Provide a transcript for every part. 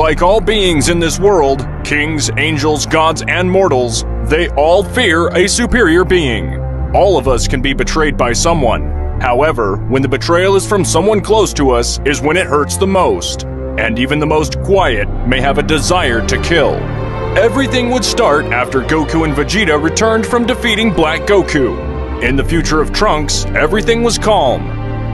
Like all beings in this world, kings, angels, gods, and mortals, they all fear a superior being. All of us can be betrayed by someone. However, when the betrayal is from someone close to us is when it hurts the most. And even the most quiet may have a desire to kill. Everything would start after Goku and Vegeta returned from defeating Black Goku. In the future of Trunks, everything was calm.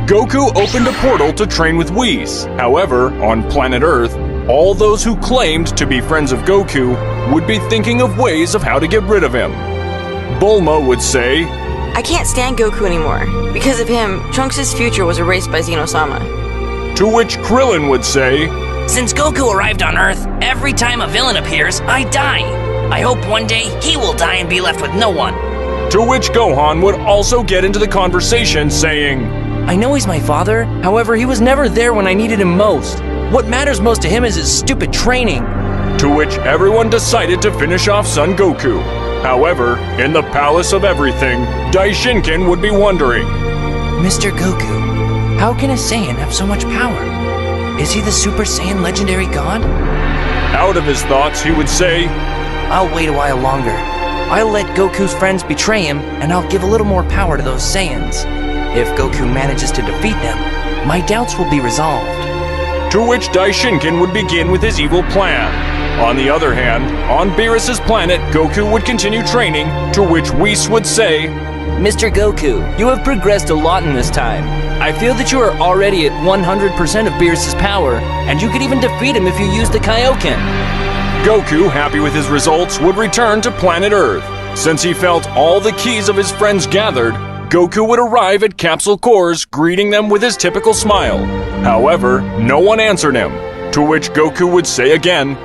Goku opened a portal to train with Whis. However, on planet Earth, all those who claimed to be friends of Goku would be thinking of ways of how to get rid of him. Bulma would say, I can't stand Goku anymore. Because of him, Trunks' future was erased by Zeno-sama. To which Krillin would say, Since Goku arrived on Earth, every time a villain appears, I die. I hope one day he will die and be left with no one. To which Gohan would also get into the conversation saying, I know he's my father, however he was never there when I needed him most. What matters most to him is his stupid training. To which everyone decided to finish off Son Goku. However, in the Palace of Everything, Daishinkin would be wondering, Mr. Goku, how can a Saiyan have so much power? Is he the Super Saiyan legendary god? Out of his thoughts, he would say, I'll wait a while longer. I'll let Goku's friends betray him, and I'll give a little more power to those Saiyans. If Goku manages to defeat them, my doubts will be resolved. To which Daishinkin would begin with his evil plan. On the other hand, on Beerus's planet, Goku would continue training, to which Whis would say, Mr. Goku, you have progressed a lot in this time. I feel that you are already at 100% of Beerus's power, and you could even defeat him if you use the Kaioken. Goku, happy with his results, would return to planet Earth. Since he felt all the keys of his friends gathered, Goku would arrive at Capsule Cores, greeting them with his typical smile. However, no one answered him, to which Goku would say again,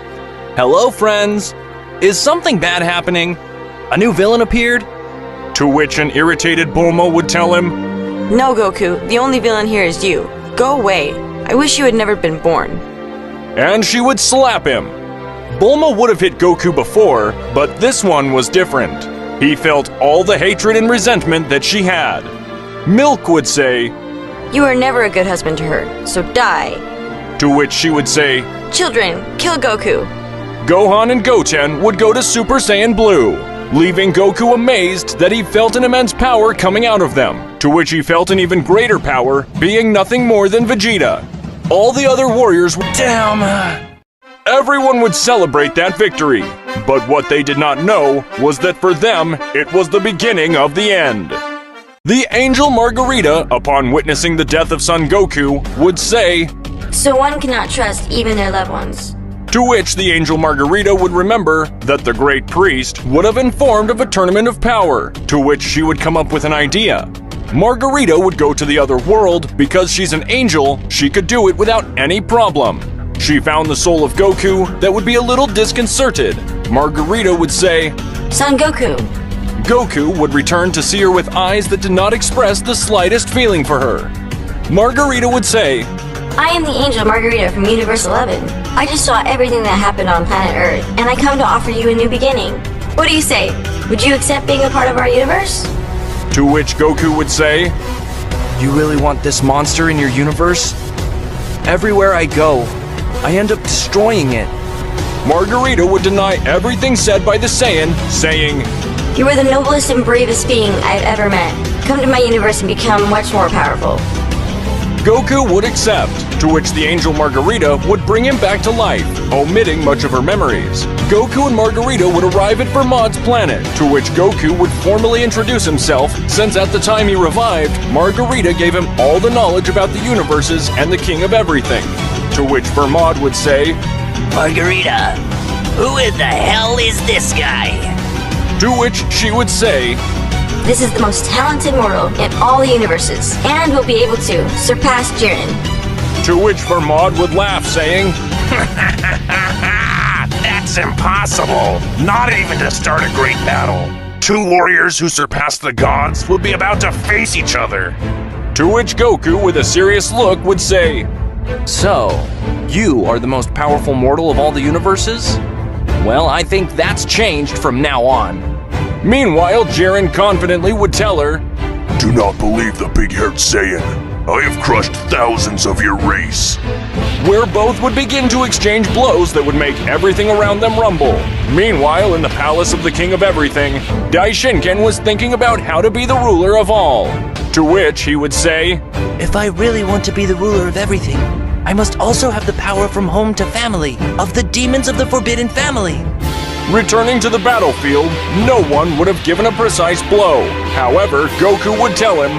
Hello, friends. Is something bad happening? A new villain appeared? To which an irritated Bulma would tell him, No, Goku, the only villain here is you. Go away. I wish you had never been born. And she would slap him. Bulma would have hit Goku before, but this one was different. He felt all the hatred and resentment that she had. Milk would say, You are never a good husband to her, so die. To which she would say, Children, kill Goku. Gohan and Goten would go to Super Saiyan Blue, leaving Goku amazed that he felt an immense power coming out of them, to which he felt an even greater power, being nothing more than Vegeta. All the other warriors would Everyone would celebrate that victory, but what they did not know was that for them, it was the beginning of the end. The angel Margarita, upon witnessing the death of Son Goku, would say, So one cannot trust even their loved ones. To which the angel Margarita would remember that the great priest would have informed of a tournament of power, to which she would come up with an idea. Margarita would go to the other world because she's an angel, she could do it without any problem. She found the soul of Goku that would be a little disconcerted. Margarita would say, Son Goku. Goku would return to see her with eyes that did not express the slightest feeling for her. Margarita would say, I am the angel Margarita from Universe 11. I just saw everything that happened on planet Earth, and I come to offer you a new beginning. What do you say? Would you accept being a part of our universe? To which Goku would say, You really want this monster in your universe? Everywhere I go, I end up destroying it. Margarita would deny everything said by the Saiyan, saying, You are the noblest and bravest being I've ever met. Come to my universe and become much more powerful. Goku would accept, to which the angel Margarita would bring him back to life, omitting much of her memories. Goku and Margarita would arrive at Vermod's planet, to which Goku would formally introduce himself, since at the time he revived, Margarita gave him all the knowledge about the universes and the king of everything. To which Vermod would say, Margarita, who in the hell is this guy? To which she would say, This is the most talented mortal in all the universes, and will be able to surpass Jiren. To which Vermod would laugh, saying, That's impossible! Not even to start a great battle. Two warriors who surpass the gods will be about to face each other. To which Goku, with a serious look, would say, So, you are the most powerful mortal of all the universes? Well, I think that's changed from now on. Meanwhile, Jiren confidently would tell her, Do not believe the big-haired Saiyan. I have crushed thousands of your race. Where both would begin to exchange blows that would make everything around them rumble. Meanwhile, in the palace of the King of Everything, Daishinken was thinking about how to be the ruler of all. To which he would say, If I really want to be the ruler of everything, I must also have the power from home to family, of the demons of the Forbidden Family. Returning to the battlefield, no one would have given a precise blow. However, Goku would tell him,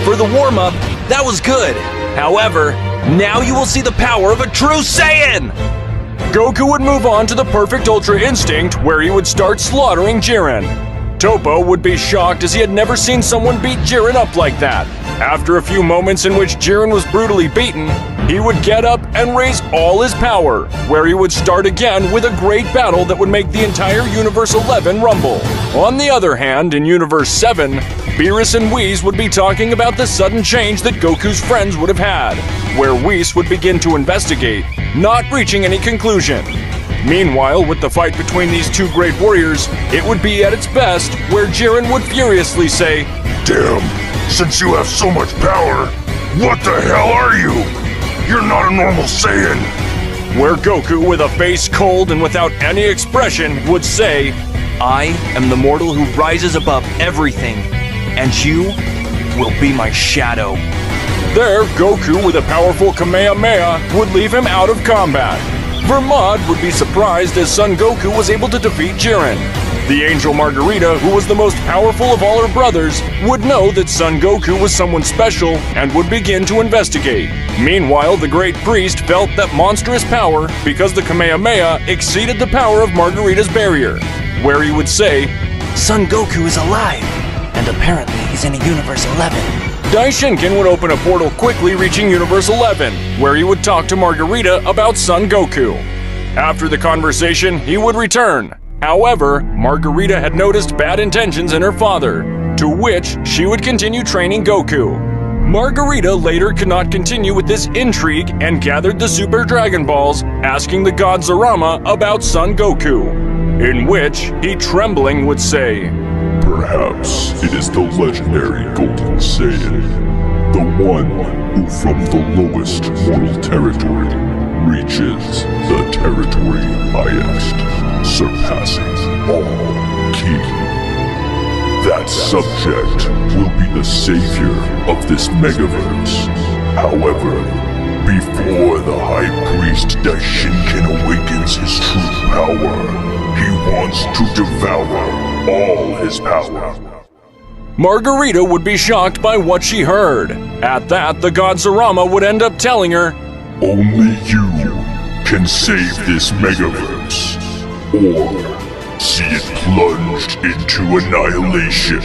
For the warm-up, that was good. However, now you will see the power of a true Saiyan! Goku would move on to the perfect Ultra Instinct, where he would start slaughtering Jiren. Toppo would be shocked as he had never seen someone beat Jiren up like that. After a few moments in which Jiren was brutally beaten, he would get up and raise all his power, where he would start again with a great battle that would make the entire Universe 11 rumble. On the other hand, in Universe 7, Beerus and Whis would be talking about the sudden change that Goku's friends would have had, where Whis would begin to investigate, not reaching any conclusion. Meanwhile, with the fight between these two great warriors, it would be at its best, where Jiren would furiously say, Damn, since you have so much power, what the hell are you? You're not a normal Saiyan. Where Goku, with a face cold and without any expression, would say, I am the mortal who rises above everything, and you will be my shadow. There, Goku, with a powerful Kamehameha, would leave him out of combat. Vermod would be surprised as Son Goku was able to defeat Jiren. The angel Margarita, who was the most powerful of all her brothers, would know that Son Goku was someone special and would begin to investigate. Meanwhile, the great priest felt that monstrous power because the Kamehameha exceeded the power of Margarita's barrier, where he would say, Son Goku is alive, and apparently he's in a Universe 11. Daishinken would open a portal quickly reaching Universe 11, where he would talk to Margarita about Son Goku. After the conversation, he would return. However, Margarita had noticed bad intentions in her father, to which she would continue training Goku. Margarita later could not continue with this intrigue and gathered the Super Dragon Balls, asking the god Zarama about Son Goku, in which he trembling would say, Perhaps it is the legendary Golden Saiyan, the one who from the lowest mortal territory reaches the territory highest, surpassing all ki. That subject will be the savior of this megaverse. However, before the High Priest Daishinken awakens his true power, he wants to devour all his power. Margarita would be shocked by what she heard. At that, the god Zarama would end up telling her, Only you can save this megaverse, or see it plunged into annihilation.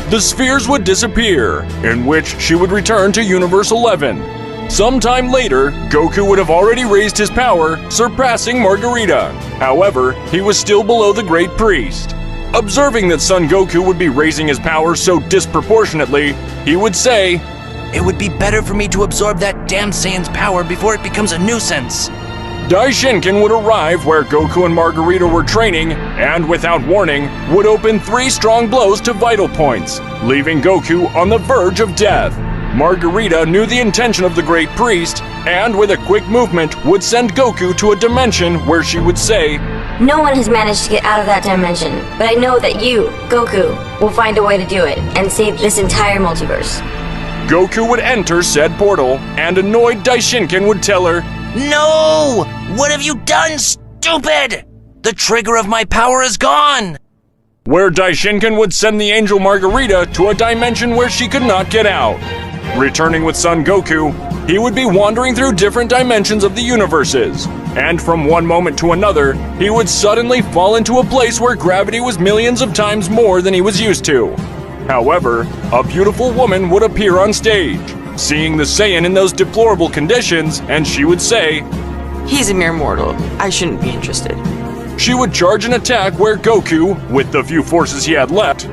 The spheres would disappear, in which she would return to Universe 11. Sometime later, Goku would have already raised his power, surpassing Margarita. However, he was still below the Great Priest. Observing that Son Goku would be raising his power so disproportionately, he would say, It would be better for me to absorb that damn Saiyan's power before it becomes a nuisance. Daishinken would arrive where Goku and Margarita were training, and without warning, would open 3 strong blows to vital points, leaving Goku on the verge of death. Margarita knew the intention of the Great Priest, and with a quick movement would send Goku to a dimension where she would say, No one has managed to get out of that dimension, but I know that you, Goku, will find a way to do it and save this entire multiverse. Goku would enter said portal, and annoyed Daishinken would tell her, No! What have you done, stupid? The trigger of my power is gone! Where Daishinken would send the angel Margarita to a dimension where she could not get out. Returning with Son Goku, he would be wandering through different dimensions of the universes, and from one moment to another, he would suddenly fall into a place where gravity was millions of times more than he was used to. However, a beautiful woman would appear on stage, seeing the Saiyan in those deplorable conditions, and she would say, He's a mere mortal. I shouldn't be interested. She would charge an attack where Goku, with the few forces he had left,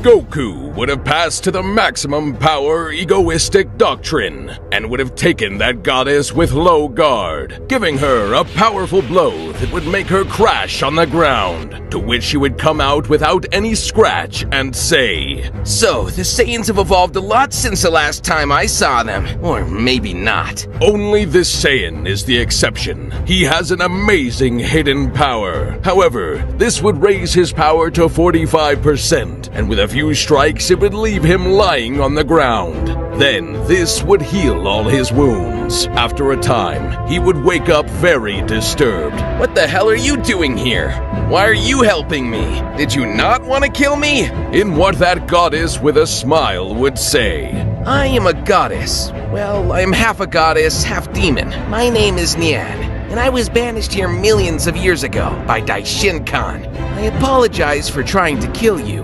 Goku, would have passed to the maximum power egoistic doctrine, and would have taken that goddess with low guard, giving her a powerful blow that would make her crash on the ground, to which she would come out without any scratch and say, "So, the Saiyans have evolved a lot since the last time I saw them. Or maybe not." Only this Saiyan is the exception. He has an amazing hidden power. However, this would raise his power to 45%, and with a few strikes it would leave him lying on the ground. Then, this would heal all his wounds. After a time, he would wake up very disturbed. "What the hell are you doing here? Why are you helping me? Did you not want to kill me?" In what that goddess with a smile would say. "I am a goddess. Well, I am half a goddess, half demon. My name is Nian, and I was banished here millions of years ago by Daishin Khan. I apologize for trying to kill you."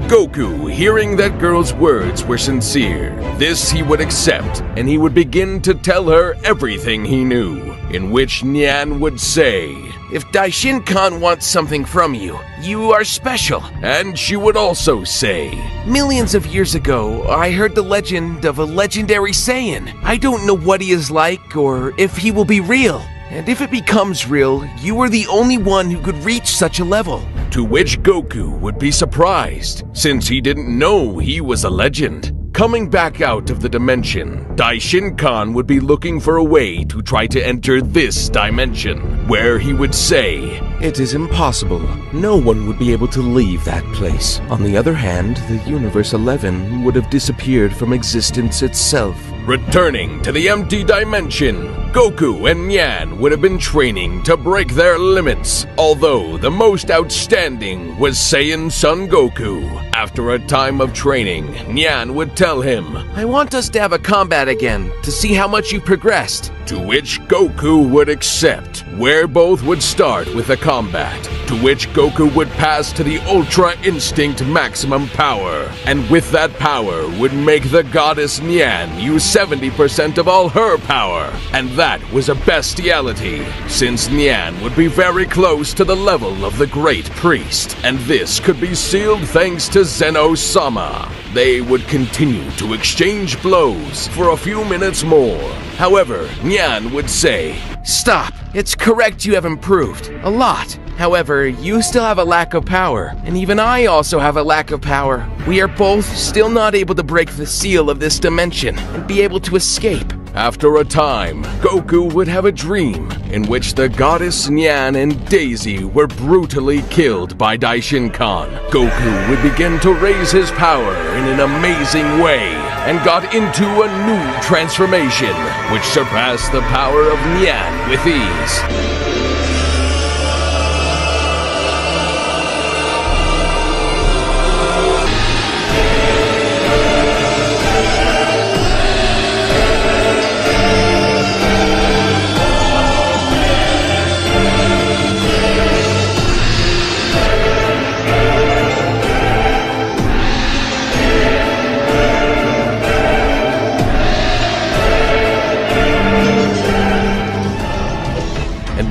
Goku, hearing that girl's words were sincere, this he would accept, and he would begin to tell her everything he knew, in which Nian would say, "If Daishin Khan wants something from you, you are special." And she would also say, "Millions of years ago, I heard the legend of a legendary Saiyan. I don't know what he is like or if he will be real. And if it becomes real, you are the only one who could reach such a level." To which Goku would be surprised, since he didn't know he was a legend. Coming back out of the dimension, Daishin Khan would be looking for a way to try to enter this dimension, where he would say, "It is impossible. No one would be able to leave that place. On the other hand, the Universe 11 would have disappeared from existence itself." Returning to the empty dimension, Goku and Nyan would have been training to break their limits, although the most outstanding was Saiyan Son Goku. After a time of training, Nyan would tell him, "I want us to have a combat again, to see how much you've progressed." To which Goku would accept, where both would start with a combat, to which Goku would pass to the Ultra Instinct maximum power, and with that power would make the goddess Nyan use 70% of all her power, and that was a bestiality, since Nyan would be very close to the level of the Great Priest, and this could be sealed thanks to Zeno-sama. They would continue to exchange blows for a few minutes more. However, Nyan would say, "Stop. It's correct you have improved. A lot. However, you still have a lack of power, and even I also have a lack of power. We are both still not able to break the seal of this dimension and be able to escape." After a time, Goku would have a dream in which the goddess Nyan and Daisy were brutally killed by Daishin Khan. Goku would begin to raise his power in an amazing way and got into a new transformation, which surpassed the power of Nyan with ease.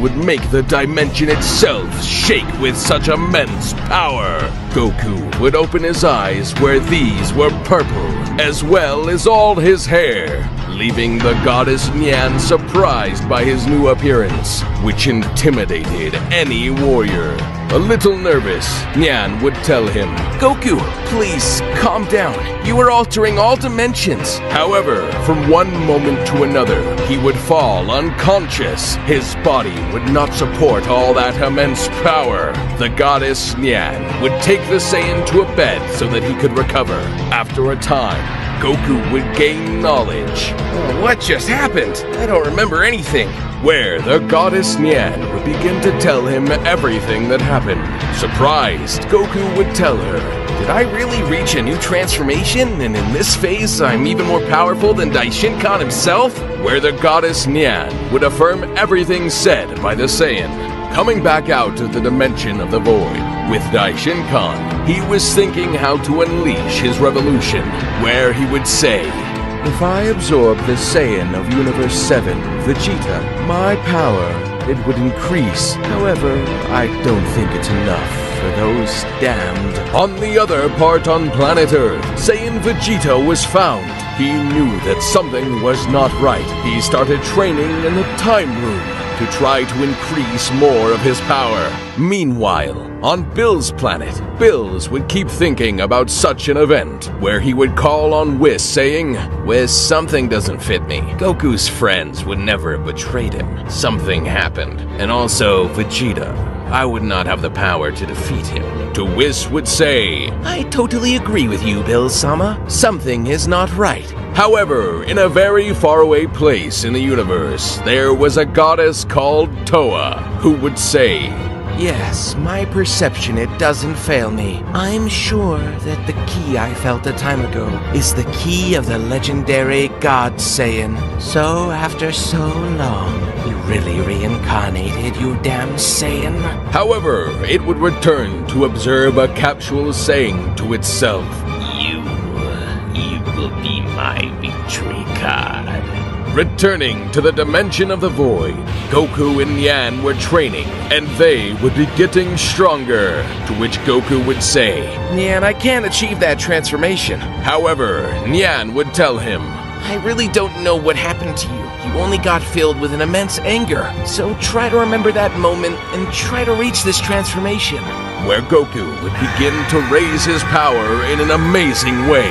Would make the dimension itself shake with such immense power. Goku would open his eyes where these were purple, as well as all his hair, leaving the goddess Nyan surprised by his new appearance, which intimidated any warrior. A little nervous, Nyan would tell him, "Goku, please, calm down. You are altering all dimensions." However, from one moment to another, he would fall unconscious. His body would not support all that immense power. The goddess Nyan would take the Saiyan to a bed so that he could recover. After a time, Goku would gain knowledge. What just happened? I don't remember anything. Where the goddess Nyan would begin to tell him everything that happened. Surprised, Goku would tell her, "Did I really reach a new transformation? And in this phase, I'm even more powerful than Daishin Khan himself?" Where the goddess Nyan would affirm everything said by the Saiyan. Coming back out of the dimension of the void, with Daishin Khan, he was thinking how to unleash his revolution, where he would say, "If I absorb the Saiyan of Universe 7, Vegeta, my power, it would increase. However, I don't think it's enough." for those damned. On the other part on planet Earth, Saiyan Vegeta was found. He knew that something was not right. He started training in the time room to try to increase more of his power. Meanwhile, on Bill's planet, Bills would keep thinking about such an event, where he would call on Whis saying, "Whis, something doesn't fit me. Goku's friends would never have betrayed him. Something happened. And also, Vegeta, I would not have the power to defeat him." To Whis would say, I totally agree with you, Bill-sama. Something is not right. however, in a very faraway place in the universe, there was a goddess called Toa, who would say, Yes, my perception, it doesn't fail me. I'm sure that the key I felt a time ago is the key of the legendary God Saiyan. So, after so long, you really reincarnated, you damn Saiyan? However, it would return to observe a capsule saying to itself, You will be my victory card. Returning to the dimension of the void, Goku and Nyan were training, and they would be getting stronger, to which Goku would say, Nyan, I can't achieve that transformation. However, Nyan would tell him, I really don't know what happened to you. You only got filled with an immense anger. So try to remember that moment and try to reach this transformation. Where Goku would begin to raise his power in an amazing way.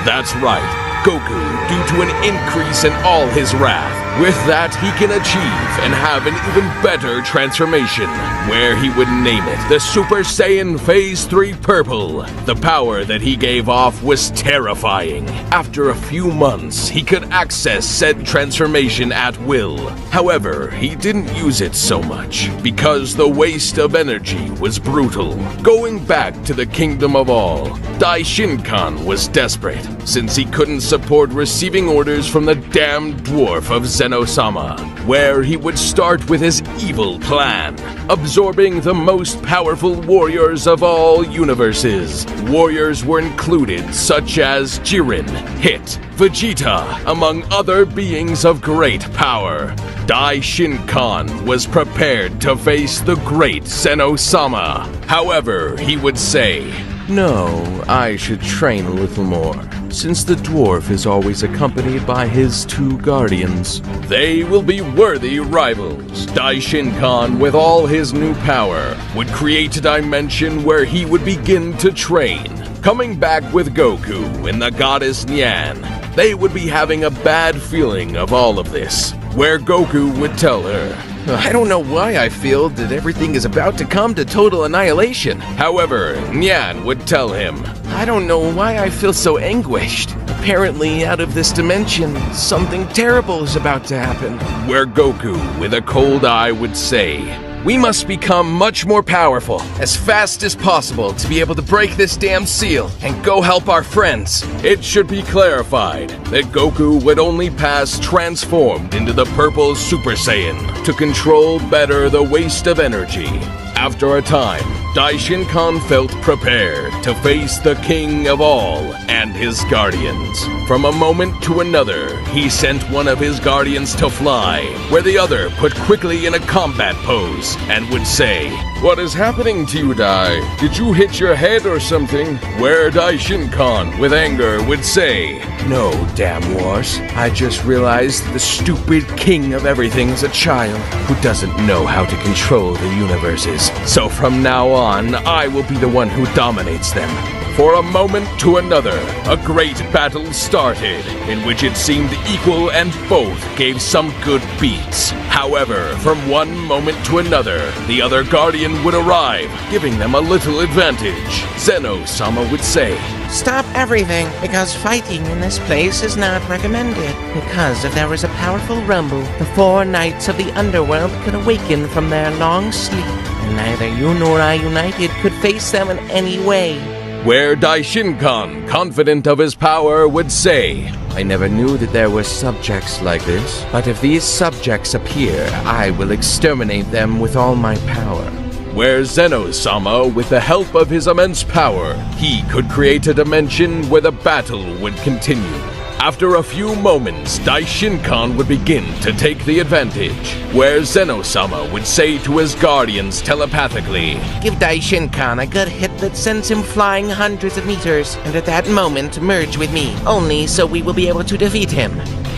That's right. Goku, due to an increase in all his wrath. With that, he can achieve and have an even better transformation, where he would name it the Super Saiyan Phase 3 Purple. The power that he gave off was terrifying. After a few months, he could access said transformation at will. However, he didn't use it so much, because the waste of energy was brutal. Going back to the Kingdom of All, Daishinkan was desperate, since he couldn't support receiving orders from the damned dwarf of Zeno-sama, where he would start with his evil plan, absorbing the most powerful warriors of all universes. Warriors were included such as Jiren, Hit, Vegeta, among other beings of great power. Daishinkan was prepared to face the great Zeno-sama. However, he would say, No, I should train a little more, since the dwarf is always accompanied by his two guardians. They will be worthy rivals. Daishinkan, with all his new power, would create a dimension where he would begin to train. Coming back with Goku and the goddess Nyan, they would be having a bad feeling of all of this, where Goku would tell her, I don't know why I feel that everything is about to come to total annihilation. However, Nyan would tell him, I don't know why I feel so anguished. Apparently, out of this dimension, something terrible is about to happen. Where Goku, with a cold eye, would say, We must become much more powerful, as fast as possible, to be able to break this damn seal and go help our friends. It should be clarified that Goku would only pass transformed into the purple Super Saiyan to control better the waste of energy. After a time, Daishinkan felt prepared to face the King of All and his guardians. From a moment to another, he sent one of his guardians to fly, where the other put quickly in a combat pose and would say, What is happening to you, Dai? Did you hit your head or something? Where Daishinkan, with anger, would say, No, damn wars. I just realized the stupid king of everything is a child who doesn't know how to control the universes. So from now on, I will be the one who dominates them. For a moment to another, a great battle started, in which it seemed equal and both gave some good beats. However, from one moment to another, the other guardian would arrive, giving them a little advantage. Zeno-sama would say, Stop everything, because fighting in this place is not recommended. Because if there was a powerful rumble, the 4 knights of the underworld could awaken from their long sleep, and neither you nor I united could face them in any way. Where Daishinkan, confident of his power, would say, I never knew that there were subjects like this, but if these subjects appear, I will exterminate them with all my power. Where Zeno-sama, with the help of his immense power, he could create a dimension where the battle would continue. After a few moments, Daishinkan would begin to take the advantage, where Zeno-sama would say to his guardians telepathically, Give Daishinkan a good hit that sends him flying hundreds of meters, and at that moment merge with me, only so we will be able to defeat him.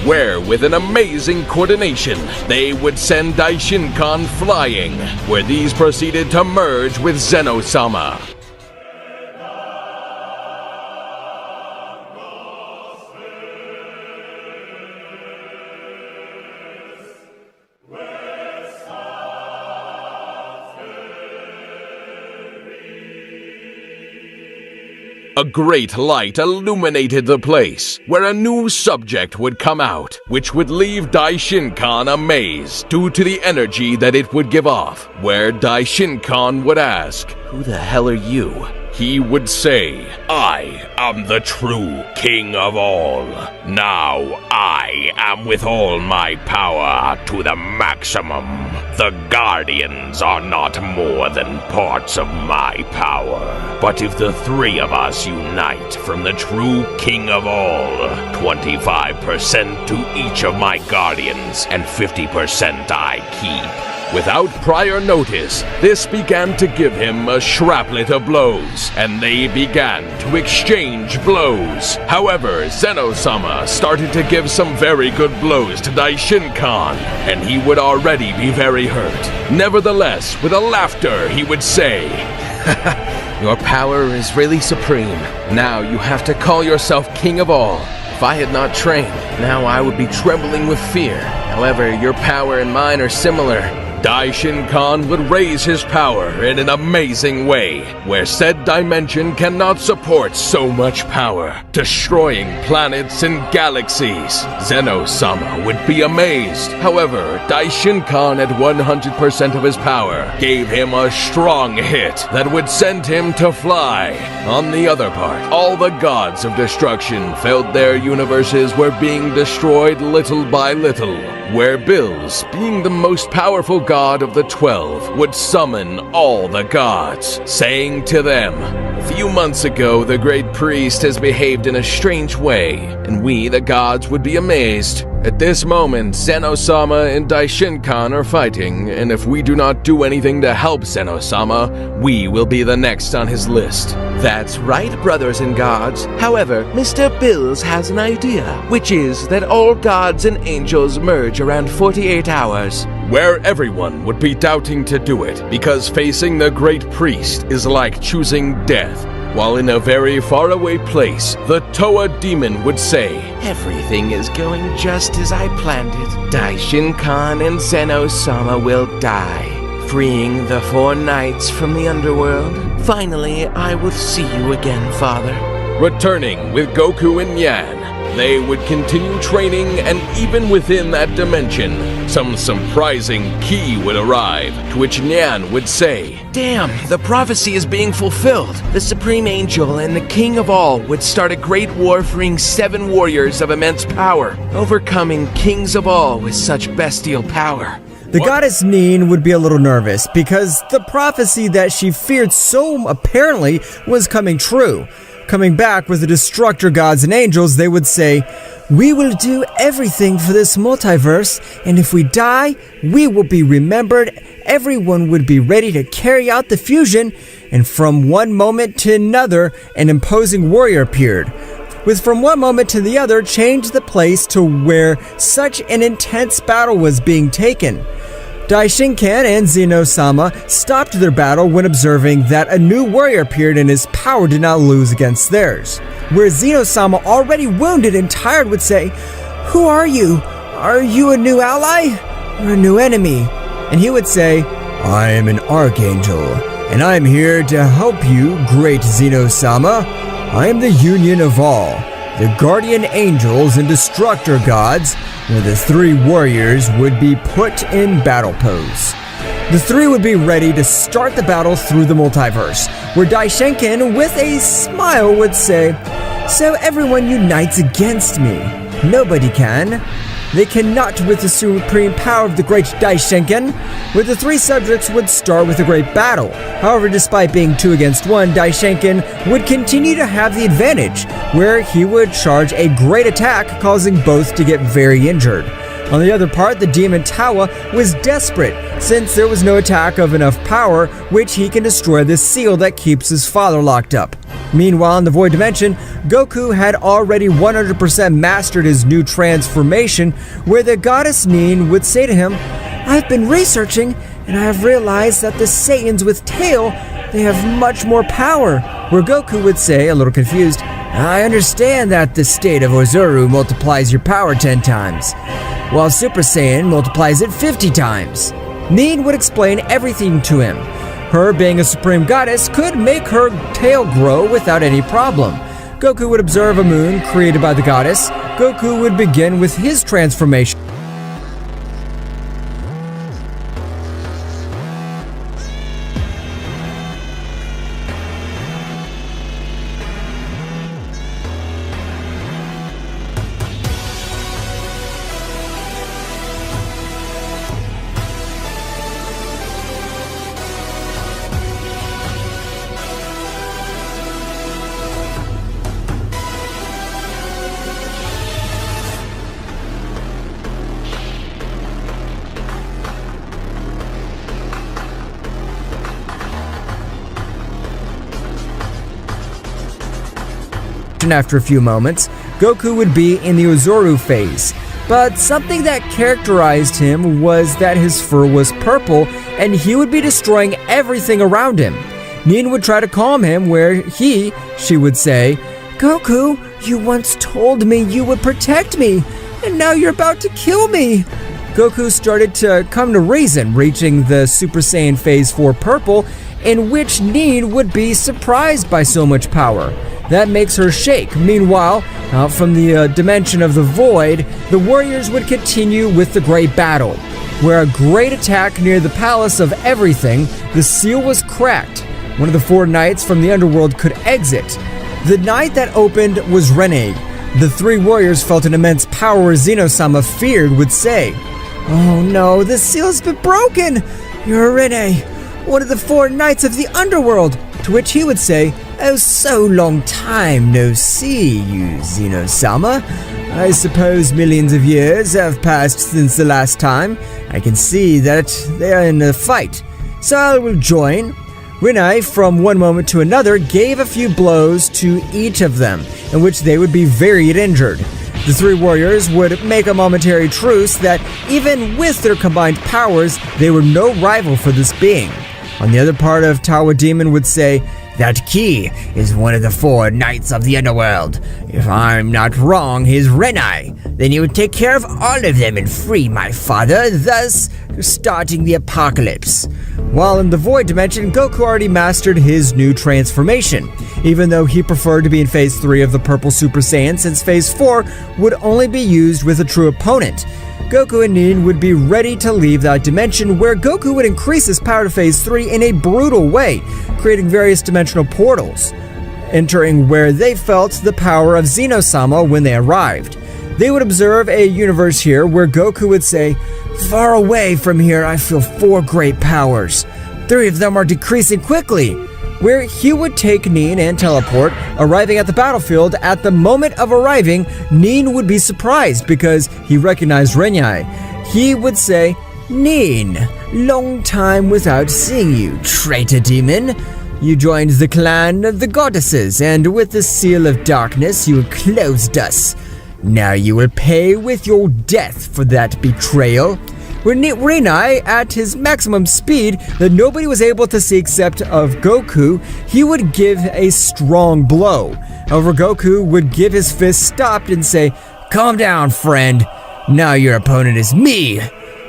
Where, with an amazing coordination, they would send Daishinkan flying, where these proceeded to merge with Zeno-sama. A great light illuminated the place, where a new subject would come out, which would leave Daishinkan amazed due to the energy that it would give off, where Daishinkan would ask, Who the hell are you? He would say, I am the true king of all. Now I am with all my power to the maximum. The guardians are not more than parts of my power. But if the three of us unite from the true king of all, 25% to each of my guardians and 50% I keep. Without prior notice, this began to give him a shraplet of blows, and they began to exchange blows. However, Zeno-sama started to give some very good blows to Daishinkan, and he would already be very hurt. Nevertheless, with a laughter, he would say, Your power is really supreme. Now you have to call yourself king of all. If I had not trained, now I would be trembling with fear. However, your power and mine are similar. Daishinkan would raise his power in an amazing way, where said dimension cannot support so much power, destroying planets and galaxies. Zeno-sama would be amazed. However, Daishinkan at 100% of his power gave him a strong hit that would send him to fly. On the other part, all the gods of destruction felt their universes were being destroyed little by little, where Bills, being the most powerful god of the 12, would summon all the gods, saying to them, A few months ago, the great priest has behaved in a strange way, and we, the gods, would be amazed. At this moment, Zeno-sama and Daishinkan are fighting, and if we do not do anything to help Zeno-sama, we will be the next on his list. That's right, brothers and gods. However, Mr. Bills has an idea, which is that all gods and angels merge around 48 hours. Where everyone would be doubting to do it, because facing the great priest is like choosing death. While in a very faraway place, the Toa demon would say, Everything is going just as I planned it. Daishinkan and Zeno-sama will die, freeing the 4 knights from the underworld. Finally, I will see you again, Father. Returning with Goku and Yan, they would continue training, and even within that dimension, some surprising key would arrive, to which Nyan would say, Damn, the prophecy is being fulfilled. The Supreme Angel and the King of All would start a great war, freeing 7 warriors of immense power, overcoming kings of all with such bestial power. The goddess Neen would be a little nervous because the prophecy that she feared so apparently was coming true. Coming back with the destructor gods and angels, they would say, We will do everything for this multiverse, and if we die, we will be remembered. Everyone would be ready to carry out the fusion, and from one moment to another, an imposing warrior appeared. With from one moment to the other, changed the place to where such an intense battle was being taken. Daishinkan and Zeno-sama stopped their battle when observing that a new warrior appeared and his power did not lose against theirs. Where Zeno-sama, already wounded and tired, would say, Who are you? Are you a new ally or a new enemy? And he would say, I am an archangel, and I am here to help you, great Zeno-sama. I am the union of all, the guardian angels and destructor gods, where the 3 warriors would be put in battle pose. The 3 would be ready to start the battle through the multiverse, where Daishinkan, with a smile, would say, So everyone unites against me. Nobody can. they cannot with the supreme power of the great Daishenken, where the three subjects would start with a great battle. However, despite being 2 against 1, Daishenken would continue to have the advantage, where he would charge a great attack, causing both to get very injured. On the other part, the Demon Tawa was desperate, since there was no attack of enough power which he can destroy the seal that keeps his father locked up. Meanwhile, in the Void Dimension, Goku had already 100% mastered his new transformation, where the goddess Nin would say to him, "I've been researching, and I have realized that the Saiyans with tail, they have much more power," where Goku would say, a little confused, "I understand that the state of Oozaru multiplies your power 10 times, while Super Saiyan multiplies it 50 times. Nin would explain everything to him. Her being a supreme goddess could make her tail grow without any problem. Goku would observe a moon created by the goddess. Goku would begin with his transformation. After a few moments, Goku would be in the Oozaru phase, but something that characterized him was that his fur was purple and he would be destroying everything around him. Nin would try to calm him, where she would say, "Goku, you once told me you would protect me, and now you're about to kill me." Goku started to come to reason, reaching the Super Saiyan Phase 4 purple, in which Nin would be surprised by so much power. That makes her shake. Meanwhile, out from the dimension of the void, the warriors would continue with the great battle, where a great attack near the Palace of Everything, the seal was cracked. One of the 4 knights from the underworld could exit. The knight that opened was Rene. The 3 warriors felt an immense power Zeno-sama feared would say, "Oh no, the seal's been broken! You're Rene, one of the 4 knights of the underworld," to which he would say, "Oh, so long time no see you, Zeno-sama. I suppose millions of years have passed since the last time. I can see that they are in a fight, so I will join." Rene, from one moment to another, gave a few blows to each of them, in which they would be very injured. The 3 warriors would make a momentary truce that, even with their combined powers, they were no rival for this being. On the other part of Tawa Demon would say, "That key is one of the 4 knights of the underworld. If I'm not wrong, he's Rene. Then he would take care of all of them and free my father, thus starting the apocalypse." While in the Void Dimension, Goku already mastered his new transformation, even though he preferred to be in Phase 3 of the Purple Super Saiyan, since Phase 4 would only be used with a true opponent. Goku and Nin would be ready to leave that dimension, where Goku would increase his power to Phase 3 in a brutal way, creating various dimensional portals, entering where they felt the power of Zeno-sama when they arrived. They would observe a universe here where Goku would say, "Far away from here I feel 4 great powers. 3 of them are decreasing quickly," where he would take Nin and teleport, arriving at the battlefield. At the moment of arriving, Nin would be surprised because he recognized Rene. He would say, "Nin, long time without seeing you, traitor demon. You joined the clan of the goddesses, and with the seal of darkness you closed us. Now you will pay with your death for that betrayal." When Rene, at his maximum speed that nobody was able to see except of Goku, he would give a strong blow. However, Goku would give his fist stopped and say, "Calm down, friend. Now your opponent is me."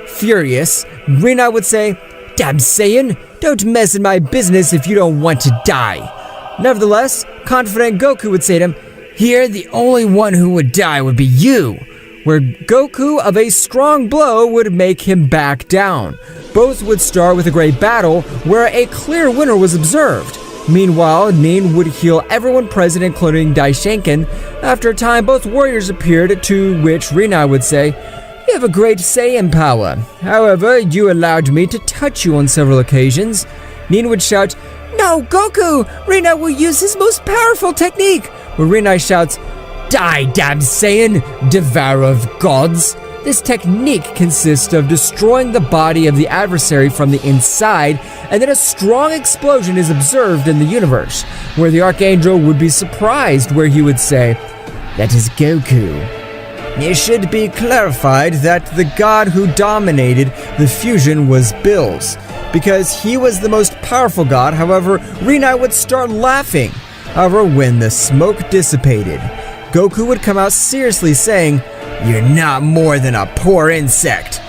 Furious, Rene would say, "Damn Saiyan, don't mess in my business if you don't want to die." Nevertheless, confident Goku would say to him, "Here, the only one who would die would be you," where Goku of a strong blow would make him back down. Both would start with a great battle where a clear winner was observed. Meanwhile, Nin would heal everyone present, including Daishenken. After a time, both warriors appeared, to which Rene would say, You have a great Saiyan power. However, you allowed me to touch you on several occasions. Nin would shout, "No, Goku! Rinai will use his most powerful technique!" Where Rinai shouts, "Die, damn Saiyan, devourer of gods!" This technique consists of destroying the body of the adversary from the inside, and then a strong explosion is observed in the universe, where the archangel would be surprised, where he would say, "That is Goku." It should be clarified that the god who dominated the fusion was Bills, because he was the most powerful god. However, Rinai would start laughing. However, when the smoke dissipated, Goku would come out seriously saying, "You're not more than a poor insect.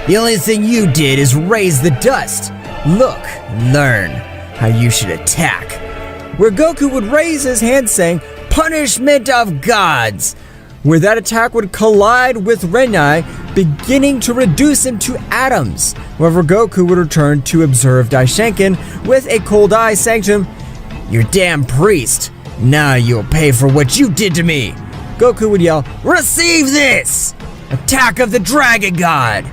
The only thing you did is raise the dust. Look, learn how you should attack." Where Goku would raise his hand saying, "Punishment of gods," where that attack would collide with Rinai, beginning to reduce him to atoms. However, Goku would return to observe Daishenkin with a cold eye, saying to him, "You damn priest, now you'll pay for what you did to me." Goku would yell, "Receive this! Attack of the Dragon God!"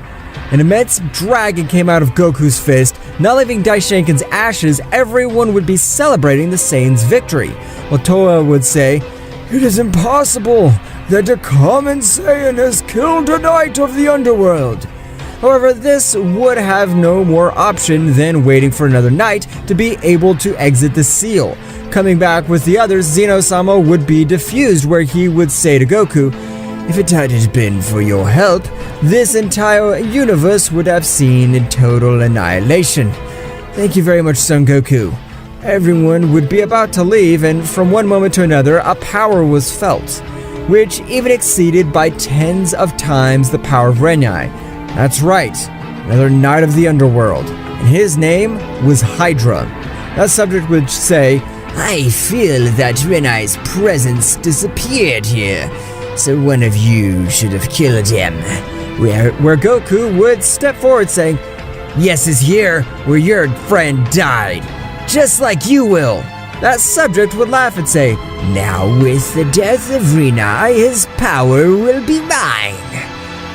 An immense dragon came out of Goku's fist, not leaving Daishenkin's ashes. Everyone would be celebrating the Saiyan's victory, while Toa would say, "It is impossible that a common Saiyan has killed a knight of the underworld." However, this would have no more option than waiting for another knight to be able to exit the seal. Coming back with the others, Zeno-sama would be defused, where he would say to Goku, "If it hadn't been for your help, this entire universe would have seen total annihilation. Thank you very much, Son Goku." Everyone would be about to leave, and from one moment to another, a power was felt, which even exceeded by tens of times the power of Rinai. That's right, another knight of the underworld, and his name was Hydra. That subject would say, "I feel that Rinai's presence disappeared here, so one of you should have killed him." Where Goku would step forward saying, "Yes, is here where your friend died, just like you will." That subject would laugh and say, "Now with the death of Rinai, his power will be mine."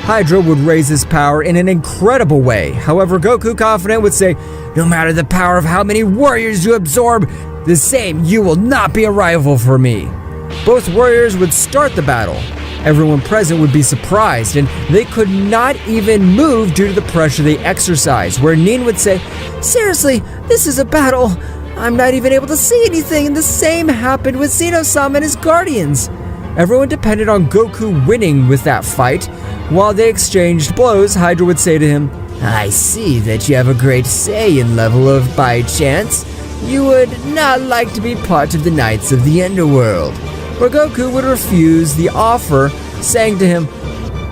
Hydra would raise his power in an incredible way. However, Goku, confident, would say, "No matter the power of how many warriors you absorb, the same, you will not be a rival for me." Both warriors would start the battle. Everyone present would be surprised, and they could not even move due to the pressure they exercised, where Nin would say, "Seriously, this is a battle. I'm not even able to see anything," and the same happened with Zeno-sama and his guardians. Everyone depended on Goku winning with that fight. While they exchanged blows, Hydra would say to him, "I see that you have a great Saiyan level of by chance. You would not like to be part of the Knights of the Underworld." Where Goku would refuse the offer, saying to him,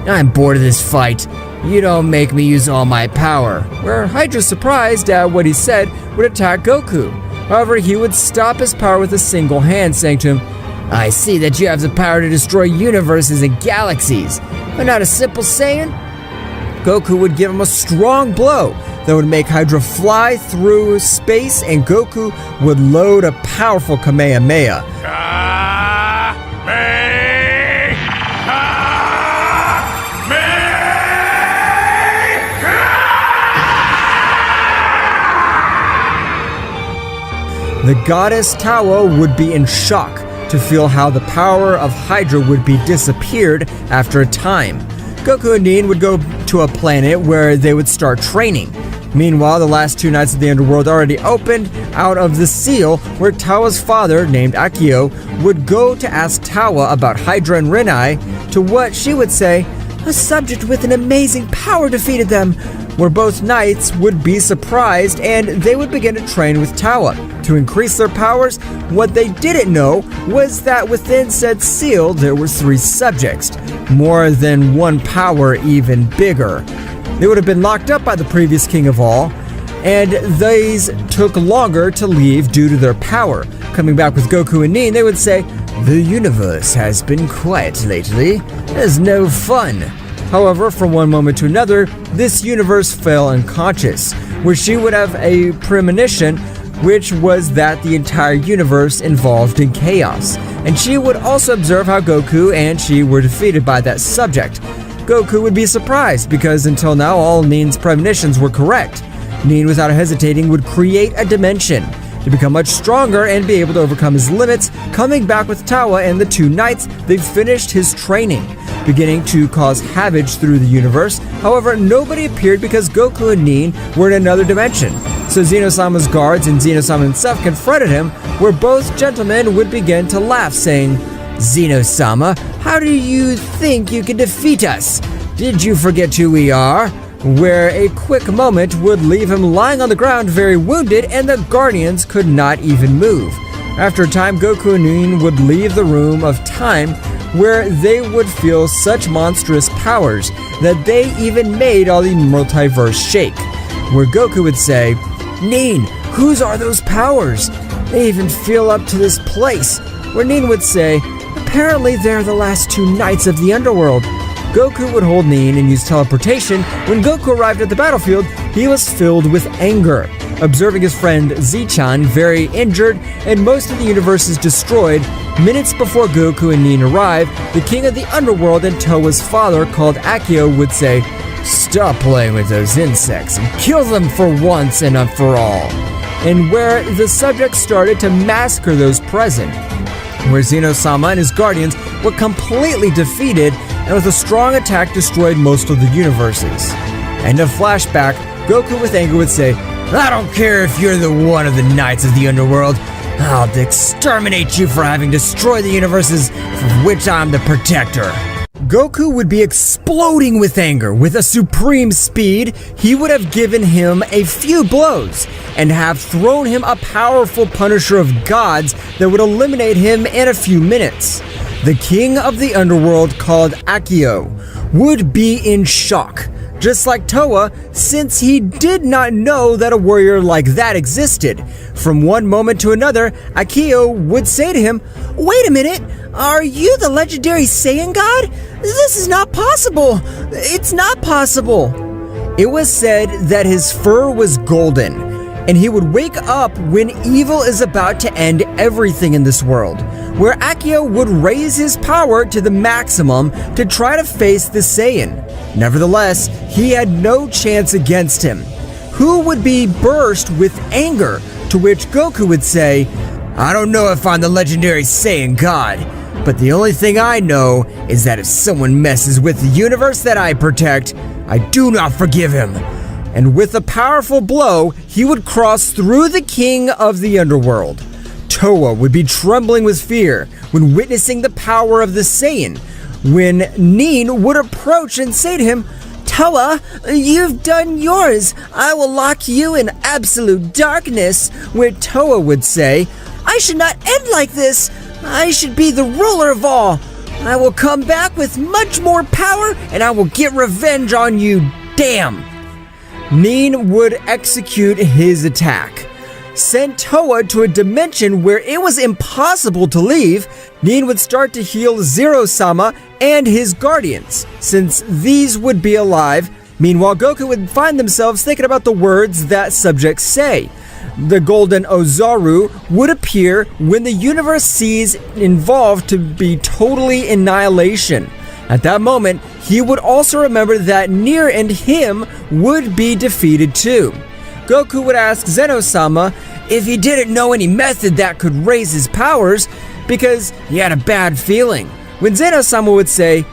"I'm bored of this fight. You don't make me use all my power." Where Hydra, surprised at what he said, would attack Goku. However, he would stop his power with a single hand, saying to him, "I see that you have the power to destroy universes and galaxies, but not a simple Saiyan." Goku would give him a strong blow that would make Hydra fly through space, and Goku would load a powerful Kamehameha. The goddess Tawa would be in shock to feel how the power of Hydra would be disappeared after a time. Goku and Nin would go to a planet where they would start training. Meanwhile, the last two Knights of the Underworld already opened out of the seal, where Tawa's father, named Akio, would go to ask Tawa about Hydra and Rinai, to what she would say, "A subject with an amazing power defeated them," where both knights would be surprised and they would begin to train with Tawa. To increase their powers, what they didn't know was that within said seal there were 3 subjects, more than one power even bigger. They would have been locked up by the previous king of all, and these took longer to leave due to their power. Coming back with Goku and Nin, they would say, "The universe has been quiet lately. There's no fun." However, from one moment to another, this universe fell unconscious, where she would have a premonition, which was that the entire universe involved in chaos. And she would also observe how Goku and she were defeated by that subject. Goku would be surprised because until now all Nin's premonitions were correct. Nin, without hesitating, would create a dimension to become much stronger and be able to overcome his limits. Coming back with Tawa and the two knights, they finished his training, beginning to cause havoc through the universe. However, nobody appeared because Goku and Nin were in another dimension. So Zeno-sama's guards and Zeno-sama himself confronted him, where both gentlemen would begin to laugh, saying, "Zeno-sama, how do you think you can defeat us? Did you forget who we are?" Where a quick moment would leave him lying on the ground very wounded, and the Guardians could not even move. After a time, Goku and Nin would leave the room of time, where they would feel such monstrous powers that they even made all the multiverse shake. Where Goku would say, "Nin, whose are those powers? They even feel up to this place." Where Nin would say, "Apparently they're the last two knights of the underworld." Goku would hold Nin and use teleportation. When Goku arrived at the battlefield, he was filled with anger. Observing his friend Z-chan very injured and most of the universes destroyed, minutes before Goku and Nin arrived, the king of the underworld and Towa's father, called Akio, would say, "Stop playing with those insects and kill them for once and for all." And where the subjects started to massacre those present, where Zeno-sama and his guardians were completely defeated and with a strong attack destroyed most of the universes. And a flashback, Goku with anger would say, "I don't care if you're the one of the knights of the underworld. I'll exterminate you for having destroyed the universes of which I'm the protector." Goku would be exploding with anger. With a supreme speed, he would have given him a few blows and have thrown him a powerful punisher of gods that would eliminate him in a few minutes. The king of the underworld, called Akio, would be in shock, just like Towa, since he did not know that a warrior like that existed. From one moment to another, Akio would say to him, "Wait a minute, are you the legendary Saiyan god? This is not possible. It's not possible." It was said that his fur was golden, and he would wake up when evil is about to end everything in this world, where Akio would raise his power to the maximum to try to face the Saiyan. Nevertheless, he had no chance against him, who would be burst with anger, to which Goku would say, "I don't know if I'm the legendary Saiyan god, but the only thing I know is that if someone messes with the universe that I protect, I do not forgive him." And with a powerful blow, he would cross through the king of the underworld. Towa would be trembling with fear when witnessing the power of the Saiyan, when Nin would approach and say to him, "Towa, you've done yours. I will lock you in absolute darkness." Where Towa would say, "I should not end like this. I should be the ruler of all. I will come back with much more power and I will get revenge on you. Damn." Nin would execute his attack, sent Towa to a dimension where it was impossible to leave. Nin would start to heal Zeno-sama and his guardians, since these would be alive. Meanwhile, Goku would find themselves thinking about the words that subjects say. The golden Oozaru would appear when the universe sees involved to be totally annihilation. At that moment, he would also remember that Nier and him would be defeated too. Goku would ask Zeno-sama if he didn't know any method that could raise his powers, because he had a bad feeling. When Zeno-sama would say,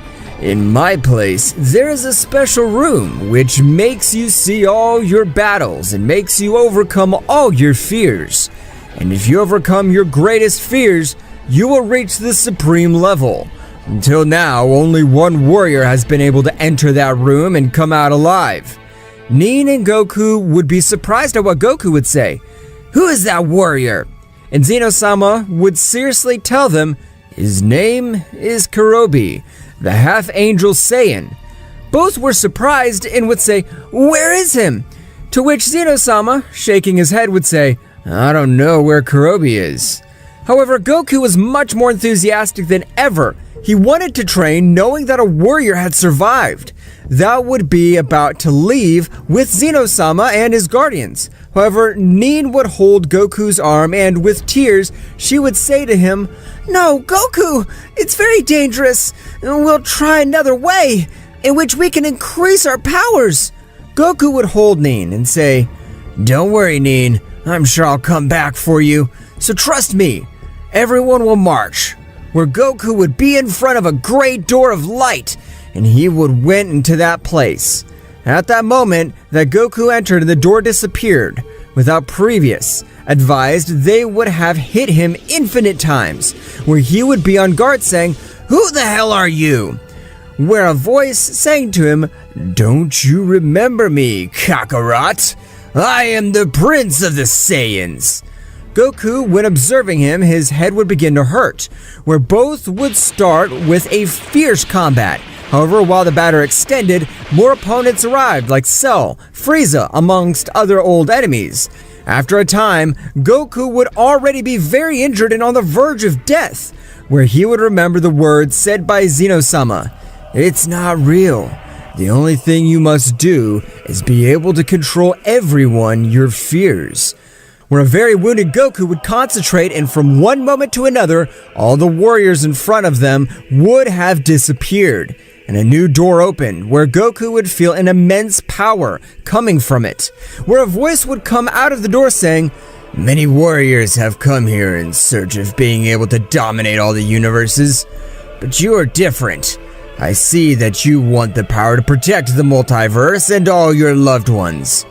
"In my place, there is a special room which makes you see all your battles and makes you overcome all your fears. And if you overcome your greatest fears, you will reach the supreme level. Until now, only one warrior has been able to enter that room and come out alive." Nin and Goku would be surprised at what Goku would say. "Who is that warrior?" And Zeno-sama would seriously tell them, "His name is Kobi, the half-angel Saiyan." Both were surprised and would say, "Where is him?" To which Zeno-sama, shaking his head, would say, "I don't know where Kobi is." However, Goku was much more enthusiastic than ever. He wanted to train knowing that a warrior had survived. That would be about to leave with Zeno-sama and his guardians. However, Nin would hold Goku's arm and with tears, she would say to him, "No, Goku, it's very dangerous. We'll try another way." in which we can increase our powers. Goku would hold Nin and say, "Don't worry, Nin. I'm sure I'll come back for you. So trust me." Everyone will march, where Goku would be in front of a great door of light, and he would went into that place. At that moment that Goku entered and the door disappeared, without previous advised, they would have hit him infinite times, where he would be on guard saying, "Who the hell are you?" Where a voice saying to him, "Don't you remember me, Kakarot? I am the Prince of the Saiyans." Goku, when observing him, his head would begin to hurt, where both would start with a fierce combat. However, while the battle extended, more opponents arrived like Cell, Frieza, amongst other old enemies. After a time, Goku would already be very injured and on the verge of death, where he would remember the words said by Zeno-sama, "It's not real. The only thing you must do is be able to control everyone your fears." Where a very wounded Goku would concentrate, and from one moment to another, all the warriors in front of them would have disappeared, and a new door opened, where Goku would feel an immense power coming from it, where a voice would come out of the door saying, "Many warriors have come here in search of being able to dominate all the universes, but you are different. I see that you want the power to protect the multiverse and all your loved ones.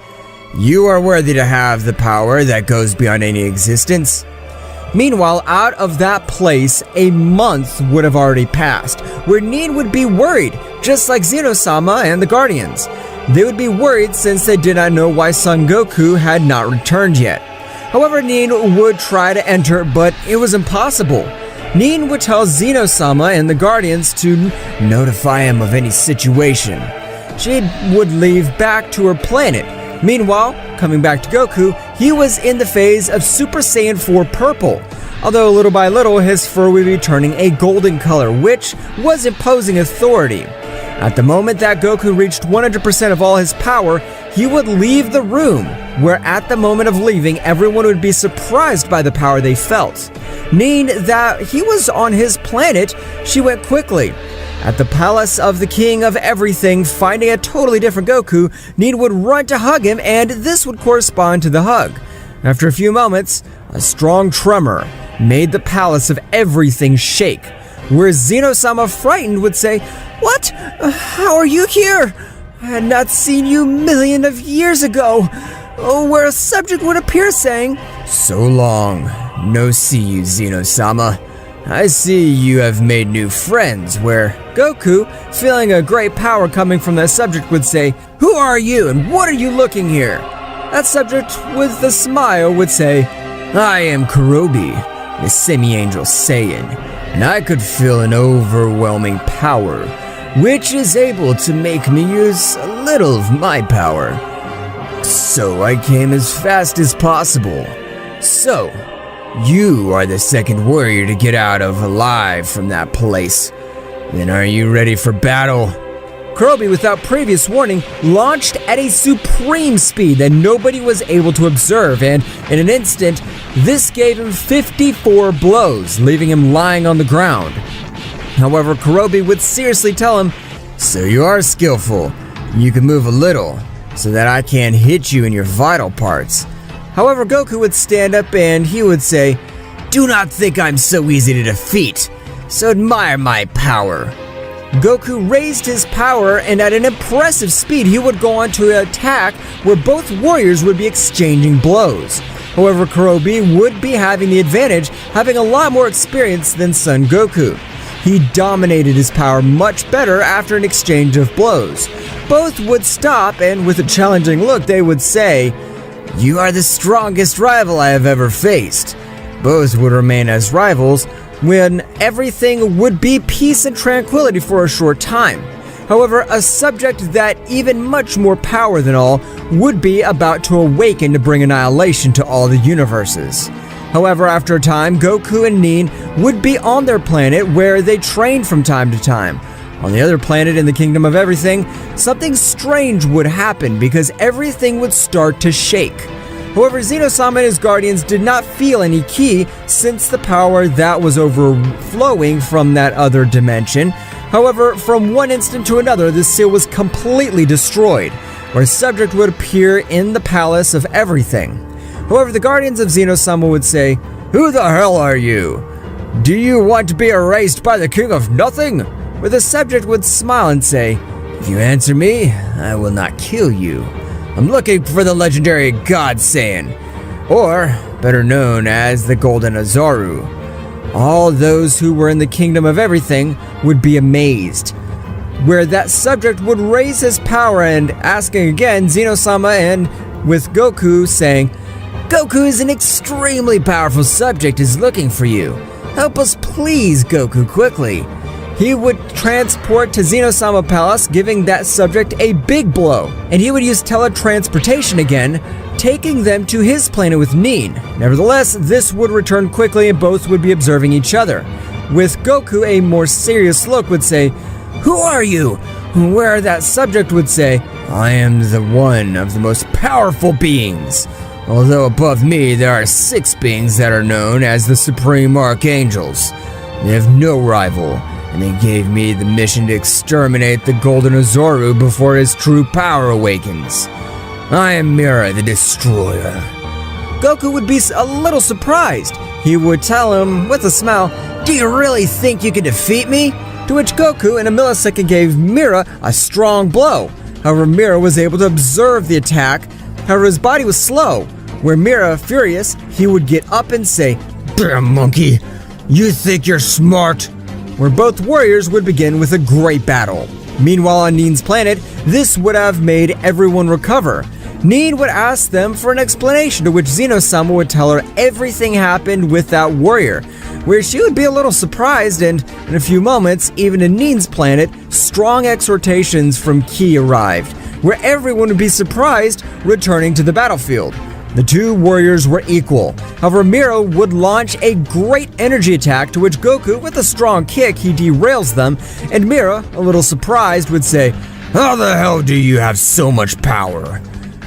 You are worthy to have the power that goes beyond any existence." Meanwhile, out of that place, a month would have already passed, where Nin would be worried, just like Zeno-sama and the Guardians. They would be worried since they did not know why Son Goku had not returned yet. However, Nin would try to enter, but it was impossible. Nin would tell Zeno-sama and the Guardians to notify him of any situation. She would leave back to her planet. Meanwhile, coming back to Goku, he was in the phase of Super Saiyan 4 Purple, although little by little his fur would be turning a golden color, which was imposing authority. At the moment that Goku reached 100% of all his power, he would leave the room, where at the moment of leaving, everyone would be surprised by the power they felt. Nin, that he was on his planet, she went quickly. At the palace of the king of everything, finding a totally different Goku, Nin would run to hug him, and this would correspond to the hug. After a few moments, a strong tremor made the palace of everything shake, where Zeno-sama, frightened, would say, "What? How are you here? I had not seen you millions of years ago." Where a subject would appear saying, "So long, no see you, Zeno-sama. I see you have made new friends," where Goku, feeling a great power coming from that subject, would say, "Who are you and what are you looking here?" That subject with the smile would say, "I am Kobi, the semi-angel Saiyan, and I could feel an overwhelming power, which is able to make me use a little of my power. So I came as fast as possible. So, you are the second warrior to get out of alive from that place. Then are you ready for battle?" Kobi, without previous warning, launched at a supreme speed that nobody was able to observe, and in an instant, this gave him 54 blows, leaving him lying on the ground. However, Kobi would seriously tell him, "So you are skillful. You can move a little, so that I can't hit you in your vital parts." However, Goku would stand up and he would say, "Do not think I'm so easy to defeat, so admire my power." Goku raised his power, and at an impressive speed he would go on to attack, where both warriors would be exchanging blows. However, Kobi would be having the advantage, having a lot more experience than Son Goku. He dominated his power much better after an exchange of blows. Both would stop, and with a challenging look they would say, "You are the strongest rival I have ever faced." Both would remain as rivals when everything would be peace and tranquility for a short time. However, a subject that even much more power than all would be about to awaken to bring annihilation to all the universes. However, after a time, Goku and Nin would be on their planet where they trained from time to time. On the other planet in the Kingdom of Everything, something strange would happen because everything would start to shake. However, Zeno-sama and his guardians did not feel any ki since the power that was overflowing from that other dimension However, from one instant to another, the seal was completely destroyed, where subject would appear in the Palace of Everything. However, the Guardians of Zeno-sama would say, "Who the hell are you? Do you want to be erased by the King of Nothing?" Where the subject would smile and say, "If you answer me, I will not kill you. I'm looking for the legendary God Saiyan, or better known as the Golden Oozaru." All those who were in the Kingdom of Everything would be amazed, where that subject would raise his power and asking again Zeno-sama, and with Goku saying, "Goku is an extremely powerful subject is looking for you. Help us please, Goku, quickly." He would transport to Zeno-sama Palace, giving that subject a big blow, and he would use teletransportation again, taking them to his planet with Nin. Nevertheless, this would return quickly and both would be observing each other. With Goku, a more serious look would say, "Who are you?" Where that subject would say, "I am the one of the most powerful beings. Although above me there are 6 beings that are known as the Supreme Archangels. They have no rival, and they gave me the mission to exterminate the Golden Oozaru before his true power awakens. I am Mira the Destroyer." Goku would be a little surprised. He would tell him with a smile, "Do you really think you can defeat me?" To which Goku in a millisecond gave Mira a strong blow. However, Mira was able to observe the attack. However, his body was slow, where Mira, furious, he would get up and say, "Damn monkey, you think you're smart?" Where both warriors would begin with a great battle. Meanwhile, on Nin's planet, this would have made everyone recover. Nin would ask them for an explanation, to which Zeno-sama would tell her everything happened with that warrior, where she would be a little surprised, and in a few moments, even in Nin's planet, strong exhortations from Ki arrived, where everyone would be surprised returning to the battlefield. The two warriors were equal. However, Mira would launch a great energy attack, to which Goku, with a strong kick, he derails them, and Mira, a little surprised, would say, "How the hell do you have so much power?"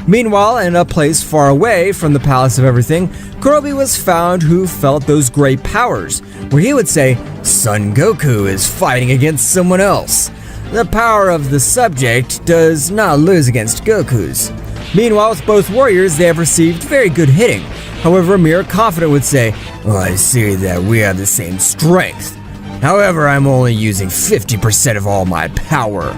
Meanwhile, in a place far away from the Palace of Everything, Kobi was found, who felt those great powers, where he would say, "Son Goku is fighting against someone else. The power of the subject does not lose against Goku's." Meanwhile, with both warriors, they have received very good hitting. However, Mira confident would say, "Oh, I see that we have the same strength. However, I'm only using 50% of all my power.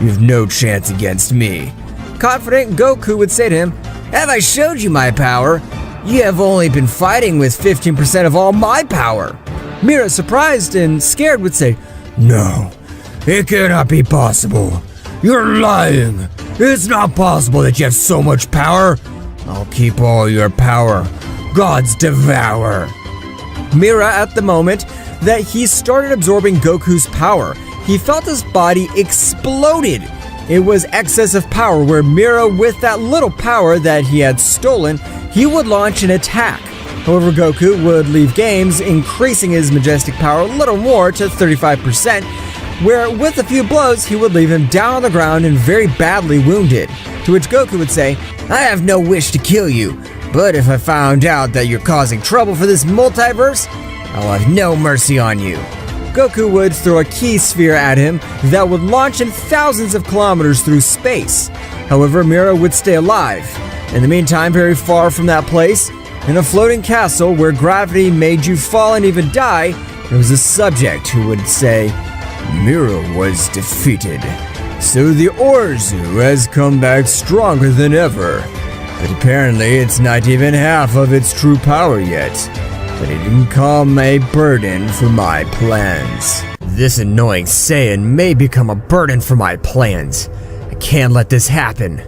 You have no chance against me." Confident, Goku would say to him, "Have I showed you my power? You have only been fighting with 15% of all my power." Mira, surprised and scared, would say, "No, it cannot be possible. You're lying. It's not possible that you have so much power. I'll keep all your power. Gods devour." Mira, at the moment that he started absorbing Goku's power, he felt his body exploded. It was excess of power, where Mira, with that little power that he had stolen, he would launch an attack. However, Goku would leave games, increasing his majestic power a little more to 35%, where with a few blows he would leave him down on the ground and very badly wounded. To which Goku would say, "I have no wish to kill you, but if I found out that you're causing trouble for this multiverse, I'll have no mercy on you." Goku would throw a key sphere at him that would launch him thousands of kilometers through space. However, Mira would stay alive. In the meantime, very far from that place, in a floating castle where gravity made you fall and even die, there was a subject who would say, "Mira was defeated. So the Oozaru has come back stronger than ever. But apparently it's not even half of its true power yet. But it didn't become a burden for my plans. This annoying Saiyan may become a burden for my plans. I can't let this happen."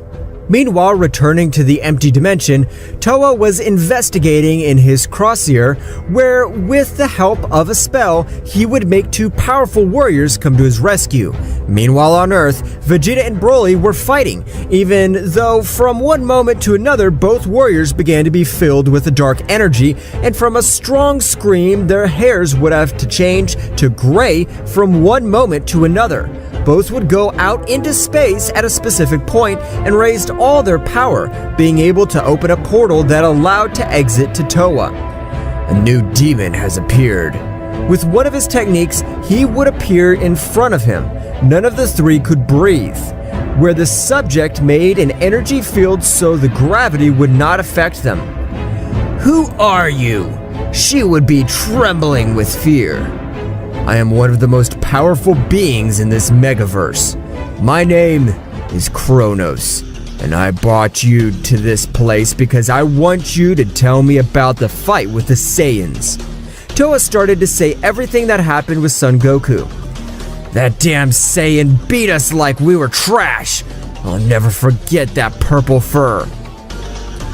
Meanwhile, returning to the empty dimension, Towa was investigating in his crosshair, where with the help of a spell, he would make 2 powerful warriors come to his rescue. Meanwhile on Earth, Vegeta and Broly were fighting, even though from one moment to another, both warriors began to be filled with a dark energy, and from a strong scream, their hairs would have to change to gray from one moment to another. Both would go out into space at a specific point and raised all their power, being able to open a portal that allowed to exit to Towa. "A new demon has appeared. With one of his techniques, he would appear in front of him. None of the three could breathe, where the subject made an energy field so the gravity would not affect them. Who are you? She would be trembling with fear. I am one of the most powerful beings in this megaverse. My name is Kronos, and I brought you to this place because I want you to tell me about the fight with the Saiyans. Toa started to say everything that happened with Son Goku. That damn Saiyan beat us like we were trash. I'll never forget that purple fur.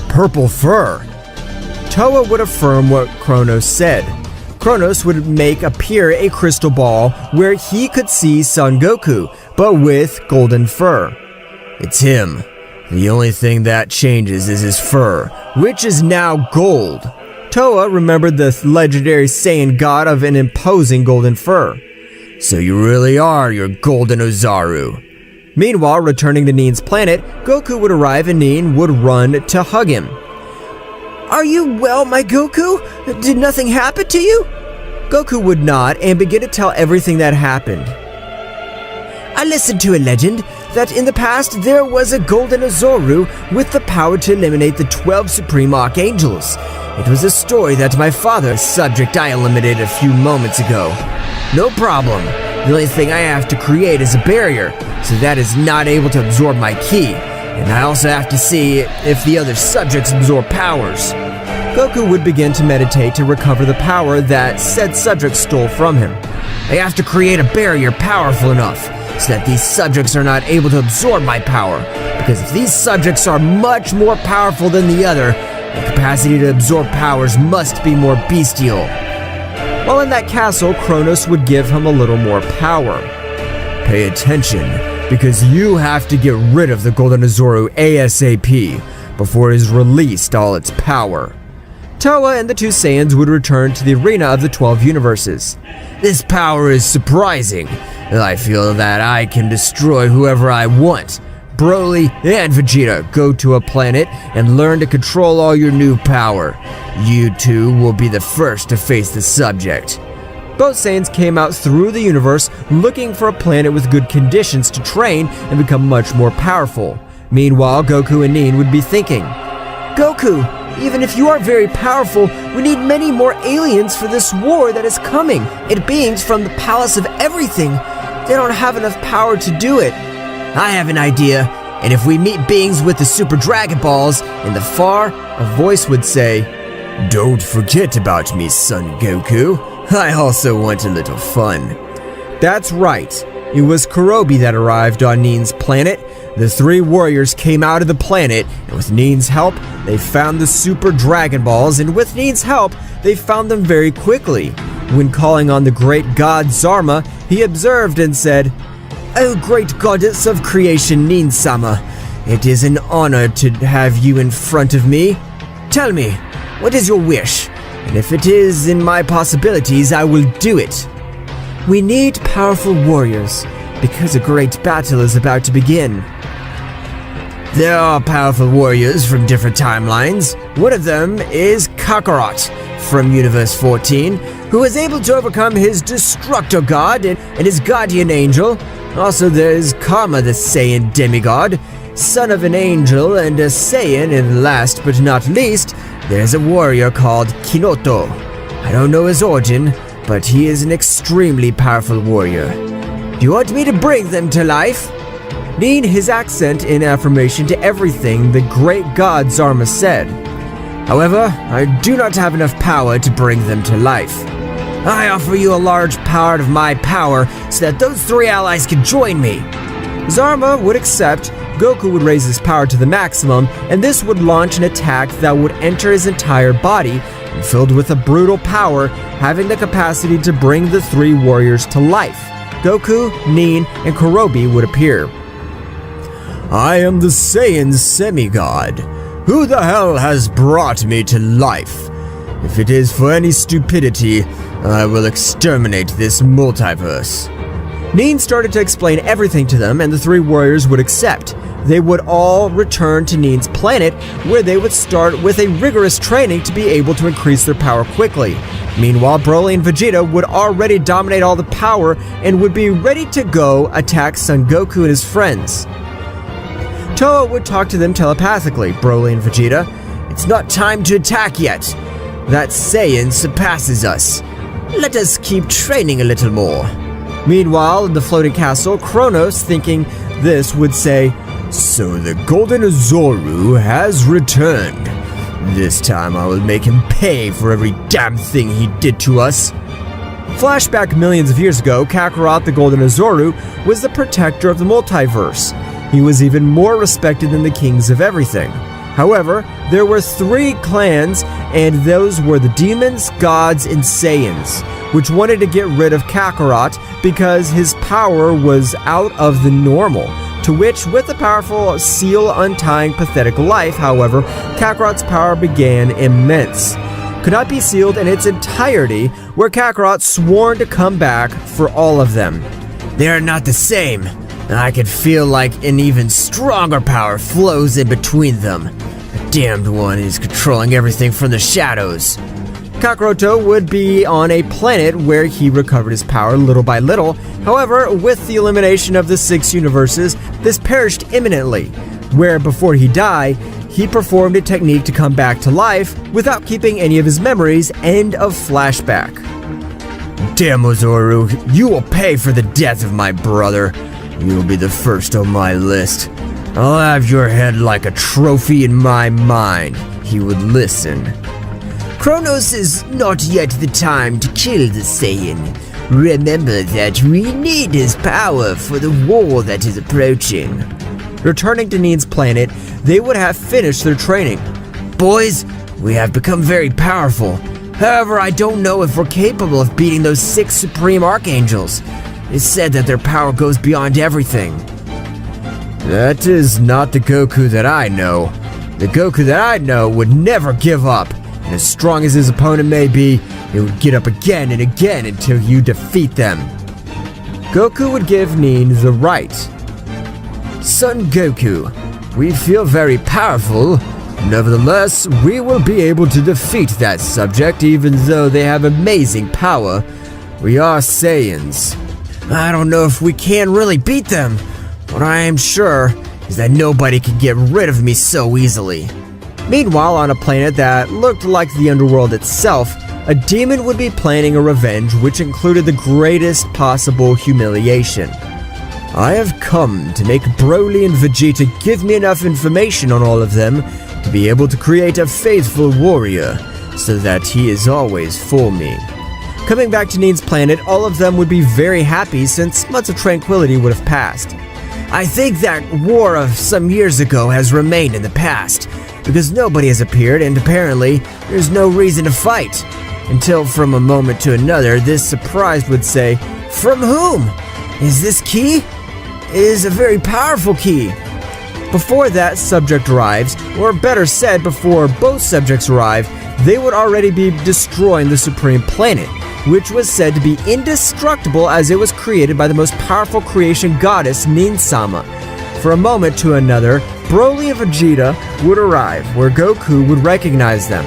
Purple fur? Toa would affirm what Kronos said. Kronos would make appear a crystal ball where he could see Son Goku, but with golden fur. It's him. The only thing that changes is his fur, which is now gold. Toa remembered the legendary Saiyan god of an imposing golden fur. So you really are your golden Oozaru. Meanwhile, returning to Nin's planet, Goku would arrive and Nin would run to hug him. Are you well, my Goku? Did nothing happen to you? Goku would nod and begin to tell everything that happened. I listened to a legend that in the past there was a golden Oozaru with the power to eliminate the 12 supreme archangels. It was a story that my father's subject I eliminated a few moments ago. No problem. The only thing I have to create is a barrier, so that is not able to absorb my ki. And I also have to see if the other subjects absorb powers. Goku would begin to meditate to recover the power that said subject stole from him. I have to create a barrier powerful enough so that these subjects are not able to absorb my power, because if these subjects are much more powerful than the other, the capacity to absorb powers must be more bestial. While in that castle, Kronos would give him a little more power. Pay attention, because you have to get rid of the Golden Oozaru ASAP before it has released all its power. Toa and the two Saiyans would return to the arena of the 12 universes. This power is surprising. I feel that I can destroy whoever I want. Broly and Vegeta, go to a planet and learn to control all your new power. You two will be the first to face the subject. Both Saiyans came out through the universe looking for a planet with good conditions to train and become much more powerful. Meanwhile, Goku and Nin would be thinking, Goku, even if you are very powerful, we need many more aliens for this war that is coming, and beings from the Palace of Everything. They don't have enough power to do it. I have an idea, and if we meet beings with the Super Dragon Balls in the far, a voice would say, Don't forget about me, Son Goku. I also want a little fun. That's right. It was Kobi that arrived on Nin's planet. The three warriors came out of the planet, and with Nin's help, they found the Super Dragon Balls, and with Nin's help, they found them very quickly. When calling on the great god Zarma, he observed and said, O great goddess of creation Zeno-sama, it is an honor to have you in front of me. Tell me, what is your wish? And if it is in my possibilities, I will do it. We need powerful warriors, because a great battle is about to begin. There are powerful warriors from different timelines. One of them is Kakarot from Universe 14, who was able to overcome his Destructor God and his Guardian Angel. Also, there's Karma, the Saiyan demigod, son of an angel and a Saiyan, and last but not least, there's a warrior called Kinoto. I don't know his origin, but he is an extremely powerful warrior. Do you want me to bring them to life? Nin his accent in affirmation to everything the great god Zarma said. However, I do not have enough power to bring them to life. I offer you a large part of my power so that those three allies can join me. Zarma would accept. Goku would raise his power to the maximum, and this would launch an attack that would enter his entire body, and filled with a brutal power, having the capacity to bring the three warriors to life. Goku, Nin, and Kobi would appear. I am the Saiyan semi-god. Who the hell has brought me to life? If it is for any stupidity, I will exterminate this multiverse. Nin started to explain everything to them, and the three warriors would accept. they would all return to Neen's planet, where they would start with a rigorous training to be able to increase their power quickly. Meanwhile, Broly and Vegeta would already dominate all the power and would be ready to go attack Son Goku and his friends. Toa would talk to them telepathically. Broly and Vegeta, "It's not time to attack yet. That Saiyan surpasses us. Let us keep training a little more." Meanwhile, in the floating castle, Kronos, thinking this, would say, "So the Golden Oozaru has returned. This time I will make him pay for every damn thing he did to us." Flashback millions of years ago, Kakarot the Golden Oozaru was the protector of the multiverse. He was even more respected than the kings of everything. However, there were 3 clans, and those were the demons, gods, and Saiyans, which wanted to get rid of Kakarot because his power was out of the normal. To which, with the powerful seal untying pathetic life, however, Kakarot's power began immense. Could not be sealed in its entirety, where Kakarot sworn to come back for all of them. "They are not the same. I can feel like an even stronger power flows in between them. The damned one is controlling everything from the shadows." Kakaroto would be on a planet where he recovered his power little by little. However, with the elimination of the 6 universes, this perished imminently, where before he died, he performed a technique to come back to life without keeping any of his memories. End of flashback. "Damn, Oozaru, you will pay for the death of my brother. You will be the first on my list. I'll have your head like a trophy in my mind." He would listen. "Kronos is not yet the time to kill the Saiyan. Remember that we need his power for the war that is approaching." Returning to Neen's planet, they would have finished their training. "Boys, we have become very powerful. However, I don't know if we're capable of beating those 6 supreme archangels. It's said that their power goes beyond everything." "That is not the Goku that I know. The Goku that I know would never give up. And as strong as his opponent may be, he would get up again and again until you defeat them." Goku would give Neen the right. "Son Goku, we feel very powerful. Nevertheless, we will be able to defeat that subject even though they have amazing power. We are Saiyans. I don't know if we can really beat them. What I am sure is that nobody can get rid of me so easily." Meanwhile, on a planet that looked like the underworld itself, a demon would be planning a revenge which included the greatest possible humiliation. "I have come to make Broly and Vegeta give me enough information on all of them to be able to create a faithful warrior, so that he is always for me." Coming back to Neen's planet, all of them would be very happy since months of tranquility would have passed. "I think that war of some years ago has remained in the past, because nobody has appeared and apparently there's no reason to fight." Until from a moment to another, this surprised would say, "From whom? Is this key? It is a very powerful key." Before that subject arrives, or better said, before both subjects arrive, they would already be destroying the Supreme Planet, which was said to be indestructible as it was created by the most powerful creation goddess, Zeno-sama. For a moment to another, Broly and Vegeta would arrive, where Goku would recognize them.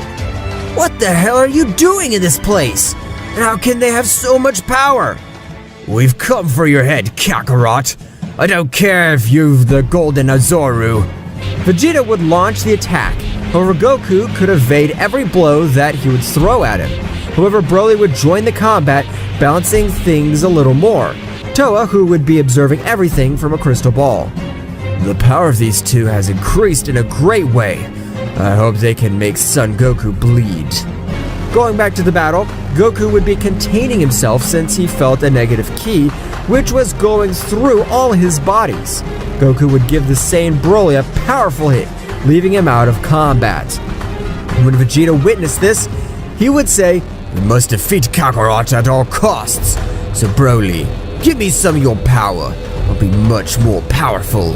"What the hell are you doing in this place? And how can they have so much power?" "We've come for your head, Kakarot. I don't care if you've the Golden Oozaru." Vegeta would launch the attack. However, Goku could evade every blow that he would throw at him. However, Broly would join the combat, balancing things a little more. Toa, who would be observing everything from a crystal ball. "The power of these two has increased in a great way. I hope they can make Son Goku bleed." Going back to the battle, Goku would be containing himself since he felt a negative ki, which was going through all his bodies. Goku would give the Saiyan Broly a powerful hit, leaving him out of combat. When Vegeta witnessed this, he would say, "We must defeat Kakarot at all costs. So Broly, give me some of your power. I'll be much more powerful."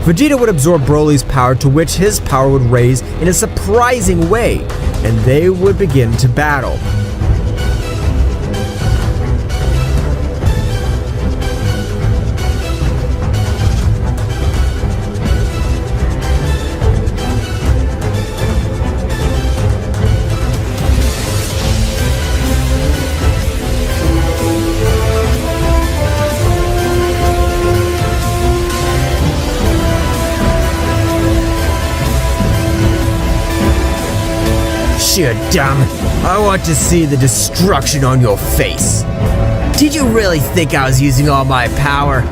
Vegeta would absorb Broly's power, to which his power would raise in a surprising way, and they would begin to battle. You're dumb. I want to see the destruction on your face. Did you really think I was using all my power?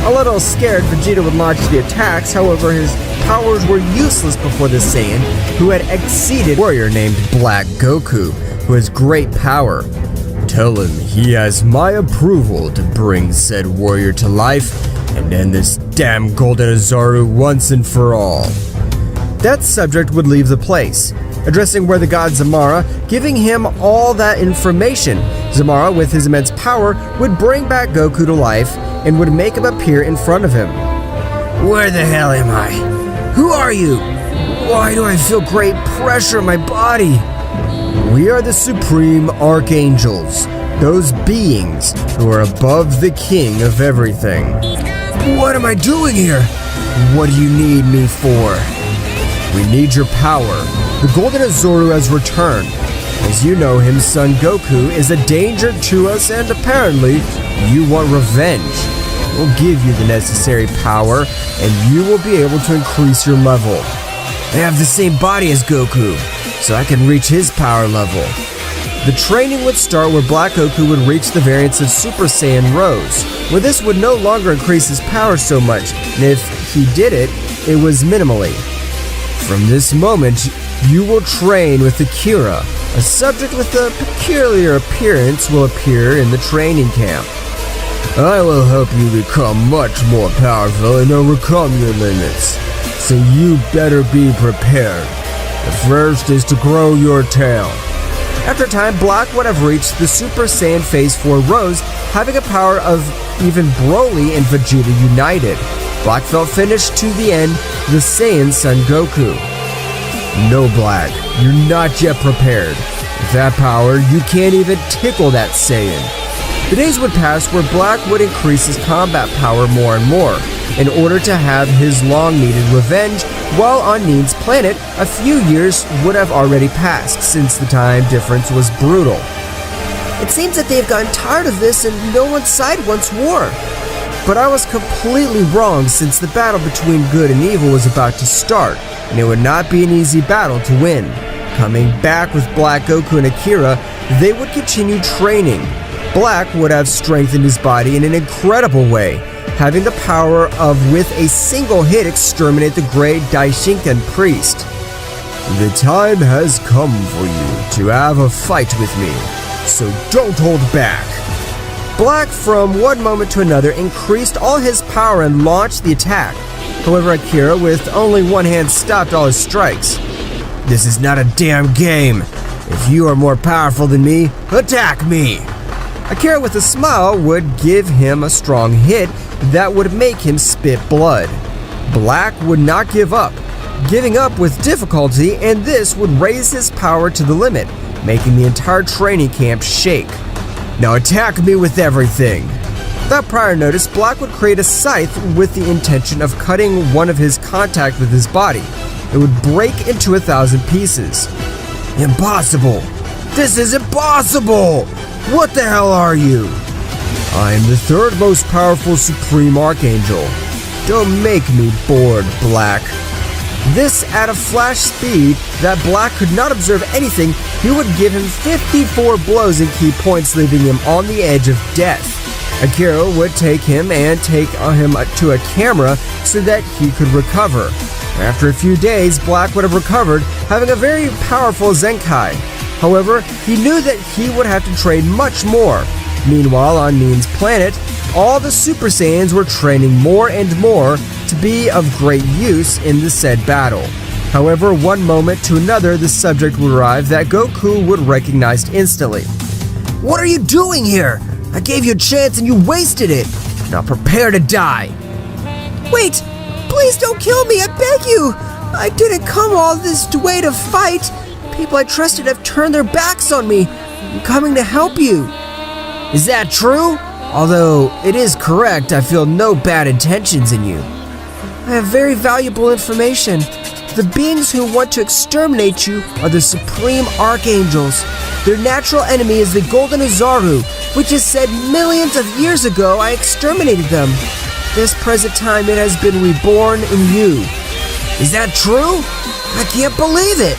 A little scared, Vegeta would launch the attacks, however his powers were useless before the Saiyan, who had exceeded a warrior named Black Goku, who has great power. Tell him he has my approval to bring said warrior to life and end this damn golden Oozaru once and for all. That subject would leave the place, addressing where the god Zamara, giving him all that information. Zamara, with his immense power, would bring back Goku to life and would make him appear in front of him. Where the hell am I? Who are you? Why do I feel great pressure in my body? We are the supreme archangels, those beings who are above the king of everything. What am I doing here? What do you need me for? We need your power. The golden Oozaru has returned. As you know, him son Goku is a danger to us, and apparently you want revenge. We'll give you the necessary power, and you will be able to increase your level. I have the same body as Goku, so I can reach his power level. The training would start where Black Goku would reach the variance of Super Saiyan Rose, where this would no longer increase his power so much, and if he did it, it was minimally. From this moment, you will train with Akira. A subject with a peculiar appearance will appear in the training camp. I will help you become much more powerful and overcome your limits. So you better be prepared. The first is to grow your tail. After a time, Black would have reached the Super Saiyan Phase 4 Rose, having a power of even Broly and Vegeta united. Black felt finished to the end, the Saiyan son Goku. No, Black, you're not yet prepared. With that power, you can't even tickle that Saiyan. The days would pass where Black would increase his combat power more and more, in order to have his long-needed revenge, while on Neen's planet, a few years would have already passed, since the time difference was brutal. It seems that they've gotten tired of this and no one's side wants war. But I was completely wrong, since the battle between good and evil was about to start, and it would not be an easy battle to win. Coming back with Black Goku and Akira, they would continue training. Black would have strengthened his body in an incredible way, having the power of with a single hit exterminate the great Daishinkan priest. The time has come for you to have a fight with me, so don't hold back. Black, from one moment to another, increased all his power and launched the attack. However, Akira, with only one hand, stopped all his strikes. This is not a damn game. If you are more powerful than me, attack me. Akira, with a smile, would give him a strong hit that would make him spit blood. Black would not give up, giving up with difficulty, and this would raise his power to the limit, making the entire training camp shake. Now attack me with everything. Without prior notice, Black would create a scythe with the intention of cutting one of his contact with his body. It would break into 1,000 pieces. Impossible! This is impossible! What the hell are you? I am the third most powerful Supreme Archangel. Don't make me bored, Black. This at a flash speed that Black could not observe anything. He would give him 54 blows in key points, leaving him on the edge of death. Akira would take him and take him to a camera so that he could recover. After a few days, Black would have recovered, having a very powerful Zenkai. However, he knew that he would have to train much more. Meanwhile, on Neen's planet, all the Super Saiyans were training more and more to be of great use in the said battle. However, one moment to another, the subject would arrive that Goku would recognize instantly. What are you doing here? I gave you a chance and you wasted it. Now prepare to die. Wait! Please don't kill me, I beg you! I didn't come all this way to fight. People I trusted have turned their backs on me. I'm coming to help you. Is that true? Although it is correct, I feel no bad intentions in you. I have very valuable information. The beings who want to exterminate you are the Supreme Archangels. Their natural enemy is the Golden Oozaru, which is said millions of years ago I exterminated them. This present time it has been reborn in you. Is that true? I can't believe it!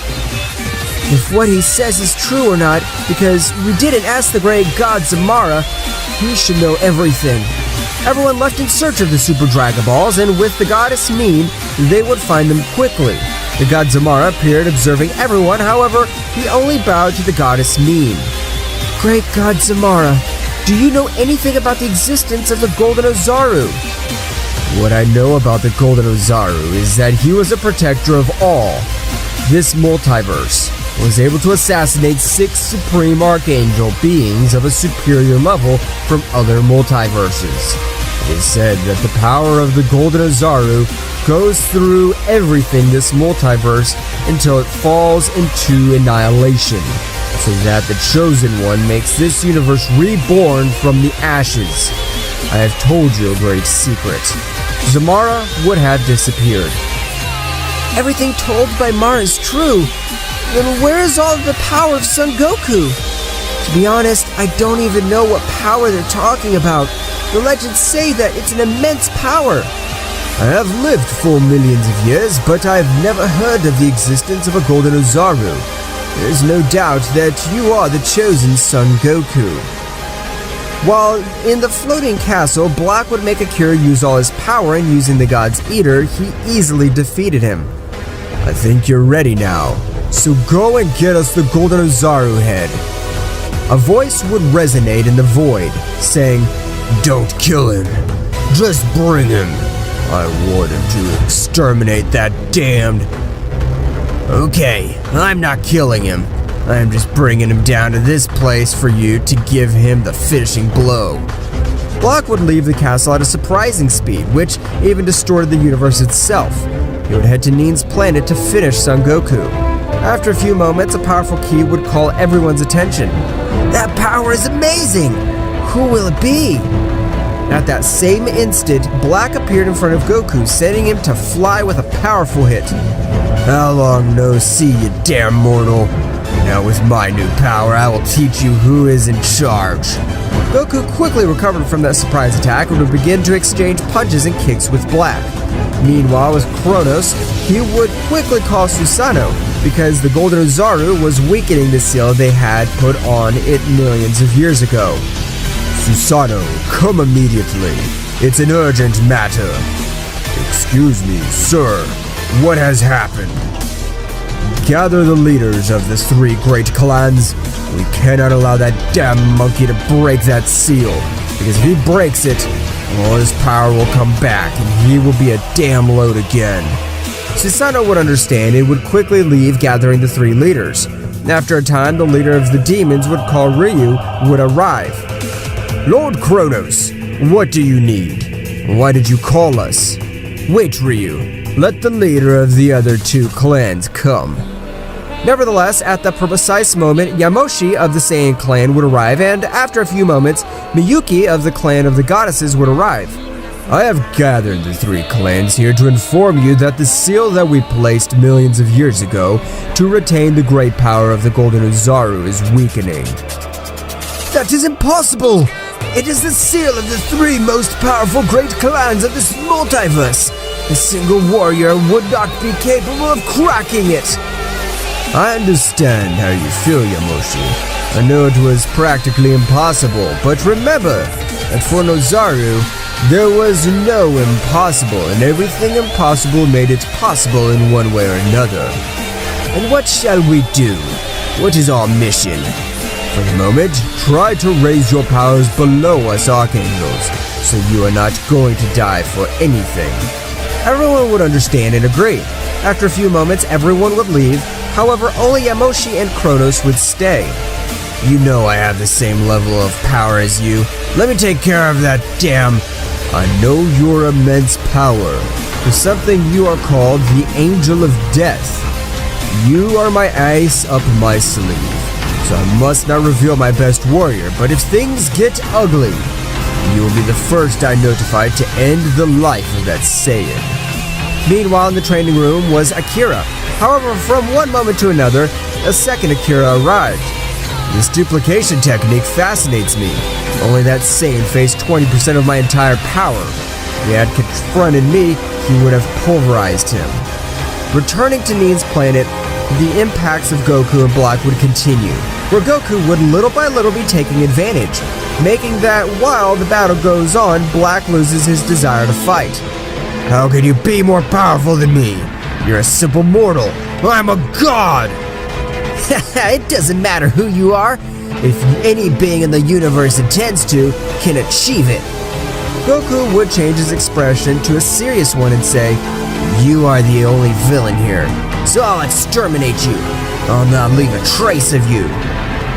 If what he says is true or not, because we didn't ask the great god Zamara, he should know everything. Everyone left in search of the Super Dragon Balls, and with the goddess Mean, they would find them quickly. The god Zamara appeared observing everyone, however, he only bowed to the goddess Mean. Great god Zamara, do you know anything about the existence of the Golden Oozaru? What I know about the Golden Oozaru is that he was a protector of all. This multiverse was able to assassinate 6 supreme archangel beings of a superior level from other multiverses. It is said that the power of the Golden Oozaru goes through everything this multiverse until it falls into annihilation, so that the Chosen One makes this universe reborn from the ashes. I have told you a great secret. Zamara would have disappeared. Everything told by Mara is true. Then where is all of the power of Son Goku? To be honest, I don't even know what power they're talking about. The legends say that it's an immense power. I have lived for millions of years, but I've never heard of the existence of a Golden Oozaru. There is no doubt that you are the chosen Son Goku. While in the floating castle, Black would make Akira use all his power, and using the God's Eater, he easily defeated him. I think you're ready now, so go and get us the Golden Oozaru head. A voice would resonate in the void, saying, "Don't kill him, just bring him. I want him to exterminate that damned..." "Okay, I'm not killing him. I'm just bringing him down to this place for you to give him the finishing blow." Black would leave the castle at a surprising speed, which even distorted the universe itself. He would head to Nin's planet to finish Son Goku. After a few moments, a powerful key would call everyone's attention. That power is amazing! Who will it be? At that same instant, Black appeared in front of Goku, sending him to fly with a powerful hit. "How long no see, you damn mortal? Now with my new power, I will teach you who is in charge." Goku quickly recovered from that surprise attack and would begin to exchange punches and kicks with Black. Meanwhile, with Kronos, he would quickly call Susanoo, because the Golden Oozaru was weakening the seal they had put on it millions of years ago. "Susanoo, come immediately. It's an urgent matter." "Excuse me, sir. What has happened?" "Gather the leaders of the 3 great clans. We cannot allow that damn monkey to break that seal, because if he breaks it, all his power will come back and he will be a damn load again." Susanoo would understand and would quickly leave, gathering the 3 leaders. After a time, the leader of the demons would call Ryu would arrive. "Lord Kronos, what do you need? Why did you call us?" "Wait, Ryu. Let the leader of the other 2 clans come." Nevertheless, at the precise moment, Yamoshi of the Saiyan clan would arrive, and after a few moments, Miyuki of the clan of the goddesses would arrive. "I have gathered the 3 clans here to inform you that the seal that we placed millions of years ago to retain the great power of the Golden Oozaru is weakening." "That is impossible! It is the seal of the 3 most powerful great clans of this multiverse! A single warrior would not be capable of cracking it!" "I understand how you feel, Yamoshi. I know it was practically impossible, but remember that for an Oozaru, there was no impossible, and everything impossible made it possible in one way or another." "And what shall we do? What is our mission?" "For the moment, try to raise your powers below us archangels, so you are not going to die for anything." Everyone would understand and agree. After a few moments, everyone would leave. However, only Yamoshi and Kronos would stay. "You know I have the same level of power as you. Let me take care of that damn..." "I know your immense power. For something you are called the Angel of Death. You are my ace up my sleeve, so I must not reveal my best warrior, but if things get ugly, you will be the first I notify to end the life of that Saiyan." Meanwhile, in the training room was Akira. However, from one moment to another, a second Akira arrived. "This duplication technique fascinates me. Only that Saiyan faced 20% of my entire power. If he had confronted me, he would have pulverized him." Returning to Neen's planet, the impacts of Goku and Black would continue, where Goku would little by little be taking advantage, making that while the battle goes on, Black loses his desire to fight. How can you be more powerful than me? You're a simple mortal. I'm a god! It doesn't matter who you are. If any being in the universe intends to, can achieve it. Goku would change his expression to a serious one and say, "You are the only villain here, so I'll exterminate you. I'll not leave a trace of you."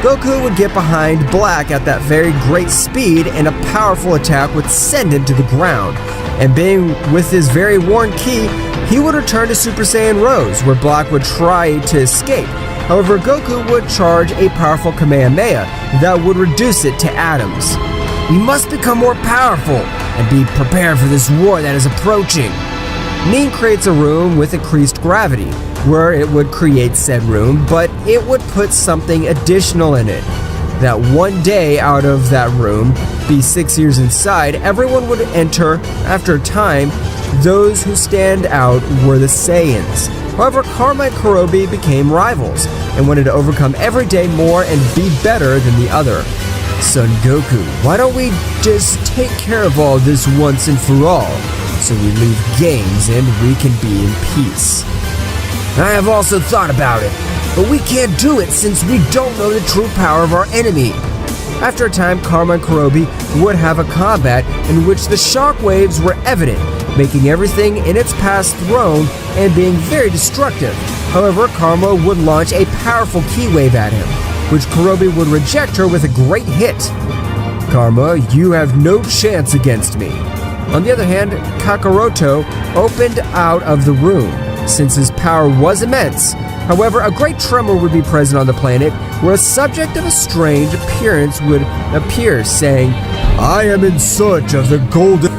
Goku would get behind Black at that very great speed, and a powerful attack would send him to the ground. And being with his very worn ki, he would return to Super Saiyan Rose, where Black would try to escape. However, Goku would charge a powerful Kamehameha that would reduce it to atoms. We must become more powerful and be prepared for this war that is approaching. Neen creates a room with increased gravity, where it would create said room, but it would put something additional in it. That one day out of that room, be 6 years inside, everyone would enter. After a time, those who stand out were the Saiyans. However, Karma and Kobi became rivals and wanted to overcome every day more and be better than the other. Son Goku, why don't we just take care of all this once and for all, so we leave games and we can be in peace? I have also thought about it, but we can't do it since we don't know the true power of our enemy. After a time, Karma and Kobi would have a combat in which the shockwaves were evident, making everything in its path thrown and being very destructive. However, Karma would launch a powerful ki wave at him, which Kobi would reject her with a great hit. Karma, you have no chance against me. On the other hand, Kakaroto opened out of the room, since his power was immense. However, a great tremor would be present on the planet, where a subject of a strange appearance would appear, saying, "I am in search of the golden..."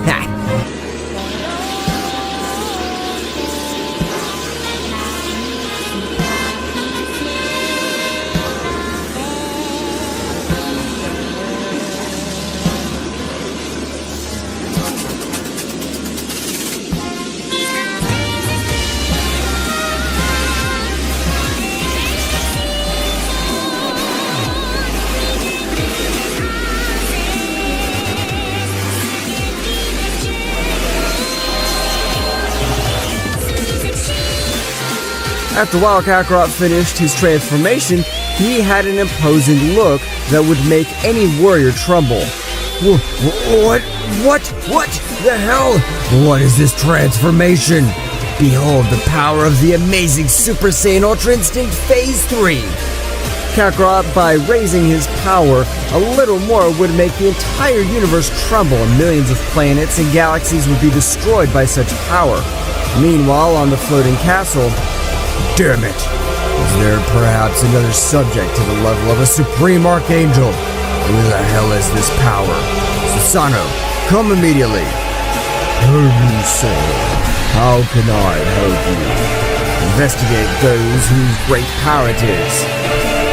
After while Kakarot finished his transformation, he had an imposing look that would make any warrior tremble. What the hell? What is this transformation? Behold the power of the amazing Super Saiyan Ultra Instinct Phase 3! Kakarot, by raising his power a little more, would make the entire universe tremble, and millions of planets and galaxies would be destroyed by such power. Meanwhile, on the floating castle, damn it! Is there perhaps another subject to the level of a Supreme Archangel? Who the hell is this power? Susano, come immediately! Help me, sir. How can I help you? Investigate those whose great power it is.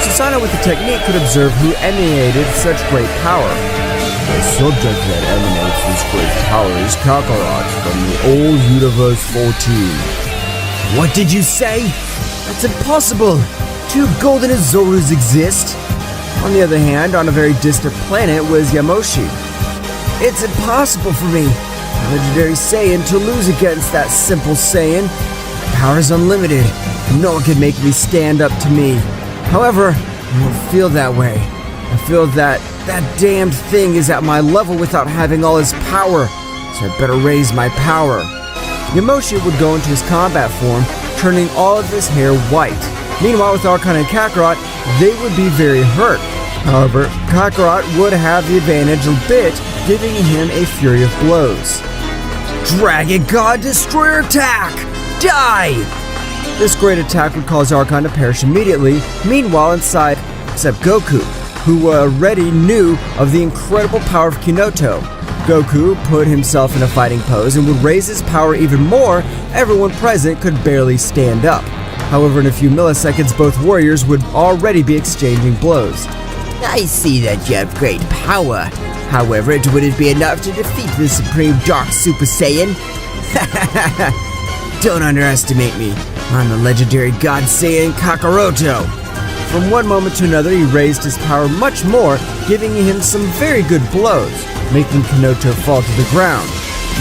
Susano with the technique could observe who emanated such great power. The subject that emanates this great power is Kakarot from the old Universe 14. What did you say? That's impossible! 2 golden Oozarus exist. On the other hand, on a very distant planet was Yamoshi. It's impossible for me, a legendary Saiyan, to lose against that simple Saiyan. My power is unlimited. No one can make me stand up to me. However, I don't feel that way. I feel that damned thing is at my level without having all his power, so I better raise my power. Yamoshi would go into his combat form, turning all of his hair white. Meanwhile, with Archon and Kakarot, they would be very hurt. However, Kakarot would have the advantage a bit, giving him a fury of blows. Dragon God Destroyer attack! Die! This great attack would cause Archon to perish immediately. Meanwhile, inside, except Goku, who already knew of the incredible power of Kinoto. Goku put himself in a fighting pose and would raise his power even more. Everyone present could barely stand up. However, in a few milliseconds, both warriors would already be exchanging blows. I see that you have great power. However, it wouldn't be enough to defeat the Supreme Dark Super Saiyan. Don't underestimate me. I'm the legendary God Saiyan Kakaroto. From one moment to another, he raised his power much more, giving him some very good blows, making Kinoto fall to the ground.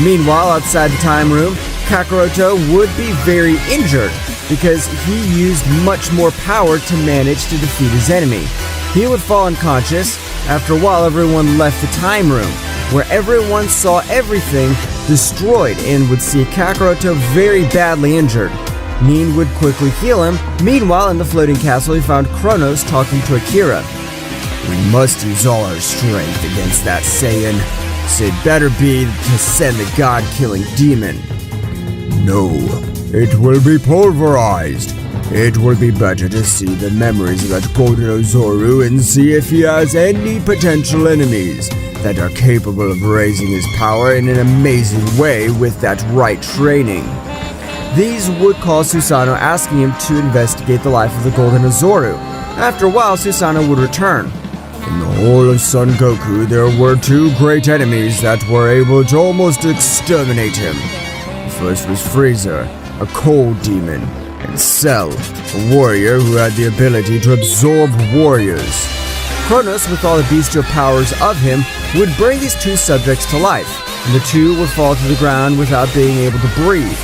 Meanwhile, outside the time room, Kakaroto would be very injured because he used much more power to manage to defeat his enemy. He would fall unconscious. After a while, everyone left the time room, where everyone saw everything destroyed and would see Kakaroto very badly injured. Nin would quickly heal him. Meanwhile, in the floating castle, he found Kronos talking to Akira. We must use all our strength against that Saiyan, so it better be to send the god-killing demon. No, it will be pulverized. It will be better to see the memories of that golden Oozaru and see if he has any potential enemies that are capable of raising his power in an amazing way with that right training. These would call Susanoo, asking him to investigate the life of the golden Oozaru. After a while, Susanoo would return. In the whole of Son Goku, there were two great enemies that were able to almost exterminate him. The first was Frieza, a cold demon, and Cell, a warrior who had the ability to absorb warriors. Kronos, with all the bestial powers of him, would bring these two subjects to life, and the two would fall to the ground without being able to breathe.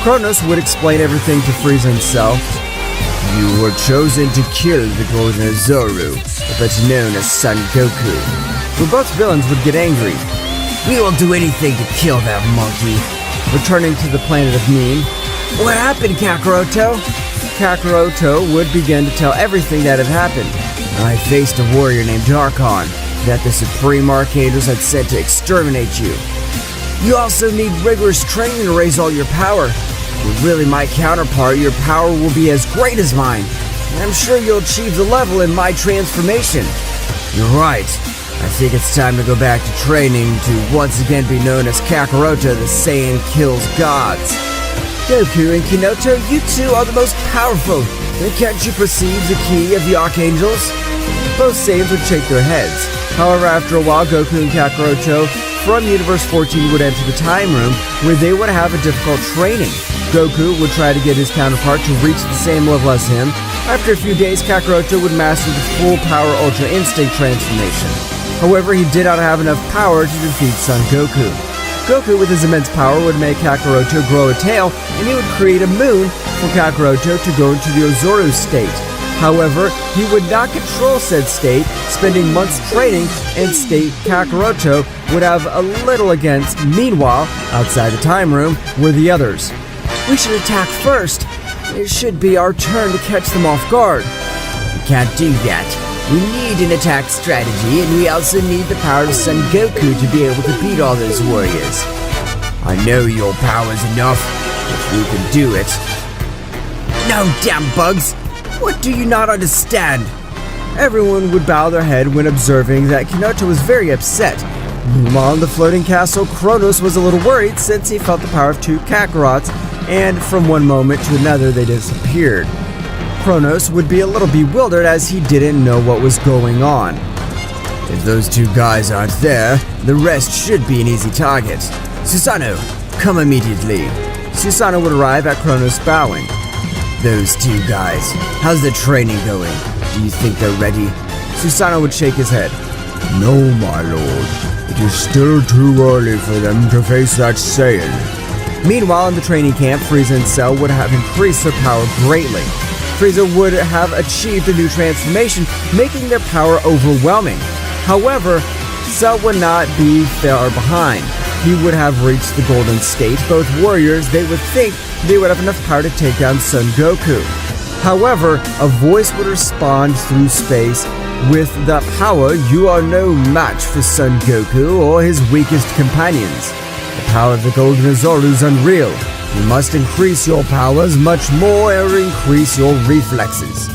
Kronos would explain everything to Frieza and Cell. You were chosen to kill the golden Oozaru, better known as Son Goku. But both villains would get angry. We will do anything to kill that monkey. Returning to the planet of Nin, what happened, Kakaroto? Kakaroto would begin to tell everything that had happened. I faced a warrior named Archon that the Supreme Archangels had sent to exterminate you. You also need rigorous training to raise all your power. With really my counterpart, your power will be as great as mine. And I'm sure you'll achieve the level in my transformation. You're right. I think it's time to go back to training to once again be known as Kakaroto, the Saiyan kills gods. Goku and Kinoto, you two are the most powerful. Then can't you perceive the key of the archangels? Both Saiyans would shake their heads. However, after a while, Goku and Kakaroto from Universe 14 would enter the time room, where they would have a difficult training. Goku would try to get his counterpart to reach the same level as him. After a few days, Kakaroto would master the full power Ultra Instinct transformation. However, he did not have enough power to defeat Son Goku. Goku, with his immense power, would make Kakaroto grow a tail, and he would create a moon for Kakaroto to go into the Oozaru state. However, he would not control said state, spending months training, and state Kakaroto would have a little against. Meanwhile, outside the time room were the others. We should attack first. It should be our turn to catch them off guard. We can't do that. We need an attack strategy, and we also need the power of Son Goku to be able to beat all those warriors. I know your power's enough, if you can do it. No, damn bugs! What do you not understand? Everyone would bow their head when observing that Kinoto was very upset. Meanwhile, in the floating castle, Kronos was a little worried since he felt the power of two Kakarots, and from one moment to another they disappeared. Kronos would be a little bewildered as he didn't know what was going on. If those two guys aren't there, the rest should be an easy target. Susanoo, come immediately. Susanoo would arrive at Kronos bowing. Those two guys, how's the training going? Do you think they're ready? Susanoo would shake his head. No, my lord. It is still too early for them to face that Saiyan. Meanwhile, in the training camp, Frieza and Cell would have increased their power greatly. Frieza would have achieved a new transformation, making their power overwhelming. However, Cell would not be far behind. He would have reached the golden state. Both warriors, they would think they would have enough power to take down Son Goku. However, a voice would respond through space. With that power, you are no match for Son Goku or his weakest companions. The power of the golden Oozaru is unreal. You must increase your powers much more or increase your reflexes.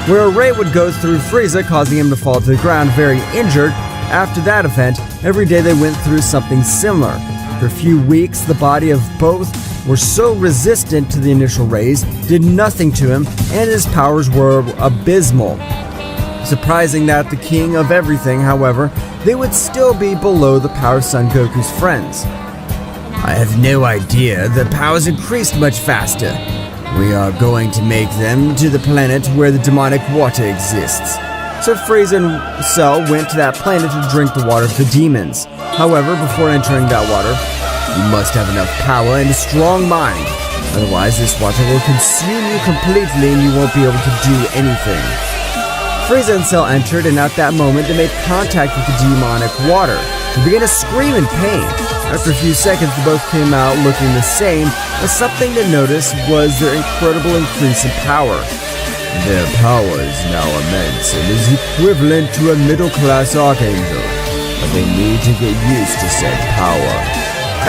Where a ray would go through Frieza, causing him to fall to the ground very injured. After that event, every day they went through something similar. For a few weeks, the body of both were so resistant to the initial rays, did nothing to him, and his powers were abysmal. Surprising that the king of everything, however, they would still be below the power of Son Goku's friends. I have no idea. The powers increased much faster. We are going to make them to the planet where the demonic water exists. So Frieza and Cell went to that planet to drink the water of the demons. However, before entering that water, you must have enough power and a strong mind. Otherwise, this water will consume you completely and you won't be able to do anything. Frieza and Cell entered, and at that moment they made contact with the demonic water. They began to scream in pain. After a few seconds, they both came out looking the same, but something to notice was their incredible increase in power. Their power is now immense and is equivalent to a middle-class archangel, but they need to get used to said power.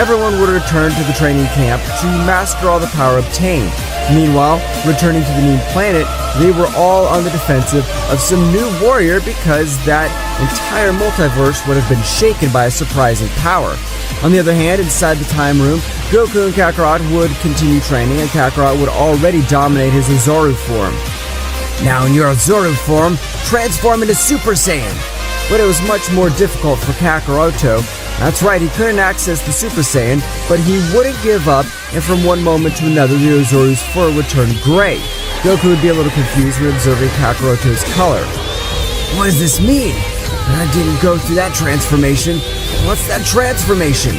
Everyone would return to the training camp to master all the power obtained. Meanwhile, returning to the new planet, they were all on the defensive of some new warrior because that entire multiverse would have been shaken by a surprising power. On the other hand, inside the time room, Goku and Kakarot would continue training, and Kakarot would already dominate his Oozaru form. Now in your Oozaru form, transform into Super Saiyan! But it was much more difficult for Kakarot. That's right, he couldn't access the Super Saiyan, but he wouldn't give up, and from one moment to another, the Oozaru's fur would turn gray. Goku would be a little confused when observing Kakaroto's color. What does this mean? I didn't go through that transformation. What's that transformation?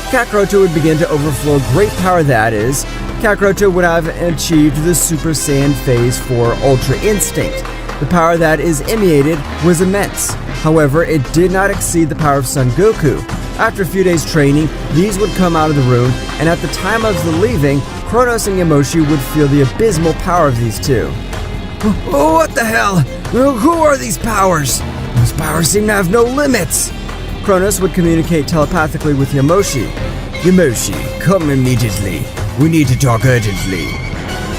Kakaroto would begin to overflow great power. That is, Kakaroto would have achieved the Super Saiyan Phase 4 Ultra Instinct. The power that is emanated was immense. However, it did not exceed the power of Son Goku. After a few days training, these would come out of the room, and at the time of the leaving, Kronos and Yamoshi would feel the abysmal power of these two. What the hell? Who are these powers? Those powers seem to have no limits. Kronos would communicate telepathically with Yamoshi. Yamoshi, come immediately. We need to talk urgently.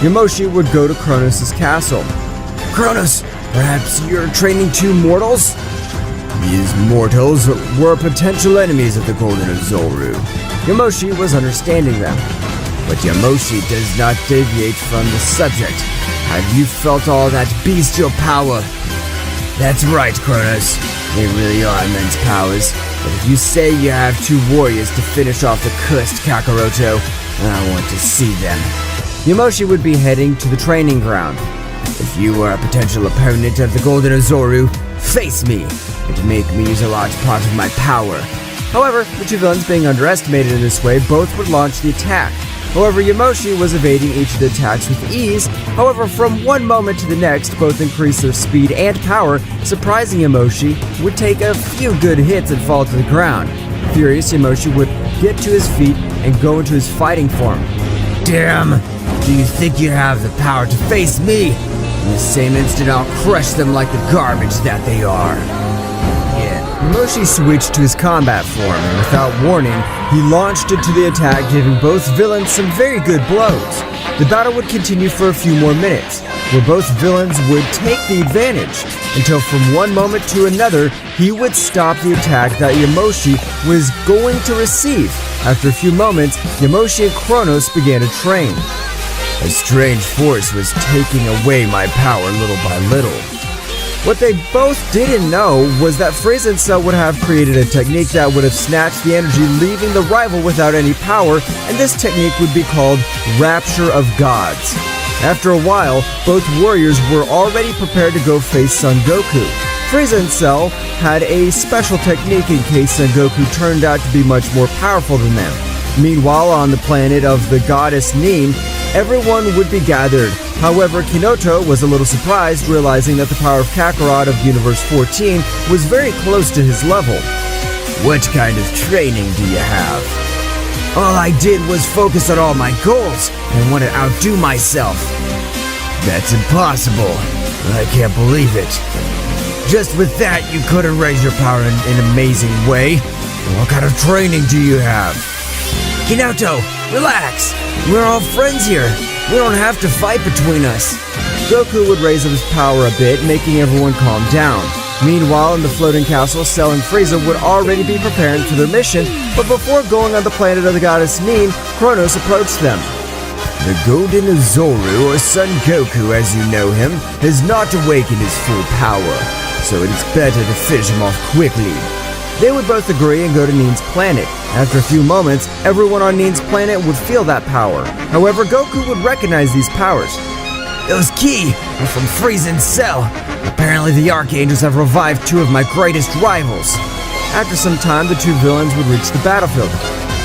Yamoshi would go to Kronos' castle. Kronos, perhaps you're training two mortals? These mortals were potential enemies of the Golden Oozaru. Yamoshi was understanding them. But Yamoshi does not deviate from the subject. Have you felt all that bestial power? That's right, Kronos. They really are immense powers. But if you say you have two warriors to finish off the cursed Kakaroto, I want to see them. Yamoshi would be heading to the training ground. If you are a potential opponent of the Golden Oozaru, face me, and make me use a large part of my power. However, the two villains being underestimated in this way, both would launch the attack. However, Yamoshi was evading each of the attacks with ease. However, from one moment to the next, both increased their speed and power. Surprising Yamoshi would take a few good hits and fall to the ground. Furious, Yamoshi would get to his feet and go into his fighting form. Damn! Do you think you have the power to face me? In the same instant, I'll crush them like the garbage that they are. Yamoshi switched to his combat form, and without warning, he launched into the attack, giving both villains some very good blows. The battle would continue for a few more minutes, where both villains would take the advantage, until from one moment to another, he would stop the attack that Yamoshi was going to receive. After a few moments, Yamoshi and Kronos began to train. A strange force was taking away my power little by little. What they both didn't know was that Frieza and Cell would have created a technique that would have snatched the energy, leaving the rival without any power, and this technique would be called Rapture of Gods. After a while, both warriors were already prepared to go face Son Goku. Frieza and Cell had a special technique in case Son Goku turned out to be much more powerful than them. Meanwhile, on the planet of the goddess Nin, everyone would be gathered. However, Kinoto was a little surprised, realizing that the power of Kakarot of Universe 14 was very close to his level. What kind of training do you have? All I did was focus on all my goals and want to outdo myself. That's impossible. I can't believe it. Just with that, you couldn't raise your power in an amazing way. What kind of training do you have? Kinoto, relax. We're all friends here. We don't have to fight between us. Goku would raise up his power a bit, making everyone calm down. Meanwhile, in the floating castle, Cell and Frieza would already be preparing for their mission, but before going on the planet of the goddess Nin, Kronos approached them. The Golden Oozaru, or Son Goku as you know him, has not awakened his full power, so it is better to finish him off quickly. They would both agree and go to Nin's planet. After a few moments, everyone on Nin's planet would feel that power. However, Goku would recognize these powers. Those ki are from Frieza and Cell. Apparently the archangels have revived two of my greatest rivals. After some time, the two villains would reach the battlefield.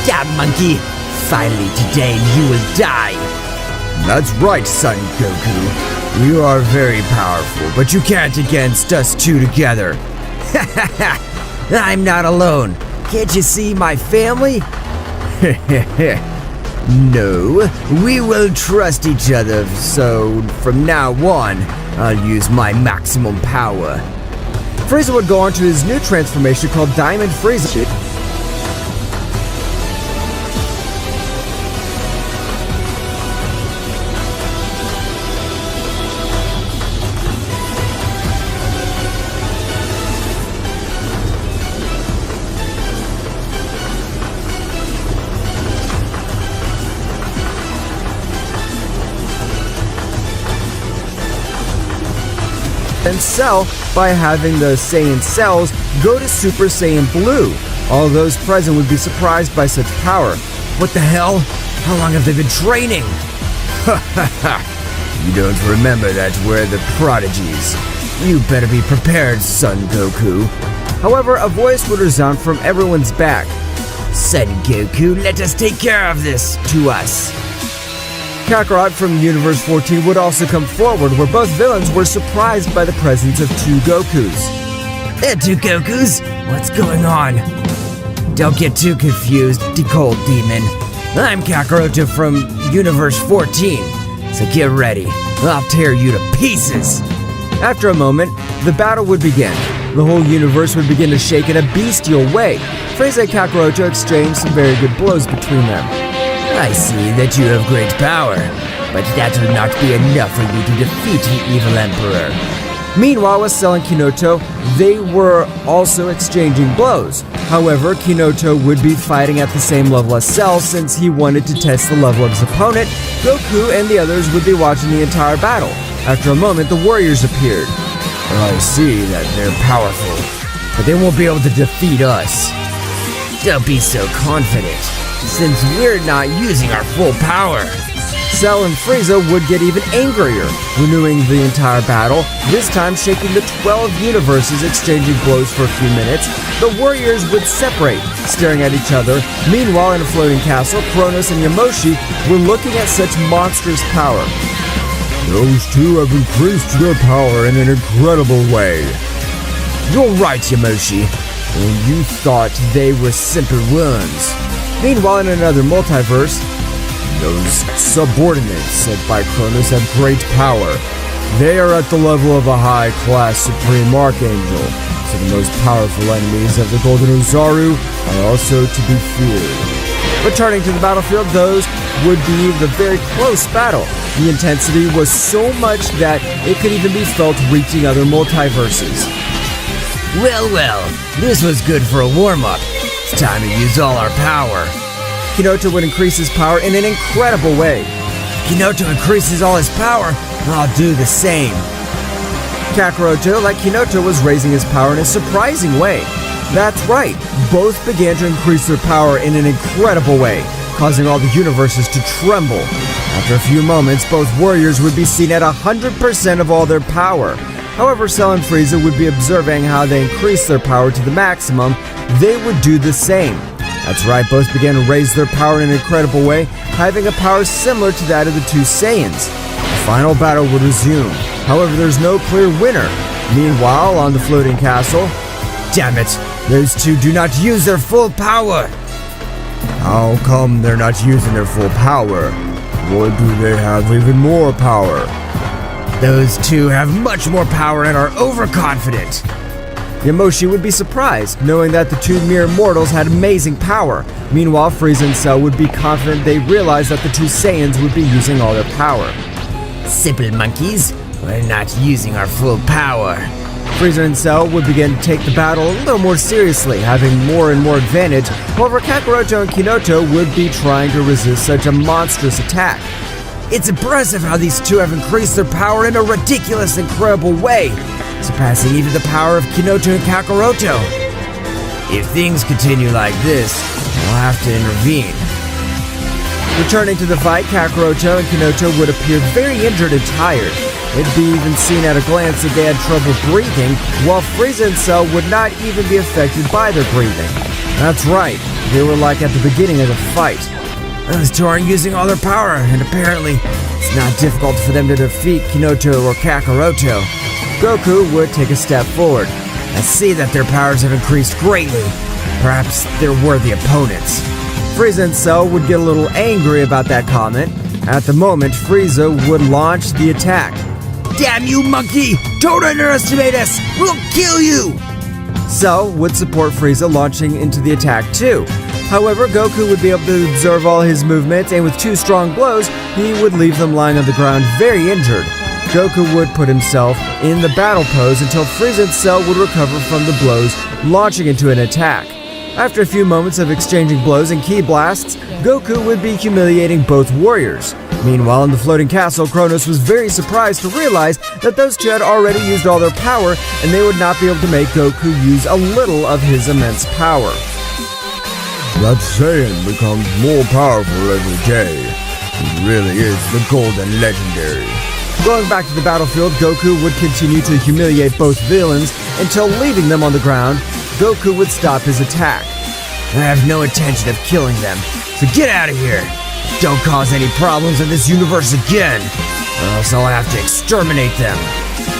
Yeah, monkey! Finally today you will die! That's right, Son Goku. You are very powerful, but you can't against us two together. Ha ha ha! I'm not alone. Can't you see my family? No, we will trust each other, so from now on, I'll use my maximum power. Frieza would go on to his new transformation called Diamond Frieza. And Cell by having the Saiyan cells go to Super Saiyan Blue. All those present would be surprised by such power. What the hell? How long have they been training? Ha ha ha! You don't remember that we're the prodigies. You better be prepared, Son Goku. However, a voice would resound from everyone's back. Son Goku, let us take care of this to us. Kakarot from Universe 14 would also come forward, where both villains were surprised by the presence of two Gokus. Two Gokus? What's going on? Don't get too confused, Cold Demon. I'm Kakarot from Universe 14, so get ready. I'll tear you to pieces. After a moment, the battle would begin. The whole universe would begin to shake in a bestial way. Frieza and Kakarot exchanged some very good blows between them. I see that you have great power, but that will not be enough for you to defeat the evil Emperor. Meanwhile, with Cell and Kinoto, they were also exchanging blows. However, Kinoto would be fighting at the same level as Cell since he wanted to test the level of his opponent. Goku and the others would be watching the entire battle. After a moment, the warriors appeared. I see that they're powerful, but they won't be able to defeat us. Don't be so confident, since we're not using our full power. Cell and Frieza would get even angrier, renewing the entire battle, this time shaking the 12 universes, exchanging blows for a few minutes. The warriors would separate, staring at each other. Meanwhile, in a floating castle, Kronos and Yamoshi were looking at such monstrous power. Those two have increased their power in an incredible way. You're right, Yamoshi. And you thought they were simple worms. Meanwhile, in another multiverse, those subordinates sent by Kronos have great power. They are at the level of a high-class Supreme Archangel, so the most powerful enemies of the Golden Oozaru are also to be feared. Returning to the battlefield, those would be the very close battle. The intensity was so much that it could even be felt reaching other multiverses. Well, this was good for a warm-up. It's time to use all our power. Kinoto would increase his power in an incredible way. Kinoto increases all his power, I'll do the same. Kakarot, like Kinoto, was raising his power in a surprising way. That's right, both began to increase their power in an incredible way, causing all the universes to tremble. After a few moments, both warriors would be seen at 100% of all their power. However, Cell and Frieza would be observing how they increased their power to the maximum. They would do the same. That's right, both began to raise their power in an incredible way, having a power similar to that of the two Saiyans. The final battle would resume. However, there's no clear winner. Meanwhile, on the floating castle, damn it, those two do not use their full power. How come they're not using their full power? Or do they have even more power? Those two have much more power and are overconfident. Yamoshi would be surprised, knowing that the two mere mortals had amazing power. Meanwhile, Frieza and Cell would be confident they realized that the two Saiyans would be using all their power. Simple monkeys, we're not using our full power. Frieza and Cell would begin to take the battle a little more seriously, having more and more advantage. However, Kakaroto and Kinoto would be trying to resist such a monstrous attack. It's impressive how these two have increased their power in a ridiculous, incredible way, surpassing even the power of Kinoto and Kakaroto. If things continue like this, we'll have to intervene. Returning to the fight, Kakaroto and Kinoto would appear very injured and tired. It'd be even seen at a glance that they had trouble breathing, while Frieza and Cell would not even be affected by their breathing. That's right, they were like at the beginning of the fight. Those two aren't using all their power, and apparently it's not difficult for them to defeat Kinoto or Kakaroto. Goku would take a step forward. I see that their powers have increased greatly. Perhaps they're worthy opponents. Frieza and Cell would get a little angry about that comment. At the moment, Frieza would launch the attack. Damn you, monkey! Don't underestimate us! We'll kill you! Cell would support Frieza launching into the attack too. However, Goku would be able to observe all his movements, and with two strong blows, he would leave them lying on the ground very injured. Goku would put himself in the battle pose until Frieza and Cell would recover from the blows, launching into an attack. After a few moments of exchanging blows and ki blasts, Goku would be humiliating both warriors. Meanwhile, in the floating castle, Kronos was very surprised to realize that those two had already used all their power, and they would not be able to make Goku use a little of his immense power. That Saiyan becomes more powerful every day. He really is the golden legendary. Going back to the battlefield, Goku would continue to humiliate both villains until leaving them on the ground. Goku would stop his attack. I have no intention of killing them, so get out of here. Don't cause any problems in this universe again, or else I'll have to exterminate them.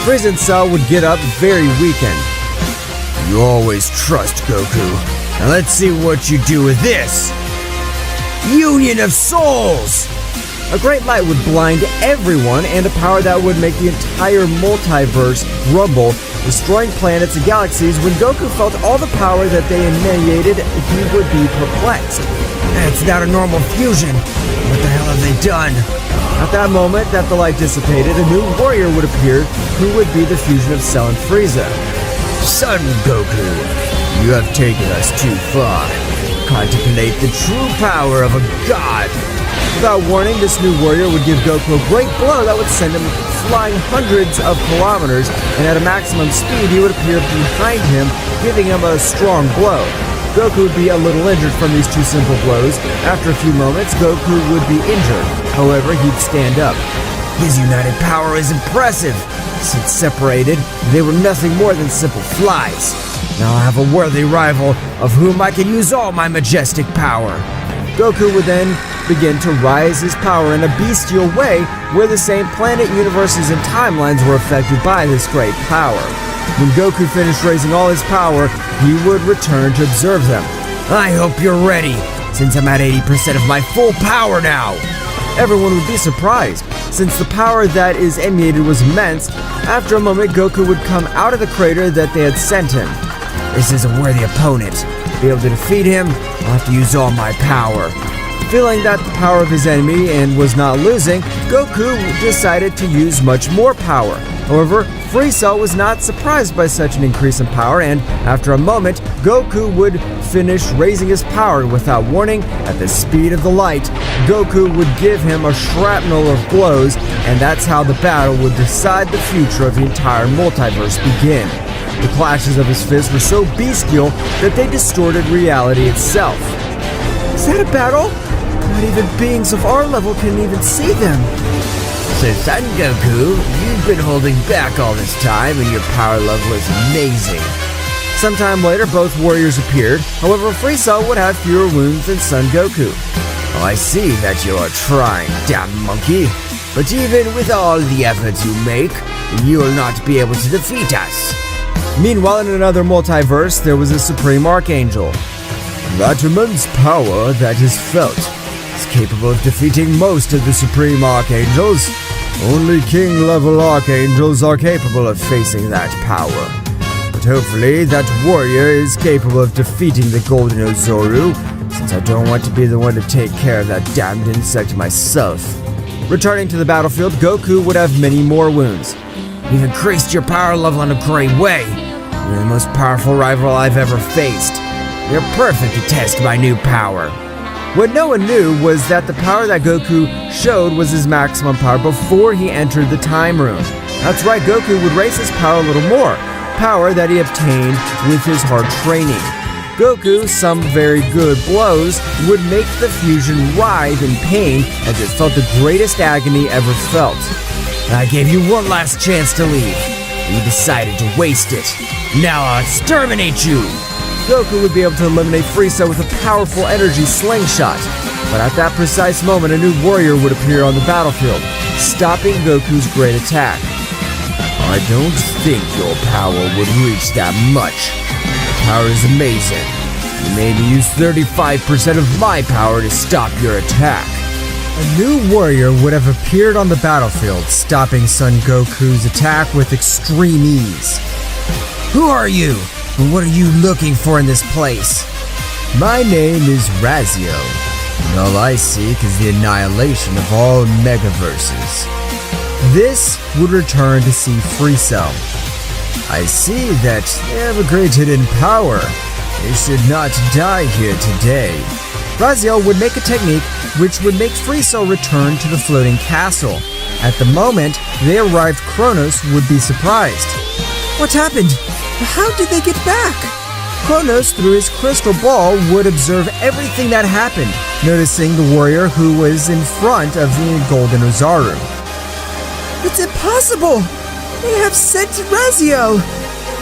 Frieza and Cell would get up very weakened. You always trust Goku. Now let's see what you do with this. Union of Souls! A great light would blind everyone, and a power that would make the entire multiverse rumble, destroying planets and galaxies. When Goku felt all the power that they emanated, he would be perplexed. That's not a normal fusion. What the hell have they done? At that moment that the light dissipated, a new warrior would appear, who would be the fusion of Cell and Frieza. Son Goku, you have taken us too far. Contemplate the true power of a god. Without warning, this new warrior would give Goku a great blow that would send him flying hundreds of kilometers, and at a maximum speed he would appear behind him, giving him a strong blow. Goku would be a little injured from these two simple blows. After a few moments, Goku would be injured. However, he'd stand up. His united power is impressive. Since separated, they were nothing more than simple flies. Now I have a worthy rival of whom I can use all my majestic power. Goku would then begin to rise his power in a bestial way, where the same planet, universes, and timelines were affected by this great power. When Goku finished raising all his power, he would return to observe them. I hope you're ready, since I'm at 80% of my full power now. Everyone would be surprised, since the power that is emanated was immense. After a moment, Goku would come out of the crater that they had sent him. This is a worthy opponent. To be able to defeat him, I'll have to use all my power. Feeling that the power of his enemy and was not losing, Goku decided to use much more power. However, Frieza was not surprised by such an increase in power, and after a moment, Goku would finish raising his power without warning. At the speed of the light, Goku would give him a shrapnel of blows, and that's how the battle would decide the future of the entire multiverse begin. The clashes of his fists were so bestial that they distorted reality itself. Is that a battle? Not even beings of our level can even see them. So Son Goku, you've been holding back all this time and your power level is amazing. Sometime later, both warriors appeared. However, Frieza would have fewer wounds than Son Goku. Oh, I see that you are trying, damn monkey. But even with all the efforts you make, you will not be able to defeat us. Meanwhile, in another multiverse, there was a Supreme Archangel. That immense power that is felt is capable of defeating most of the Supreme Archangels. Only king-level archangels are capable of facing that power. But hopefully that warrior is capable of defeating the Golden Oozaru, since I don't want to be the one to take care of that damned insect myself. Returning to the battlefield, Goku would have many more wounds. You've increased your power level in a great way. You're the most powerful rival I've ever faced. You're perfect to test my new power. What no one knew was that the power that Goku showed was his maximum power before he entered the time room. That's right, Goku would raise his power a little more, power that he obtained with his hard training. Goku, some very good blows, would make the fusion writhe in pain as it felt the greatest agony ever felt. I gave you one last chance to leave. You decided to waste it. Now I'll exterminate you! Goku would be able to eliminate Frieza with a powerful energy slingshot. But at that precise moment, a new warrior would appear on the battlefield, stopping Goku's great attack. I don't think your power would reach that much. Your power is amazing. You made me use 35% of my power to stop your attack. A new warrior would have appeared on the battlefield, stopping Son Goku's attack with extreme ease. Who are you? And what are you looking for in this place? My name is Raziel, and all I seek is the annihilation of all megaverses. This would return to see Frieza. I see that they have a great hidden power. They should not die here today. Raziel would make a technique which would make Frieza return to the floating castle. At the moment they arrived, Kronos would be surprised. What happened? How did they get back? Kronos, through his crystal ball, would observe everything that happened, noticing the warrior who was in front of the Golden Oozaru. It's impossible! They have sent Raziel!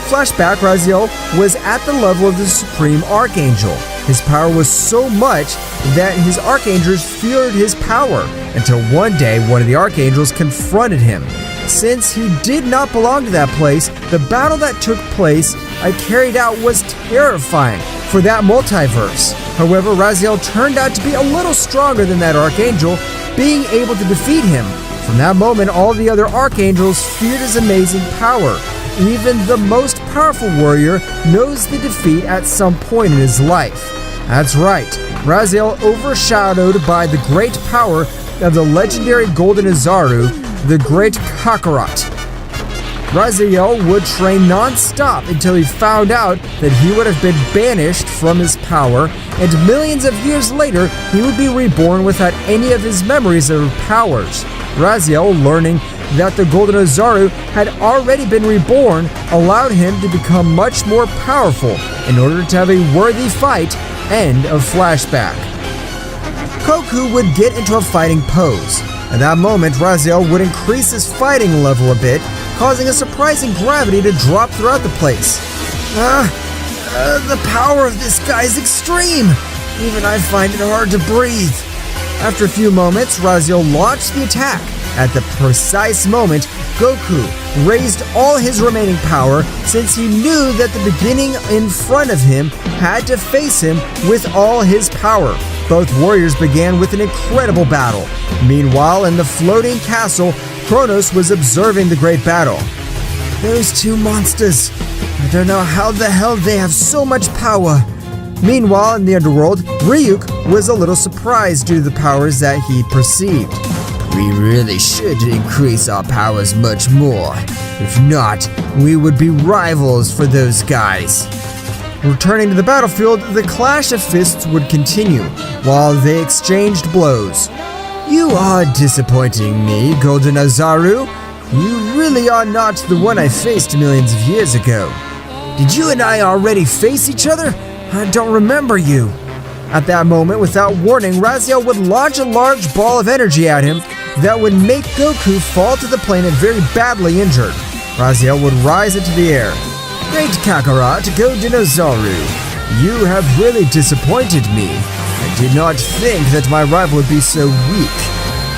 Flashback, Raziel was at the level of the Supreme Archangel. His power was so much that his archangels feared his power, until one day one of the archangels confronted him. Since he did not belong to that place, the battle that took place I carried out was terrifying for that multiverse. However, Raziel turned out to be a little stronger than that archangel, being able to defeat him. From that moment, all the other archangels feared his amazing power. Even the most powerful warrior knows the defeat at some point in his life. That's right, Raziel, overshadowed by the great power of the legendary Golden Oozaru, the Great Kakarot. Raziel would train non-stop until he found out that he would have been banished from his power, and millions of years later, he would be reborn without any of his memories or powers. Raziel, learning that the Golden Oozaru had already been reborn, allowed him to become much more powerful in order to have a worthy fight. End of flashback. Goku would get into a fighting pose. At that moment, Raziel would increase his fighting level a bit, causing a surprising gravity to drop throughout the place. The power of this guy is extreme! Even I find it hard to breathe. After a few moments, Raziel launched the attack. At the precise moment, Goku raised all his remaining power, since he knew that the beginning in front of him had to face him with all his power. Both warriors began with an incredible battle. Meanwhile, in the floating castle, Kronos was observing the great battle. Those two monsters. I don't know how the hell they have so much power. Meanwhile, in the underworld, Ryuk was a little surprised due to the powers that he perceived. We really should increase our powers much more. If not, we would be rivals for those guys. Returning to the battlefield, the clash of fists would continue, while they exchanged blows. You are disappointing me, Golden Oozaru. You really are not the one I faced millions of years ago. Did you and I already face each other? I don't remember you. At that moment, without warning, Raziel would launch a large ball of energy at him that would make Goku fall to the planet very badly injured. Raziel would rise into the air. Great Kakarot, Golden Oozaru, you have really disappointed me. I did not think that my rival would be so weak.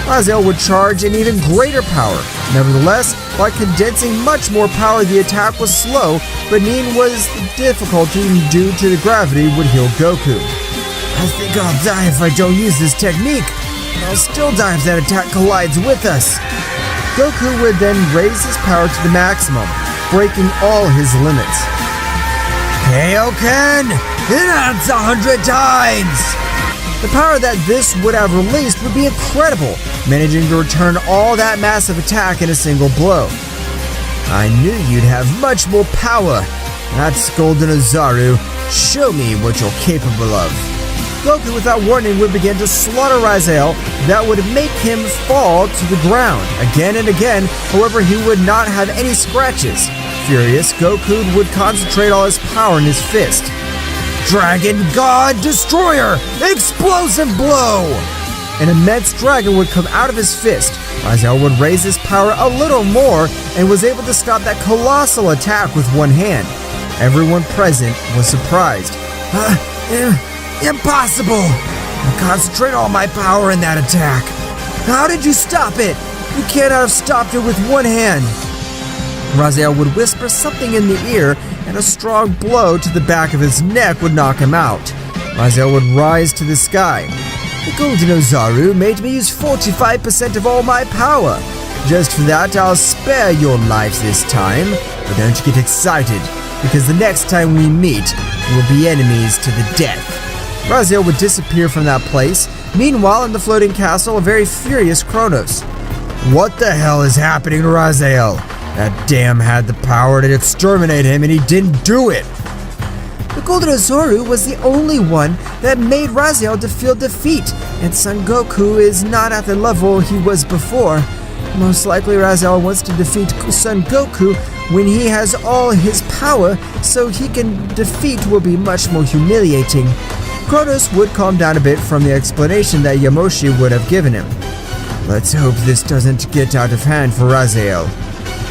Raziel would charge in even greater power. Nevertheless, by condensing much more power, the attack was slow, but Nin was difficulty due to the gravity would heal Goku. I think I'll die if I don't use this technique. I'll still die if that attack collides with us. Goku would then raise his power to the maximum, breaking all his limits. Kaioken! Enhance 100 times! The power that this would have released would be incredible, managing to return all that massive attack in a single blow. I knew you'd have much more power. That's Golden Oozaru. Show me what you're capable of. Goku, without warning, would begin to slaughter Raziel that would make him fall to the ground again and again. However, he would not have any scratches. Furious, Goku would concentrate all his power in his fist. Dragon God Destroyer! Explosive blow! An immense dragon would come out of his fist. Raziel would raise his power a little more and was able to stop that colossal attack with one hand. Everyone present was surprised. Impossible! I concentrate all my power in that attack. How did you stop it? You cannot have stopped it with one hand. Raziel would whisper something in the ear, and a strong blow to the back of his neck would knock him out. Raziel would rise to the sky. The Golden Oozaru made me use 45% of all my power. Just for that, I'll spare your lives this time. But don't get excited, because the next time we meet, we'll be enemies to the death. Raziel would disappear from that place. Meanwhile, in the floating castle, a very furious Kronos. What the hell is happening to Raziel? That damn had the power to exterminate him, and he didn't do it. The Golden Oozaru was the only one that made Raziel to feel defeat, and Son Goku is not at the level he was before. Most likely Raziel wants to defeat Son Goku when he has all his power, so he can defeat will be much more humiliating. Kronos would calm down a bit from the explanation that Yamoshi would have given him. Let's hope this doesn't get out of hand for Raziel.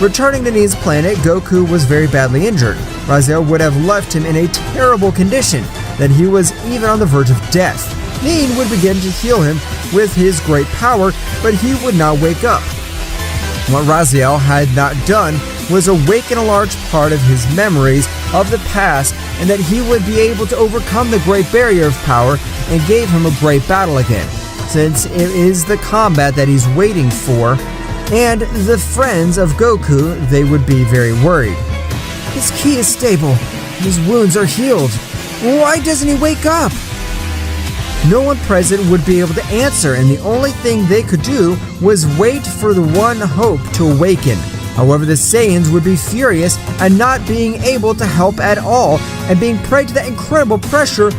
Returning to Ni's planet, Goku was very badly injured. Raziel would have left him in a terrible condition, that he was even on the verge of death. Nin would begin to heal him with his great power, but he would not wake up. What Raziel had not done was awaken a large part of his memories of the past, and that he would be able to overcome the Great Barrier of Power and gave him a great battle again, since it is the combat that he's waiting for. And the friends of Goku, they would be very worried. His ki is stable. His wounds are healed. Why doesn't he wake up? No one present would be able to answer, and the only thing they could do was wait for the one hope to awaken. However, the Saiyans would be furious at not being able to help at all, and being prey to that incredible pressure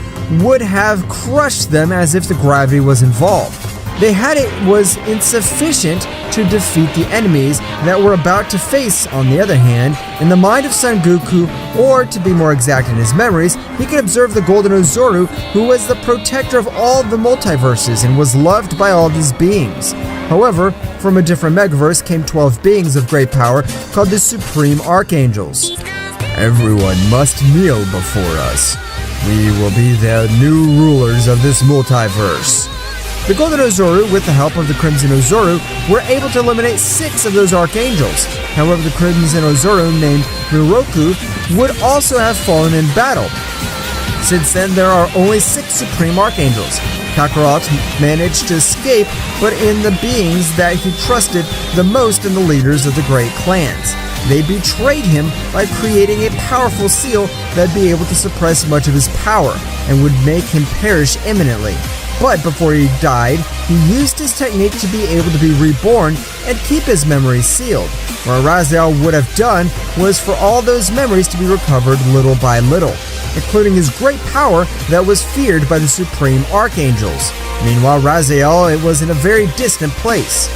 would have crushed them as if the gravity was involved. They had it was insufficient to defeat the enemies that were about to face. On the other hand, in the mind of Son Goku, or to be more exact in his memories, he could observe the Golden Oozaru, who was the protector of all the multiverses and was loved by all these beings. However, from a different megaverse came 12 beings of great power called the Supreme Archangels. Everyone must kneel before us. We will be the new rulers of this multiverse. The Golden Oozaru, with the help of the Crimson Oozaru, were able to eliminate 6 of those archangels. However, the Crimson Oozaru, named Miroku, would also have fallen in battle. Since then, there are only 6 Supreme Archangels. Kakarot managed to escape, but in the beings that he trusted the most and the leaders of the great clans. They betrayed him by creating a powerful seal that would be able to suppress much of his power and would make him perish imminently. But before he died, he used his technique to be able to be reborn and keep his memories sealed. What Raziel would have done was for all those memories to be recovered little by little, including his great power that was feared by the Supreme Archangels. Meanwhile, Raziel, it was in a very distant place.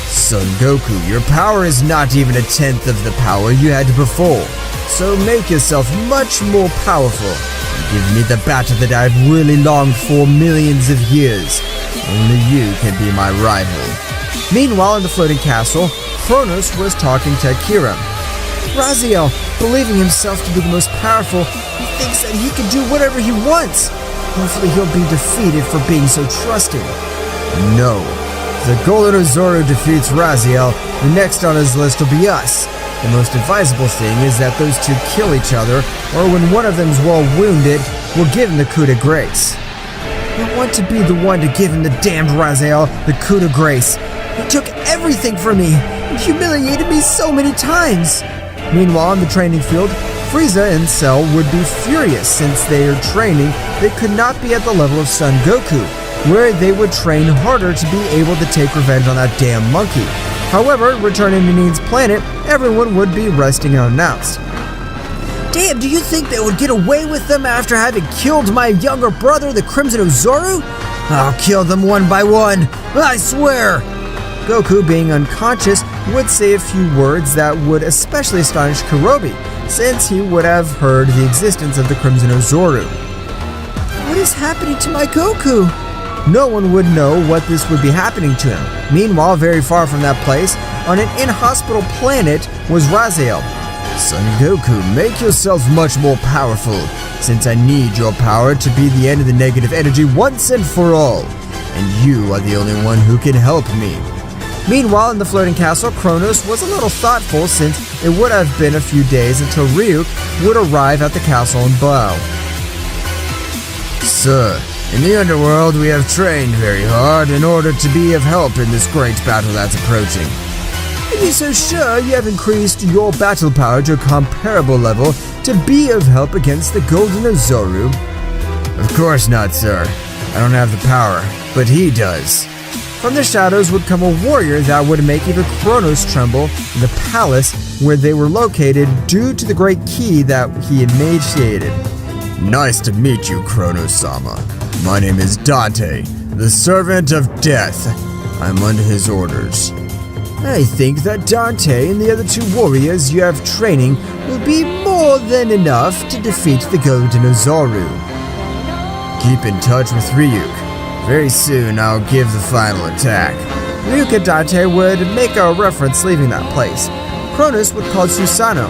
Son Goku, your power is not even a tenth of the power you had before, so make yourself much more powerful. Give me the battle that I've really longed for millions of years. Only you can be my rival. Meanwhile, in the floating castle, Kronos was talking to Akira. Raziel, believing himself to be the most powerful, he thinks that he can do whatever he wants. Hopefully he'll be defeated for being so trusting. No. If the Golden Oozaru defeats Raziel, the next on his list will be us. The most advisable thing is that those two kill each other, or when one of them's well wounded, we'll give him the coup de grace. I want to be the one to give him the damned Raziel the coup de grace. He took everything from me. and humiliated me so many times. Meanwhile, in the training field, Frieza and Cell would be furious since they are training. They could not be at the level of Son Goku, where they would train harder to be able to take revenge on that damn monkey. However, returning to Neen's planet, everyone would be resting unannounced. Damn, do you think they would get away with them after having killed my younger brother, the Crimson Oozaru? I'll kill them one by one, I swear! Goku, being unconscious, would say a few words that would especially astonish Kurobi, since he would have heard the existence of the Crimson Oozaru. What is happening to my Goku? No one would know what this would be happening to him. Meanwhile, very far from that place, on an in-hospital planet, was Raziel. Son Goku, make yourself much more powerful, since I need your power to be the end of the negative energy once and for all. And you are the only one who can help me. Meanwhile, in the floating castle, Kronos was a little thoughtful since it would have been a few days until Ryuk would arrive at the castle and bow. Sir, in the underworld we have trained very hard in order to be of help in this great battle that's approaching. Are you so sure you have increased your battle power to a comparable level to be of help against the Golden Oozaru? Of course not, sir. I don't have the power, but he does. From the shadows would come a warrior that would make even Kronos tremble in the palace where they were located due to the great key that he initiated. Nice to meet you, Zeno-sama. My name is Dante, the servant of death. I'm under his orders. I think that Dante and the other two warriors you have training will be more than enough to defeat the Golden Oozaru. Keep in touch with Ryuk. Very soon I'll give the final attack. Ryuk and Dante would make a reference leaving that place. Kronos would call Susanoo.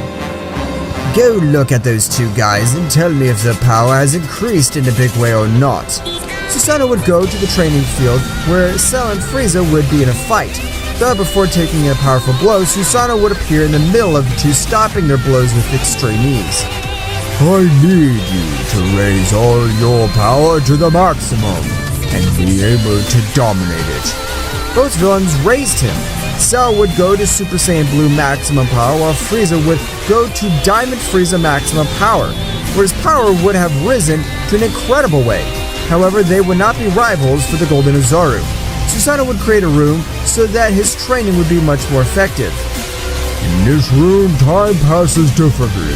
Go look at those two guys and tell me if their power has increased in a big way or not. Susanoo would go to the training field where Cell and Frieza would be in a fight. Though before taking a powerful blow, Susanoo would appear in the middle of the two, stopping their blows with extreme ease. I need you to raise all your power to the maximum and be able to dominate it. Both villains raised him. Cell would go to Super Saiyan Blue Maximum Power, while Frieza would go to Diamond Frieza Maximum Power, where his power would have risen to an incredible way. However, they would not be rivals for the Golden Oozaru. Susanoo would create a room so that his training would be much more effective. In this room, time passes differently.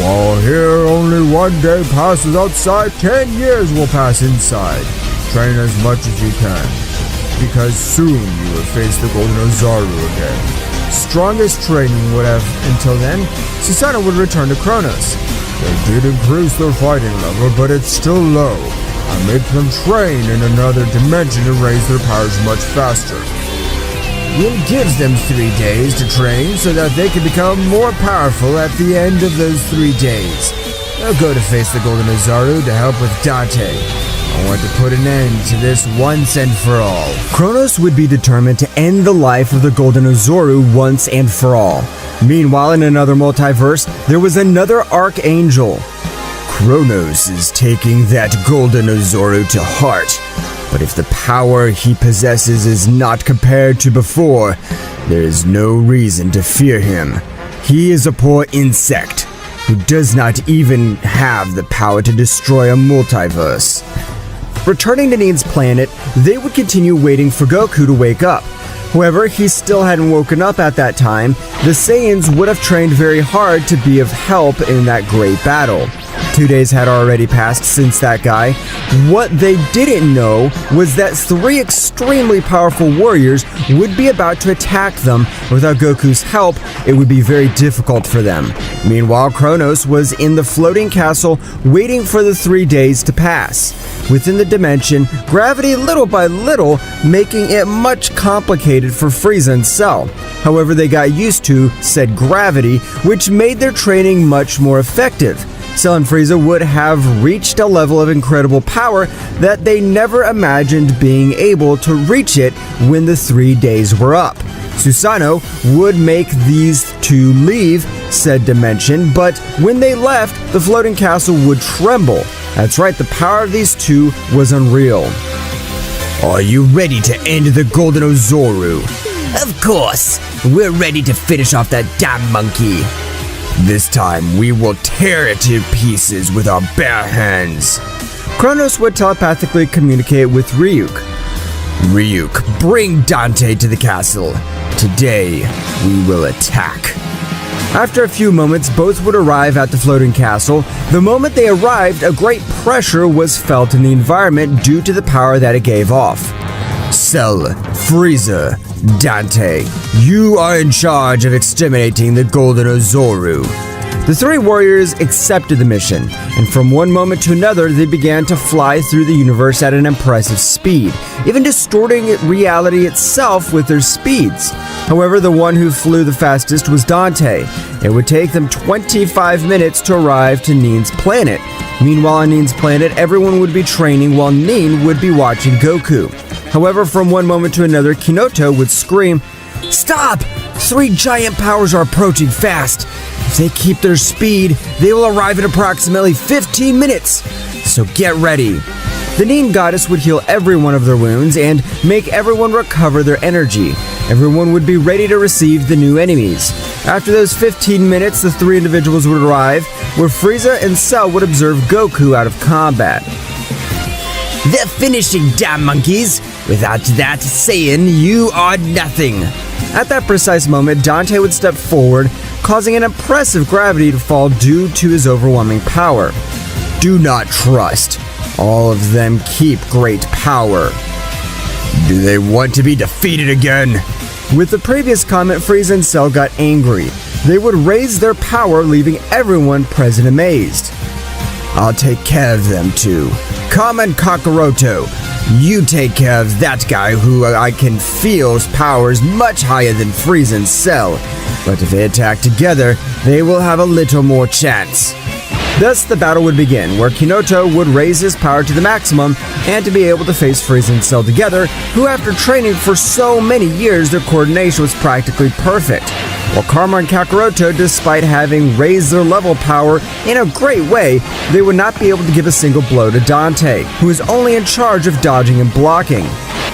While here only one day passes outside, 10 years will pass inside. Train as much as you can, because soon you will face the Golden Oozaru again. Strongest training would have until then. Susanoo would return to Kronos. They did increase their fighting level, but it's still low. I make them train in another dimension to raise their powers much faster. We'll give them 3 days to train so that they can become more powerful at the end of those 3 days. They'll go to face the Golden Oozaru to help with Dante. I want to put an end to this once and for all. Kronos would be determined to end the life of the Golden Oozaru once and for all. Meanwhile, in another multiverse, there was another archangel. Kronos is taking that Golden Oozaru to heart. But if the power he possesses is not compared to before, there is no reason to fear him. He is a poor insect who does not even have the power to destroy a multiverse. Returning to Neen's planet, they would continue waiting for Goku to wake up. However, he still hadn't woken up at that time. The Saiyans would have trained very hard to be of help in that great battle. 2 days had already passed since that guy. What they didn't know was that 3 extremely powerful warriors would be about to attack them. Without Goku's help, it would be very difficult for them. Meanwhile, Kronos was in the floating castle waiting for the 3 days to pass. Within the dimension, gravity little by little making it much complicated for Frieza and Cell. However, they got used to said gravity, which made their training much more effective. Cell and Frieza would have reached a level of incredible power that they never imagined being able to reach it when the 3 days were up. Susanoo would make these two leave said dimension, but when they left, the floating castle would tremble. That's right, the power of these two was unreal. Are you ready to end the Golden Oozaru? Of course, we're ready to finish off that damn monkey. This time, we will tear it to pieces with our bare hands. Kronos would telepathically communicate with Ryuk. Ryuk, bring Dante to the castle. Today, we will attack. After a few moments, both would arrive at the floating castle. The moment they arrived, a great pressure was felt in the environment due to the power that it gave off. Cell, Frieza, Dante, you are in charge of exterminating the Golden Oozaru. The three warriors accepted the mission, and from one moment to another, they began to fly through the universe at an impressive speed, even distorting reality itself with their speeds. However, the one who flew the fastest was Dante. It would take them 25 minutes to arrive to Nin's planet. Meanwhile, on Nin's planet, everyone would be training while Nin would be watching Goku. However, from one moment to another, Kinoto would scream, "Stop! 3 giant powers are approaching fast. If they keep their speed, they will arrive in approximately 15 minutes. So get ready." The Nin goddess would heal every one of their wounds and make everyone recover their energy. Everyone would be ready to receive the new enemies. After those 15 minutes, the three individuals would arrive, where Frieza and Cell would observe Goku out of combat. "They're finishing, damn monkeys! Without that Saiyan, you are nothing!" At that precise moment, Dante would step forward, causing an impressive gravity to fall due to his overwhelming power. Do not trust. All of them keep great power. Do they want to be defeated again? With the previous comment, Frieza and Cell got angry. They would raise their power, leaving everyone present amazed. I'll take care of them too. Come and Kakaroto. You take care of that guy who I can feel's power is much higher than Frieza and Cell. But if they attack together, they will have a little more chance. Thus, the battle would begin, where Kinoto would raise his power to the maximum and to be able to face Frieza and Cell together, who after training for so many years, their coordination was practically perfect. While Karma and Kakaroto, despite having raised their level power in a great way, they would not be able to give a single blow to Dante, who is only in charge of dodging and blocking.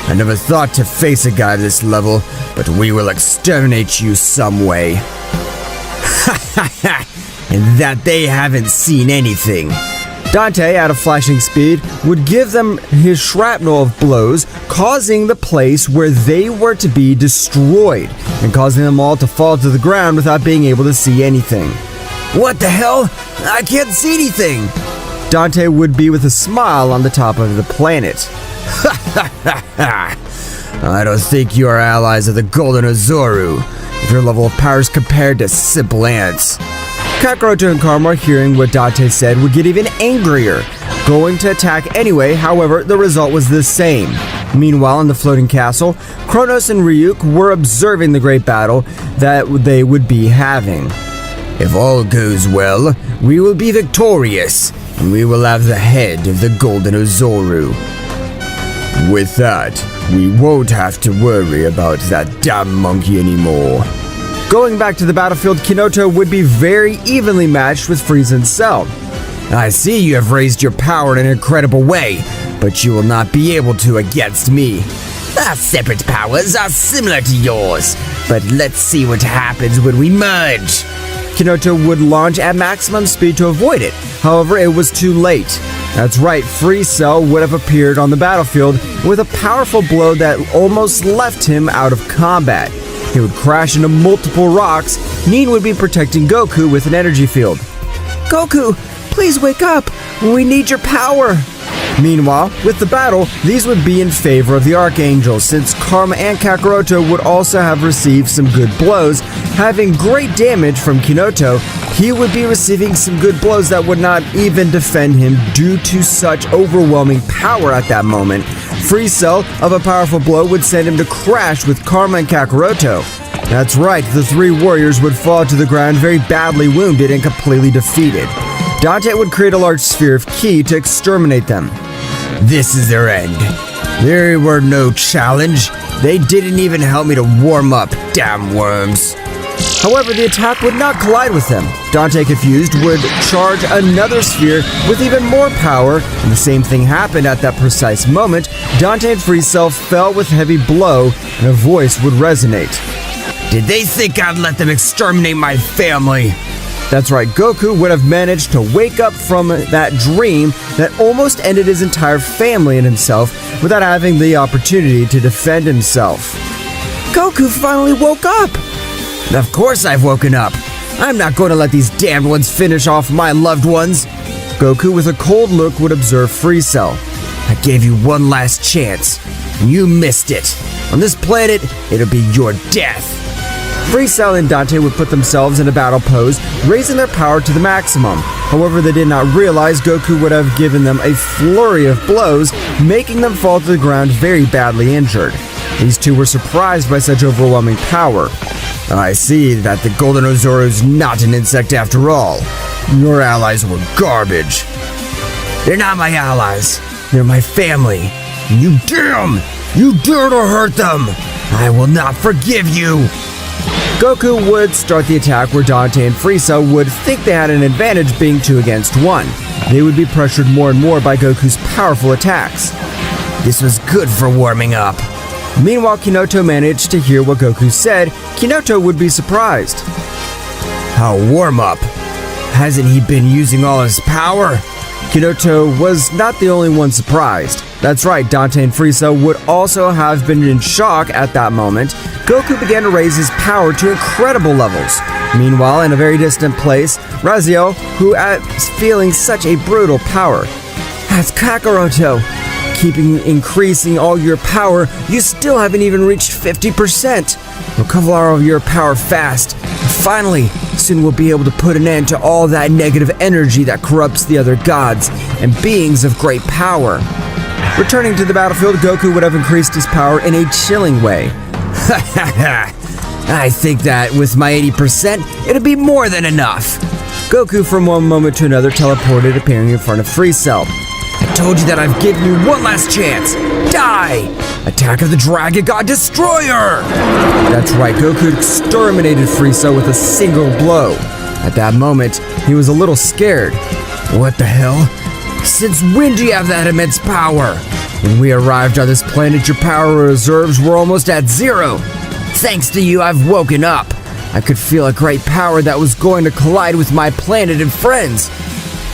I never thought to face a guy this level, but we will exterminate you some way. Ha ha ha! And that they haven't seen anything. Dante, at a flashing speed, would give them his shrapnel of blows, causing the place where they were to be destroyed, and causing them all to fall to the ground without being able to see anything. What the hell? I can't see anything! Dante would be with a smile on the top of the planet. Ha ha ha ha! I don't think you are allies of the Golden Oozaru, if your level of power is compared to simple ants. Kakaroto and Karma, hearing what Dante said, would get even angrier, going to attack anyway. However, the result was the same. Meanwhile, in the floating castle, Kronos and Ryuk were observing the great battle that they would be having. If all goes well, we will be victorious, and we will have the head of the Golden Oozaru. With that, we won't have to worry about that damn monkey anymore. Going back to the battlefield, Kinoto would be very evenly matched with Frieza and Cell. I see you have raised your power in an incredible way, but you will not be able to against me. Our separate powers are similar to yours, but let's see what happens when we merge. Kinoto would launch at maximum speed to avoid it. However, it was too late. That's right, Free Cell would have appeared on the battlefield with a powerful blow that almost left him out of combat. He would crash into multiple rocks. Nin would be protecting Goku with an energy field. Goku, please wake up. We need your power. Meanwhile, with the battle, these would be in favor of the Archangel, since Karma and Kakaroto would also have received some good blows. Having great damage from Kinoto, he would be receiving some good blows that would not even defend him due to such overwhelming power at that moment. Free Cell of a powerful blow would send him to crash with Karma and Kakaroto. That's right, the three warriors would fall to the ground very badly wounded and completely defeated. Dante would create a large sphere of ki to exterminate them. This is their end. There were no challenge. They didn't even help me to warm up, damn worms. However, the attack would not collide with them. Dante, confused, would charge another sphere with even more power, and the same thing happened at that precise moment. Dante and Free Cell fell with a heavy blow, and a voice would resonate. Did they think I'd let them exterminate my family? That's right, Goku would have managed to wake up from that dream that almost ended his entire family and himself without having the opportunity to defend himself. Goku finally woke up! Of course I've woken up. I'm not going to let these damned ones finish off my loved ones. Goku, with a cold look, would observe Free Cell. I gave you one last chance, and you missed it. On this planet, it'll be your death. Free Cell and Dante would put themselves in a battle pose, raising their power to the maximum. However, they did not realize Goku would have given them a flurry of blows, making them fall to the ground very badly injured. These two were surprised by such overwhelming power. I see that the Golden Oozaru's not an insect after all. Your allies were garbage. They're not my allies. They're my family. You dare to hurt them! I will not forgive you! Goku would start the attack where Dante and Free Cell would think they had an advantage being 2 against 1. They would be pressured more and more by Goku's powerful attacks. This was good for warming up. Meanwhile, Kinoto managed to hear what Goku said. Kinoto would be surprised. How warm up? Hasn't he been using all his power? Kinoto was not the only one surprised. That's right, Dante and Free Cell would also have been in shock at that moment. Goku began to raise his power to incredible levels. Meanwhile, in a very distant place, Raziel, who is feeling such a brutal power. That's Kakaroto. Keeping increasing all your power, you still haven't even reached 50%. Recover all of your power fast. Finally, soon we'll be able to put an end to all that negative energy that corrupts the other gods and beings of great power. Returning to the battlefield, Goku would have increased his power in a chilling way. I think that with my 80%, it'll be more than enough. Goku, from one moment to another, teleported, appearing in front of Free Cell. I told you that I've given you one last chance. Die! Attack of the Dragon God Destroyer! That's right, Goku exterminated Free Cell with a single blow. At that moment, he was a little scared. What the hell? Since when do you have that immense power? When we arrived on this planet, your power reserves were almost at 0. Thanks to you, I've woken up. I could feel a great power that was going to collide with my planet and friends.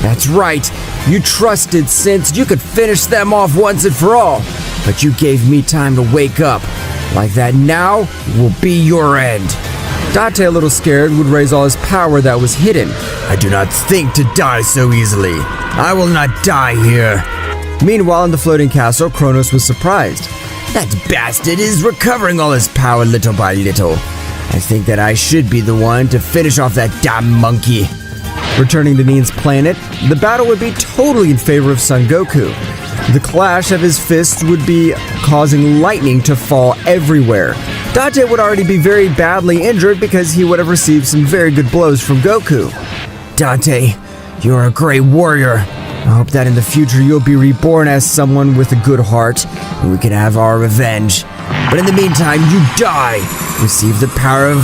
That's right. You trusted since you could finish them off once and for all. But you gave me time to wake up. Like that now will be your end. Dante, a little scared, would raise all his power that was hidden. I do not think to die so easily. I will not die here. Meanwhile, in the floating castle, Kronos was surprised. That bastard is recovering all his power little by little. I think that I should be the one to finish off that damn monkey. Returning to Nin's planet, the battle would be totally in favor of Son Goku. The clash of his fists would be causing lightning to fall everywhere. Dante would already be very badly injured because he would have received some very good blows from Goku. Dante, you're a great warrior. I hope that in the future you'll be reborn as someone with a good heart, and we can have our revenge. But in the meantime, you die. Receive the power of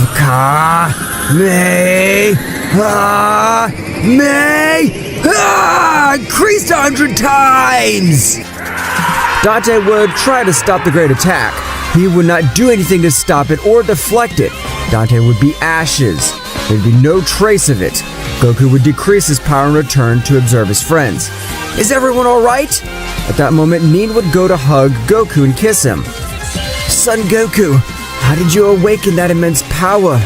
increased 100 times! Dante would try to stop the great attack. He would not do anything to stop it or deflect it. Dante would be ashes. There'd be no trace of it. Goku would decrease his power in return to observe his friends. Is everyone alright? At that moment, Nin would go to hug Goku and kiss him. Son Goku, how did you awaken that immense power?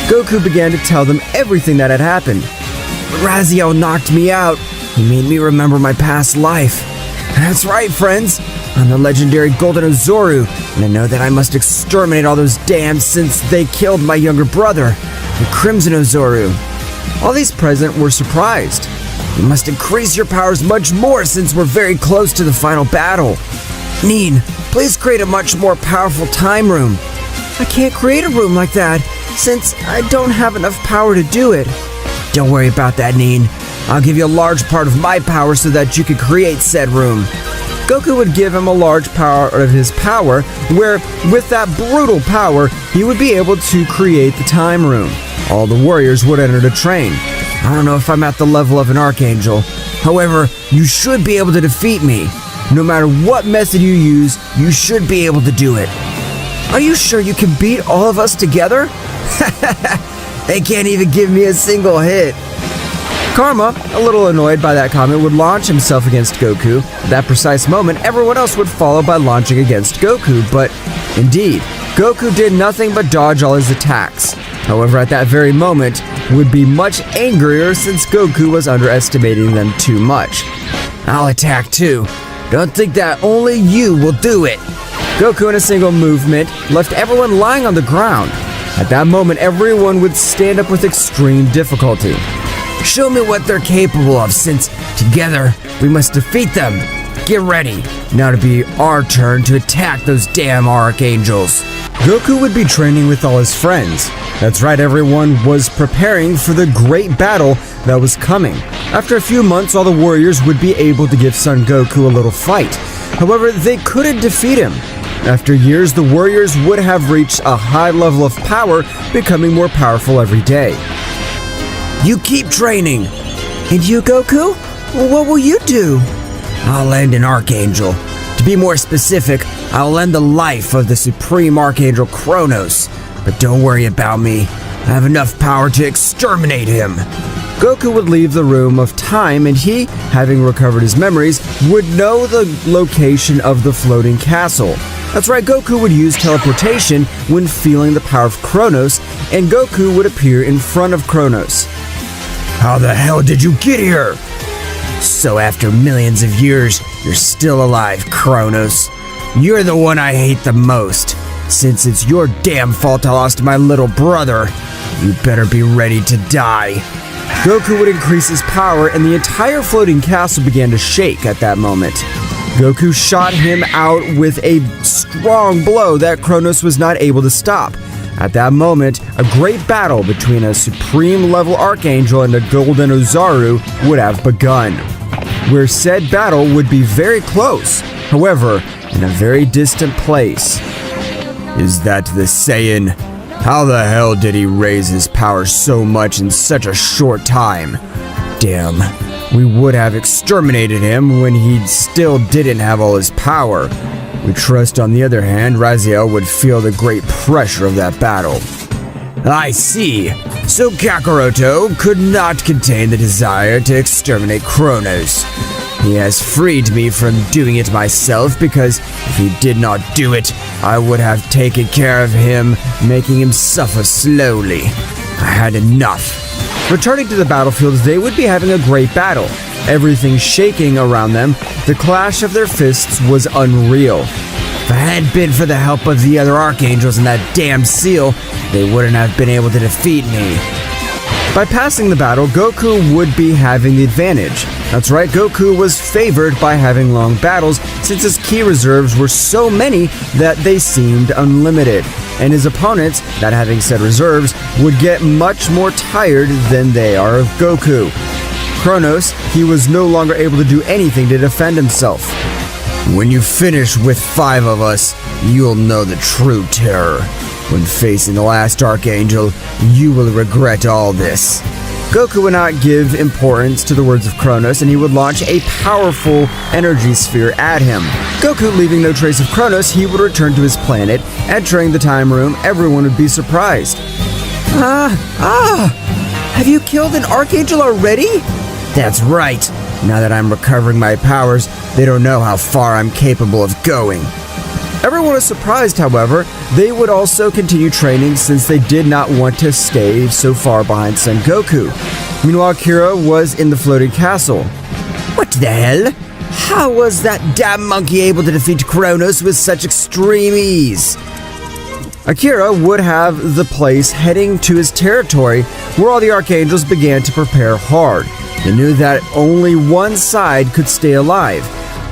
Goku began to tell them everything that had happened. Raziel knocked me out. He made me remember my past life. That's right, friends. I'm the legendary Golden Oozaru, and I know that I must exterminate all those damns since they killed my younger brother, the Crimson Oozaru. All these present were surprised. You must increase your powers much more since we're very close to the final battle. Nin, please create a much more powerful time room. I can't create a room like that, since I don't have enough power to do it. Don't worry about that, Nin. I'll give you a large part of my power so that you can create said room. Goku would give him a large part of his power, where, with that brutal power, he would be able to create the time room. All the warriors would enter to train. I don't know if I'm at the level of an archangel. However, you should be able to defeat me. No matter what method you use, you should be able to do it. Are you sure you can beat all of us together? They can't even give me a single hit. Karma, a little annoyed by that comment, would launch himself against Goku. At that precise moment, everyone else would follow by launching against Goku, but indeed, Goku did nothing but dodge all his attacks. However, at that very moment, would be much angrier since Goku was underestimating them too much. I'll attack too. Don't think that only you will do it. Goku in a single movement left everyone lying on the ground. At that moment, everyone would stand up with extreme difficulty. Show me what they're capable of, since together we must defeat them. Get ready. Now to be our turn to attack those damn archangels. Goku would be training with all his friends. That's right, everyone was preparing for the great battle that was coming. After a few months, all the warriors would be able to give Son Goku a little fight. However, they couldn't defeat him. After years, the warriors would have reached a high level of power, becoming more powerful every day. You keep training. And you, Goku? Well, what will you do? I'll end an archangel. To be more specific, I'll end the life of the Supreme Archangel Kronos. But don't worry about me. I have enough power to exterminate him. Goku would leave the room of time, and he, having recovered his memories, would know the location of the floating castle. That's right, Goku would use teleportation when feeling the power of Kronos, and Goku would appear in front of Kronos. How the hell did you get here? So after millions of years, you're still alive, Kronos. You're the one I hate the most. Since it's your damn fault I lost my little brother, you better be ready to die. Goku would increase his power, and the entire floating castle began to shake at that moment. Goku shot him out with a strong blow that Kronos was not able to stop. At that moment, a great battle between a supreme level archangel and a golden Oozaru would have begun, where said battle would be very close, however, in a very distant place. Is that the Saiyan? How the hell did he raise his power so much in such a short time? Damn, we would have exterminated him when he still didn't have all his power. We trust, on the other hand, Raziel would feel the great pressure of that battle. I see. So Kakaroto could not contain the desire to exterminate Kronos. He has freed me from doing it myself, because if he did not do it, I would have taken care of him, making him suffer slowly. I had enough. Returning to the battlefield, they would be having a great battle. Everything shaking around them, the clash of their fists was unreal. If it hadn't been for the help of the other archangels and that damn seal, they wouldn't have been able to defeat me. By passing the battle, Goku would be having the advantage. That's right, Goku was favored by having long battles, since his ki reserves were so many that they seemed unlimited, and his opponents, not having said reserves, would get much more tired than they are of Goku. Kronos, he was no longer able to do anything to defend himself. When you finish with 5 of us, you'll know the true terror. When facing the last Archangel, you will regret all this. Goku would not give importance to the words of Kronos, and he would launch a powerful energy sphere at him. Goku leaving no trace of Kronos, he would return to his planet. Entering the time room, everyone would be surprised. Have you killed an Archangel already? That's right. Now that I'm recovering my powers, they don't know how far I'm capable of going. Everyone was surprised, however. They would also continue training since they did not want to stay so far behind Son Goku. Meanwhile, Kira was in the floating castle. What the hell? How was that damn monkey able to defeat Kronos with such extreme ease? Akira would have the place heading to his territory, where all the Archangels began to prepare hard. They knew that only one side could stay alive.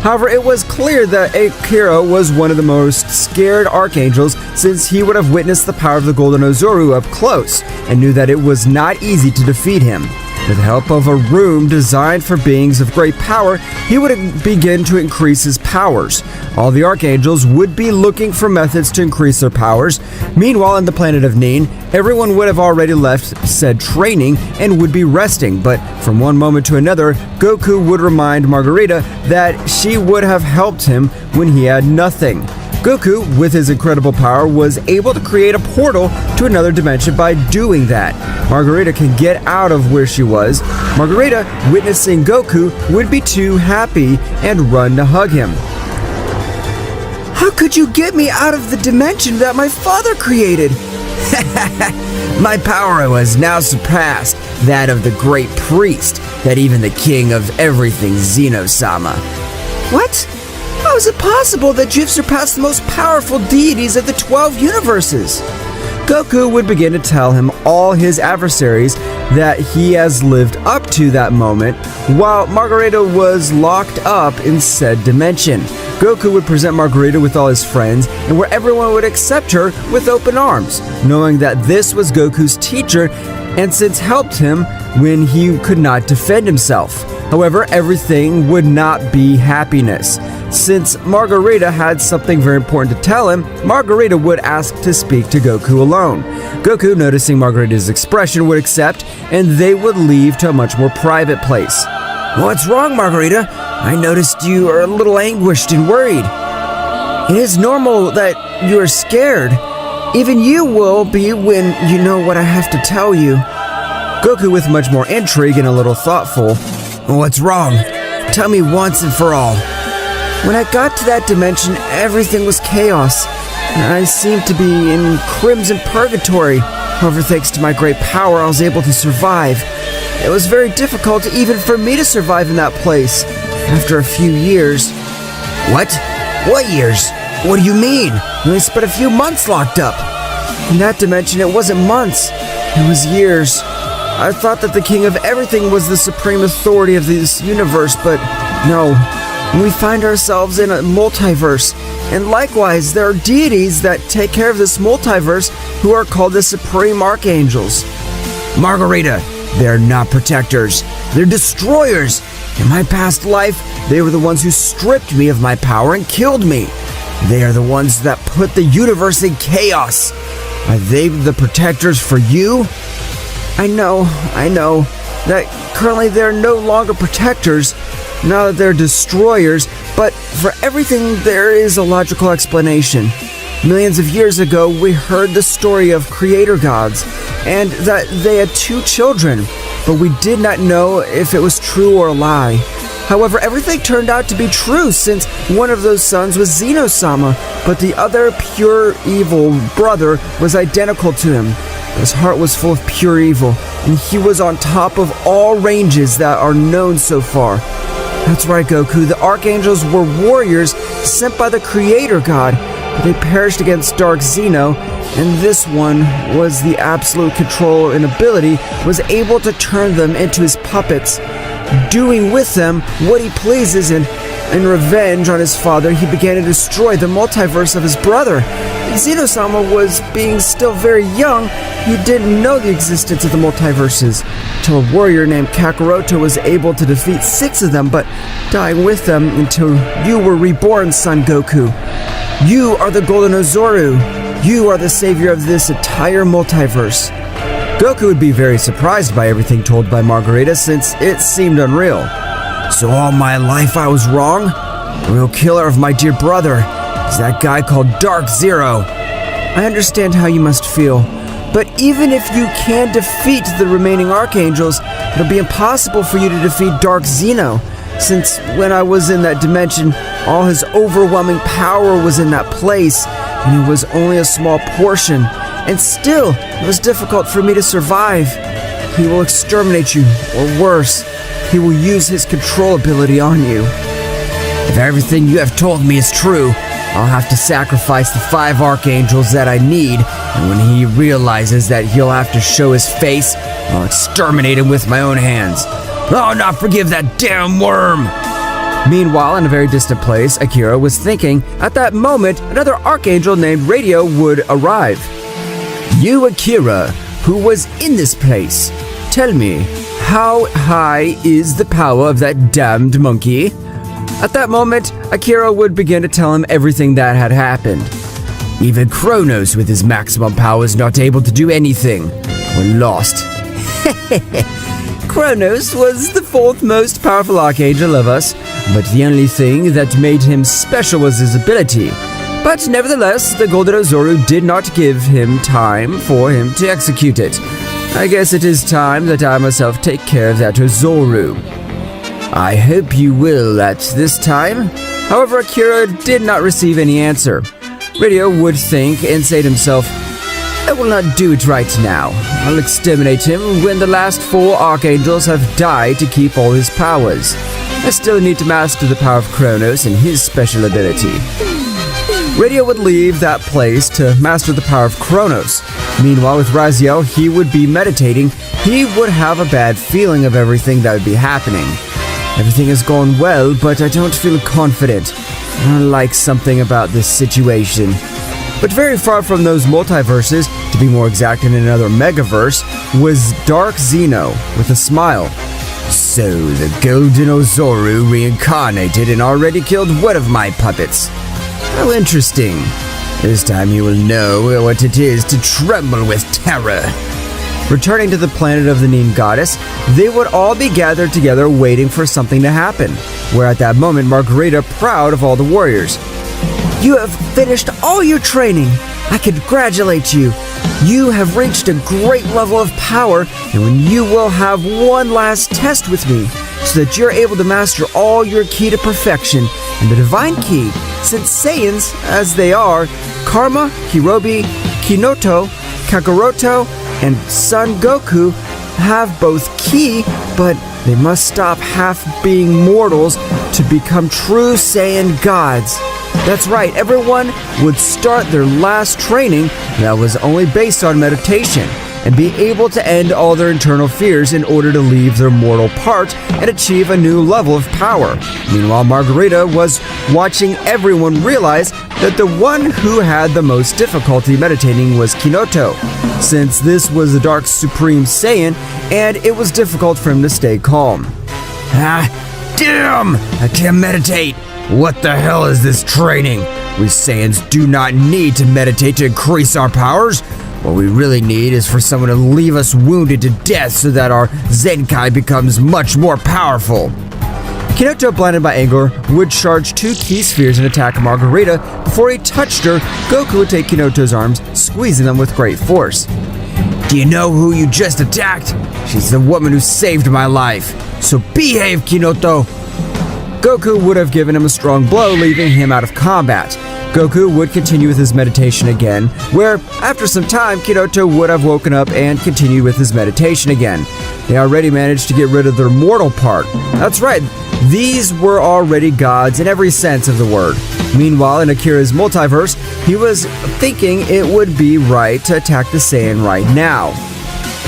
However, it was clear that Akira was one of the most scared Archangels, since he would have witnessed the power of the Golden Oozaru up close, and knew that it was not easy to defeat him. With the help of a room designed for beings of great power, he would begin to increase his powers. All the archangels would be looking for methods to increase their powers. Meanwhile, on the planet of Neen, everyone would have already left said training and would be resting, but from one moment to another, Goku would remind Margarita that she would have helped him when he had nothing. Goku, with his incredible power, was able to create a portal to another dimension by doing that. Margarita can get out of where she was. Margarita, witnessing Goku, would be too happy and run to hug him. How could you get me out of the dimension that my father created? My power was now surpassed that of the great priest, that even the king of everything, Zeno-sama. What? How is it possible that you've surpassed the most powerful deities of the 12 universes? Goku would begin to tell him all his adversaries that he has lived up to that moment, while Margarita was locked up in said dimension. Goku would present Margarita with all his friends, and where everyone would accept her with open arms, knowing that this was Goku's teacher and since helped him when he could not defend himself. However, everything would not be happiness. Since Margarita had something very important to tell him, Margarita would ask to speak to Goku alone. Goku, noticing Margarita's expression, would accept, and they would leave to a much more private place. What's wrong, Margarita? I noticed you are a little anguished and worried. It is normal that you are scared. Even you will be when you know what I have to tell you. Goku, with much more intrigue and a little thoughtful, What's wrong? Tell me once and for all. When I got to that dimension, everything was chaos. I seemed to be in crimson purgatory. However, thanks to my great power, I was able to survive. It was very difficult even for me to survive in that place. After a few years... What? What years? What do you mean? I only spent a few months locked up. In that dimension, it wasn't months. It was years. I thought that the king of everything was the supreme authority of this universe, but no. We find ourselves in a multiverse, and likewise, there are deities that take care of this multiverse who are called the supreme archangels. Margarita, they're not protectors. They're destroyers. In my past life, they were the ones who stripped me of my power and killed me. They are the ones that put the universe in chaos. Are they the protectors for you? I know, that currently they're no longer protectors, now that they're destroyers, but for everything there is a logical explanation. Millions of years ago, we heard the story of creator gods, and that they had 2 children, but we did not know if it was true or a lie. However, everything turned out to be true since one of those sons was Zeno-sama, but the other pure evil brother was identical to him. His heart was full of pure evil, and he was on top of all ranges that are known so far. That's right, Goku, the archangels were warriors sent by the creator god, but they perished against Dark Zeno, and this one was the absolute control and ability, was able to turn them into his puppets, doing with them what he pleases, and in revenge on his father, he began to destroy the multiverse of his brother. Zeno-sama was being still very young. He didn't know the existence of the multiverses, till a warrior named Kakaroto was able to defeat 6 of them, but dying with them until you were reborn, son Goku. You are the Golden Oozaru. You are the savior of this entire multiverse. Goku would be very surprised by everything told by Margarita since it seemed unreal. So all my life I was wrong? The real killer of my dear brother is that guy called Dark Zero. I understand how you must feel, but even if you can defeat the remaining archangels, it'll be impossible for you to defeat Dark Zeno, since when I was in that dimension, all his overwhelming power was in that place, and it was only a small portion, and still, it was difficult for me to survive. He will exterminate you, or worse, he will use his control ability on you. If everything you have told me is true, I'll have to sacrifice the 5 archangels that I need, and when he realizes that he'll have to show his face, I'll exterminate him with my own hands. I'll not forgive that damn worm! Meanwhile, in a very distant place, Akira was thinking, at that moment, another archangel named Radio would arrive. You, Akira, who was in this place, tell me, How high is the power of that damned monkey? At that moment, Akira would begin to tell him everything that had happened. Even Kronos with his maximum power is not able to do anything. We're lost. Kronos was the fourth most powerful archangel of us, but the only thing that made him special was his ability. But nevertheless, the Golden Oozaru did not give him time for him to execute it. I guess it is time that I myself take care of that Oozaru. I hope you will at this time. However, Akira did not receive any answer. Radio would think and say to himself, I will not do it right now. I'll exterminate him when the last 4 archangels have died to keep all his powers. I still need to master the power of Kronos and his special ability. Radio would leave that place to master the power of Kronos. Meanwhile, with Raziel, he would be meditating. He would have a bad feeling of everything that would be happening. Everything has gone well, but I don't feel confident. I like something about this situation. But very far from those multiverses, to be more exact in another megaverse, was Dark Zeno with a smile. So the Golden Oozaru reincarnated and already killed one of my puppets. How interesting. This time you will know what it is to tremble with terror. Returning to the planet of the Neem Goddess, they would all be gathered together waiting for something to happen, where at that moment Margarita, proud of all the warriors. You have finished all your training. I congratulate you. You have reached a great level of power, and when you will have one last test with me, so that you're able to master all your ki to perfection, and the divine ki, since Saiyans, as they are, Karma, Hirobi, Kinoto, Kakaroto, and Son Goku have both ki, but they must stop half being mortals to become true Saiyan gods. That's right, everyone would start their last training that was only based on meditation and be able to end all their internal fears in order to leave their mortal part and achieve a new level of power. Meanwhile, Margarita was watching everyone realize that the one who had the most difficulty meditating was Kinoto, since this was the Dark Supreme Saiyan and it was difficult for him to stay calm. Damn! I can't meditate! What the hell is this training? We Saiyans do not need to meditate to increase our powers. What we really need is for someone to leave us wounded to death so that our Zenkai becomes much more powerful. Kinoto, blinded by anger, would charge 2 ki spheres and attack Margarita. Before he touched her, Goku would take Kinoto's arms, squeezing them with great force. Do you know who you just attacked? She's the woman who saved my life. So behave, Kinoto! Goku would have given him a strong blow, leaving him out of combat. Goku would continue with his meditation again, where, after some time, Kinoto would have woken up and continued with his meditation again. They already managed to get rid of their mortal part. That's right, these were already gods in every sense of the word. Meanwhile, in Akira's multiverse, he was thinking it would be right to attack the Saiyan right now.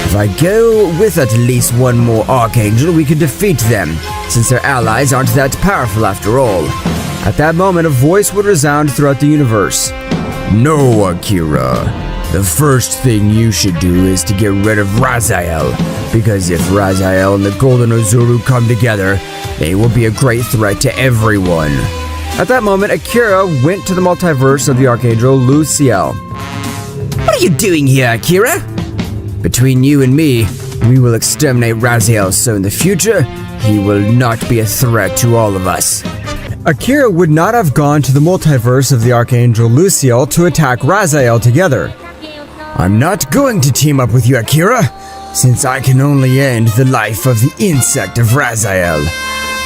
If I go with at least one more archangel, we could defeat them, since their allies aren't that powerful after all. At that moment, a voice would resound throughout the universe. No, Akira. The first thing you should do is to get rid of Raziel, because if Raziel and the Golden Oozaru come together, they will be a great threat to everyone. At that moment, Akira went to the multiverse of the Archangel Raziel. What are you doing here, Akira? Between you and me, we will exterminate Raziel, so in the future, he will not be a threat to all of us. Akira would not have gone to the multiverse of the Archangel Raziel to attack Raziel together. I'm not going to team up with you, Akira, since I can only end the life of the insect of Raziel.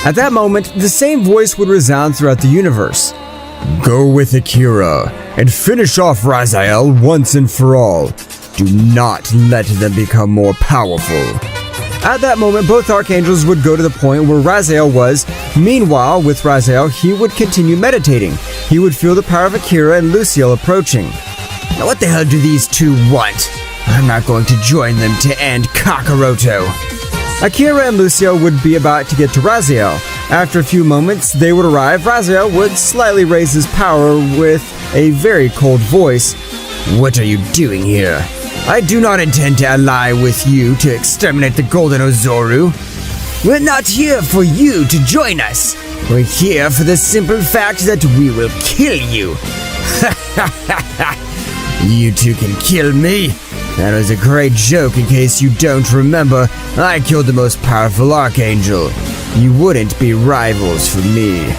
At that moment, the same voice would resound throughout the universe. Go with Akira, and finish off Raziel once and for all. Do not let them become more powerful. At that moment, both archangels would go to the point where Raziel was. Meanwhile, with Raziel, he would continue meditating. He would feel the power of Akira and Raziel approaching. Now what the hell do these two want? I'm not going to join them to end Kakaroto. Akira and Raziel would be about to get to Raziel. After a few moments, they would arrive. Raziel would slightly raise his power with a very cold voice. What are you doing here? I do not intend to ally with you to exterminate the Golden Oozaru. We're not here for you to join us. We're here for the simple fact that we will kill you. You two can kill me? That was a great joke in case you don't remember. I killed the most powerful archangel. You wouldn't be rivals for me.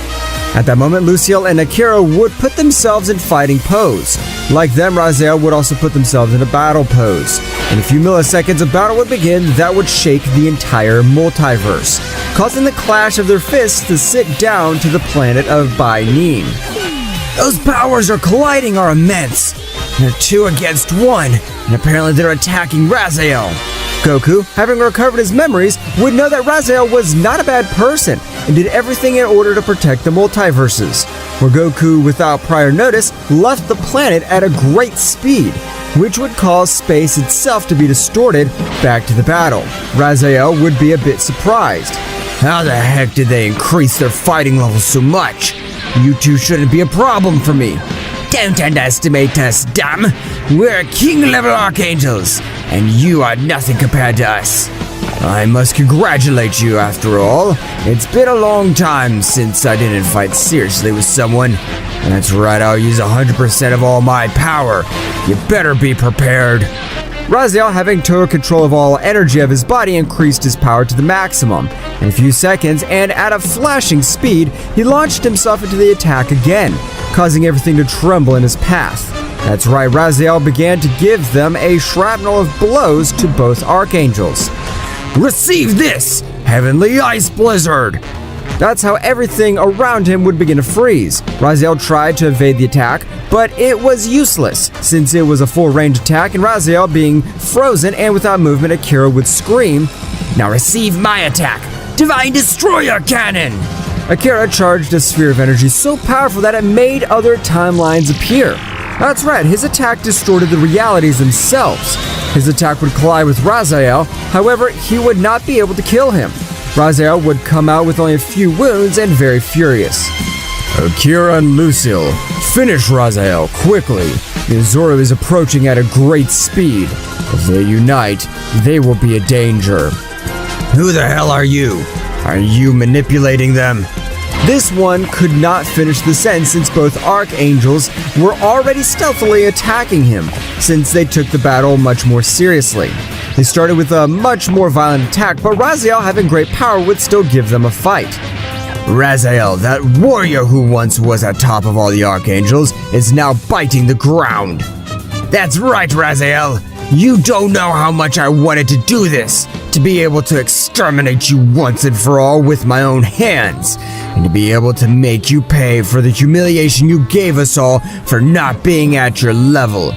At that moment, Raziel and Akira would put themselves in fighting pose. Like them, Raziel would also put themselves in a battle pose. In a few milliseconds, a battle would begin that would shake the entire multiverse, causing the clash of their fists to sit down to the planet of Bai Nin. Those powers are colliding are immense. They're 2 against 1, and apparently they're attacking Raziel. Goku, having recovered his memories, would know that Raziel was not a bad person and did everything in order to protect the multiverses, where Goku, without prior notice, left the planet at a great speed, which would cause space itself to be distorted back to the battle. Raziel would be a bit surprised. How the heck did they increase their fighting levels so much? You two shouldn't be a problem for me. Don't underestimate us, dumb. We're king-level archangels, and you are nothing compared to us. I must congratulate you after all. It's been a long time since I didn't fight seriously with someone. That's right, I'll use 100% of all my power. You better be prepared. Raziel, having total control of all energy of his body, increased his power to the maximum. In a few seconds, and at a flashing speed, he launched himself into the attack again, causing everything to tremble in his path. That's right, Raziel began to give them a shrapnel of blows to both archangels. Receive this, Heavenly Ice Blizzard! That's how everything around him would begin to freeze. Raziel tried to evade the attack, but it was useless, since it was a full-range attack, and Raziel being frozen and without movement, Akira would scream, "Now receive my attack! Divine Destroyer Cannon!" Akira charged a sphere of energy so powerful that it made other timelines appear. That's right, his attack distorted the realities themselves. His attack would collide with Raziel, however, he would not be able to kill him. Raziel would come out with only a few wounds and very furious. Akira and Raziel, finish Raziel quickly. The Oozaru is approaching at a great speed. If they unite, they will be a danger. Who the hell are you? Are you manipulating them? This one could not finish the sentence since both archangels were already stealthily attacking him, since they took the battle much more seriously. They started with a much more violent attack, but Raziel, having great power, would still give them a fight. Raziel, that warrior who once was at top of all the archangels, is now biting the ground. That's right, Raziel. You don't know how much I wanted to do this, to be able to exterminate you once and for all with my own hands, and to be able to make you pay for the humiliation you gave us all for not being at your level.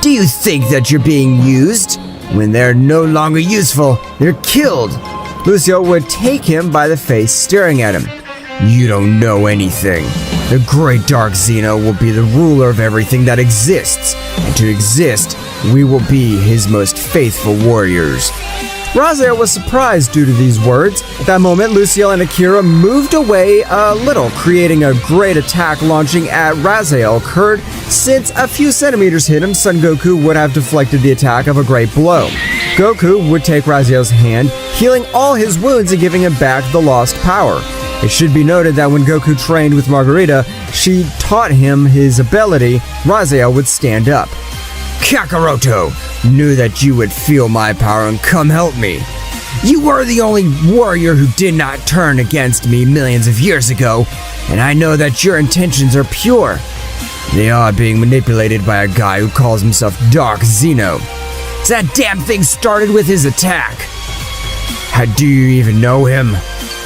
Do you think that you're being used? When they're no longer useful, they're killed. Lucio would take him by the face, staring at him. You don't know anything. The great Dark Zeno will be the ruler of everything that exists, and to exist, we will be his most faithful warriors. Raziel was surprised due to these words. At that moment, Raziel and Akira moved away a little, creating a great attack launching at Raziel occurred. Since a few centimeters hit him, Son Goku would have deflected the attack of a great blow. Goku would take Raziel's hand, healing all his wounds and giving him back the lost power. It should be noted that when Goku trained with Margarita, she taught him his ability. Raziel would stand up. Kakaroto, knew that you would feel my power and come help me. You were the only warrior who did not turn against me millions of years ago, and I know that your intentions are pure. They are being manipulated by a guy who calls himself Dark Zeno. That damn thing started with his attack. How do you even know him?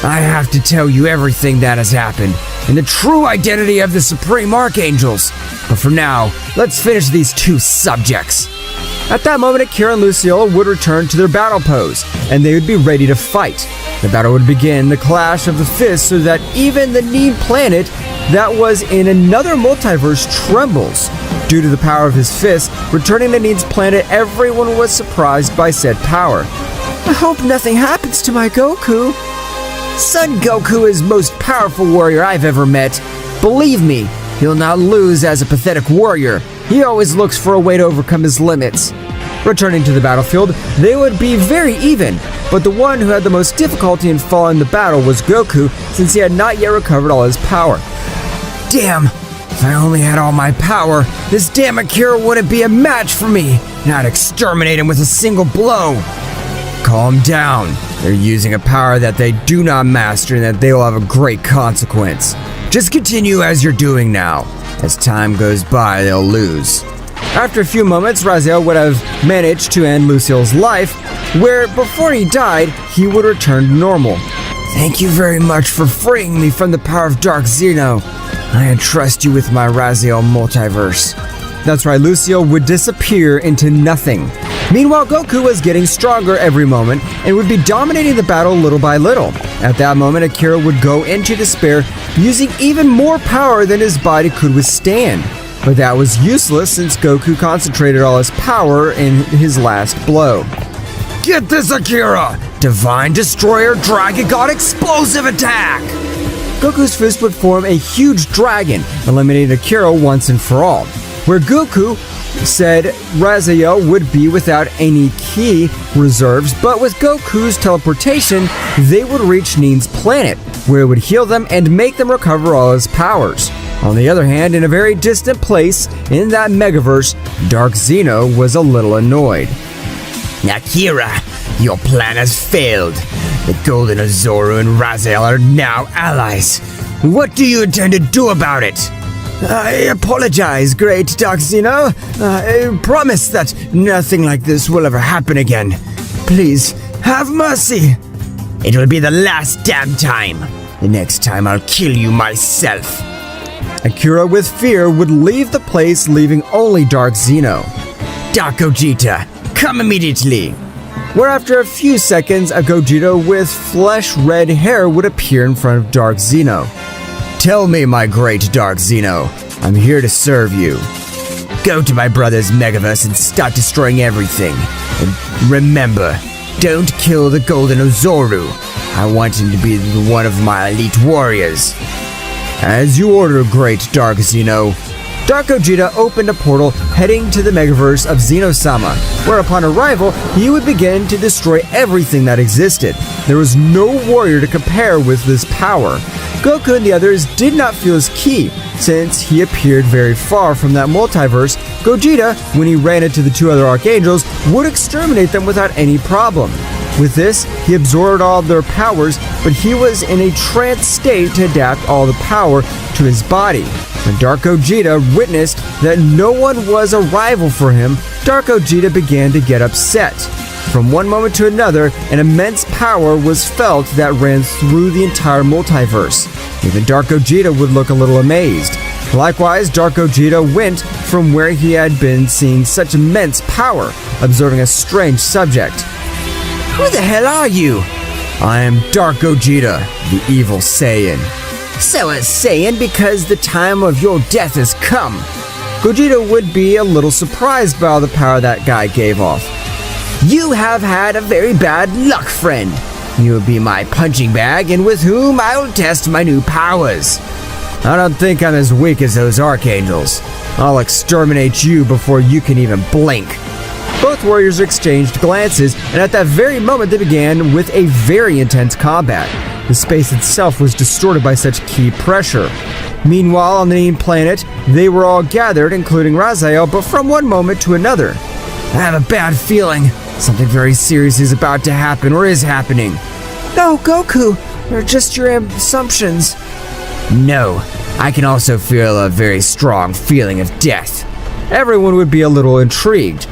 I have to tell you everything that has happened, and the true identity of the Supreme Archangels. But for now, let's finish these two subjects. At that moment, Akira and Raziel would return to their battle pose, and they would be ready to fight. The battle would begin, the clash of the fists, so that even the Nin planet that was in another multiverse trembles. Due to the power of his fist, returning to Nin's planet, everyone was surprised by said power. I hope nothing happens to my Goku. Son Goku is the most powerful warrior I've ever met. Believe me, he'll not lose as a pathetic warrior. He always looks for a way to overcome his limits. Returning to the battlefield, they would be very even, but the one who had the most difficulty in following the battle was Goku, since he had not yet recovered all his power. Damn! If I only had all my power, this damn Akira wouldn't be a match for me, and I'd exterminate him with a single blow. Calm down. They're using a power that they do not master and that they will have a great consequence. Just continue as you're doing now. As time goes by, they'll lose. After a few moments, Raziel would have managed to end Lucille's life, where before he died, he would return to normal. Thank you very much for freeing me from the power of Dark Zeno. I entrust you with my Raziel multiverse. That's right, Lucille would disappear into nothing. Meanwhile, Goku was getting stronger every moment and would be dominating the battle little by little. At that moment, Akira would go into despair, using even more power than his body could withstand. But that was useless since Goku concentrated all his power in his last blow. Get this, Akira! Divine Destroyer Dragon God Explosive Attack! Goku's fist would form a huge dragon, eliminating Akira once and for all. Where Goku said Raziel would be without any ki reserves, but with Goku's teleportation, they would reach Nin's planet, where it would heal them and make them recover all his powers. On the other hand, in a very distant place in that megaverse, Dark Zeno was a little annoyed. Akira, your plan has failed. The Golden Oozaru and Raziel are now allies. What do you intend to do about it? I apologize, great Dark Zeno. I promise that nothing like this will ever happen again. Please, have mercy. It will be the last damn time. The next time I'll kill you myself. Akira, with fear, would leave the place, leaving only Dark Zeno. Dark Gogeta, come immediately. Where after a few seconds, a Gogeta with flesh-red hair would appear in front of Dark Zeno. Tell me, my great Dark Zeno, I'm here to serve you. Go to my brother's Megaverse and start destroying everything. And remember, don't kill the Golden Oozaru. I want him to be one of my elite warriors. As you order, great Dark Zeno. Dark Gogeta opened a portal heading to the Megaverse of Zeno-sama, where upon arrival, he would begin to destroy everything that existed. There was no warrior to compare with this power. Goku and the others did not feel his ki, since he appeared very far from that multiverse. Gogeta, when he ran into the two other archangels, would exterminate them without any problem. With this, he absorbed all of their powers, but he was in a trance state to adapt all the power to his body. When Dark Gogeta witnessed that no one was a rival for him, Dark Gogeta began to get upset. From one moment to another, an immense power was felt that ran through the entire multiverse. Even Dark Gogeta would look a little amazed. Likewise, Dark Gogeta went from where he had been seeing such immense power, observing a strange subject. Who the hell are you? I am Dark Gogeta, the evil Saiyan. So a Saiyan because the time of your death has come. Gogeta would be a little surprised by all the power that guy gave off. You have had a very bad luck, friend. You will be my punching bag and with whom I will test my new powers. I don't think I'm as weak as those archangels. I'll exterminate you before you can even blink. Both warriors exchanged glances, and at that very moment they began with a very intense combat. The space itself was distorted by such ki pressure. Meanwhile, on the Nin planet, they were all gathered, including Raziel, but from one moment to another. I have a bad feeling. Something very serious is about to happen or is happening. No, Goku, they're just your assumptions. No, I can also feel a very strong feeling of death. Everyone would be a little intrigued.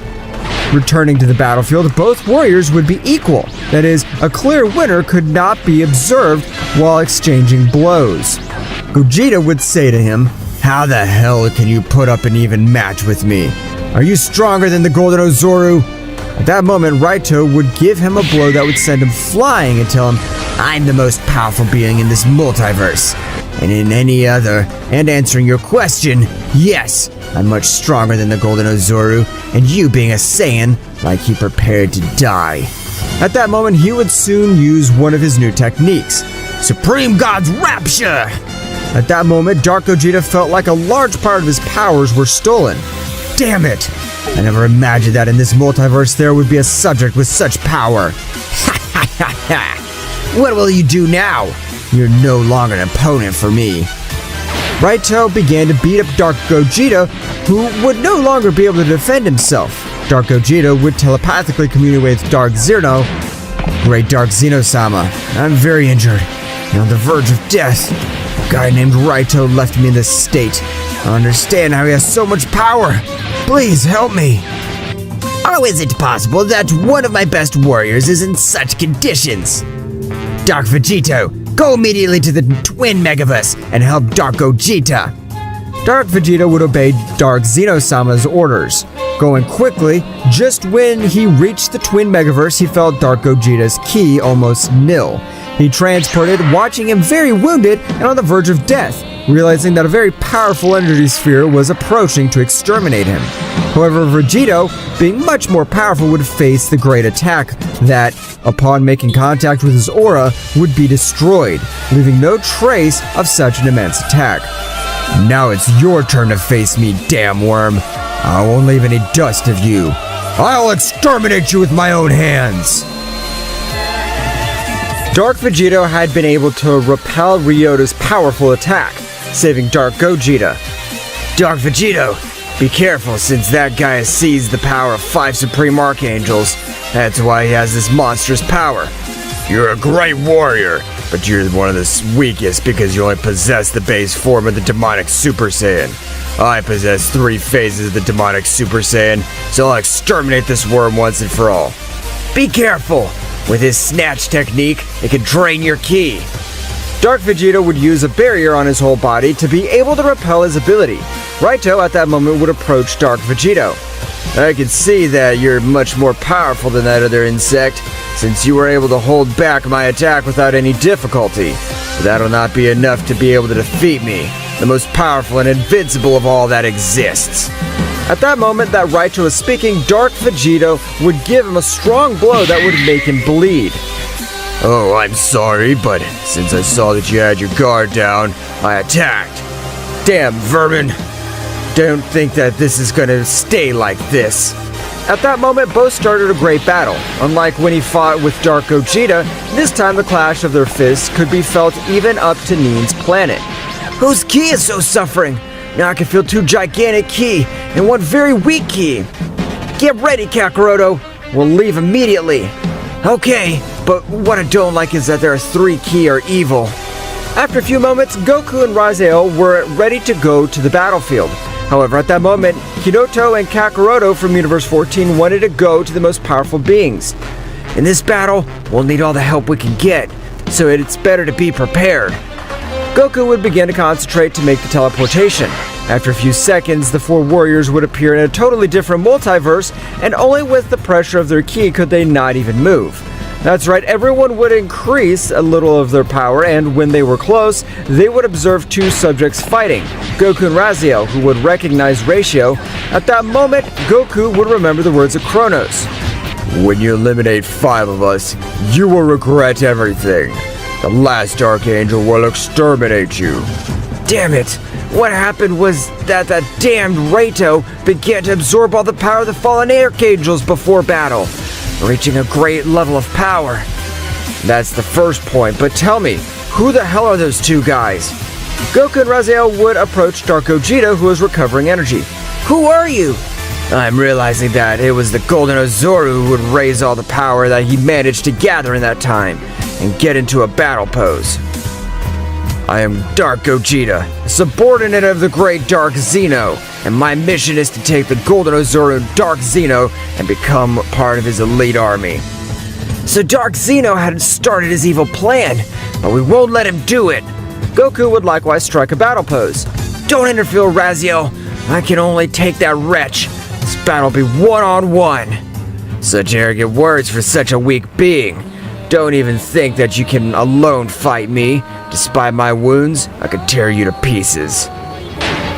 Returning to the battlefield, both warriors would be equal. That is, a clear winner could not be observed while exchanging blows. Gogeta would say to him, "How the hell can you put up an even match with me? Are you stronger than the Golden Oozaru?" At that moment, Raito would give him a blow that would send him flying and tell him, "I'm the most powerful being in this multiverse. And in any other, and answering your question, yes, I'm much stronger than the Golden Oozaru, and you being a Saiyan, like he prepared to die." At that moment, he would soon use one of his new techniques, Supreme God's Rapture! At that moment, Dark Gogeta felt like a large part of his powers were stolen. Damn it! I never imagined that in this multiverse there would be a subject with such power. Ha ha ha ha! What will you do now? You're no longer an opponent for me. Raito began to beat up Dark Gogeta, who would no longer be able to defend himself. Dark Gogeta would telepathically communicate with Dark Zeno. Great Dark Zeno-sama, I'm very injured and on the verge of death. A guy named Raito left me in this state. I don't understand how he has so much power. Please help me. How is it possible that one of my best warriors is in such conditions? Dark Vegeta, go immediately to the Twin Megaverse and help Dark Gogeta. Dark Vegeta would obey Dark Zeno-sama's orders. Going quickly, just when he reached the Twin Megaverse, he felt Dark Gogeta's ki almost nil. He transported, watching him very wounded and on the verge of death, realizing that a very powerful energy sphere was approaching to exterminate him. However, Vegeta, being much more powerful, would face the great attack that, upon making contact with his aura, would be destroyed, leaving no trace of such an immense attack. Now it's your turn to face me, damn worm. I won't leave any dust of you. I'll exterminate you with my own hands. Dark Vegeta had been able to repel Ryota's powerful attack, saving Dark Gogeta. Dark Vegeta, be careful since that guy has seized the power of 5 Supreme Archangels. That's why he has this monstrous power. You're a great warrior, but you're one of the weakest because you only possess the base form of the demonic Super Saiyan. I possess 3 phases of the demonic Super Saiyan, so I'll exterminate this worm once and for all. Be careful! With his snatch technique, it can drain your ki. Dark Vegeta would use a barrier on his whole body to be able to repel his ability. Raito at that moment would approach Dark Vegeta. I can see that you're much more powerful than that other insect, since you were able to hold back my attack without any difficulty. But that'll not be enough to be able to defeat me, the most powerful and invincible of all that exists. At that moment that Raito was speaking, Dark Vegeta would give him a strong blow that would make him bleed. Oh, I'm sorry, but since I saw that you had your guard down, I attacked. Damn vermin. Don't think that this is gonna stay like this. At that moment, both started a great battle. Unlike when he fought with Dark Gogeta, this time the clash of their fists could be felt even up to Neen's planet. Whose ki is so suffering? Now I can feel 2 gigantic ki and 1 very weak ki. Get ready, Kakaroto. We'll leave immediately. Okay, but what I don't like is that there are 3 ki are evil. After a few moments, Goku and Raziel were ready to go to the battlefield. However, at that moment, Hinoto and Kakaroto from Universe 14 wanted to go to the most powerful beings. In this battle, we'll need all the help we can get, so it's better to be prepared. Goku would begin to concentrate to make the teleportation. After a few seconds, the 4 warriors would appear in a totally different multiverse, and only with the pressure of their ki could they not even move. That's right, everyone would increase a little of their power, and when they were close, they would observe 2 subjects fighting, Goku and Raziel, who would recognize Ratio. At that moment, Goku would remember the words of Kronos. When you eliminate 5 of us, you will regret everything. The last Archangel will exterminate you. Damn it! What happened was that damned Raito began to absorb all the power of the fallen Archangels before battle, reaching a great level of power. That's the first point, but tell me, who the hell are those 2 guys? Goku and Raziel would approach Dark Gogeta, who was recovering energy. Who are you? I'm realizing that it was the Golden Oozaru who would raise all the power that he managed to gather in that time and get into a battle pose. I am Dark Gogeta, a subordinate of the great Dark Zeno, and my mission is to take the Golden Oozaru Dark Zeno and become part of his elite army. So Dark Zeno had started his evil plan, but we won't let him do it. Goku would likewise strike a battle pose. Don't interfere, Raziel. I can only take that wretch. This battle will be one-on-one. Such arrogant words for such a weak being. Don't even think that you can alone fight me. Despite my wounds, I could tear you to pieces.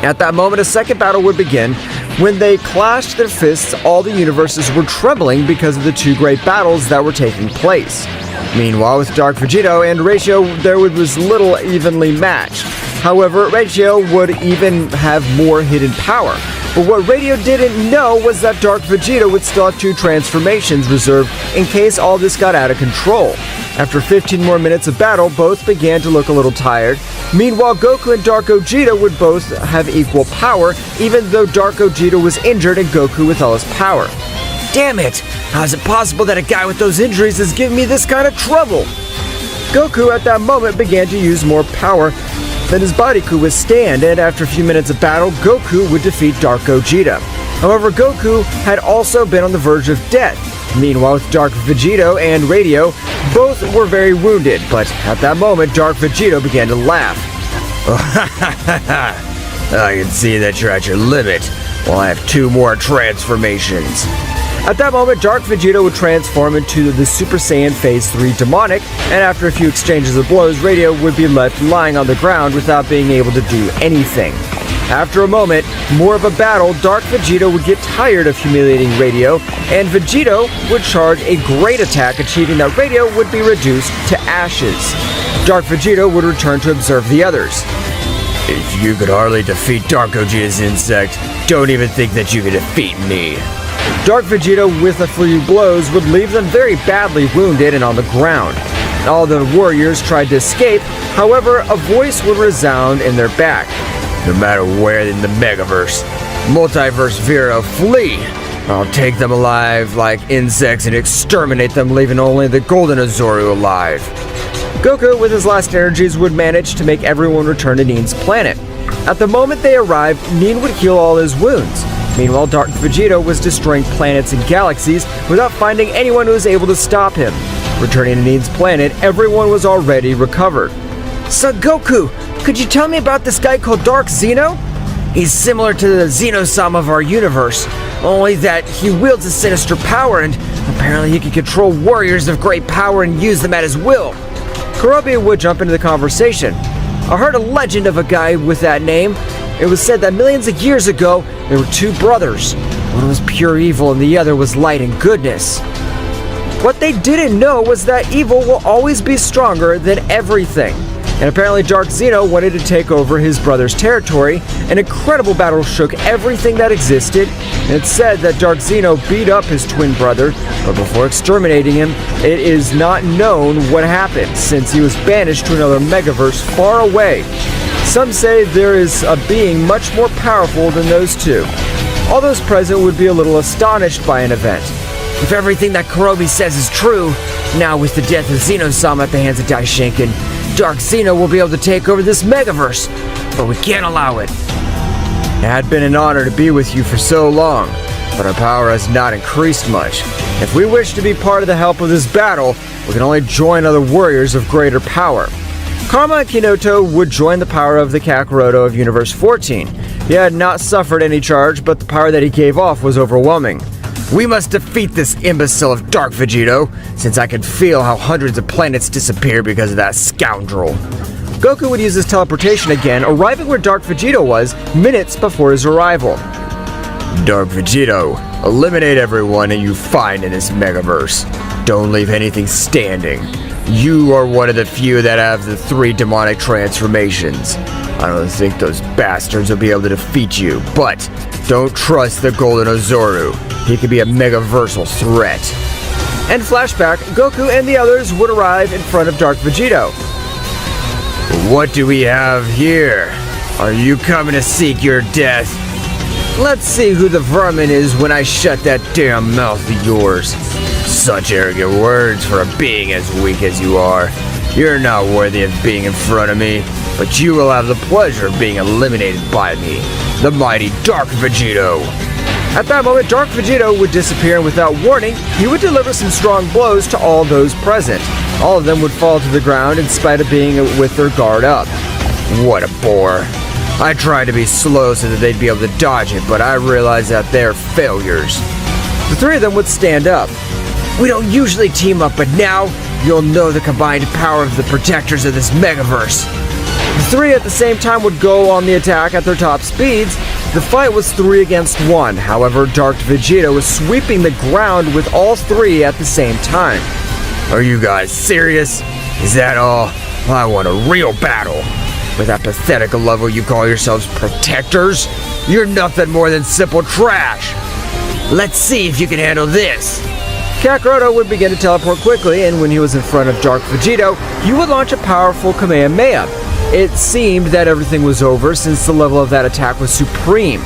At that moment, a second battle would begin. When they clashed their fists, all the universes were trembling because of the 2 great battles that were taking place. Meanwhile, with Dark Vegeta and Ratio, there was little evenly matched. However, Ratio would even have more hidden power. But what Radio didn't know was that Dark Vegeta would still have 2 transformations reserved in case all this got out of control. After 15 more minutes of battle, both began to look a little tired. Meanwhile, Goku and Dark Gogeta would both have equal power, even though Dark Gogeta was injured and Goku with all his power. Damn it! How is it possible that a guy with those injuries is giving me this kind of trouble? Goku at that moment began to use more power than his body could withstand, and after a few minutes of battle, Goku would defeat Dark Gogeta. However, Goku had also been on the verge of death. Meanwhile, with Dark Vegeta and Radio, both were very wounded, but at that moment, Dark Vegeta began to laugh. I can see that you're at your limit. Well, I have 2 more transformations. At that moment, Dark Vegeta would transform into the Super Saiyan Phase 3 Demonic, and after a few exchanges of blows, Radio would be left lying on the ground without being able to do anything. After a moment, more of a battle, Dark Vegeta would get tired of humiliating Radio, and Vegeta would charge a great attack, achieving that Radio would be reduced to ashes. Dark Vegeta would return to observe the others. If you could hardly defeat Dark Gogeta's insect, don't even think that you can defeat me. Dark Vegeta, with a few blows, would leave them very badly wounded and on the ground. All the warriors tried to escape, however, a voice would resound in their back. No matter where in the Megaverse, Multiverse Vero, flee! I'll take them alive like insects and exterminate them, leaving only the Golden Oozaru alive. Goku, with his last energies, would manage to make everyone return to Neen's planet. At the moment they arrived, Neen would heal all his wounds. Meanwhile, Dark Vegeta was destroying planets and galaxies without finding anyone who was able to stop him. Returning to Neen's planet, everyone was already recovered. So Goku, could you tell me about this guy called Dark Zeno? He's similar to the Zeno-sama of our universe, only that he wields a sinister power and apparently he can control warriors of great power and use them at his will. Kobi would jump into the conversation. I heard a legend of a guy with that name. It was said that millions of years ago, there were 2 brothers. One was pure evil and the other was light and goodness. What they didn't know was that evil will always be stronger than everything. And apparently Dark Zeno wanted to take over his brother's territory. An incredible battle shook everything that existed, and it's said that Dark Zeno beat up his twin brother, but before exterminating him, it is not known what happened, since he was banished to another megaverse far away. Some say there is a being much more powerful than those 2. All those present would be a little astonished by an event. If everything that Kobi says is true, now with the death of Zeno-sama at the hands of Daishinken, Dark Zeno will be able to take over this megaverse, but we can't allow it. It had been an honor to be with you for so long, but our power has not increased much. If we wish to be part of the help of this battle, we can only join other warriors of greater power. Karma and Kinoto would join the power of the Kakaroto of Universe 14. He had not suffered any charge, but the power that he gave off was overwhelming. We must defeat this imbecile of Dark Vegeta, since I can feel how hundreds of planets disappear because of that scoundrel. Goku would use his teleportation again, arriving where Dark Vegeta was minutes before his arrival. Dark Vegeta, eliminate everyone you find in this megaverse. Don't leave anything standing. You are one of the few that have the 3 demonic transformations. I don't think those bastards will be able to defeat you, but don't trust the Golden Oozaru. He could be a megaversal threat. And flashback, Goku and the others would arrive in front of Dark Vegeta. What do we have here? Are you coming to seek your death? Let's see who the vermin is when I shut that damn mouth of yours. Such arrogant words for a being as weak as you are. You're not worthy of being in front of me, but you will have the pleasure of being eliminated by me, the mighty Dark Vegeta. At that moment, Dark Vegeta would disappear, and without warning, he would deliver some strong blows to all those present. All of them would fall to the ground in spite of being with their guard up. What a bore. I tried to be slow so that they'd be able to dodge it, but I realized that they're failures. The 3 of them would stand up. We don't usually team up, but now you'll know the combined power of the protectors of this megaverse. The 3 at the same time would go on the attack at their top speeds. The fight was 3 against 1. However, Dark Vegeta was sweeping the ground with all 3 at the same time. Are you guys serious? Is that all? I want a real battle. With that pathetic level you call yourselves protectors? You're nothing more than simple trash. Let's see if you can handle this. Kakaroto would begin to teleport quickly, and when he was in front of Dark Vegeta, he would launch a powerful Kamehameha. It seemed that everything was over since the level of that attack was supreme.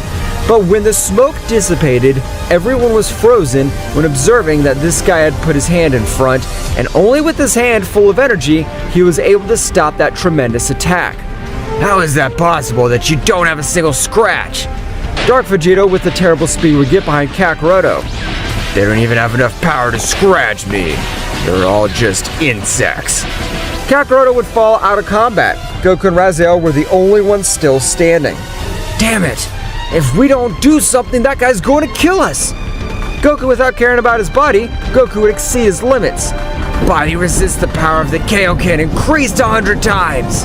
But when the smoke dissipated, everyone was frozen when observing that this guy had put his hand in front, and only with his hand full of energy, he was able to stop that tremendous attack. How is that possible that you don't have a single scratch? Dark Vegeta with the terrible speed would get behind Kakaroto. They don't even have enough power to scratch me. They're all just insects. Kakaroto would fall out of combat. Goku and Raziel were the only ones still standing. Damn it! If we don't do something, that guy's going to kill us! Goku, without caring about his body, Goku would exceed his limits. Body resists the power of the Kaioken increased 100 times!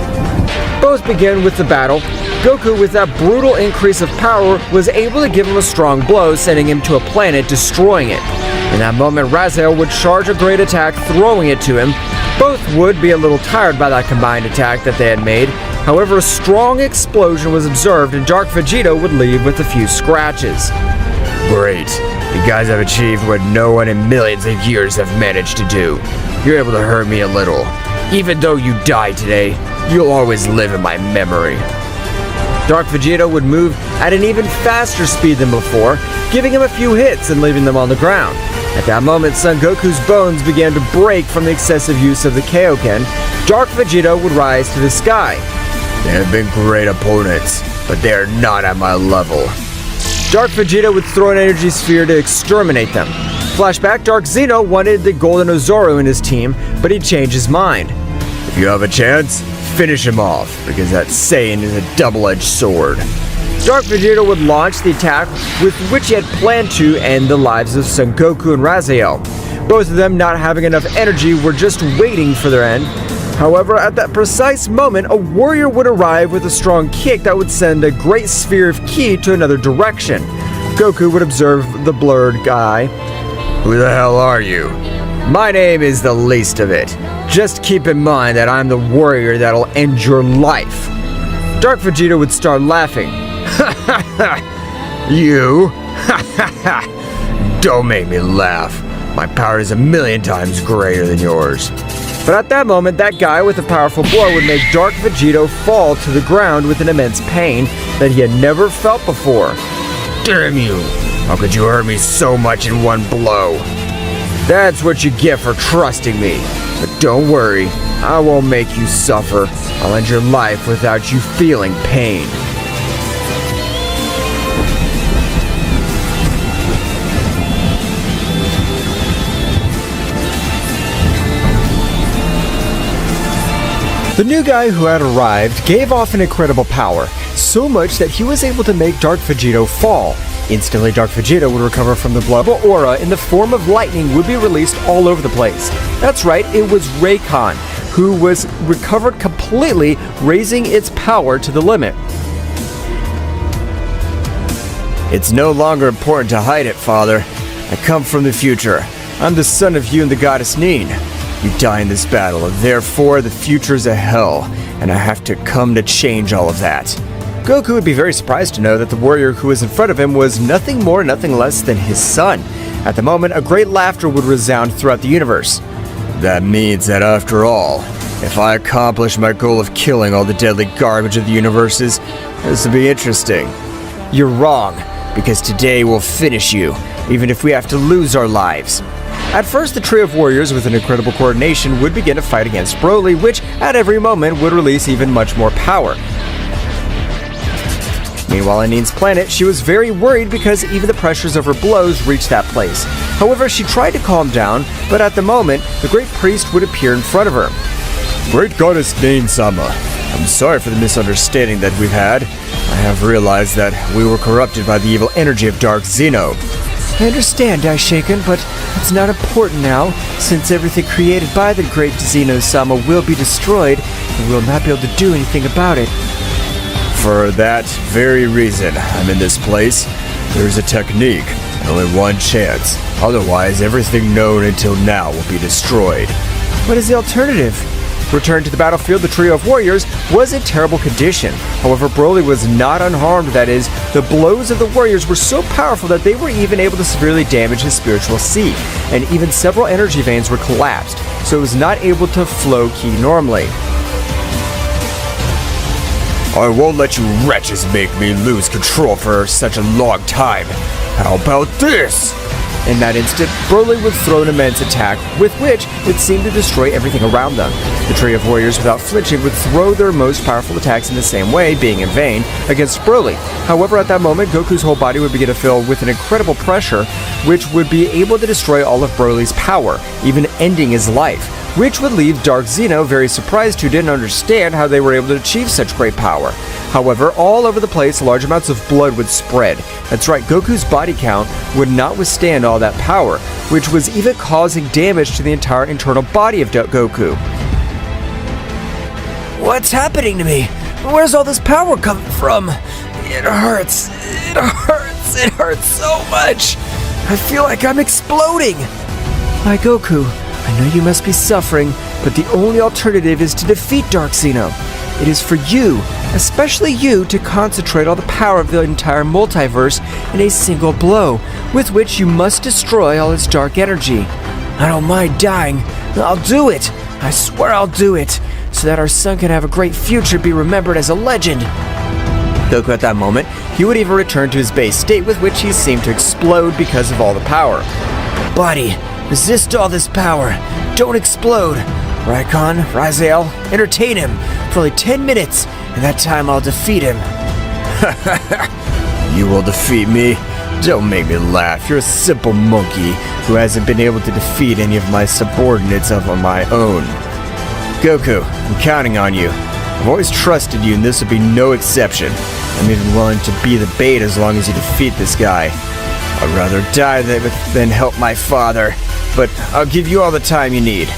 Both begin with the battle. Goku, with that brutal increase of power, was able to give him a strong blow, sending him to a planet, destroying it. In that moment, Raziel would charge a great attack, throwing it to him. Both would be a little tired by that combined attack that they had made. However, a strong explosion was observed, and Dark Vegeta would leave with a few scratches. Great. You guys have achieved what no one in millions of years have managed to do. You're able to hurt me a little. Even though you die today, you'll always live in my memory. Dark Vegeta would move at an even faster speed than before, giving him a few hits and leaving them on the ground. At that moment, Son Goku's bones began to break from the excessive use of the Kaioken. Dark Vegeta would rise to the sky. They have been great opponents, but they are not at my level. Dark Vegeta would throw an energy sphere to exterminate them. Flashback, Dark Zeno wanted the Golden Oozaru in his team, but he changed his mind. If you have a chance, finish him off, because that Saiyan is a double-edged sword. Dark Vegeta would launch the attack with which he had planned to end the lives of Son Goku and Raziel. Both of them, not having enough energy, were just waiting for their end. However, at that precise moment, a warrior would arrive with a strong kick that would send a great sphere of ki to another direction. Goku would observe the blurred guy. Who the hell are you? My name is the least of it. Just keep in mind that I'm the warrior that'll end your life. Dark Vegeta would start laughing. You? Don't make me laugh. My power is 1,000,000 times greater than yours. But at that moment, that guy with a powerful blow would make Dark Vegeta fall to the ground with an immense pain that he had never felt before. Damn you! How could you hurt me so much in one blow? That's what you get for trusting me. But don't worry, I won't make you suffer. I'll end your life without you feeling pain. The new guy who had arrived gave off an incredible power, so much that he was able to make Dark Vegeta fall. Instantly, Dark Vegeta would recover from the blood. The aura in the form of lightning would be released all over the place. That's right, it was Raycon, who was recovered completely, raising its power to the limit. It's no longer important to hide it, Father. I come from the future. I'm the son of you and the goddess Nin. You die in this battle, and therefore the future's a hell, and I have to come to change all of that. Goku would be very surprised to know that the warrior who was in front of him was nothing more, nothing less than his son. At the moment, a great laughter would resound throughout the universe. That means that after all, if I accomplish my goal of killing all the deadly garbage of the universes, this will be interesting. You're wrong. Because today we'll finish you, even if we have to lose our lives. At first, the trio of warriors with an incredible coordination would begin to fight against Broly, which at every moment would release even much more power. Meanwhile, on Nin's planet, she was very worried because even the pressures of her blows reached that place. However, she tried to calm down, but at the moment, the Great Priest would appear in front of her. Great Goddess Zeno-sama, I'm sorry for the misunderstanding that we've had. I have realized that we were corrupted by the evil energy of Dark Zeno. I understand, Daishaken, but it's not important now, since everything created by the great Zeno-sama will be destroyed, and we'll not be able to do anything about it. For that very reason, I'm in this place. There's a technique, and only one chance. Otherwise, everything known until now will be destroyed. What is the alternative? Returned to the battlefield, the trio of warriors was in terrible condition. However, Broly was not unharmed. That is, the blows of the warriors were so powerful that they were even able to severely damage his spiritual seat, and even several energy veins were collapsed, so it was not able to flow ki normally. I won't let you wretches make me lose control for such a long time. How about this? In that instant, Broly would throw an immense attack, with which it seemed to destroy everything around them. The trio of warriors, without flinching, would throw their most powerful attacks in the same way, being in vain, against Broly. However, at that moment, Goku's whole body would begin to fill with an incredible pressure, which would be able to destroy all of Broly's power, even ending his life, which would leave Dark Zeno very surprised, who didn't understand how they were able to achieve such great power. However, all over the place, large amounts of blood would spread. That's right, Goku's body count would not withstand all that power, which was even causing damage to the entire internal body of Goku. What's happening to me? Where's all this power coming from? It hurts. It hurts. It hurts so much. I feel like I'm exploding. My Goku, I know you must be suffering, but the only alternative is to defeat Dark Zeno. It is for you, especially you, to concentrate all the power of the entire multiverse in a single blow, with which you must destroy all its dark energy. I don't mind dying. I'll do it. I swear I'll do it, so that our son can have a great future, be remembered as a legend. Goku at that moment, he would even return to his base state, with which he seemed to explode because of all the power. Body, resist all this power. Don't explode. Raikon, Raziel, entertain him for only 10 minutes, and that time I'll defeat him. You will defeat me? Don't make me laugh. You're a simple monkey who hasn't been able to defeat any of my subordinates of my own. Goku, I'm counting on you. I've always trusted you, and this will be no exception. I'm even willing to be the bait as long as you defeat this guy. I'd rather die than help my father, but I'll give you all the time you need.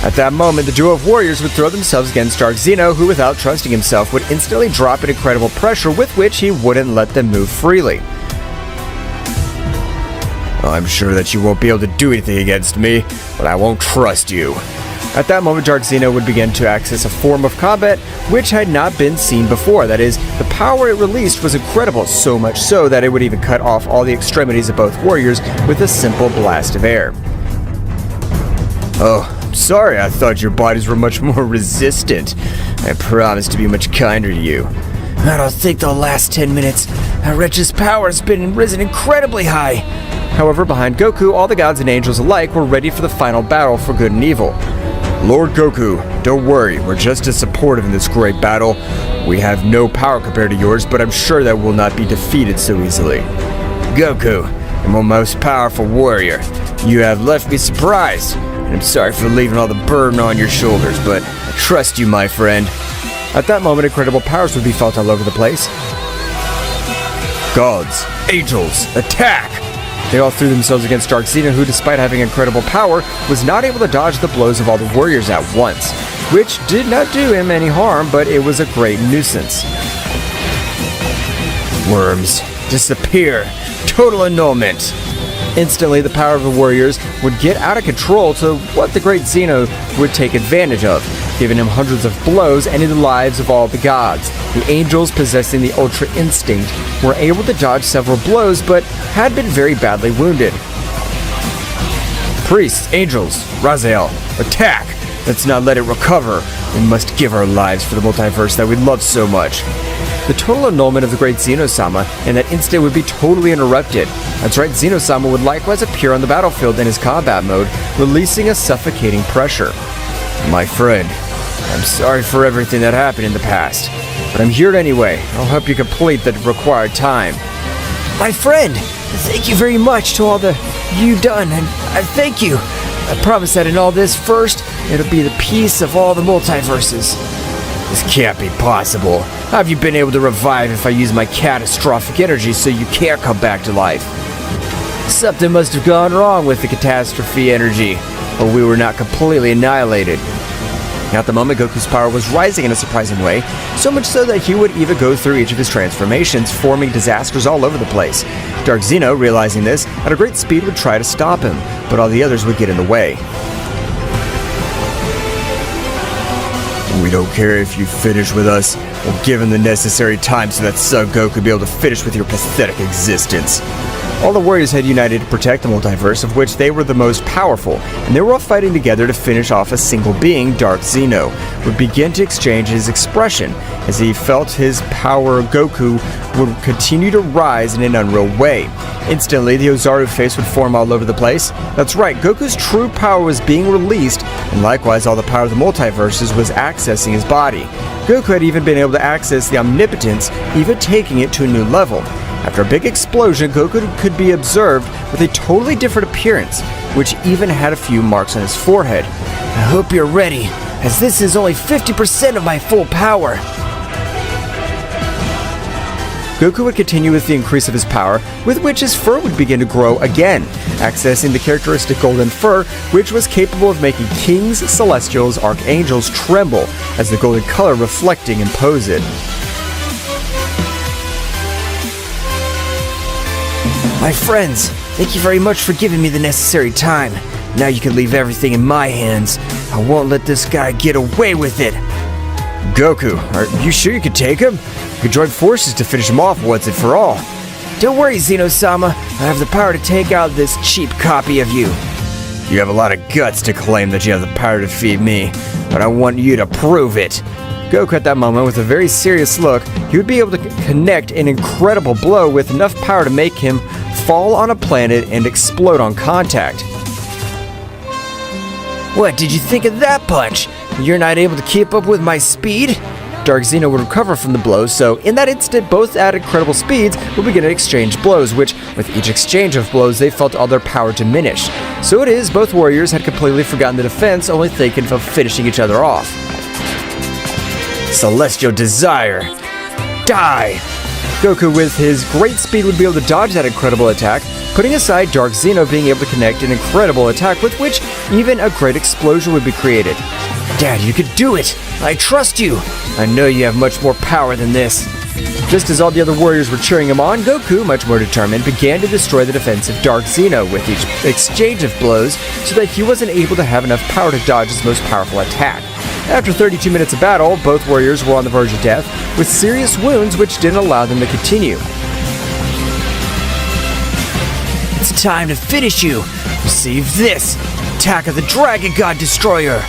At that moment, the duo of warriors would throw themselves against Dark Zeno, who, without trusting himself, would instantly drop an incredible pressure with which he wouldn't let them move freely. I'm sure that you won't be able to do anything against me, but I won't trust you. At that moment, Dark Zeno would begin to access a form of combat which had not been seen before. That is, the power it released was incredible, so much so that it would even cut off all the extremities of both warriors with a simple blast of air. Oh, sorry, I thought your bodies were much more resistant. I promised to be much kinder to you. I don't think they'll last 10 minutes. That wretch's power has been risen incredibly high. However, behind Goku, all the gods and angels alike were ready for the final battle for good and evil. Lord Goku, don't worry, we're just as supportive in this great battle. We have no power compared to yours, but I'm sure that we'll not be defeated so easily. Goku, I'm my most powerful warrior. You have left me surprised, and I'm sorry for leaving all the burden on your shoulders, but I trust you, my friend. At that moment, incredible powers would be felt all over the place. Gods, angels, attack! They all threw themselves against Dark Zeno, who, despite having incredible power, was not able to dodge the blows of all the warriors at once, which did not do him any harm, but it was a great nuisance. Worms, disappear! Total annulment! Instantly, the power of the warriors would get out of control to what the great Zeno would take advantage of, giving him hundreds of blows ending the lives of all the gods. The angels, possessing the Ultra Instinct, were able to dodge several blows, but had been very badly wounded. Priests, angels, Raziel, attack! Let's not let it recover. We must give our lives for the multiverse that we love so much. The total annulment of the great Zeno-sama in that instant would be totally interrupted. That's right, Zeno-sama would likewise appear on the battlefield in his combat mode, releasing a suffocating pressure. My friend, I'm sorry for everything that happened in the past, but I'm here anyway. I'll help you complete the required time. My friend, thank you very much to all the you've done, and I thank you. I promise that in all this, first, it'll be the peace of all the multiverses. This can't be possible. How have you been able to revive if I use my catastrophic energy so you can't come back to life? Something must have gone wrong with the catastrophe energy, or we were not completely annihilated. At the moment, Goku's power was rising in a surprising way, so much so that he would even go through each of his transformations, forming disasters all over the place. Dark Zeno, realizing this, at a great speed would try to stop him, but all the others would get in the way. We don't care if you finish with us. We'll give him the necessary time so that Son Goku could be able to finish with your pathetic existence. All the warriors had united to protect the multiverse, of which they were the most powerful, and they were all fighting together to finish off a single being. Dark Zeno would begin to exchange his expression as he felt his power. Goku would continue to rise in an unreal way. Instantly, the Oozaru face would form all over the place. That's right, Goku's true power was being released, and likewise all the power of the multiverses was accessing his body. Goku had even been able to access the omnipotence, even taking it to a new level. After a big explosion, Goku could be observed with a totally different appearance, which even had a few marks on his forehead. I hope you're ready, as this is only 50% of my full power. Goku would continue with the increase of his power, with which his fur would begin to grow again, accessing the characteristic golden fur, which was capable of making kings, celestials, archangels tremble, as the golden color reflecting impose it. My friends, thank you very much for giving me the necessary time. Now you can leave everything in my hands. I won't let this guy get away with it. Goku, are you sure you could take him? You could join forces to finish him off once and for all. Don't worry, Zeno-sama. I have the power to take out this cheap copy of you. You have a lot of guts to claim that you have the power to defeat me, but I want you to prove it. Goku at that moment, with a very serious look, he would be able to connect an incredible blow with enough power to make him fall on a planet and explode on contact. What did you think of that punch? You're not able to keep up with my speed? Dark Zeno would recover from the blows, so in that instant, both at incredible speeds would begin to exchange blows, which, with each exchange of blows, they felt all their power diminish. So it is, both warriors had completely forgotten the defense, only thinking of finishing each other off. Celestial Desire. Die! Goku, with his great speed, would be able to dodge that incredible attack, putting aside Dark Zeno being able to connect an incredible attack with which even a great explosion would be created. Dad, you could do it! I trust you! I know you have much more power than this. Just as all the other warriors were cheering him on, Goku, much more determined, began to destroy the defense of Dark Zeno with each exchange of blows so that he wasn't able to have enough power to dodge his most powerful attack. After 32 minutes of battle, both warriors were on the verge of death, with serious wounds which didn't allow them to continue. It's time to finish you! Receive this! Attack of the Dragon God Destroyer!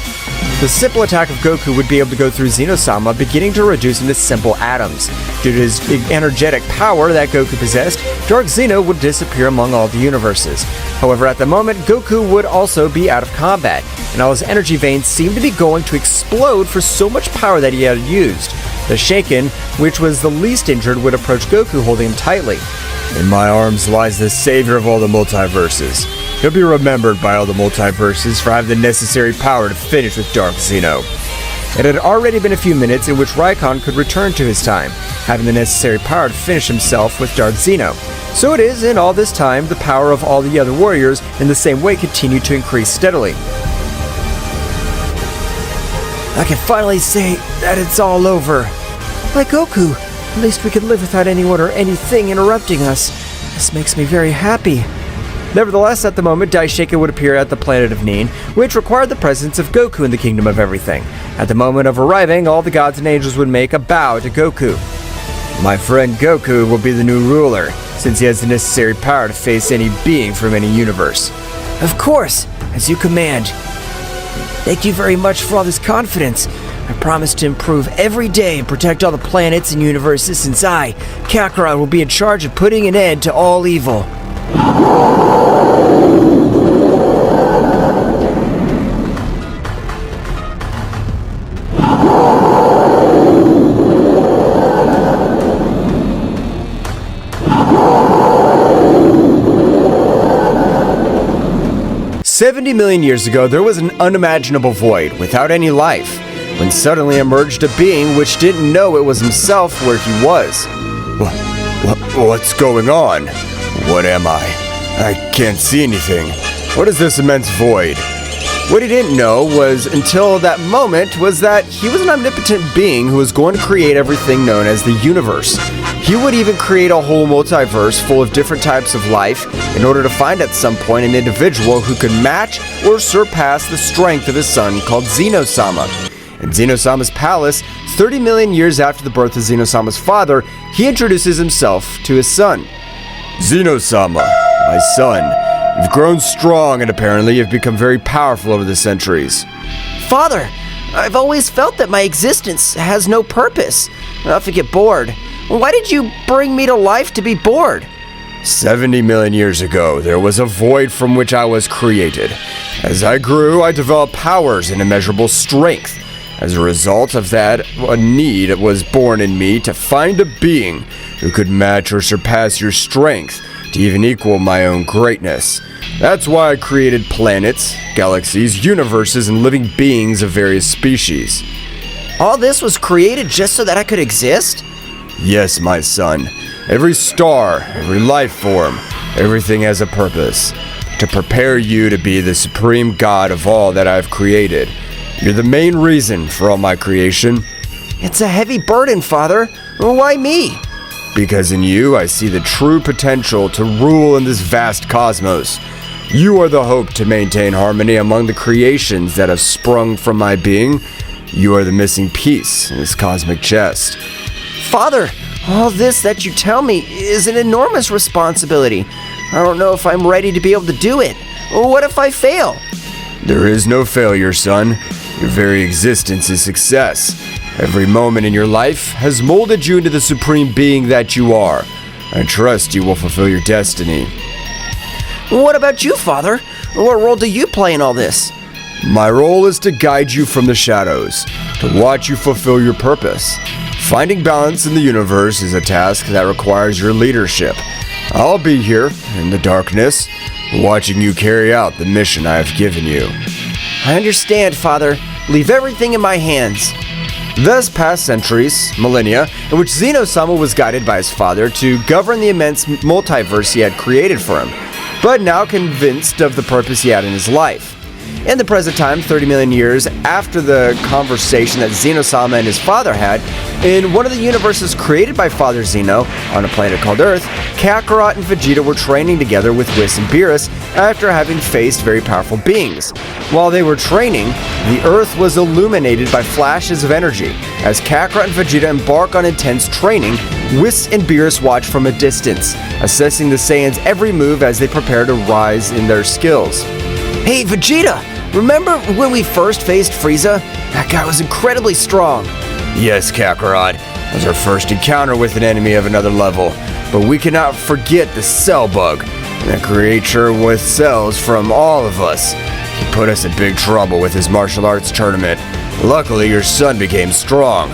The simple attack of Goku would be able to go through Zeno-sama, beginning to reduce him to simple atoms. Due to his energetic power that Goku possessed, Dark Zeno would disappear among all the universes. However, at the moment, Goku would also be out of combat, and all his energy veins seemed to be going to explode for so much power that he had used. The Shaken, which was the least injured, would approach Goku, holding him tightly. In my arms lies the savior of all the multiverses. He'll be remembered by all the multiverses for having the necessary power to finish with Dark Zeno. It had already been a few minutes in which Raikon could return to his time, having the necessary power to finish himself with Dark Zeno. So it is, in all this time, the power of all the other warriors in the same way continued to increase steadily. I can finally say that it's all over. Like Goku, at least we can live without anyone or anything interrupting us. This makes me very happy. Nevertheless, at the moment, Daishoken would appear at the planet of Nin, which required the presence of Goku in the Kingdom of Everything. At the moment of arriving, all the gods and angels would make a bow to Goku. My friend Goku will be the new ruler, since he has the necessary power to face any being from any universe. Of course, as you command. Thank you very much for all this confidence. I promise to improve every day and protect all the planets and universes, since I, Kakarot, will be in charge of putting an end to all evil. "70 million years ago, there was an unimaginable void without any life, when suddenly emerged a being which didn't know it was himself where he was. What's going on? What am I? I can't see anything. What is this immense void?" What he didn't know was, until that moment, was that he was an omnipotent being who was going to create everything known as the universe. He would even create a whole multiverse full of different types of life in order to find at some point an individual who could match or surpass the strength of his son called Zeno-sama. In Zeno-sama's palace, 30 million years after the birth of Zeno-sama's father, he introduces himself to his son. Zeno-sama, my son, you've grown strong and apparently you've become very powerful over the centuries. Father, I've always felt that my existence has no purpose. I often get bored. Why did you bring me to life to be bored? 70 million years ago, there was a void from which I was created. As I grew, I developed powers and immeasurable strength. As a result of that, a need was born in me to find a being who could match or surpass your strength, to even equal my own greatness. That's why I created planets, galaxies, universes, and living beings of various species. All this was created just so that I could exist? Yes, my son. Every star, every life form, everything has a purpose. To prepare you to be the supreme god of all that I've created. You're the main reason for all my creation. It's a heavy burden, Father. Why me? Because in you, I see the true potential to rule in this vast cosmos. You are the hope to maintain harmony among the creations that have sprung from my being. You are the missing piece in this cosmic chest. Father, all this that you tell me is an enormous responsibility. I don't know if I'm ready to be able to do it. What if I fail? There is no failure, son. Your very existence is success. Every moment in your life has molded you into the supreme being that you are. I trust you will fulfill your destiny. What about you, Father? What role do you play in all this? My role is to guide you from the shadows, to watch you fulfill your purpose. Finding balance in the universe is a task that requires your leadership. I'll be here, in the darkness, watching you carry out the mission I have given you. I understand, Father. Leave everything in my hands. Thus passed centuries, millennia, in which Zeno-sama was guided by his father to govern the immense multiverse he had created for him, but now convinced of the purpose he had in his life. In the present time, 30 million years after the conversation that Zeno-sama and his father had, in one of the universes created by Father Zeno, on a planet called Earth, Kakarot and Vegeta were training together with Whis and Beerus after having faced very powerful beings. While they were training, the Earth was illuminated by flashes of energy. As Kakarot and Vegeta embark on intense training, Whis and Beerus watch from a distance, assessing the Saiyans' every move as they prepare to rise in their skills. Hey, Vegeta! Remember when we first faced Frieza? That guy was incredibly strong. Yes, Kakarot. It was our first encounter with an enemy of another level. But we cannot forget the Cell Bug, the creature with cells from all of us. He put us in big trouble with his martial arts tournament. Luckily, your son became strong.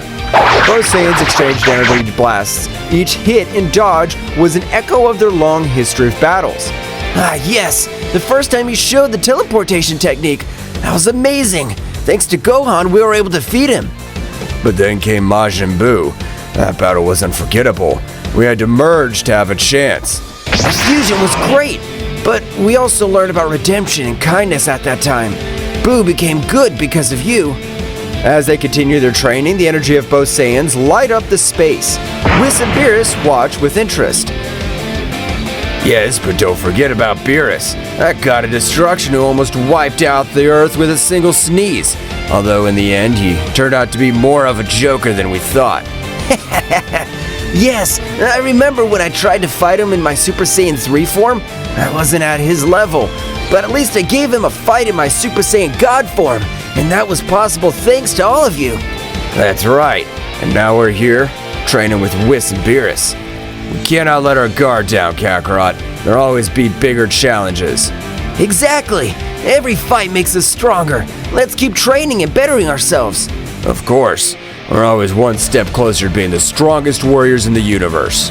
Both Saiyans exchanged energy blasts. Each hit and dodge was an echo of their long history of battles. Ah, yes! The first time you showed the teleportation technique. That was amazing! Thanks to Gohan, we were able to defeat him. But then came Majin Buu. That battle was unforgettable. We had to merge to have a chance. The fusion was great, but we also learned about redemption and kindness at that time. Buu became good because of you. As they continue their training, the energy of both Saiyans light up the space. Whis and Beerus watch with interest. Yes, but don't forget about Beerus. That god of destruction who almost wiped out the Earth with a single sneeze. Although in the end, he turned out to be more of a joker than we thought. Yes, I remember when I tried to fight him in my Super Saiyan 3 form. I wasn't at his level, but at least I gave him a fight in my Super Saiyan God form, and that was possible thanks to all of you. That's right, and now we're here, training with Whis and Beerus. We cannot let our guard down, Kakarot. There'll always be bigger challenges. Exactly! Every fight makes us stronger. Let's keep training and bettering ourselves. Of course. We're always one step closer to being the strongest warriors in the universe.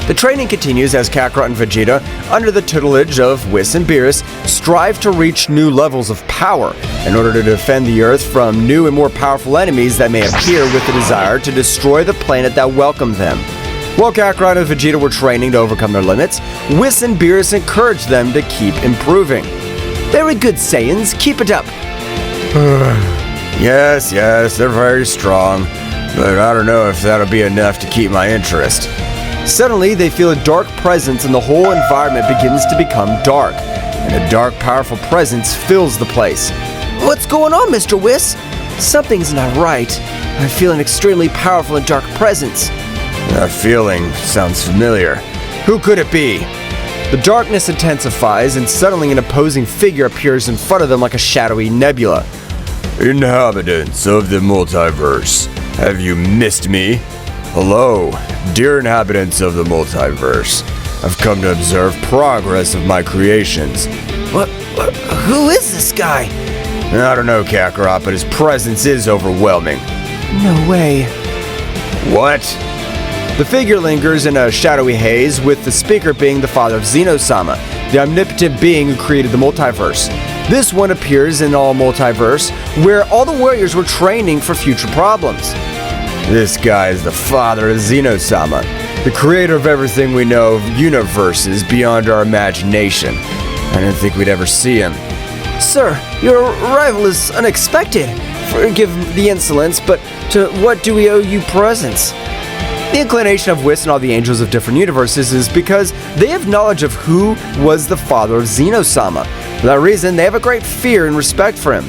The training continues as Kakarot and Vegeta, under the tutelage of Whis and Beerus, strive to reach new levels of power in order to defend the Earth from new and more powerful enemies that may appear with the desire to destroy the planet that welcomed them. While Kakarot and Vegeta were training to overcome their limits, Whis and Beerus encouraged them to keep improving. Very good, Saiyans. Keep it up. Yes, they're very strong, but I don't know if that'll be enough to keep my interest. Suddenly, they feel a dark presence and the whole environment begins to become dark, and a dark, powerful presence fills the place. What's going on, Mr. Whis? Something's not right. I feel an extremely powerful and dark presence. That feeling sounds familiar. Who could it be? The darkness intensifies, and suddenly an opposing figure appears in front of them like a shadowy nebula. Inhabitants of the multiverse, have you missed me? Hello, dear inhabitants of the multiverse. I've come to observe progress of my creations. Who is this guy? I don't know, Kakarot, but his presence is overwhelming. No way. What? The figure lingers in a shadowy haze, with the speaker being the father of Zeno-sama, the omnipotent being who created the multiverse. This one appears in all multiverse, where all the warriors were training for future problems. This guy is the father of Zeno-sama, the creator of everything we know of universes beyond our imagination. I didn't think we'd ever see him. Sir, your arrival is unexpected. Forgive the insolence, but to what do we owe you presents? The inclination of Whis and all the angels of different universes is because they have knowledge of who was the father of Zeno-sama. For that reason, they have a great fear and respect for him.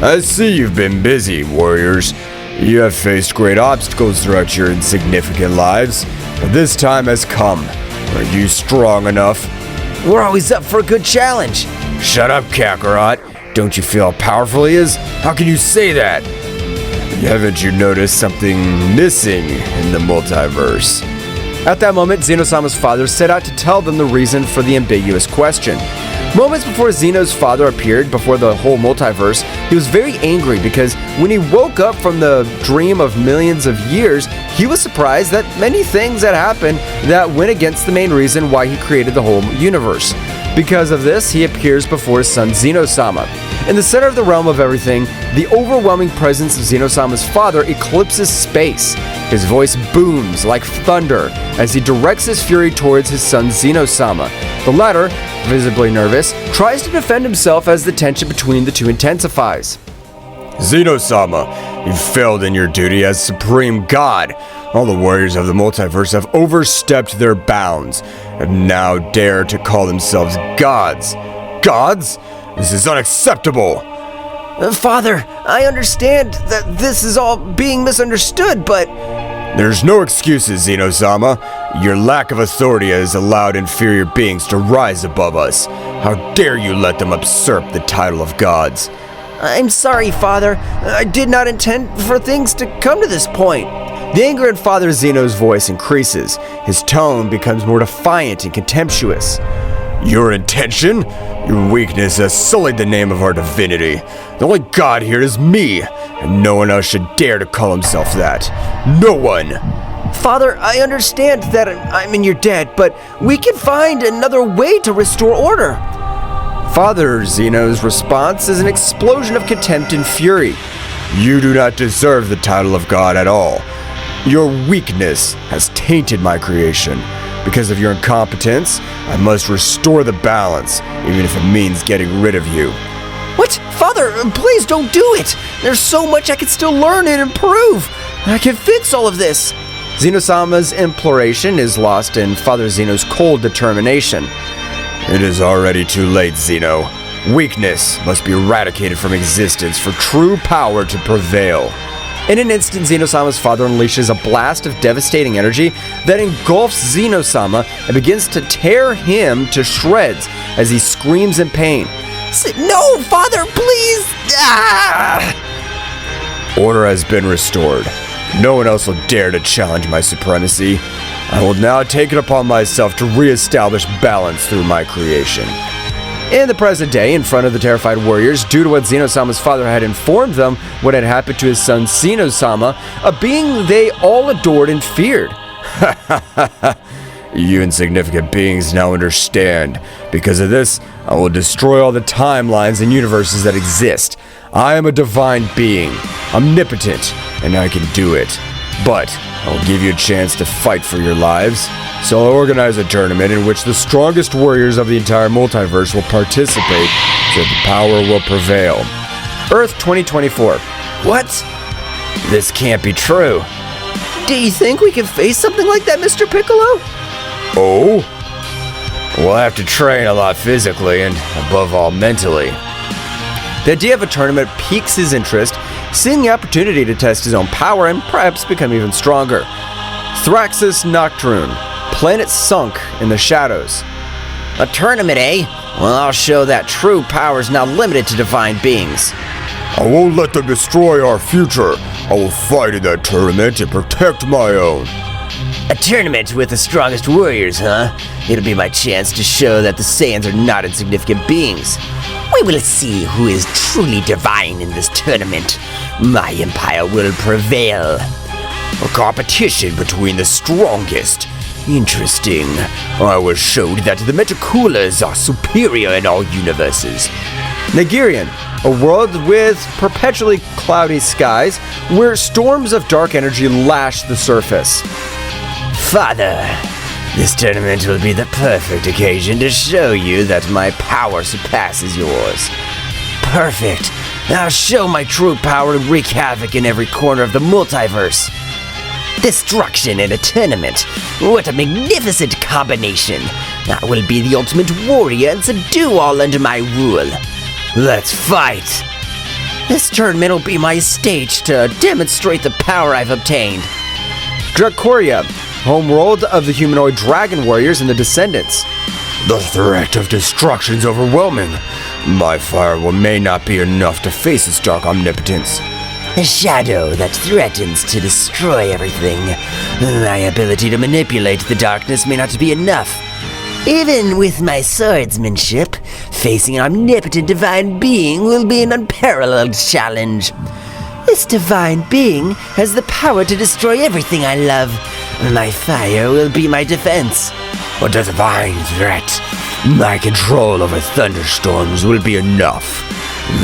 I see you've been busy, warriors. You have faced great obstacles throughout your insignificant lives, but this time has come. Are you strong enough? We're always up for a good challenge. Shut up, Kakarot. Don't you feel how powerful he is? How can you say that? Haven't you noticed something missing in the multiverse? At that moment, Zeno-sama's father set out to tell them the reason for the ambiguous question. Moments before Zeno's father appeared before the whole multiverse, he was very angry because when he woke up from the dream of millions of years, he was surprised that many things had happened that went against the main reason why he created the whole universe. Because of this, he appears before his son Zeno-sama. In the center of the realm of everything, the overwhelming presence of Zeno-sama's father eclipses space. His voice booms like thunder as he directs his fury towards his son Zeno-sama. The latter, visibly nervous, tries to defend himself as the tension between the two intensifies. Zeno-sama, you failed in your duty as Supreme God. All the warriors of the multiverse have overstepped their bounds and now dare to call themselves gods. Gods? This is unacceptable! Father, I understand that this is all being misunderstood, but... There's no excuses, Zeno-sama. Your lack of authority has allowed inferior beings to rise above us. How dare you let them usurp the title of gods? I'm sorry, Father. I did not intend for things to come to this point. The anger in Father Zeno's voice increases. His tone becomes more defiant and contemptuous. Your intention? Your weakness has sullied the name of our divinity. The only god here is me, and no one else should dare to call himself that. No one! Father, I understand that I'm in your debt, but we can find another way to restore order. Father Zeno's response is an explosion of contempt and fury. You do not deserve the title of God at all. Your weakness has tainted my creation. Because of your incompetence, I must restore the balance, even if it means getting rid of you. What? Father, please don't do it! There's so much I can still learn and improve! I can fix all of this! Zeno-sama's imploration is lost in Father Zeno's cold determination. It is already too late, Zeno. Weakness must be eradicated from existence for true power to prevail. In an instant, Zeno-sama's father unleashes a blast of devastating energy that engulfs Zeno-sama and begins to tear him to shreds as he screams in pain. No, Father, please! Ah! Order has been restored. No one else will dare to challenge my supremacy. I will now take it upon myself to re-establish balance through my creation. In the present day, in front of the terrified warriors, due to what Zeno-sama's father had informed them what had happened to his son Zeno-sama, a being they all adored and feared. You insignificant beings now understand. Because of this, I will destroy all the timelines and universes that exist. I am a divine being, omnipotent, and I can do it. But I will give you a chance to fight for your lives. So I'll organize a tournament in which the strongest warriors of the entire multiverse will participate so that the power will prevail. Earth 2024. What? This can't be true. Do you think we can face something like that, Mr. Piccolo? Oh? We'll have to train a lot physically and, above all, mentally. The idea of a tournament piques his interest, seeing the opportunity to test his own power and perhaps become even stronger. Thraxis Nocturne, planet sunk in the shadows. A tournament, eh? Well, I'll show that true power is not limited to divine beings. I won't let them destroy our future. I will fight in that tournament and protect my own. A tournament with the strongest warriors, huh? It'll be my chance to show that the Saiyans are not insignificant beings. We will see who is truly divine in this tournament. My empire will prevail. A competition between the strongest. Interesting. I was showed that the Metacoolers are superior in all universes. Nigerian, a world with perpetually cloudy skies where storms of dark energy lash the surface. Father, this tournament will be the perfect occasion to show you that my power surpasses yours. Perfect. I'll show my true power and wreak havoc in every corner of the multiverse. Destruction in a tournament. What a magnificent combination. I will be the ultimate warrior and subdue all under my rule. Let's fight. This tournament will be my stage to demonstrate the power I've obtained. Dracoria, homeworld of the humanoid dragon warriors and the descendants. The threat of destruction is overwhelming. My fire may not be enough to face its dark omnipotence. A shadow that threatens to destroy everything. My ability to manipulate the darkness may not be enough. Even with my swordsmanship, facing an omnipotent divine being will be an unparalleled challenge. This divine being has the power to destroy everything I love. My fire will be my defense. A divine threat. My control over thunderstorms will be enough.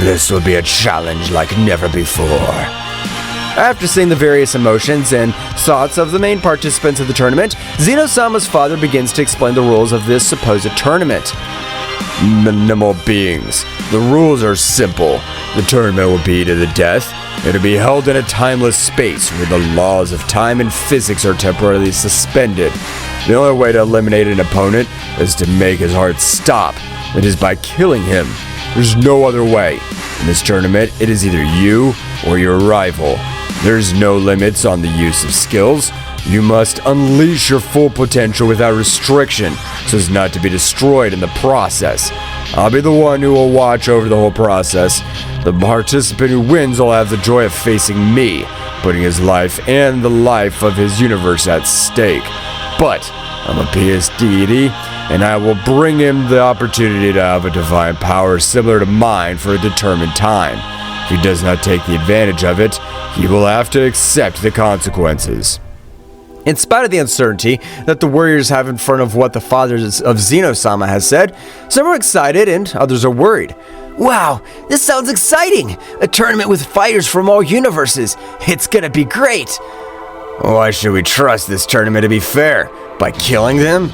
This will be a challenge like never before. After seeing the various emotions and thoughts of the main participants of the tournament, Zeno-sama's father begins to explain the rules of this supposed tournament. Minimal beings. The rules are simple. The tournament will be to the death. It'll be held in a timeless space where the laws of time and physics are temporarily suspended. The only way to eliminate an opponent is to make his heart stop. It is by killing him. There's no other way. In this tournament, it is either you or your rival. There's no limits on the use of skills. You must unleash your full potential without restriction, so as not to be destroyed in the process. I'll be the one who will watch over the whole process. The participant who wins will have the joy of facing me, putting his life and the life of his universe at stake. But I'm a PS deity, and I will bring him the opportunity to have a divine power similar to mine for a determined time. If he does not take the advantage of it, he will have to accept the consequences. In spite of the uncertainty that the warriors have in front of what the father of Zeno-sama has said, some are excited and others are worried. Wow, this sounds exciting! A tournament with fighters from all universes. It's gonna be great! Why should we trust this tournament to be fair? By killing them?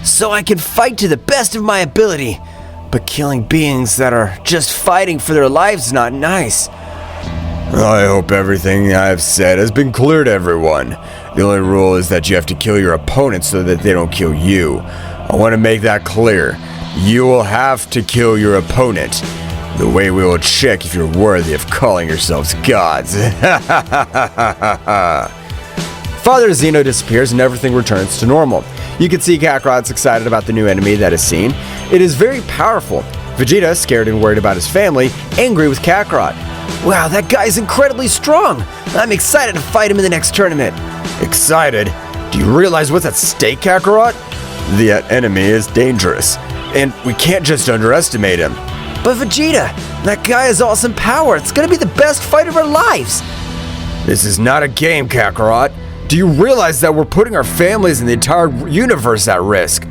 So I can fight to the best of my ability. But killing beings that are just fighting for their lives is not nice. I hope everything I've said has been clear to everyone. The only rule is that you have to kill your opponent so that they don't kill you. I want to make that clear. You will have to kill your opponent. The way we will check if you're worthy of calling yourselves gods. Father Zeno disappears and everything returns to normal. You can see Kakarot's excited about the new enemy that is seen. It is very powerful. Vegeta, scared and worried about his family, angry with Kakarot. Wow, that guy's incredibly strong. I'm excited to fight him in the next tournament. Excited? Do you realize what's at stake, Kakarot? The enemy is dangerous, and we can't just underestimate him. But Vegeta, that guy has awesome power. It's gonna be the best fight of our lives. This is not a game, Kakarot. Do you realize that we're putting our families and the entire universe at risk?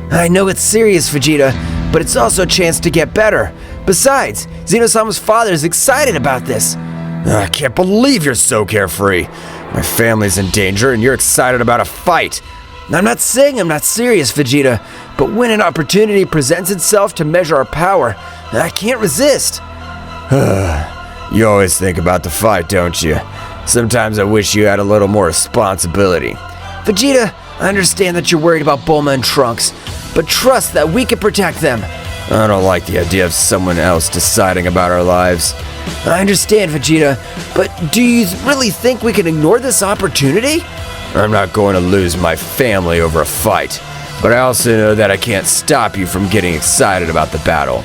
I know it's serious, Vegeta, but it's also a chance to get better. Besides, Zeno-sama's father is excited about this. I can't believe you're so carefree. My family's in danger and you're excited about a fight. I'm not saying I'm not serious, Vegeta, but when an opportunity presents itself to measure our power, I can't resist. You always think about the fight, don't you? Sometimes I wish you had a little more responsibility. Vegeta, I understand that you're worried about Bulma and Trunks, but trust that we can protect them. I don't like the idea of someone else deciding about our lives. I understand, Vegeta, but do you really think we can ignore this opportunity? I'm not going to lose my family over a fight, but I also know that I can't stop you from getting excited about the battle.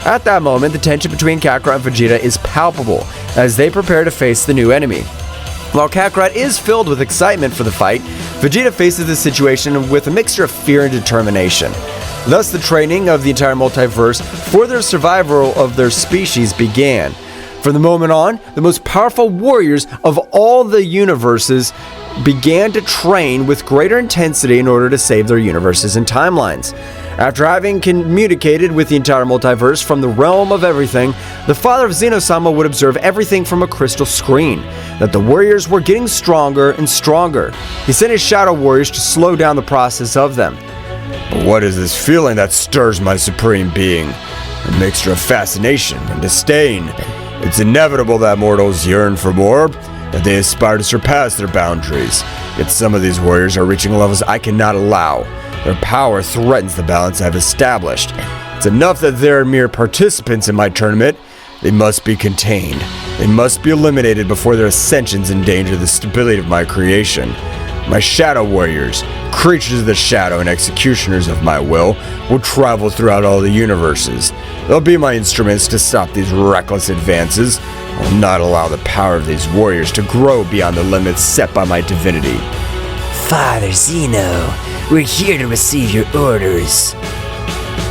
At that moment, the tension between Kakarot and Vegeta is palpable as they prepare to face the new enemy. While Kakarot is filled with excitement for the fight, Vegeta faces the situation with a mixture of fear and determination. Thus, the training of the entire multiverse for their survival of their species began. From the moment on, the most powerful warriors of all the universes began to train with greater intensity in order to save their universes and timelines. After having communicated with the entire multiverse from the realm of everything, the father of Zeno-sama would observe everything from a crystal screen, that the warriors were getting stronger and stronger. He sent his shadow warriors to slow down the process of them. But what is this feeling that stirs my supreme being? A mixture of fascination and disdain. It's inevitable that mortals yearn for more, that they aspire to surpass their boundaries. Yet some of these warriors are reaching levels I cannot allow. Their power threatens the balance I've established. It's enough that they're mere participants in my tournament. They must be contained. They must be eliminated before their ascensions endanger the stability of my creation. My shadow warriors, creatures of the shadow and executioners of my will travel throughout all the universes. They'll be my instruments to stop these reckless advances. I will not allow the power of these warriors to grow beyond the limits set by my divinity. Father Zeno, we're here to receive your orders.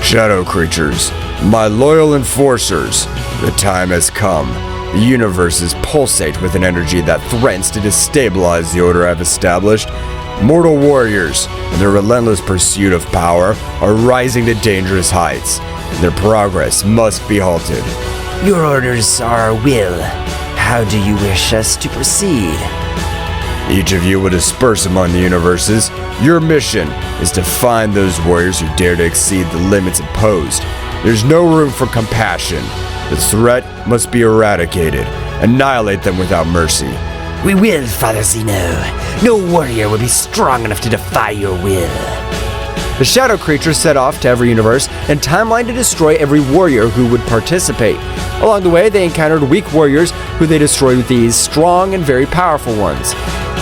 Shadow creatures, my loyal enforcers, the time has come. The universes pulsate with an energy that threatens to destabilize the order I've established. Mortal warriors, in their relentless pursuit of power, are rising to dangerous heights. Their progress must be halted. Your orders are our will. How do you wish us to proceed? Each of you will disperse among the universes. Your mission is to find those warriors who dare to exceed the limits imposed. There's no room for compassion. The threat must be eradicated. Annihilate them without mercy. We will, Father Zeno. No warrior will be strong enough to defy your will. The shadow creatures set off to every universe and timeline to destroy every warrior who would participate. Along the way, they encountered weak warriors who they destroyed with these strong and very powerful ones.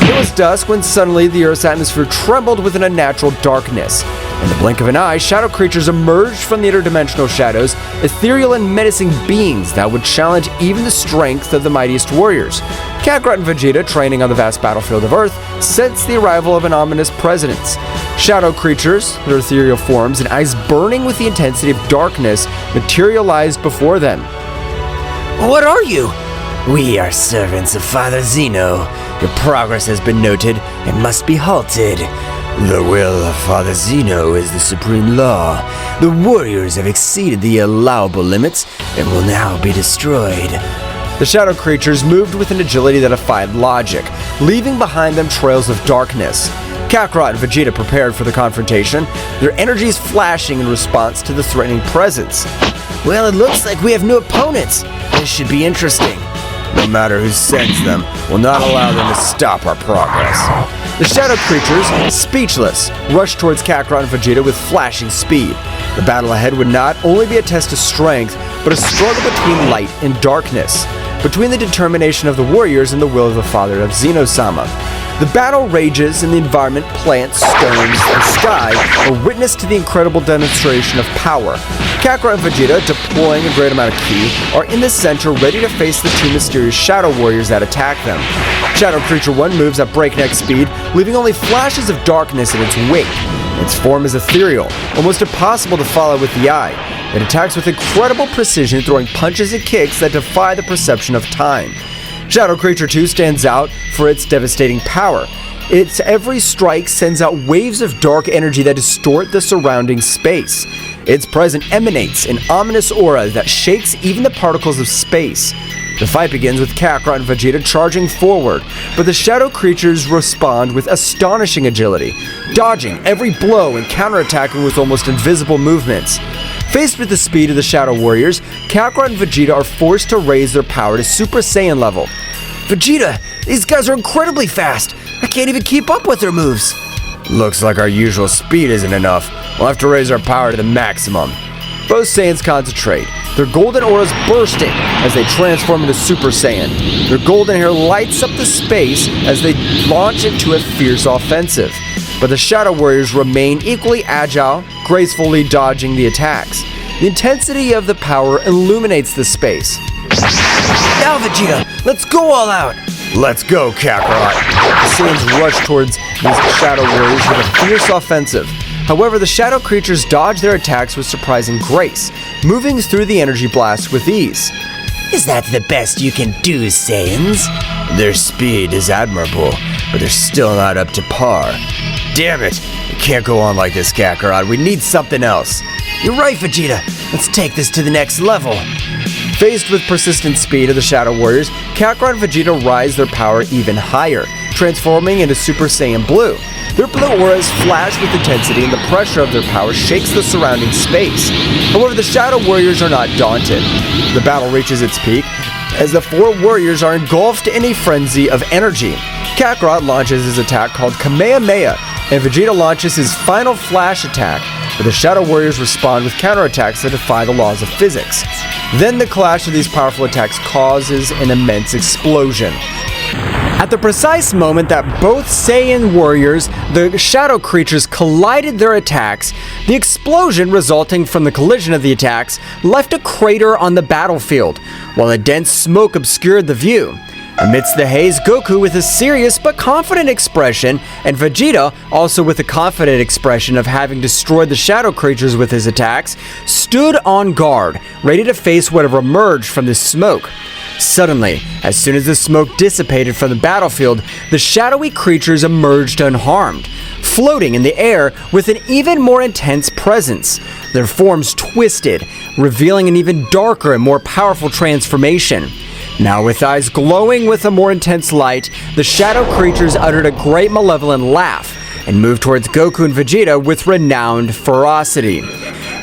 It was dusk when suddenly the Earth's atmosphere trembled with an unnatural darkness. In the blink of an eye, shadow creatures emerged from the interdimensional shadows, ethereal and menacing beings that would challenge even the strength of the mightiest warriors. Kakarot and Vegeta, training on the vast battlefield of Earth, sensed the arrival of an ominous presence. Shadow creatures, their ethereal forms and eyes burning with the intensity of darkness, materialized before them. What are you? We are servants of Father Zeno. Your progress has been noted and must be halted. The will of Father Zeno is the supreme law. The warriors have exceeded the allowable limits and will now be destroyed. The shadow creatures moved with an agility that defied logic, leaving behind them trails of darkness. Kakarot and Vegeta prepared for the confrontation, their energies flashing in response to the threatening presence. Well, it looks like we have new opponents. This should be interesting. No matter who sends them, we'll not allow them to stop our progress. The shadow creatures, speechless, rushed towards Kakarot and Vegeta with flashing speed. The battle ahead would not only be a test of strength, but a struggle between light and darkness, between the determination of the warriors and the will of the father of Zeno-sama. The battle rages and the environment, plants, stones, and sky are witness to the incredible demonstration of power. Kakarot and Vegeta, deploying a great amount of ki, are in the center ready to face the two mysterious shadow warriors that attack them. Shadow Creature 1 moves at breakneck speed, leaving only flashes of darkness in its wake. Its form is ethereal, almost impossible to follow with the eye. It attacks with incredible precision, throwing punches and kicks that defy the perception of time. Shadow Creature 2 stands out for its devastating power. Its every strike sends out waves of dark energy that distort the surrounding space. Its presence emanates an ominous aura that shakes even the particles of space. The fight begins with Kakarot and Vegeta charging forward, but the shadow creatures respond with astonishing agility, dodging every blow and counterattacking with almost invisible movements. Faced with the speed of the Shadow Warriors, Kakarot and Vegeta are forced to raise their power to Super Saiyan level. Vegeta, these guys are incredibly fast. I can't even keep up with their moves. Looks like our usual speed isn't enough. We'll have to raise our power to the maximum. Both Saiyans concentrate. their golden auras bursting as they transform into Super Saiyan. Their golden hair lights up the space as they launch into a fierce offensive. But the Shadow Warriors remain equally agile, gracefully dodging the attacks. The intensity of the power illuminates the space. Now, Vegeta, let's go all out! Let's go, Kakarot! The Saiyans rush towards these Shadow Warriors with a fierce offensive. However, the Shadow creatures dodge their attacks with surprising grace, moving through the energy blast with ease. Is that the best you can do, Saiyans? Their speed is admirable, but they're still not up to par. Damn it! It can't go on like this, Kakarot. We need something else. You're right, Vegeta. Let's take this to the next level. Faced with persistent speed of the Shadow Warriors, Kakarot and Vegeta rise their power even higher, transforming into Super Saiyan Blue. Their blue auras flash with intensity and the pressure of their power shakes the surrounding space. However, the Shadow Warriors are not daunted. The battle reaches its peak as the four warriors are engulfed in a frenzy of energy. Kakarot launches his attack called Kamehameha, and Vegeta launches his final flash attack, but the Shadow Warriors respond with counterattacks that defy the laws of physics. Then the clash of these powerful attacks causes an immense explosion. At the precise moment that both Saiyan warriors, the shadow creatures, collided their attacks, the explosion resulting from the collision of the attacks left a crater on the battlefield, while a dense smoke obscured the view. Amidst the haze, Goku with a serious but confident expression, and Vegeta, also with a confident expression of having destroyed the shadow creatures with his attacks, stood on guard, ready to face whatever emerged from this smoke. Suddenly, as soon as the smoke dissipated from the battlefield, the shadowy creatures emerged unharmed, floating in the air with an even more intense presence. Their forms twisted, revealing an even darker and more powerful transformation. Now with eyes glowing with a more intense light, the shadow creatures uttered a great malevolent laugh and moved towards Goku and Vegeta with renowned ferocity.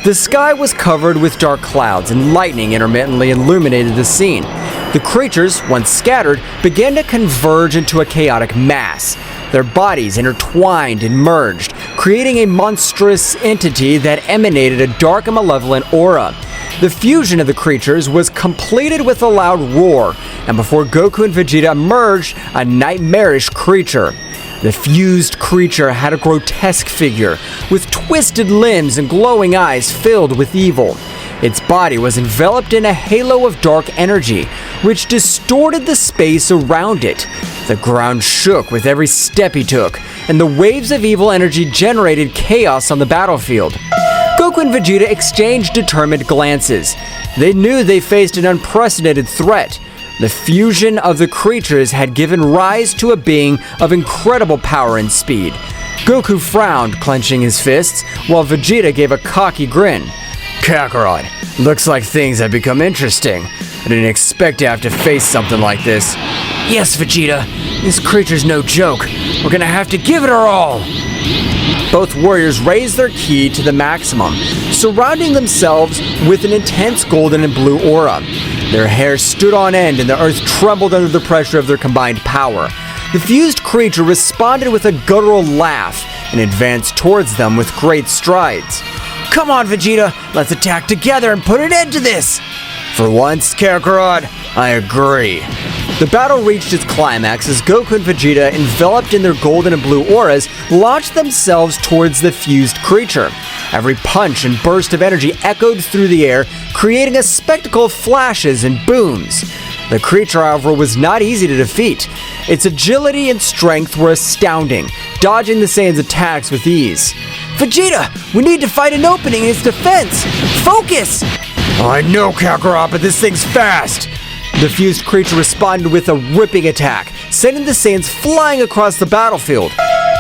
The sky was covered with dark clouds and lightning intermittently illuminated the scene. The creatures, once scattered, began to converge into a chaotic mass. Their bodies intertwined and merged, creating a monstrous entity that emanated a dark and malevolent aura. The fusion of the creatures was completed with a loud roar, and before Goku and Vegeta emerged, a nightmarish creature. The fused creature had a grotesque figure, with twisted limbs and glowing eyes filled with evil. Its body was enveloped in a halo of dark energy, which distorted the space around it. The ground shook with every step he took, and the waves of evil energy generated chaos on the battlefield. Goku and Vegeta exchanged determined glances. They knew they faced an unprecedented threat. The fusion of the creatures had given rise to a being of incredible power and speed. Goku frowned, clenching his fists, while Vegeta gave a cocky grin. Kakarot, looks like things have become interesting. I didn't expect to have to face something like this. Yes, Vegeta. This creature's no joke. We're gonna have to give it our all. Both warriors raised their ki to the maximum, surrounding themselves with an intense golden and blue aura. Their hair stood on end and the earth trembled under the pressure of their combined power. The fused creature responded with a guttural laugh and advanced towards them with great strides. Come on, Vegeta, let's attack together and put an end to this! For once, Kakarot, I agree. The battle reached its climax as Goku and Vegeta, enveloped in their golden and blue auras, launched themselves towards the fused creature. Every punch and burst of energy echoed through the air, creating a spectacle of flashes and booms. The creature, however, was not easy to defeat. Its agility and strength were astounding, dodging the Saiyan's attacks with ease. Vegeta, we need to find an opening in its defense! Focus! I know, Kakarot, but this thing's fast! The fused creature responded with a ripping attack, sending the Saiyans flying across the battlefield.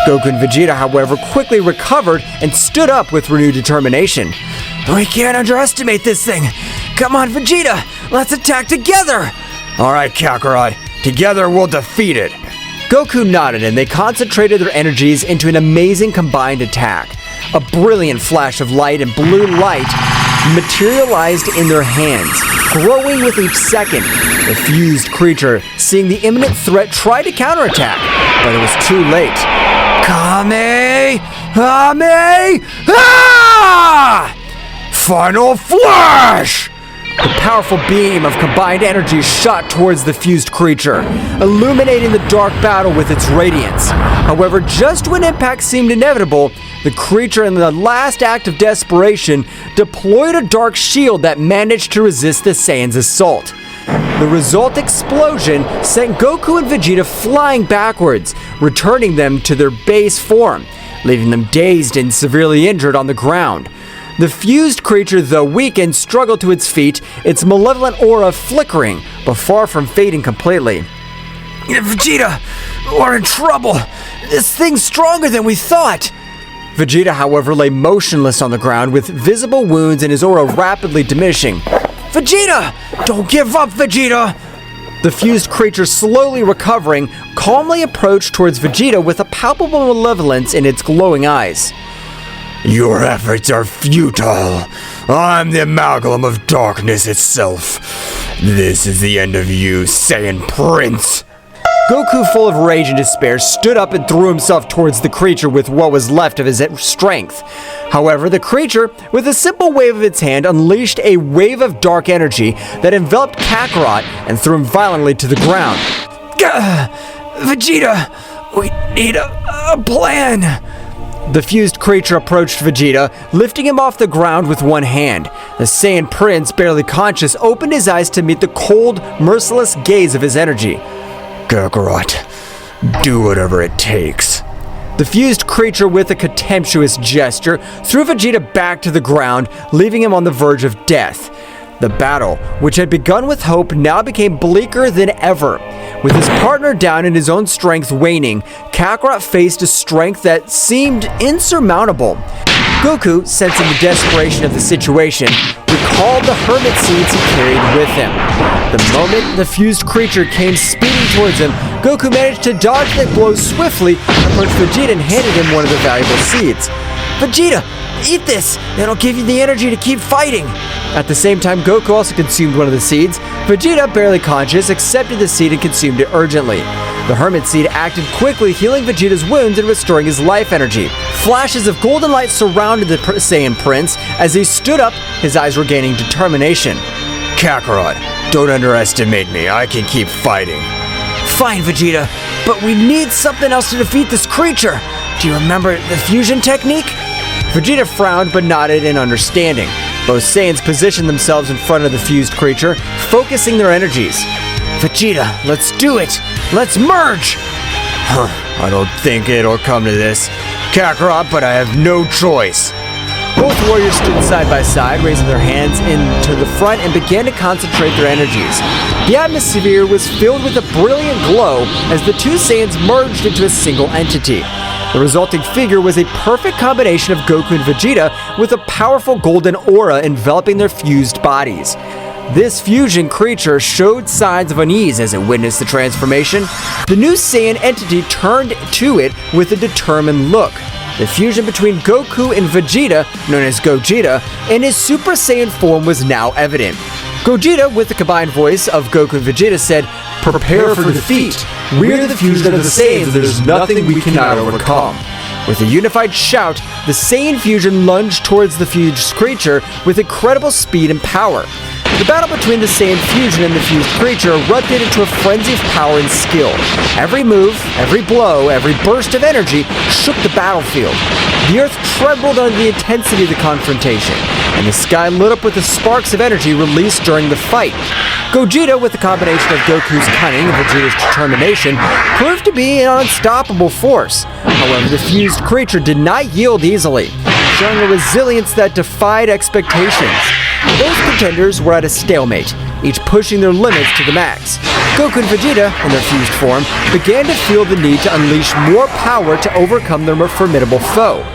Goku and Vegeta, however, quickly recovered and stood up with renewed determination. We can't underestimate this thing! Come on, Vegeta! Let's attack together! Alright, Kakarot, together we'll defeat it! Goku nodded and they concentrated their energies into an amazing combined attack. A brilliant flash of light and blue light materialized in their hands, growing with each second. The fused creature, seeing the imminent threat, tried to counterattack, but it was too late. Final Flash! The powerful beam of combined energy shot towards the fused creature, illuminating the dark battle with its radiance. However, just when impact seemed inevitable, the creature, in the last act of desperation, deployed a dark shield that managed to resist the Saiyan's assault. The result explosion sent Goku and Vegeta flying backwards, returning them to their base form, leaving them dazed and severely injured on the ground. The fused creature, though weakened, struggled to its feet, its malevolent aura flickering, but far from fading completely. Vegeta, we're in trouble. This thing's stronger than we thought. Vegeta, however, lay motionless on the ground with visible wounds and his aura rapidly diminishing. Vegeta! Don't give up, Vegeta! The fused creature, slowly recovering, calmly approached towards Vegeta with a palpable malevolence in its glowing eyes. Your efforts are futile. I'm the amalgam of darkness itself. This is the end of you, Saiyan Prince. Goku, full of rage and despair, stood up and threw himself towards the creature with what was left of his strength. However, the creature, with a simple wave of its hand, unleashed a wave of dark energy that enveloped Kakarot and threw him violently to the ground. Vegeta, we need a plan. The fused creature approached Vegeta, lifting him off the ground with one hand. The Saiyan Prince, barely conscious, opened his eyes to meet the cold, merciless gaze of his energy. Kakarot, do whatever it takes. The fused creature, with a contemptuous gesture, threw Vegeta back to the ground, leaving him on the verge of death. The battle, which had begun with hope, now became bleaker than ever. With his partner down and his own strength waning, Kakarot faced a strength that seemed insurmountable. Goku, sensing the desperation of the situation, recalled the hermit seeds he carried with him. The moment the fused creature came speeding towards him, Goku managed to dodge the blow swiftly, approached Vegeta and handed him one of the valuable seeds. Vegeta, eat this! It'll give you the energy to keep fighting! At the same time, Goku also consumed one of the seeds. Vegeta, barely conscious, accepted the seed and consumed it urgently. The hermit seed acted quickly, healing Vegeta's wounds and restoring his life energy. Flashes of golden light surrounded the Saiyan Prince as he stood up, his eyes regaining determination. Kakarot, don't underestimate me. I can keep fighting. Fine, Vegeta, but we need something else to defeat this creature. Do you remember the fusion technique? Vegeta frowned but nodded in understanding. Both Saiyans positioned themselves in front of the fused creature, focusing their energies. Vegeta, let's do it! Let's merge! I don't think it'll come to this, Kakarot, but I have no choice. Both warriors stood side by side, raising their hands into the front and began to concentrate their energies. The atmosphere was filled with a brilliant glow as the two Saiyans merged into a single entity. The resulting figure was a perfect combination of Goku and Vegeta, with a powerful golden aura enveloping their fused bodies. This fusion creature showed signs of unease as it witnessed the transformation. The new Saiyan entity turned to it with a determined look. The fusion between Goku and Vegeta, known as Gogeta, and his Super Saiyan form was now evident. Gogeta, with the combined voice of Goku and Vegeta, said, "Prepare for defeat. We're the fusion of the Saiyans, there's nothing we cannot overcome." With a unified shout, the Saiyan fusion lunged towards the fused creature with incredible speed and power. The battle between the Saiyan fusion and the fused creature erupted into a frenzy of power and skill. Every move, every blow, every burst of energy shook the battlefield. The earth trembled under the intensity of the confrontation, and the sky lit up with the sparks of energy released during the fight. Gogeta, with the combination of Goku's cunning and Vegeta's determination, proved to be an unstoppable force. However, the fused creature did not yield easily, showing a resilience that defied expectations. Both contenders were at a stalemate, each pushing their limits to the max. Goku and Vegeta, in their fused form, began to feel the need to unleash more power to overcome their more formidable foe.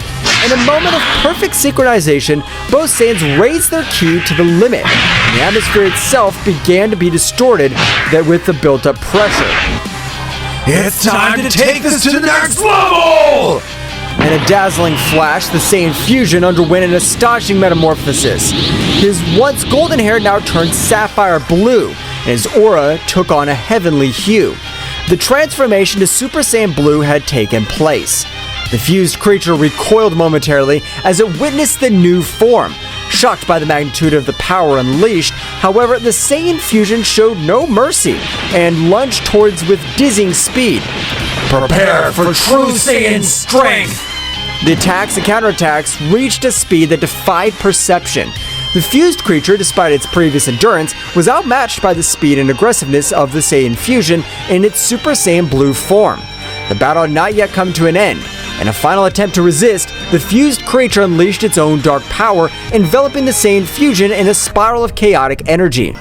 In a moment of perfect synchronization, both Saiyans raised their ki to the limit, and the atmosphere itself began to be distorted with the built-up pressure. It's time to take this to the next level! In a dazzling flash, the Saiyan fusion underwent an astonishing metamorphosis. His once golden hair now turned sapphire blue, and his aura took on a heavenly hue. The transformation to Super Saiyan Blue had taken place. The fused creature recoiled momentarily as it witnessed the new form. shocked by the magnitude of the power unleashed. However, the Saiyan fusion showed no mercy and lunged towards with dizzying speed. Prepare for true Saiyan strength! The attacks and counterattacks reached a speed that defied perception. The fused creature, despite its previous endurance, was outmatched by the speed and aggressiveness of the Saiyan fusion in its Super Saiyan Blue form. The battle had not yet come to an end. In a final attempt to resist, the fused creature unleashed its own dark power, enveloping the Saiyan fusion in a spiral of chaotic energy.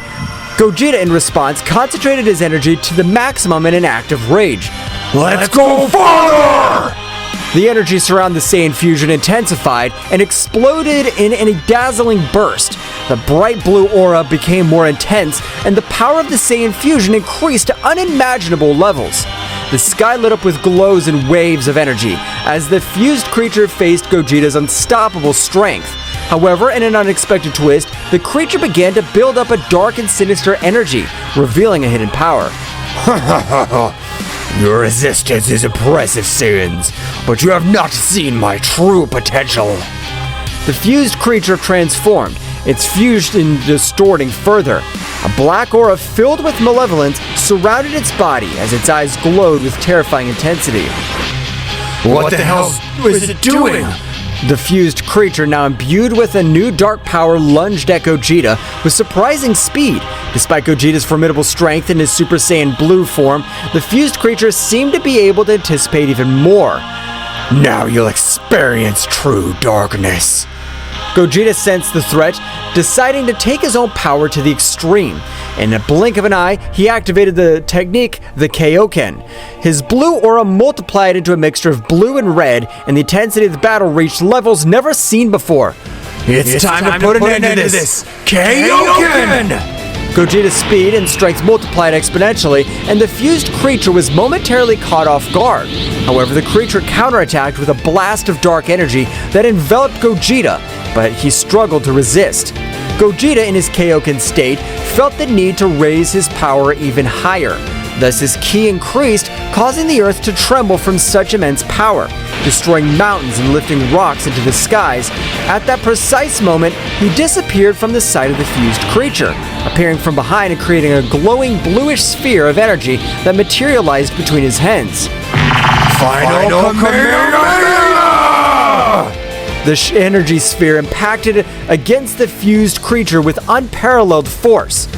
Gogeta, in response, concentrated his energy to the maximum in an act of rage. Let's go farther! The energy surrounding the Saiyan fusion intensified and exploded in a dazzling burst. The bright blue aura became more intense, and the power of the Saiyan fusion increased to unimaginable levels. The sky lit up with glows and waves of energy as the fused creature faced Gogeta's unstoppable strength. However, in an unexpected twist, the creature began to build up a dark and sinister energy, revealing a hidden power. Your resistance is impressive, Saiyans, but you have not seen my true potential. The fused creature transformed, its fusion distorting further. A black aura filled with malevolence surrounded its body as its eyes glowed with terrifying intensity. What the hell is it doing? The fused creature, now imbued with a new dark power, lunged at Gogeta with surprising speed. Despite Gogeta's formidable strength in his Super Saiyan Blue form, the fused creature seemed to be able to anticipate even more. Now you'll experience true darkness. Gogeta sensed the threat, deciding to take his own power to the extreme. In a blink of an eye, he activated the technique, the Kaioken. His blue aura multiplied into a mixture of blue and red, and the intensity of the battle reached levels never seen before. It's time to put an end to this! Kaioken! Gogeta's speed and strength multiplied exponentially, and the fused creature was momentarily caught off guard. However, the creature counterattacked with a blast of dark energy that enveloped Gogeta, but he struggled to resist. Gogeta, in his Kaioken state, felt the need to raise his power even higher. Thus his ki increased, causing the earth to tremble from such immense power, destroying mountains and lifting rocks into the skies. At that precise moment, he disappeared from the sight of the fused creature, appearing from behind and creating a glowing bluish sphere of energy that materialized between his hands. Final Kamehameha! The energy sphere impacted against the fused creature with unparalleled force.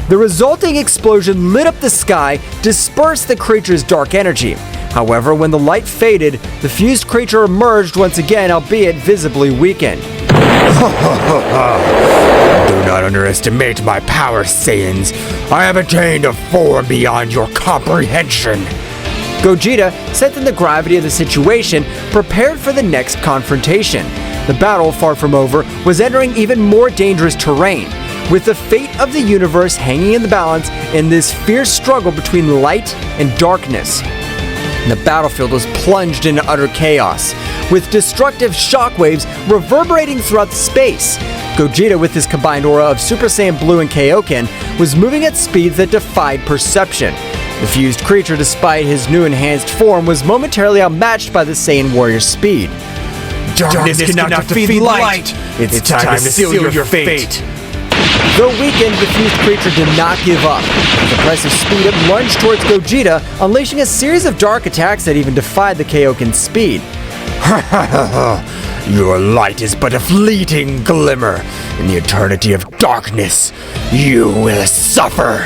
The resulting explosion lit up the sky, dispersed the creature's dark energy. However, when the light faded, the fused creature emerged once again, albeit visibly weakened. Do not underestimate my power, Saiyans. I have attained a form beyond your comprehension. Gogeta, sensing the gravity of the situation, prepared for the next confrontation. The battle, far from over, was entering even more dangerous terrain, with the fate of the universe hanging in the balance in this fierce struggle between light and darkness. The battlefield was plunged into utter chaos, with destructive shockwaves reverberating throughout space. Gogeta, with his combined aura of Super Saiyan Blue and Kaioken, was moving at speeds that defied perception. The fused creature, despite his new enhanced form, was momentarily outmatched by the Saiyan warrior's speed. Darkness cannot defeat light! It's time to seal your fate! Though weakened, the fused creature did not give up. With impressive speed, it lunged towards Gogeta, unleashing a series of dark attacks that even defied the Kaioken's speed. Your light is but a fleeting glimmer. In the eternity of darkness, you will suffer.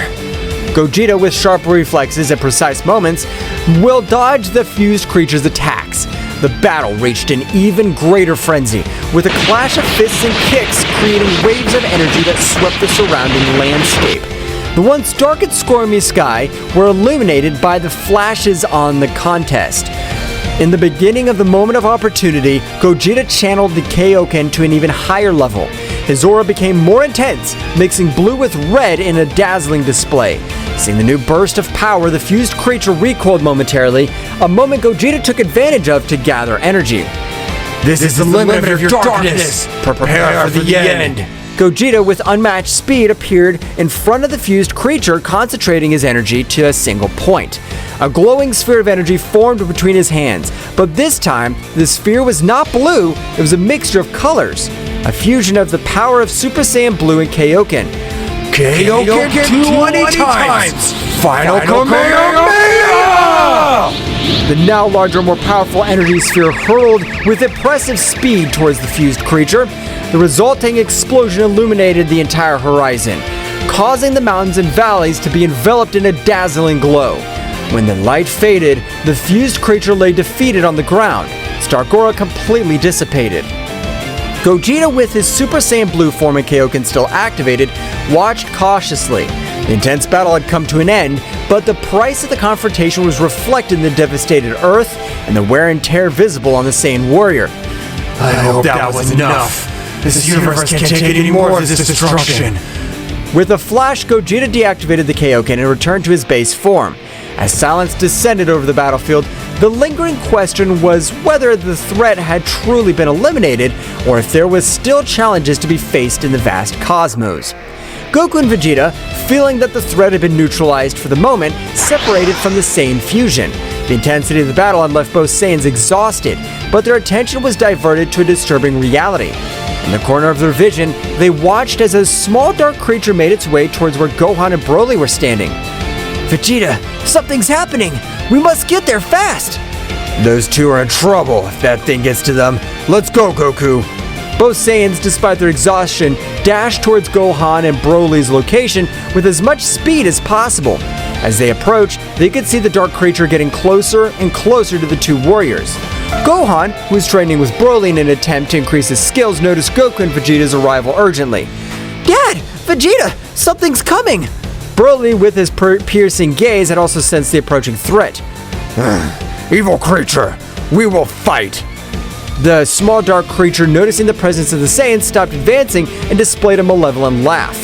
Gogeta, with sharp reflexes at precise moments, will dodge the fused creature's attacks. The battle reached an even greater frenzy, with a clash of fists and kicks creating waves of energy that swept the surrounding landscape. The once dark and stormy sky were illuminated by the flashes on the contest. In the beginning of the moment of opportunity, Gogeta channeled the Kaioken to an even higher level. His aura became more intense, mixing blue with red in a dazzling display. Seeing the new burst of power, the fused creature recoiled momentarily, a moment Gogeta took advantage of to gather energy. This is the limit of your darkness! Prepare for the end! Gogeta, with unmatched speed, appeared in front of the fused creature, concentrating his energy to a single point. A glowing sphere of energy formed between his hands, but this time, the sphere was not blue, it was a mixture of colors. a fusion of the power of Super Saiyan Blue and Kaioken. Kaioken 20 times! Final Kamehameha! The now larger, more powerful energy sphere hurled with impressive speed towards the fused creature. The resulting explosion illuminated the entire horizon, causing the mountains and valleys to be enveloped in a dazzling glow. When the light faded, the fused creature lay defeated on the ground. Stargora completely dissipated. Gogeta, with his Super Saiyan Blue form and Kaioken still activated, watched cautiously. The intense battle had come to an end, but the price of the confrontation was reflected in the devastated earth and the wear and tear visible on the Saiyan warrior. I hope that was enough. This universe can't take any more of this destruction. With a flash, Gogeta deactivated the Kaioken and returned to his base form. As silence descended over the battlefield, the lingering question was whether the threat had truly been eliminated or if there was still challenges to be faced in the vast cosmos. Goku and Vegeta, feeling that the threat had been neutralized for the moment, separated from the Saiyan fusion. The intensity of the battle had left both Saiyans exhausted, but their attention was diverted to a disturbing reality. In the corner of their vision, they watched as a small dark creature made its way towards where Gohan and Broly were standing. Vegeta, something's happening! We must get there fast! Those two are in trouble if that thing gets to them. Let's go, Goku! Both Saiyans, despite their exhaustion, dashed towards Gohan and Broly's location with as much speed as possible. As they approached, they could see the dark creature getting closer and closer to the two warriors. Gohan, who was training with Broly in an attempt to increase his skills, noticed Goku and Vegeta's arrival urgently. Dad! Vegeta! Something's coming! Broly, with his piercing gaze, had also sensed the approaching threat. Evil creature, we will fight! The small dark creature, noticing the presence of the Saiyans, stopped advancing and displayed a malevolent laugh.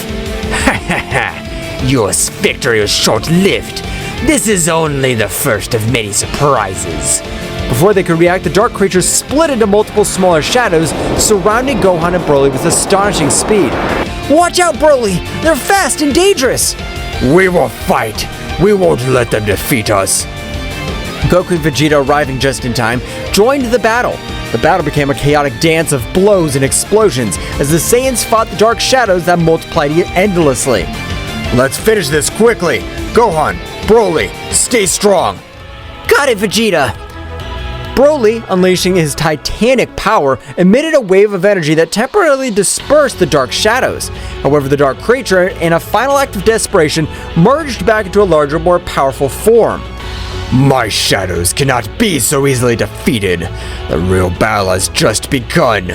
Ha ha ha! Your victory was short-lived. This is only the first of many surprises. Before they could react, the dark creature split into multiple smaller shadows, surrounding Gohan and Broly with astonishing speed. Watch out, Broly! They're fast and dangerous! We will fight! We won't let them defeat us! Goku and Vegeta, arriving just in time, joined the battle. The battle became a chaotic dance of blows and explosions as the Saiyans fought the dark shadows that multiplied endlessly. Let's finish this quickly! Gohan, Broly, stay strong! Got it, Vegeta! Broly, unleashing his titanic power, emitted a wave of energy that temporarily dispersed the dark shadows. However, the dark creature, in a final act of desperation, merged back into a larger, more powerful form. My shadows cannot be so easily defeated. The real battle has just begun.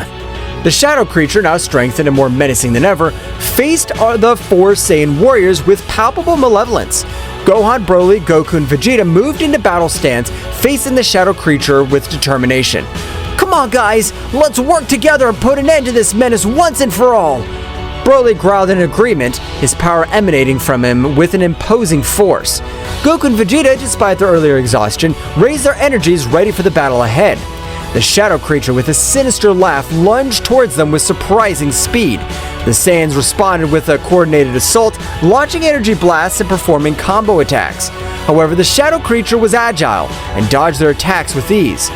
The shadow creature, now strengthened and more menacing than ever, faced the four Saiyan warriors with palpable malevolence. Gohan, Broly, Goku, and Vegeta moved into battle stance, facing the shadow creature with determination. Come on, guys! Let's work together and put an end to this menace once and for all! Broly growled in agreement, his power emanating from him with an imposing force. Goku and Vegeta, despite their earlier exhaustion, raised their energies ready for the battle ahead. The shadow creature, with a sinister laugh, lunged towards them with surprising speed. The Saiyans responded with a coordinated assault, launching energy blasts and performing combo attacks. However, the shadow creature was agile and dodged their attacks with ease.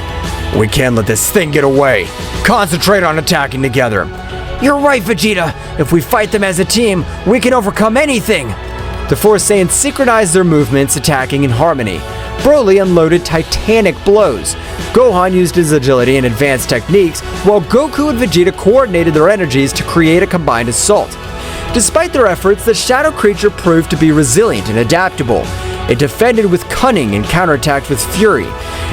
We can't let this thing get away. Concentrate on attacking together. You're right, Vegeta. If we fight them as a team, we can overcome anything. The four Saiyans synchronized their movements, attacking in harmony. Broly unloaded titanic blows. Gohan used his agility and advanced techniques, while Goku and Vegeta coordinated their energies to create a combined assault. Despite their efforts, the shadow creature proved to be resilient and adaptable. It defended with cunning and counterattacked with fury.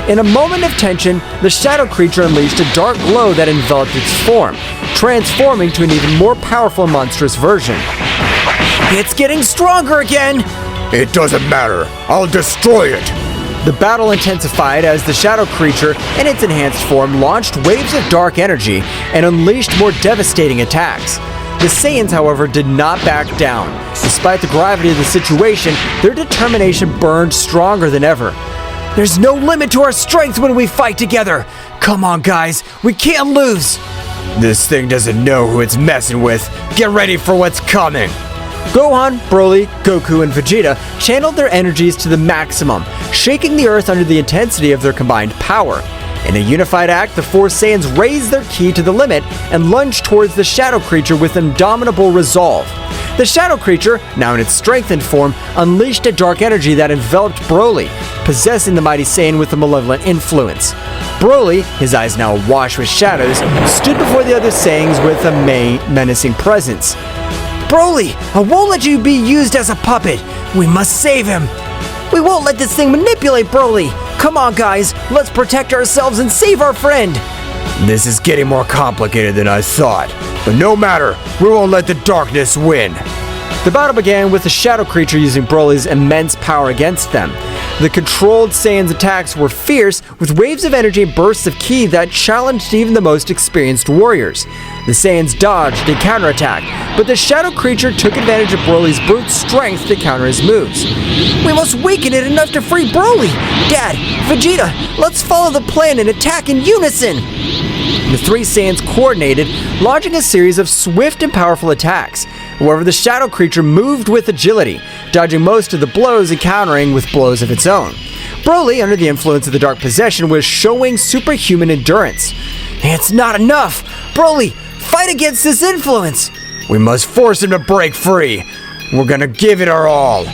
In a moment of tension, the shadow creature unleashed a dark glow that enveloped its form, transforming to an even more powerful and monstrous version. It's getting stronger again! It doesn't matter. I'll destroy it! The battle intensified as the shadow creature, in its enhanced form, launched waves of dark energy and unleashed more devastating attacks. The Saiyans, however, did not back down. Despite the gravity of the situation, their determination burned stronger than ever. There's no limit to our strength when we fight together! Come on, guys, we can't lose! This thing doesn't know who it's messing with. Get ready for what's coming! Gohan, Broly, Goku, and Vegeta channeled their energies to the maximum, shaking the earth under the intensity of their combined power. In a unified act, the four Saiyans raised their ki to the limit and lunged towards the shadow creature with indomitable resolve. The shadow creature, now in its strengthened form, unleashed a dark energy that enveloped Broly, possessing the mighty Saiyan with a malevolent influence. Broly, his eyes now awash with shadows, stood before the other Saiyans with a menacing presence. Broly, I won't let you be used as a puppet. We must save him. We won't let this thing manipulate Broly. Come on, guys, let's protect ourselves and save our friend. This is getting more complicated than I thought. But no matter, we won't let the darkness win. The battle began with the shadow creature using Broly's immense power against them. The controlled Saiyans' attacks were fierce, with waves of energy and bursts of ki that challenged even the most experienced warriors. The Saiyans dodged and counterattacked, but the shadow creature took advantage of Broly's brute strength to counter his moves. We must weaken it enough to free Broly! Dad, Vegeta, let's follow the plan and attack in unison! The three Saiyans coordinated, launching a series of swift and powerful attacks. However, the shadow creature moved with agility, dodging most of the blows and countering with blows of its own. Broly, under the influence of the dark possession, was showing superhuman endurance. It's not enough! Broly, fight against this influence! We must force him to break free. We're gonna give it our all.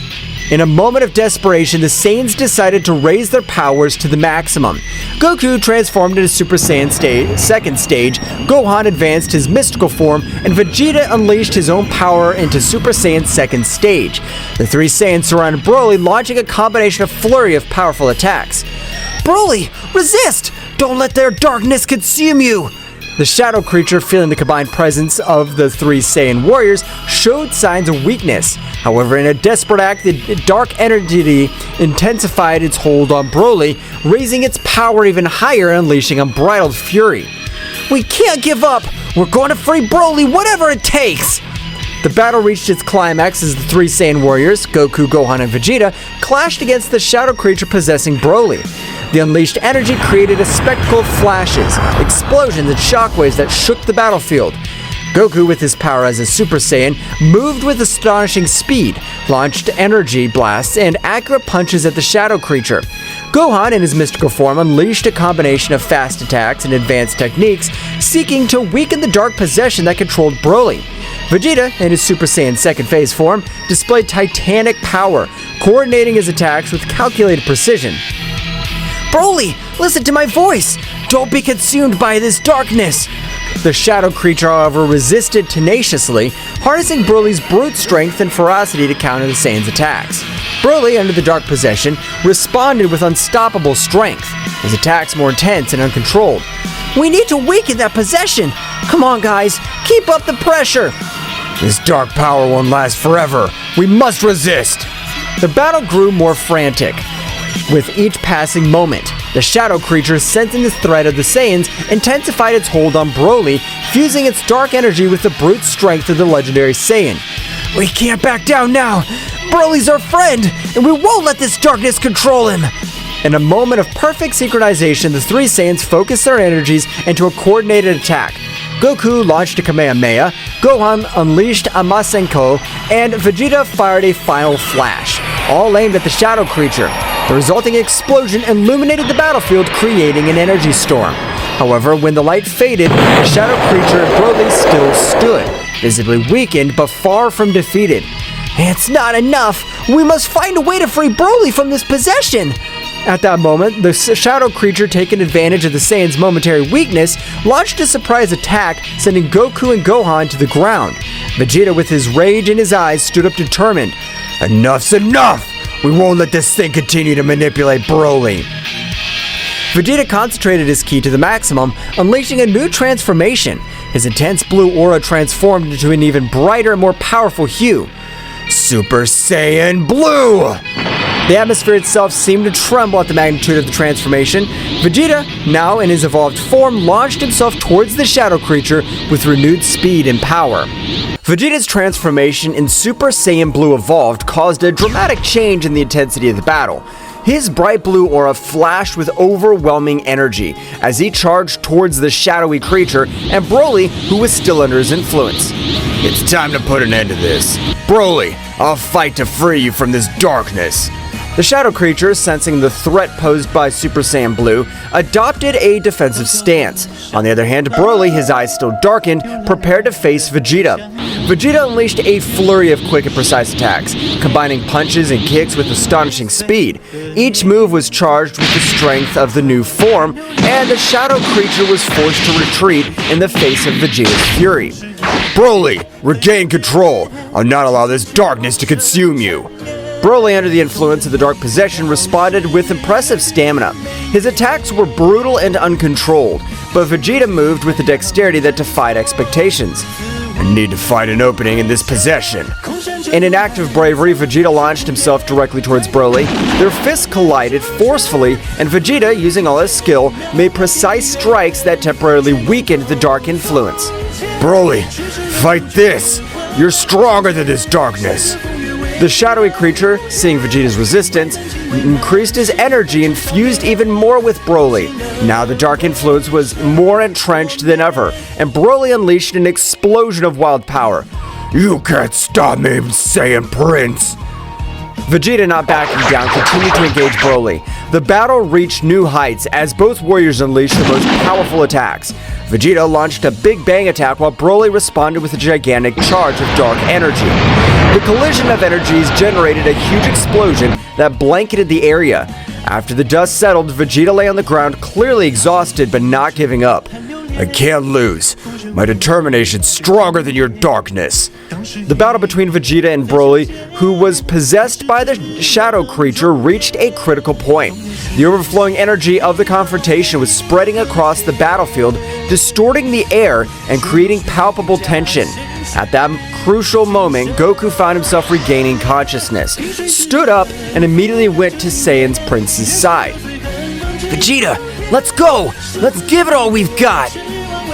In a moment of desperation, the Saiyans decided to raise their powers to the maximum. Goku transformed into Super Saiyan second stage, Gohan advanced his mystical form, and Vegeta unleashed his own power into Super Saiyan second stage. The three Saiyans surrounded Broly, launching a combination of flurry of powerful attacks. Broly, resist! Don't let their darkness consume you! The shadow creature, feeling the combined presence of the three Saiyan warriors, showed signs of weakness. However, in a desperate act, the dark energy intensified its hold on Broly, raising its power even higher and unleashing unbridled fury. We can't give up! We're going to free Broly, whatever it takes! The battle reached its climax as the three Saiyan warriors, Goku, Gohan, and Vegeta, clashed against the shadow creature possessing Broly. The unleashed energy created a spectacle of flashes, explosions, and shockwaves that shook the battlefield. Goku, with his power as a Super Saiyan, moved with astonishing speed, launched energy blasts and accurate punches at the shadow creature. Gohan, in his mystical form, unleashed a combination of fast attacks and advanced techniques, seeking to weaken the dark possession that controlled Broly. Vegeta, in his Super Saiyan second phase form, displayed titanic power, coordinating his attacks with calculated precision. Broly, listen to my voice! Don't be consumed by this darkness! The shadow creature, however, resisted tenaciously, harnessing Broly's brute strength and ferocity to counter the Saiyan's attacks. Broly, under the dark possession, responded with unstoppable strength, his attacks more intense and uncontrolled. We need to weaken that possession! Come on, guys, keep up the pressure! This dark power won't last forever. We must resist! The battle grew more frantic. With each passing moment, the shadow creature, sensing the threat of the Saiyans, intensified its hold on Broly, fusing its dark energy with the brute strength of the legendary Saiyan. We can't back down now! Broly's our friend, and we won't let this darkness control him! In a moment of perfect synchronization, the three Saiyans focused their energies into a coordinated attack. Goku launched a Kamehameha, Gohan unleashed a Masenko, and Vegeta fired a final flash, all aimed at the shadow creature. The resulting explosion illuminated the battlefield, creating an energy storm. However, when the light faded, the shadow creature and Broly still stood, visibly weakened but far from defeated. It's not enough! We must find a way to free Broly from this possession! At that moment, the shadow creature, taking advantage of the Saiyan's momentary weakness, launched a surprise attack, sending Goku and Gohan to the ground. Vegeta, with his rage in his eyes, stood up determined. Enough's enough! We won't let this thing continue to manipulate Broly. Vegeta concentrated his ki to the maximum, unleashing a new transformation. His intense blue aura transformed into an even brighter and more powerful hue. Super Saiyan Blue! The atmosphere itself seemed to tremble at the magnitude of the transformation. Vegeta, now in his evolved form, launched himself towards the shadow creature with renewed speed and power. Vegeta's transformation in Super Saiyan Blue evolved caused a dramatic change in the intensity of the battle. His bright blue aura flashed with overwhelming energy as he charged towards the shadowy creature and Broly, who was still under his influence. It's time to put an end to this. Broly, I'll fight to free you from this darkness. The shadow creature, sensing the threat posed by Super Saiyan Blue, adopted a defensive stance. On the other hand, Broly, his eyes still darkened, prepared to face Vegeta. Vegeta unleashed a flurry of quick and precise attacks, combining punches and kicks with astonishing speed. Each move was charged with the strength of the new form, and the shadow creature was forced to retreat in the face of Vegeta's fury. Broly, regain control. I'll not allow this darkness to consume you. Broly, under the influence of the Dark Possession, responded with impressive stamina. His attacks were brutal and uncontrolled, but Vegeta moved with a dexterity that defied expectations. I need to find an opening in this possession. In an act of bravery, Vegeta launched himself directly towards Broly. Their fists collided forcefully, and Vegeta, using all his skill, made precise strikes that temporarily weakened the dark influence. Broly, fight this! You're stronger than this darkness! The shadowy creature, seeing Vegeta's resistance, increased his energy and fused even more with Broly. Now the dark influence was more entrenched than ever, and Broly unleashed an explosion of wild power. You can't stop me, Saiyan Prince! Vegeta, not backing down, continued to engage Broly. The battle reached new heights as both warriors unleashed their most powerful attacks. Vegeta launched a Big Bang attack while Broly responded with a gigantic charge of dark energy. The collision of energies generated a huge explosion that blanketed the area. After the dust settled, Vegeta lay on the ground, clearly exhausted but not giving up. I can't lose. My determination's stronger than your darkness. The battle between Vegeta and Broly, who was possessed by the shadow creature, reached a critical point. The overflowing energy of the confrontation was spreading across the battlefield, distorting the air and creating palpable tension. At that crucial moment, Goku found himself regaining consciousness, stood up, and immediately went to Saiyan's Prince's side. Vegeta, let's go! Let's give it all we've got!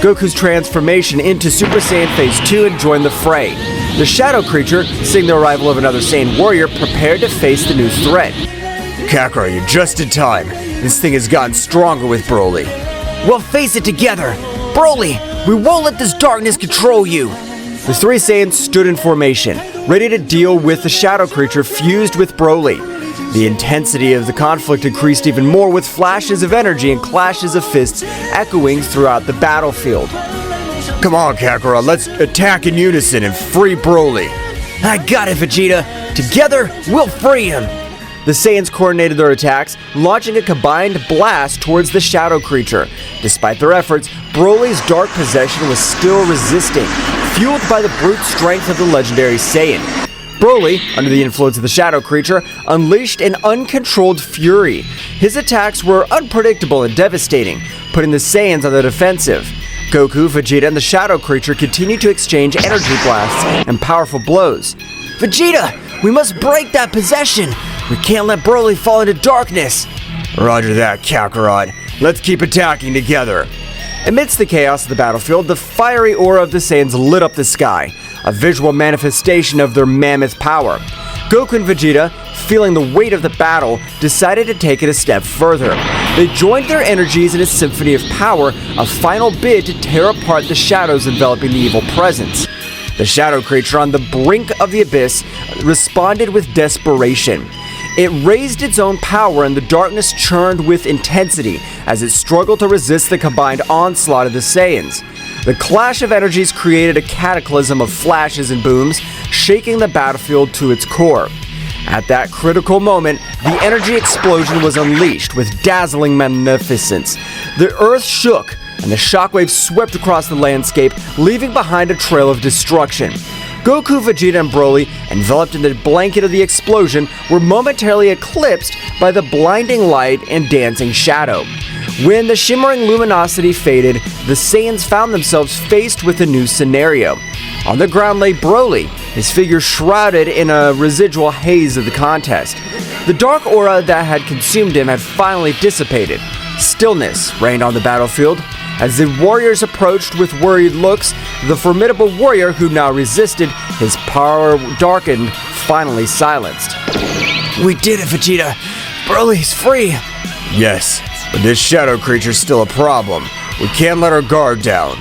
Goku's transformation into Super Saiyan Phase 2 and joined the fray. The shadow creature, seeing the arrival of another Saiyan warrior, prepared to face the new threat. Kakarot, you're just in time. This thing has gotten stronger with Broly. We'll face it together! Broly, we won't let this darkness control you! The three Saiyans stood in formation, ready to deal with the shadow creature fused with Broly. The intensity of the conflict increased even more, with flashes of energy and clashes of fists echoing throughout the battlefield. Come on, Kakarot, let's attack in unison and free Broly. I got it, Vegeta. Together, we'll free him. The Saiyans coordinated their attacks, launching a combined blast towards the shadow creature. Despite their efforts, Broly's dark possession was still resisting, fueled by the brute strength of the legendary Saiyan. Broly, under the influence of the shadow creature, unleashed an uncontrolled fury. His attacks were unpredictable and devastating, putting the Saiyans on the defensive. Goku, Vegeta, and the shadow creature continued to exchange energy blasts and powerful blows. Vegeta, we must break that possession! We can't let Broly fall into darkness! Roger that, Kakarot. Let's keep attacking together. Amidst the chaos of the battlefield, the fiery aura of the Saiyans lit up the sky, a visual manifestation of their mammoth power. Goku and Vegeta, feeling the weight of the battle, decided to take it a step further. They joined their energies in a symphony of power, a final bid to tear apart the shadows enveloping the evil presence. The shadow creature, on the brink of the abyss, responded with desperation. It raised its own power, and the darkness churned with intensity as it struggled to resist the combined onslaught of the Saiyans. The clash of energies created a cataclysm of flashes and booms, shaking the battlefield to its core. At that critical moment, the energy explosion was unleashed with dazzling magnificence. The earth shook, and the shockwaves swept across the landscape, leaving behind a trail of destruction. Goku, Vegeta, and Broly, enveloped in the blanket of the explosion, were momentarily eclipsed by the blinding light and dancing shadow. When the shimmering luminosity faded, the Saiyans found themselves faced with a new scenario. On the ground lay Broly, his figure shrouded in a residual haze of the contest. The dark aura that had consumed him had finally dissipated. Stillness reigned on the battlefield. As the warriors approached with worried looks, the formidable warrior who now resisted, his power darkened, finally silenced. We did it, Vegeta! Broly's free! Yes, but this shadow creature's still a problem. We can't let our guard down.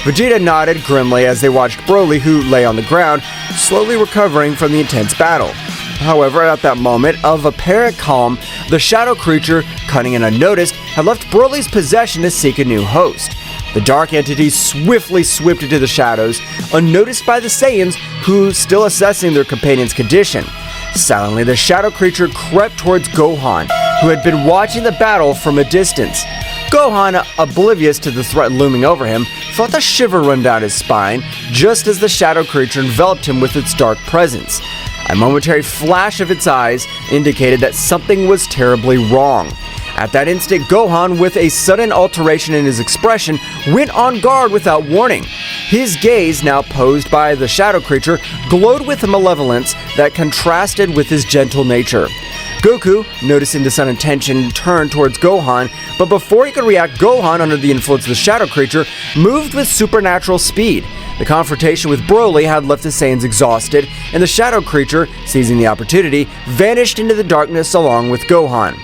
Vegeta nodded grimly as they watched Broly, who lay on the ground, slowly recovering from the intense battle. However, at that moment of apparent calm, the shadow creature, cunning and unnoticed, had left Broly's possession to seek a new host. The dark entity swiftly swept into the shadows, unnoticed by the Saiyans, who still assessing their companion's condition. Silently, the shadow creature crept towards Gohan, who had been watching the battle from a distance. Gohan, oblivious to the threat looming over him, felt a shiver run down his spine just as the shadow creature enveloped him with its dark presence. A momentary flash of its eyes indicated that something was terribly wrong. At that instant, Gohan, with a sudden alteration in his expression, went on guard without warning. His gaze, now posed by the shadow creature, glowed with a malevolence that contrasted with his gentle nature. Goku, noticing the sudden tension, turned towards Gohan, but before he could react, Gohan, under the influence of the shadow creature, moved with supernatural speed. The confrontation with Broly had left the Saiyans exhausted, and the shadow creature, seizing the opportunity, vanished into the darkness along with Gohan.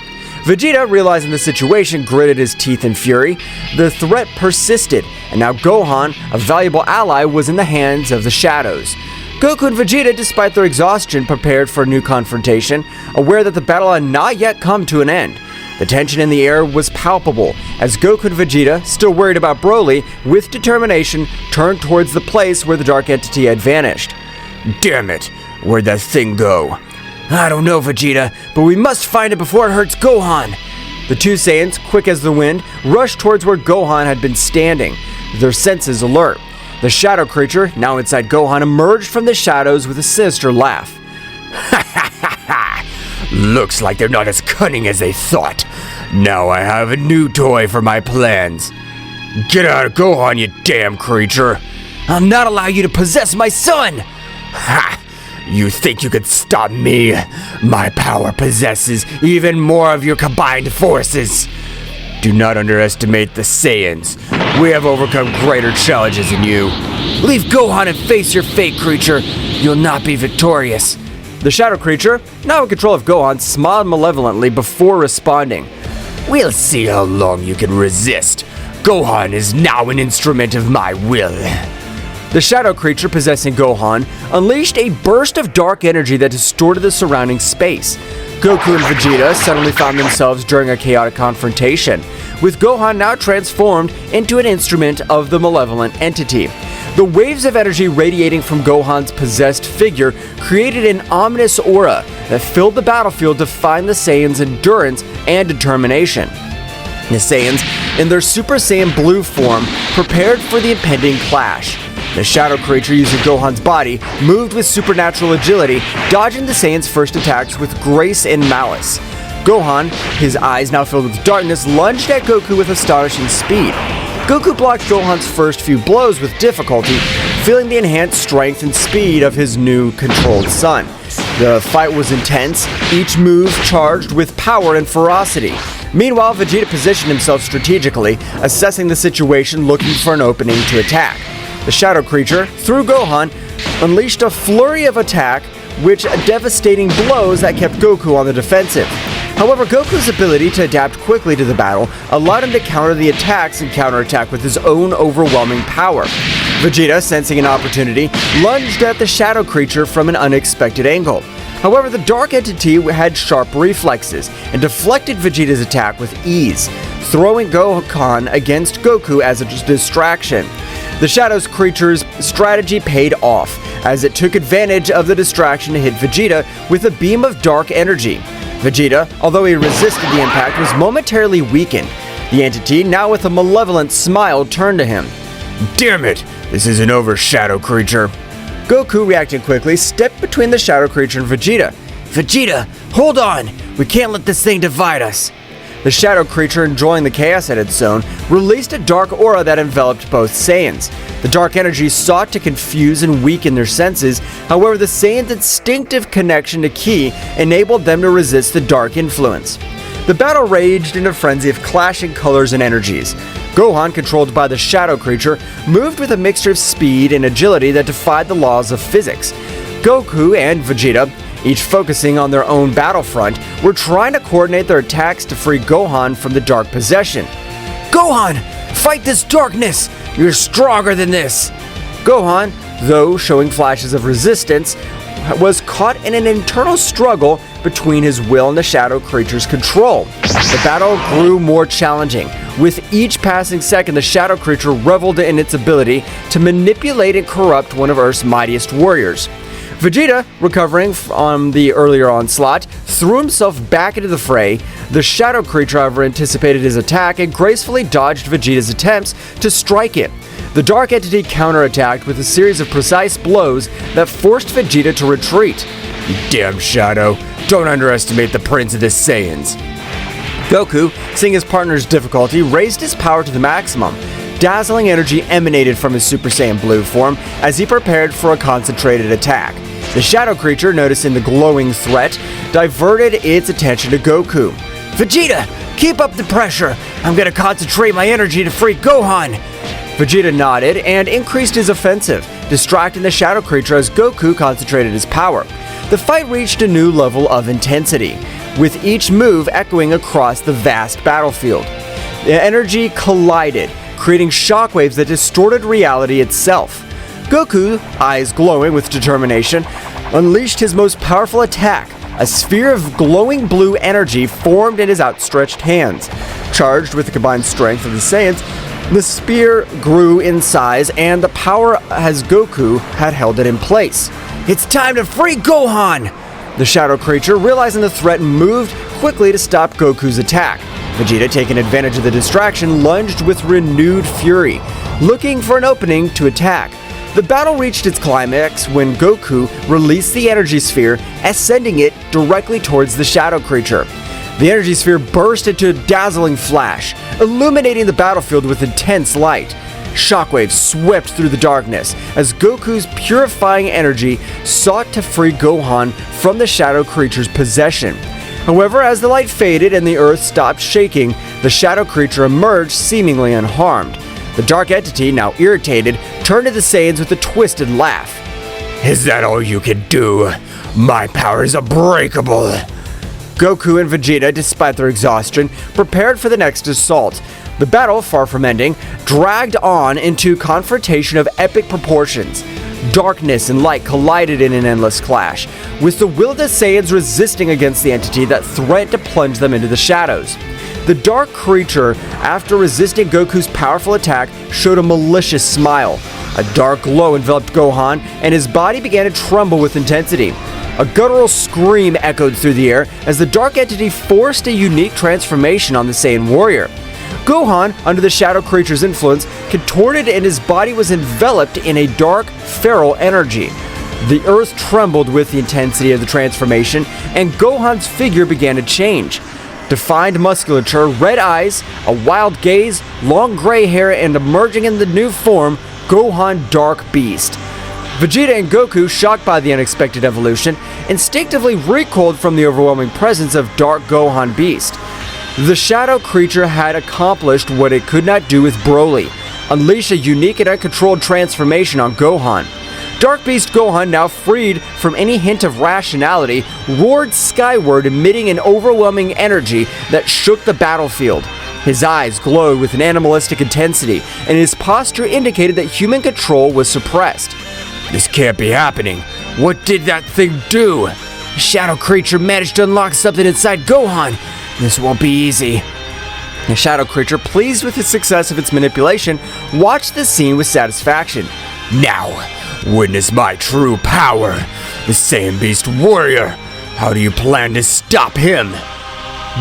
Vegeta, realizing the situation, gritted his teeth in fury. The threat persisted, and now Gohan, a valuable ally, was in the hands of the shadows. Goku and Vegeta, despite their exhaustion, prepared for a new confrontation, aware that the battle had not yet come to an end. The tension in the air was palpable, as Goku and Vegeta, still worried about Broly, with determination, turned towards the place where the dark entity had vanished. Damn it, where'd that thing go? I don't know, Vegeta, but we must find it before it hurts Gohan. The two Saiyans, quick as the wind, rushed towards where Gohan had been standing, their senses alert. The shadow creature, now inside Gohan, emerged from the shadows with a sinister laugh. Looks like they're not as cunning as they thought. Now I have a new toy for my plans. Get out of Gohan, you damn creature. I'll not allow you to possess my son! Ha! You think you could stop me? My power possesses even more of your combined forces. Do not underestimate the Saiyans. We have overcome greater challenges than you. Leave Gohan and face your fate, creature. You'll not be victorious. The shadow creature, now in control of Gohan, smiled malevolently before responding. We'll see how long you can resist. Gohan is now an instrument of my will. The shadow creature possessing Gohan unleashed a burst of dark energy that distorted the surrounding space. Goku and Vegeta suddenly found themselves during a chaotic confrontation, with Gohan now transformed into an instrument of the malevolent entity. The waves of energy radiating from Gohan's possessed figure created an ominous aura that filled the battlefield, defying the Saiyans' endurance and determination. The Saiyans, in their Super Saiyan Blue form, prepared for the impending clash. The shadow creature, using Gohan's body, moved with supernatural agility, dodging the Saiyans' first attacks with grace and malice. Gohan, his eyes now filled with darkness, lunged at Goku with astonishing speed. Goku blocked Gohan's first few blows with difficulty, feeling the enhanced strength and speed of his new controlled son. The fight was intense, each move charged with power and ferocity. Meanwhile, Vegeta positioned himself strategically, assessing the situation, looking for an opening to attack. The shadow creature, through Gohan, unleashed a flurry of attack, which devastating blows that kept Goku on the defensive. However, Goku's ability to adapt quickly to the battle allowed him to counter the attacks and counterattack with his own overwhelming power. Vegeta, sensing an opportunity, lunged at the shadow creature from an unexpected angle. However, the dark entity had sharp reflexes and deflected Vegeta's attack with ease, throwing Gohan against Goku as a distraction. The Shadow's creature's strategy paid off, as it took advantage of the distraction to hit Vegeta with a beam of dark energy. Vegeta, although he resisted the impact, was momentarily weakened. The entity, now with a malevolent smile, turned to him. Damn it! This isn't over, shadow creature. Goku, reacting quickly, stepped between the shadow creature and Vegeta. Vegeta, hold on! We can't let this thing divide us! The shadow creature, enjoying the chaos at its zone, released a dark aura that enveloped both Saiyans. The dark energy sought to confuse and weaken their senses, however the Saiyans' instinctive connection to Ki enabled them to resist the dark influence. The battle raged in a frenzy of clashing colors and energies. Gohan, controlled by the shadow creature, moved with a mixture of speed and agility that defied the laws of physics. Goku and Vegeta, each focusing on their own battlefront, were trying to coordinate their attacks to free Gohan from the dark possession. Gohan! Fight this darkness! You're stronger than this! Gohan, though showing flashes of resistance, was caught in an internal struggle between his will and the shadow creature's control. The battle grew more challenging. With each passing second, the shadow creature reveled in its ability to manipulate and corrupt one of Earth's mightiest warriors. Vegeta, recovering from the earlier onslaught, threw himself back into the fray. The shadow creature, however, anticipated his attack and gracefully dodged Vegeta's attempts to strike it. The dark entity counterattacked with a series of precise blows that forced Vegeta to retreat. You damn Shadow, don't underestimate the Prince of the Saiyans. Goku, seeing his partner's difficulty, raised his power to the maximum. Dazzling energy emanated from his Super Saiyan Blue form as he prepared for a concentrated attack. The shadow creature, noticing the glowing threat, diverted its attention to Goku. Vegeta, keep up the pressure. I'm gonna concentrate my energy to free Gohan. Vegeta nodded and increased his offensive, distracting the shadow creature as Goku concentrated his power. The fight reached a new level of intensity, with each move echoing across the vast battlefield. The energy collided, creating shockwaves that distorted reality itself. Goku, eyes glowing with determination, unleashed his most powerful attack. A sphere of glowing blue energy formed in his outstretched hands. Charged with the combined strength of the Saiyans, the spear grew in size and the power as Goku had held it in place. It's time to free Gohan! The shadow creature, realizing the threat, moved quickly to stop Goku's attack. Vegeta, taking advantage of the distraction, lunged with renewed fury, looking for an opening to attack. The battle reached its climax when Goku released the energy sphere, ascending it directly towards the shadow creature. The energy sphere burst into a dazzling flash, illuminating the battlefield with intense light. Shockwaves swept through the darkness as Goku's purifying energy sought to free Gohan from the shadow creature's possession. However, as the light faded and the earth stopped shaking, the shadow creature emerged seemingly unharmed. The dark entity, now irritated, turned to the Saiyans with a twisted laugh. Is that all you can do? My power is unbreakable. Goku and Vegeta, despite their exhaustion, prepared for the next assault. The battle, far from ending, dragged on into confrontation of epic proportions. Darkness and light collided in an endless clash, with the will of the Saiyans resisting against the entity that threatened to plunge them into the shadows. The dark creature, after resisting Goku's powerful attack, showed a malicious smile. A dark glow enveloped Gohan, and his body began to tremble with intensity. A guttural scream echoed through the air as the dark entity forced a unique transformation on the Saiyan warrior. Gohan, under the shadow creature's influence, contorted and his body was enveloped in a dark, feral energy. The earth trembled with the intensity of the transformation, and Gohan's figure began to change. Defined musculature, red eyes, a wild gaze, long gray hair, and emerging in the new form, Gohan Dark Beast. Vegeta and Goku, shocked by the unexpected evolution, instinctively recoiled from the overwhelming presence of Dark Gohan Beast. The shadow creature had accomplished what it could not do with Broly, unleash a unique and uncontrolled transformation on Gohan. Dark Beast Gohan, now freed from any hint of rationality, roared skyward, emitting an overwhelming energy that shook the battlefield. His eyes glowed with an animalistic intensity, and his posture indicated that human control was suppressed. This can't be happening. What did that thing do? The shadow creature managed to unlock something inside Gohan. This won't be easy. The shadow creature, pleased with the success of its manipulation, watched the scene with satisfaction. Now, witness my true power, the Saiyan Beast Warrior. How do you plan to stop him?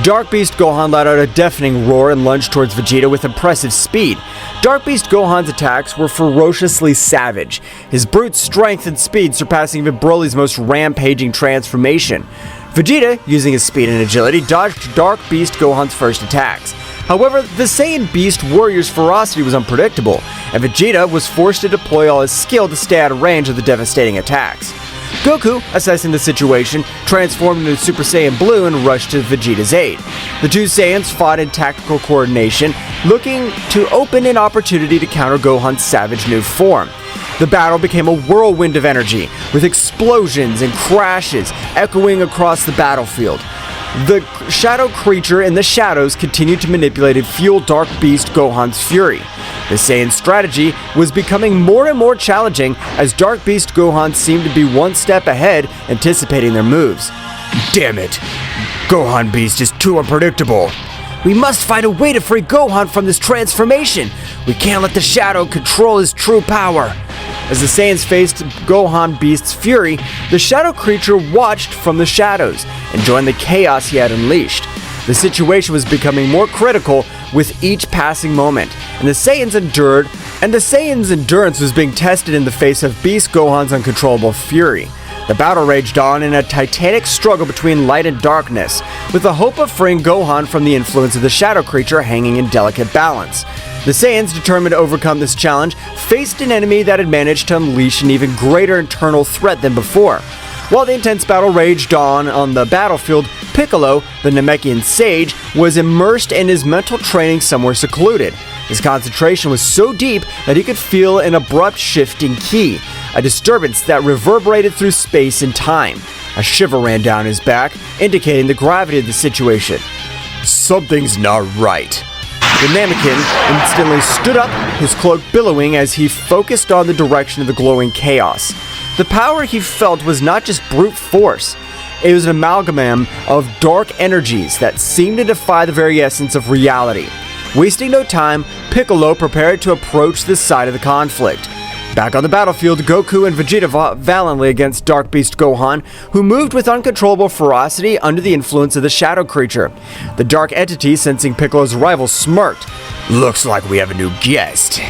Dark Beast Gohan let out a deafening roar and lunged towards Vegeta with impressive speed. Dark Beast Gohan's attacks were ferociously savage, his brute strength and speed surpassing even Broly's most rampaging transformation. Vegeta, using his speed and agility, dodged Dark Beast Gohan's first attacks. However, the Saiyan Beast Warrior's ferocity was unpredictable, and Vegeta was forced to deploy all his skill to stay out of range of the devastating attacks. Goku, assessing the situation, transformed into Super Saiyan Blue and rushed to Vegeta's aid. The two Saiyans fought in tactical coordination, looking to open an opportunity to counter Gohan's savage new form. The battle became a whirlwind of energy, with explosions and crashes echoing across the battlefield. The shadow creature in the shadows continued to manipulate and fuel Dark Beast Gohan's fury. The Saiyan strategy was becoming more and more challenging as Dark Beast Gohan seemed to be one step ahead, anticipating their moves. Damn it! Gohan Beast is too unpredictable. We must find a way to free Gohan from this transformation. We can't let the shadow control his true power. As the Saiyans faced Gohan Beast's fury, the shadow creature watched from the shadows, enjoying the chaos he had unleashed. The situation was becoming more critical with each passing moment, and the Saiyans' endurance was being tested in the face of Beast Gohan's uncontrollable fury. The battle raged on in a titanic struggle between light and darkness, with the hope of freeing Gohan from the influence of the shadow creature hanging in delicate balance. The Saiyans, determined to overcome this challenge, faced an enemy that had managed to unleash an even greater internal threat than before. While the intense battle raged on the battlefield, Piccolo, the Namekian sage, was immersed in his mental training somewhere secluded. His concentration was so deep that he could feel an abrupt shifting ki, a disturbance that reverberated through space and time. A shiver ran down his back, indicating the gravity of the situation. Something's not right. The Namekian instantly stood up, his cloak billowing as he focused on the direction of the glowing chaos. The power he felt was not just brute force. It was an amalgam of dark energies that seemed to defy the very essence of reality. Wasting no time, Piccolo prepared to approach this side of the conflict. Back on the battlefield, Goku and Vegeta fought valiantly against Dark Beast Gohan, who moved with uncontrollable ferocity under the influence of the shadow creature. The dark entity, sensing Piccolo's arrival, smirked. Looks like we have a new guest.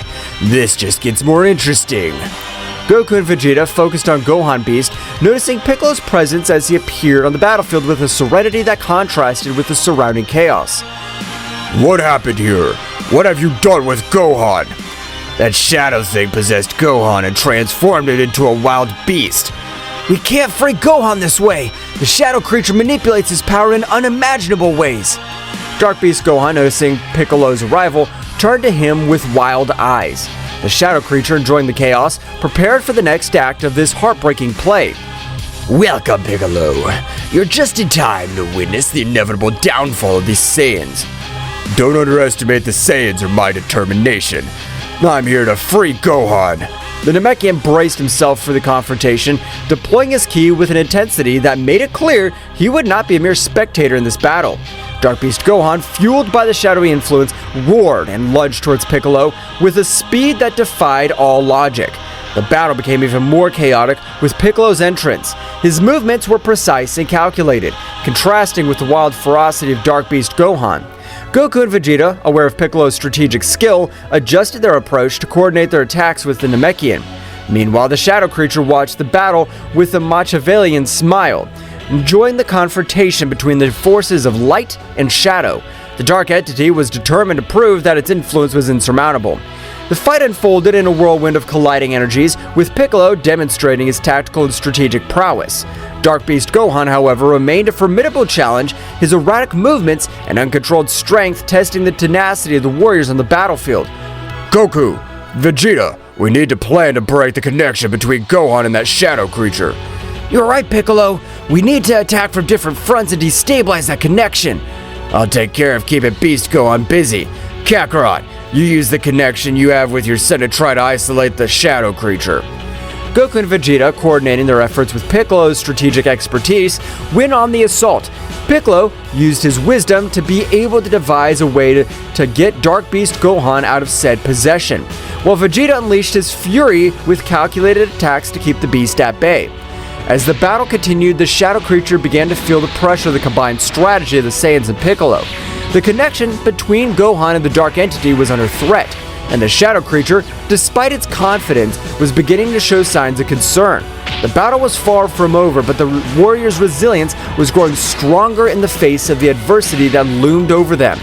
This just gets more interesting. Goku and Vegeta focused on Gohan Beast, noticing Piccolo's presence as he appeared on the battlefield with a serenity that contrasted with the surrounding chaos. What happened here? What have you done with Gohan? That shadow thing possessed Gohan and transformed it into a wild beast. We can't free Gohan this way. The shadow creature manipulates his power in unimaginable ways. Dark Beast Gohan, noticing Piccolo's arrival, turned to him with wild eyes. The shadow creature, enjoying the chaos, prepared for the next act of this heartbreaking play. Welcome, Piccolo. You're just in time to witness the inevitable downfall of these Saiyans. Don't underestimate the Saiyans or my determination. I'm here to free Gohan. The Namekian braced himself for the confrontation, deploying his ki with an intensity that made it clear he would not be a mere spectator in this battle. Dark Beast Gohan, fueled by the shadowy influence, roared and lunged towards Piccolo with a speed that defied all logic. The battle became even more chaotic with Piccolo's entrance. His movements were precise and calculated, contrasting with the wild ferocity of Dark Beast Gohan. Goku and Vegeta, aware of Piccolo's strategic skill, adjusted their approach to coordinate their attacks with the Namekian. Meanwhile, the shadow creature watched the battle with a Machiavellian smile, enjoying the confrontation between the forces of light and shadow. The dark entity was determined to prove that its influence was insurmountable. The fight unfolded in a whirlwind of colliding energies, with Piccolo demonstrating his tactical and strategic prowess. Dark Beast Gohan, however, remained a formidable challenge, his erratic movements and uncontrolled strength testing the tenacity of the warriors on the battlefield. Goku, Vegeta, we need to plan to break the connection between Gohan and that shadow creature. You're right, Piccolo. We need to attack from different fronts and destabilize that connection. I'll take care of keeping Beast Gohan busy. Kakarot, you use the connection you have with your son to try to isolate the shadow creature. Goku and Vegeta, coordinating their efforts with Piccolo's strategic expertise, went on the assault. Piccolo used his wisdom to be able to devise a way to get Dark Beast Gohan out of said possession, while Vegeta unleashed his fury with calculated attacks to keep the beast at bay. As the battle continued, the shadow creature began to feel the pressure of the combined strategy of the Saiyans and Piccolo. The connection between Gohan and the dark entity was under threat, and the shadow creature, despite its confidence, was beginning to show signs of concern. The battle was far from over, but the warriors' resilience was growing stronger in the face of the adversity that loomed over them.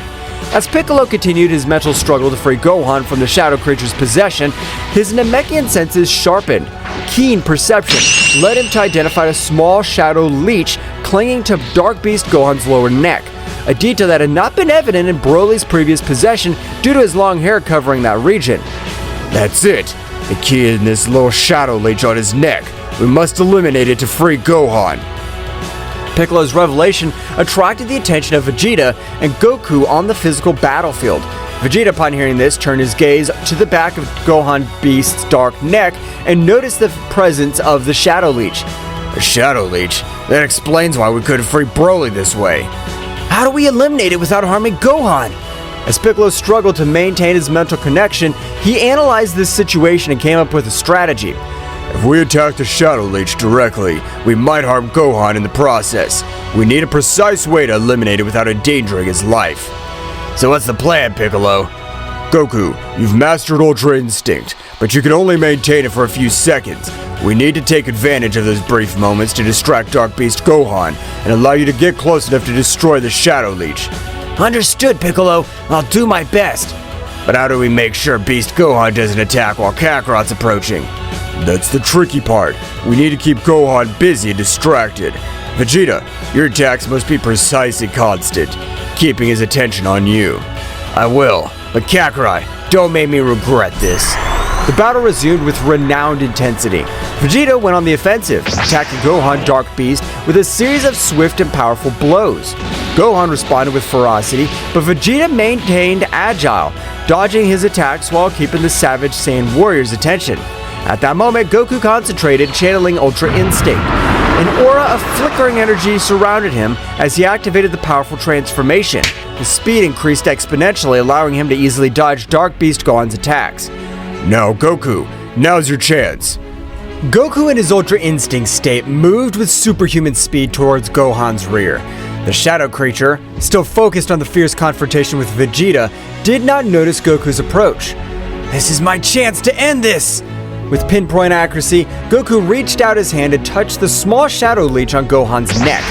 As Piccolo continued his mental struggle to free Gohan from the shadow creature's possession, his Namekian senses sharpened. Keen perception led him to identify a small shadow leech clinging to Dark Beast Gohan's lower neck, a detail that had not been evident in Broly's previous possession due to his long hair covering that region. That's it! The key in this little shadow leech on his neck. We must eliminate it to free Gohan. Piccolo's revelation attracted the attention of Vegeta and Goku on the physical battlefield. Vegeta, upon hearing this, turned his gaze to the back of Gohan Beast's dark neck and noticed the presence of the Shadow Leech. A Shadow Leech? That explains why we couldn't free Broly this way. How do we eliminate it without harming Gohan? As Piccolo struggled to maintain his mental connection, he analyzed this situation and came up with a strategy. If we attack the Shadow Leech directly, we might harm Gohan in the process. We need a precise way to eliminate it without endangering his life. So what's the plan, Piccolo? Goku, you've mastered Ultra Instinct, but you can only maintain it for a few seconds. We need to take advantage of those brief moments to distract Dark Beast Gohan and allow you to get close enough to destroy the Shadow Leech. Understood, Piccolo. I'll do my best. But how do we make sure Beast Gohan doesn't attack while Kakarot's approaching? That's the tricky part. We need to keep Gohan busy and distracted. Vegeta, your attacks must be precise and constant, keeping his attention on you. I will, but Kakarot, don't make me regret this. The battle resumed with renowned intensity. Vegeta went on the offensive, attacking Gohan Dark Beast with a series of swift and powerful blows. Gohan responded with ferocity, but Vegeta maintained agile, dodging his attacks while keeping the savage Saiyan warrior's attention. At that moment, Goku concentrated, channeling Ultra Instinct. An aura of flickering energy surrounded him as he activated the powerful transformation. His speed increased exponentially, allowing him to easily dodge Dark Beast Gohan's attacks. Now, Goku, now's your chance. Goku in his Ultra Instinct state moved with superhuman speed towards Gohan's rear. The shadow creature, still focused on the fierce confrontation with Vegeta, did not notice Goku's approach. This is my chance to end this! With pinpoint accuracy, Goku reached out his hand and touched the small Shadow Leech on Gohan's neck.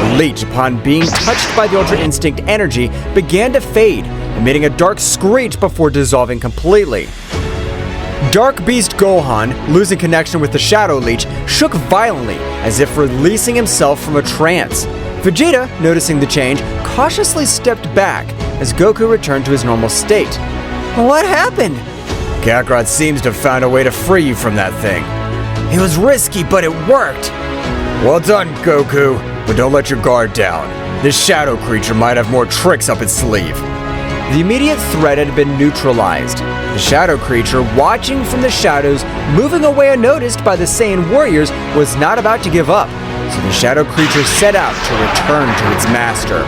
The leech, upon being touched by the Ultra Instinct energy, began to fade, emitting a dark screech before dissolving completely. Dark Beast Gohan, losing connection with the Shadow Leech, shook violently, as if releasing himself from a trance. Vegeta, noticing the change, cautiously stepped back as Goku returned to his normal state. What happened? Kakarot seems to have found a way to free you from that thing. It was risky, but it worked. Well done, Goku, but don't let your guard down. This shadow creature might have more tricks up its sleeve. The immediate threat had been neutralized. The shadow creature, watching from the shadows, moving away unnoticed by the Saiyan warriors, was not about to give up. So the shadow creature set out to return to its master.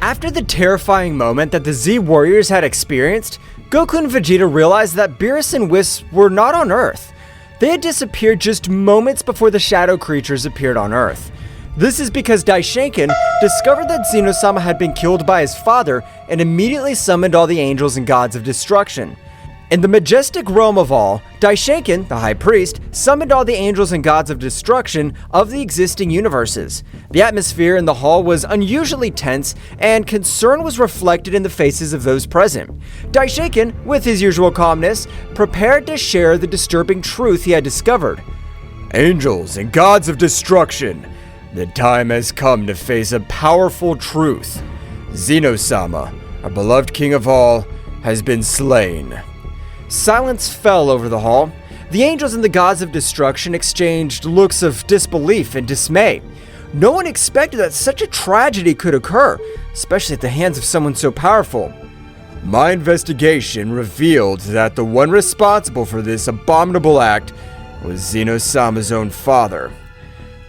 After the terrifying moment that the Z warriors had experienced, Goku and Vegeta realized that Beerus and Whis were not on Earth. They had disappeared just moments before the shadow creatures appeared on Earth. This is because Daishinkan discovered that Zeno-sama had been killed by his father and immediately summoned all the angels and gods of destruction. In the majestic realm of all, Daishinkan, the high priest, summoned all the angels and gods of destruction of the existing universes. The atmosphere in the hall was unusually tense, and concern was reflected in the faces of those present. Daishinkan, with his usual calmness, prepared to share the disturbing truth he had discovered. Angels and gods of destruction, the time has come to face a powerful truth. Zeno-sama, our beloved king of all, has been slain. Silence fell over the hall. The angels and the gods of destruction exchanged looks of disbelief and dismay. No one expected that such a tragedy could occur, especially at the hands of someone so powerful. My investigation revealed that the one responsible for this abominable act was Zeno-sama's own father.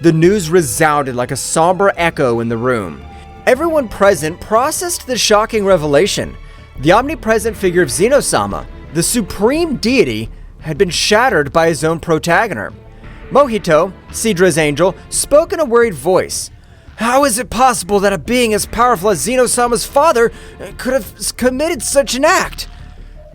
The news resounded like a somber echo in the room. Everyone present processed the shocking revelation. The omnipresent figure of Zeno-sama, the supreme deity, had been shattered by his own protagonist. Mohito, Sidra's angel, spoke in a worried voice. How is it possible that a being as powerful as Zeno-sama's father could have committed such an act?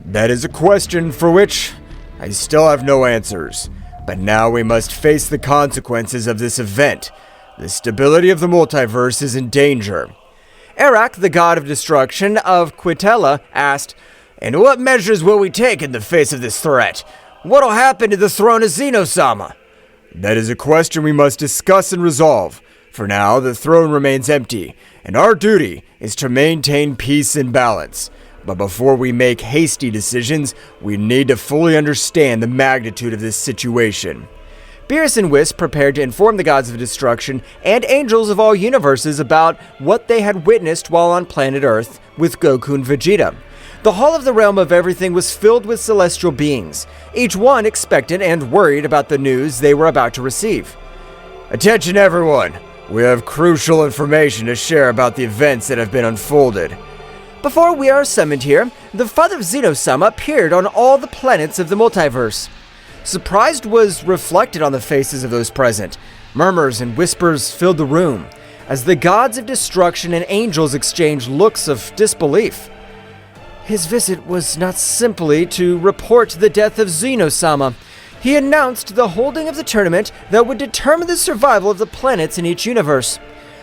That is a question for which I still have no answers. But now we must face the consequences of this event. The stability of the multiverse is in danger. Erak, the god of destruction of Quitella, asked, "And what measures will we take in the face of this threat? What'll happen to the throne of Zeno-sama?" That is a question we must discuss and resolve. For now, the throne remains empty, and our duty is to maintain peace and balance. But before we make hasty decisions, we need to fully understand the magnitude of this situation. Beerus and Whis prepared to inform the gods of destruction and angels of all universes about what they had witnessed while on planet Earth with Goku and Vegeta. The Hall of the Realm of Everything was filled with celestial beings, each one expectant and worried about the news they were about to receive. Attention everyone! We have crucial information to share about the events that have been unfolded. Before we are summoned here, the father of Zeno-sama appeared on all the planets of the multiverse. Surprise was reflected on the faces of those present. Murmurs and whispers filled the room, as the gods of destruction and angels exchanged looks of disbelief. His visit was not simply to report the death of Zeno-sama. He announced the holding of the tournament that would determine the survival of the planets in each universe.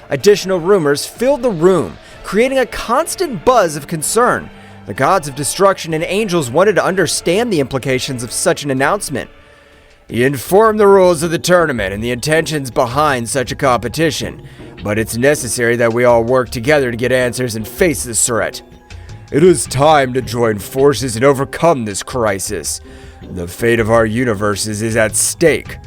Additional rumors filled the room, creating a constant buzz of concern. The gods of destruction and angels wanted to understand the implications of such an announcement. He informed the rules of the tournament and the intentions behind such a competition, but it's necessary that we all work together to get answers and face this threat. It is time to join forces and overcome this crisis. The fate of our universes is at stake.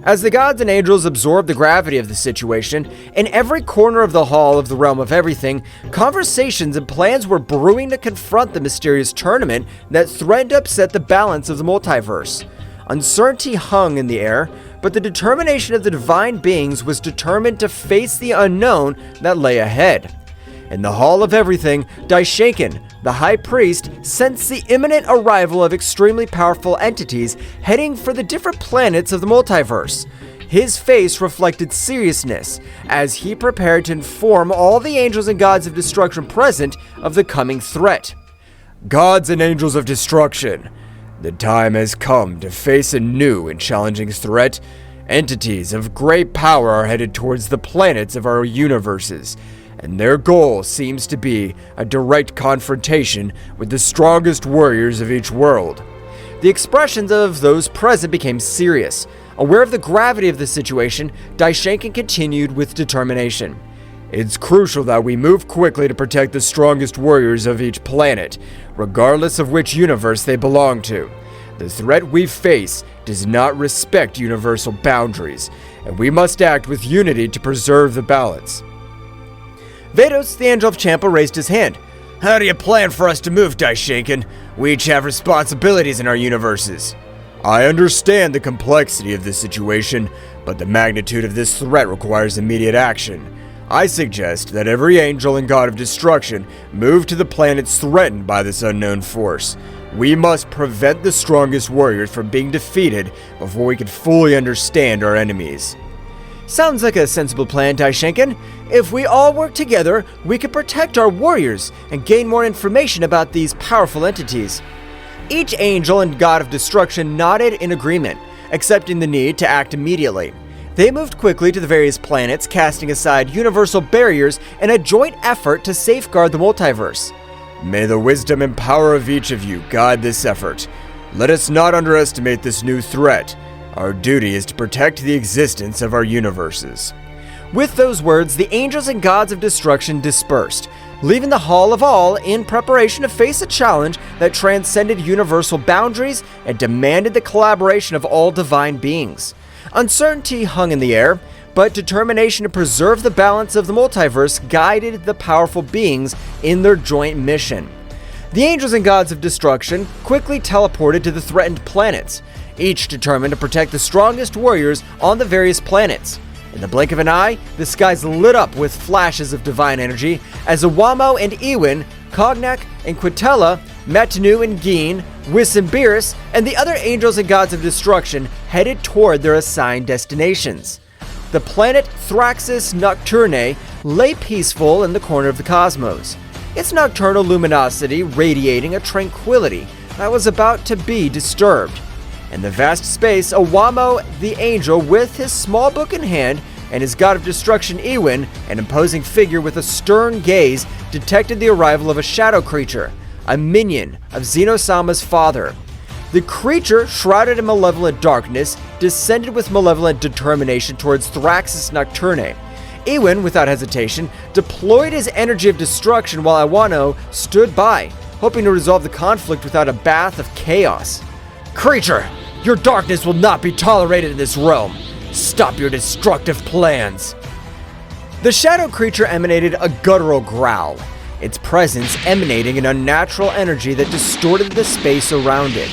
As the gods and angels absorbed the gravity of the situation, in every corner of the Hall of the Realm of Everything, conversations and plans were brewing to confront the mysterious tournament that threatened to upset the balance of the multiverse. Uncertainty hung in the air, but the determination of the divine beings was determined to face the unknown that lay ahead. In the Hall of Everything, Daishinkan, the High Priest, sensed the imminent arrival of extremely powerful entities heading for the different planets of the multiverse. His face reflected seriousness as he prepared to inform all the angels and gods of destruction present of the coming threat. Gods and angels of destruction, the time has come to face a new and challenging threat. Entities of great power are headed towards the planets of our universes, and their goal seems to be a direct confrontation with the strongest warriors of each world. The expressions of those present became serious. Aware of the gravity of the situation, Daishinkan continued with determination. It's crucial that we move quickly to protect the strongest warriors of each planet, regardless of which universe they belong to. The threat we face does not respect universal boundaries, and we must act with unity to preserve the balance. Vados, the Angel of Champa, raised his hand. How do you plan for us to move, Daishinkan? We each have responsibilities in our universes. I understand the complexity of this situation, but the magnitude of this threat requires immediate action. I suggest that every angel and god of destruction move to the planets threatened by this unknown force. We must prevent the strongest warriors from being defeated before we can fully understand our enemies. Sounds like a sensible plan, Daishinkan. If we all work together, we can protect our warriors and gain more information about these powerful entities. Each angel and god of destruction nodded in agreement, accepting the need to act immediately. They moved quickly to the various planets, casting aside universal barriers in a joint effort to safeguard the multiverse. May the wisdom and power of each of you guide this effort. Let us not underestimate this new threat. Our duty is to protect the existence of our universes. With those words, the angels and gods of destruction dispersed, leaving the Hall of All in preparation to face a challenge that transcended universal boundaries and demanded the collaboration of all divine beings. Uncertainty hung in the air, but determination to preserve the balance of the multiverse guided the powerful beings in their joint mission. The angels and gods of destruction quickly teleported to the threatened planets, each determined to protect the strongest warriors on the various planets. In the blink of an eye, the skies lit up with flashes of divine energy as Awamo and Ewin, Cognac and Quitella, Matanu and Geen, Wissambiris, and the other angels and gods of destruction headed toward their assigned destinations. The planet Thraxis Nocturne lay peaceful in the corner of the cosmos, its nocturnal luminosity radiating a tranquility that was about to be disturbed. In the vast space, Awamo the angel, with his small book in hand, and his god of destruction Ewin, an imposing figure with a stern gaze, detected the arrival of a shadow creature, a minion of Zeno-sama's father. The creature, shrouded in malevolent darkness, descended with malevolent determination towards Thraxis Nocturne. Ewin, without hesitation, deployed his energy of destruction while Awano stood by, hoping to resolve the conflict without a bath of chaos. Creature, your darkness will not be tolerated in this realm. Stop your destructive plans. The shadow creature emanated a guttural growl. its presence emanating an unnatural energy that distorted the space around it.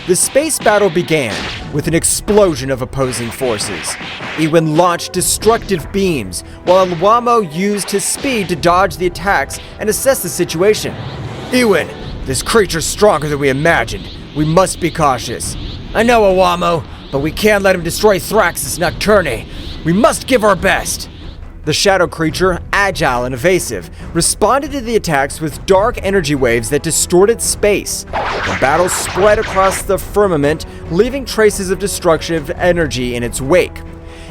The space battle began with an explosion of opposing forces. Iwin launched destructive beams, while Iwamo used his speed to dodge the attacks and assess the situation. Iwin, this creature's stronger than we imagined. We must be cautious. I know, Iwamo, but we can't let him destroy Thraxis Nocturne. We must give our best. The shadow creature, agile and evasive, responded to the attacks with dark energy waves that distorted space. The battle spread across the firmament, leaving traces of destructive energy in its wake.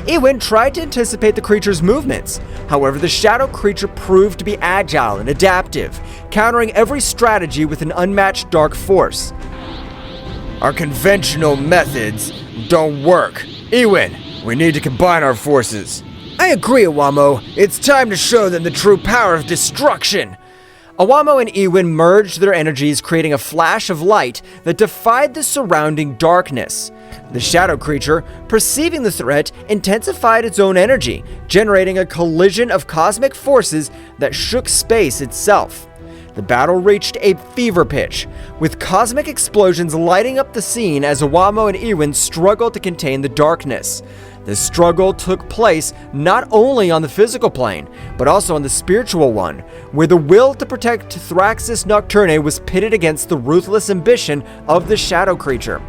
Iwin tried to anticipate the creature's movements. However, the shadow creature proved to be agile and adaptive, countering every strategy with an unmatched dark force. Our conventional methods don't work. Iwin, we need to combine our forces. I agree, Iwamo. It's time to show them the true power of destruction. Iwamo and Iwin merged their energies, creating a flash of light that defied the surrounding darkness. The shadow creature, perceiving the threat, intensified its own energy, generating a collision of cosmic forces that shook space itself. The battle reached a fever pitch, with cosmic explosions lighting up the scene as Iwamo and Iwin struggled to contain the darkness. This struggle took place not only on the physical plane, but also on the spiritual one, where the will to protect Thraxis Nocturne was pitted against the ruthless ambition of the shadow creature.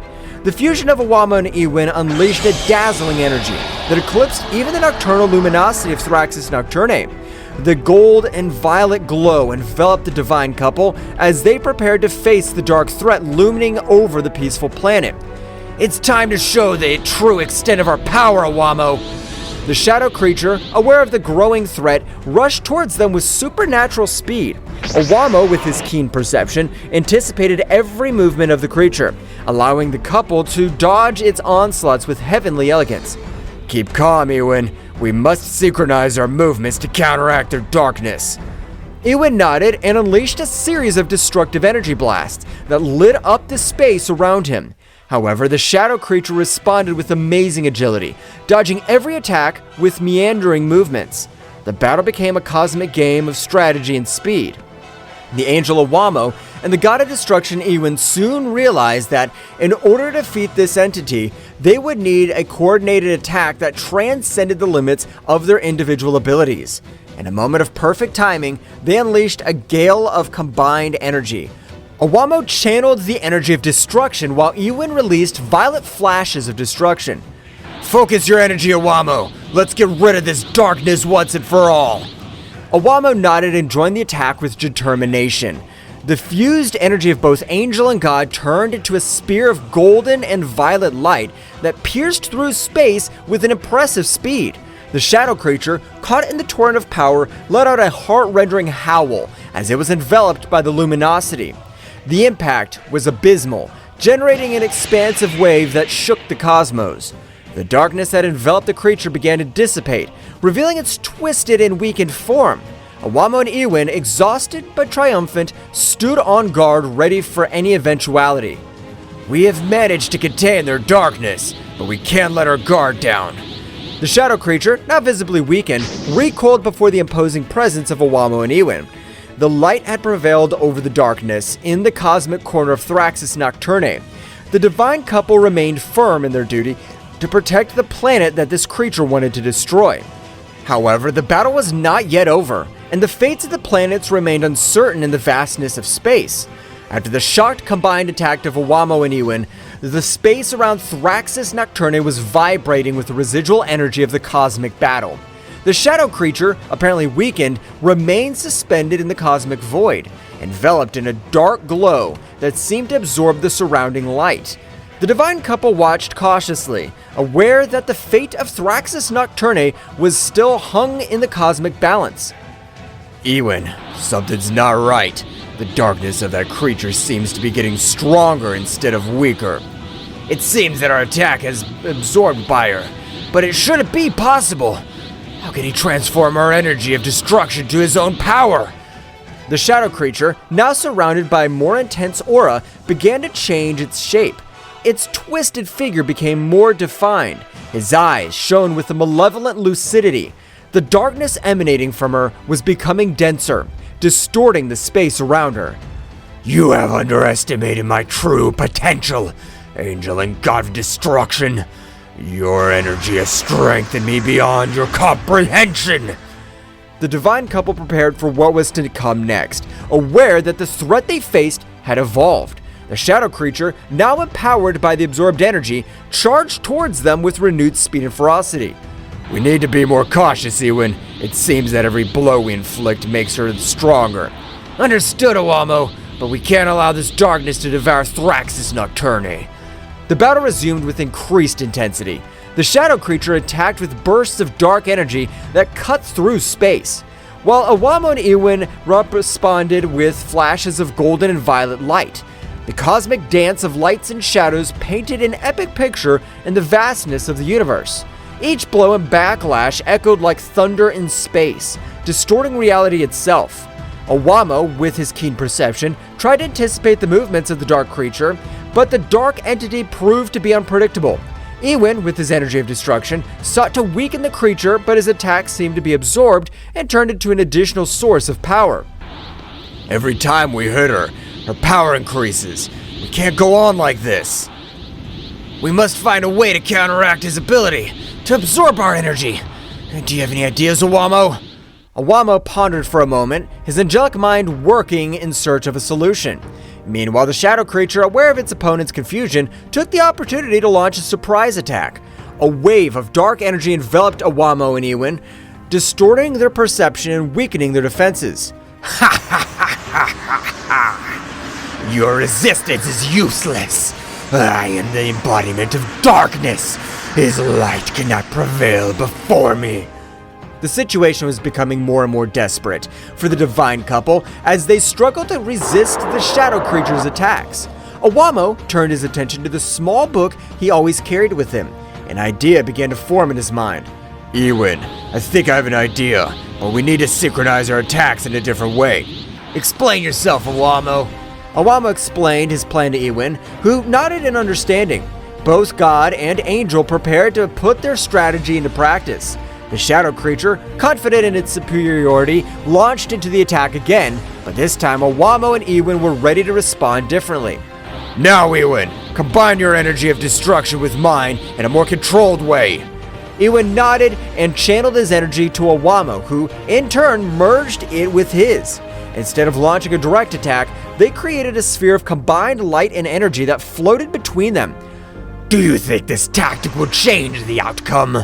The fusion of Iwamo and Iwin unleashed a dazzling energy that eclipsed even the nocturnal luminosity of Thraxis Nocturne. The gold and violet glow enveloped the divine couple as they prepared to face the dark threat looming over the peaceful planet. It's time to show the true extent of our power, Iwamo. The shadow creature, aware of the growing threat, rushed towards them with supernatural speed. Iwamo, with his keen perception, anticipated every movement of the creature, allowing the couple to dodge its onslaughts with heavenly elegance. Keep calm, Iwin. We must synchronize our movements to counteract their darkness. Iwin nodded and unleashed a series of destructive energy blasts that lit up the space around him. However, the shadow creature responded with amazing agility, dodging every attack with meandering movements. The battle became a cosmic game of strategy and speed. The angel Iwamo and the god of destruction Iwin soon realized that in order to defeat this entity, they would need a coordinated attack that transcended the limits of their individual abilities. In a moment of perfect timing, they unleashed a gale of combined energy. Iwamo channeled the energy of destruction while Iwin released violet flashes of destruction. Focus your energy, Iwamo. Let's get rid of this darkness once and for all. Iwamo nodded and joined the attack with determination. The fused energy of both angel and god turned into a spear of golden and violet light that pierced through space with an impressive speed. The shadow creature, caught in the torrent of power, let out a heart-rending howl as it was enveloped by the luminosity. The impact was abysmal, generating an expansive wave that shook the cosmos. The darkness that enveloped the creature began to dissipate, revealing its twisted and weakened form. Iwamo and Iwin, exhausted but triumphant, stood on guard ready for any eventuality. We have managed to contain their darkness, but we can't let our guard down. The shadow creature, now visibly weakened, recoiled before the imposing presence of Iwamo and Iwin. The light had prevailed over the darkness in the cosmic corner of Thraxis Nocturne. The divine couple remained firm in their duty to protect the planet that this creature wanted to destroy. However, the battle was not yet over, and the fates of the planets remained uncertain in the vastness of space. After the shocked combined attack of Iwamo and Iwin, the space around Thraxis Nocturne was vibrating with the residual energy of the cosmic battle. The shadow creature, apparently weakened, remained suspended in the cosmic void, enveloped in a dark glow that seemed to absorb the surrounding light. The divine couple watched cautiously, aware that the fate of Thraxis Nocturne was still hung in the cosmic balance. Iwin, something's not right. The darkness of that creature seems to be getting stronger instead of weaker. It seems that our attack has absorbed by her, but it shouldn't be possible. How can he transform our energy of destruction to his own power? The shadow creature, now surrounded by a more intense aura, began to change its shape. Its twisted figure became more defined. His eyes shone with a malevolent lucidity. The darkness emanating from her was becoming denser, distorting the space around her. You have underestimated my true potential, angel and god of destruction. Your energy has strengthened me beyond your comprehension. The divine couple prepared for what was to come next, aware that the threat they faced had evolved. The shadow creature, now empowered by the absorbed energy, charged towards them with renewed speed and ferocity. We need to be more cautious, Ewan. It seems that every blow we inflict makes her stronger. Understood, Owamo, but we can't allow this darkness to devour Thraxis Nocturne. The battle resumed with increased intensity. The shadow creature attacked with bursts of dark energy that cut through space, while Owamo and Ewan responded with flashes of golden and violet light. The cosmic dance of lights and shadows painted an epic picture in the vastness of the universe. Each blow and backlash echoed like thunder in space, distorting reality itself. Owamo, with his keen perception, tried to anticipate the movements of the dark creature, but the dark entity proved to be unpredictable. Ewan, with his energy of destruction, sought to weaken the creature, but his attacks seemed to be absorbed and turned into an additional source of power. Every time we hit her, her power increases. We can't go on like this. We must find a way to counteract his ability, to absorb our energy. Do you have any ideas, Owamo? Owamo pondered for a moment, his angelic mind working in search of a solution. Meanwhile, the shadow creature, aware of its opponent's confusion, took the opportunity to launch a surprise attack. A wave of dark energy enveloped Owamo and Ewan, distorting their perception and weakening their defenses. Ha ha ha ha ha ha! Your resistance is useless. I am the embodiment of darkness. His light cannot prevail before me. The situation was becoming more and more desperate for the divine couple as they struggled to resist the shadow creature's attacks. Owamo turned his attention to the small book he always carried with him. An idea began to form in his mind. Ewan, I think I have an idea, but we need to synchronize our attacks in a different way. Explain yourself, Owamo. Owamo explained his plan to Ewan, who nodded in understanding. Both God and Angel prepared to put their strategy into practice. The shadow creature, confident in its superiority, launched into the attack again, but this time Owamo and Ewan were ready to respond differently. Now, Ewan, combine your energy of destruction with mine in a more controlled way. Ewan nodded and channeled his energy to Owamo, who, in turn, merged it with his. Instead of launching a direct attack, they created a sphere of combined light and energy that floated between them. Do you think this tactic will change the outcome?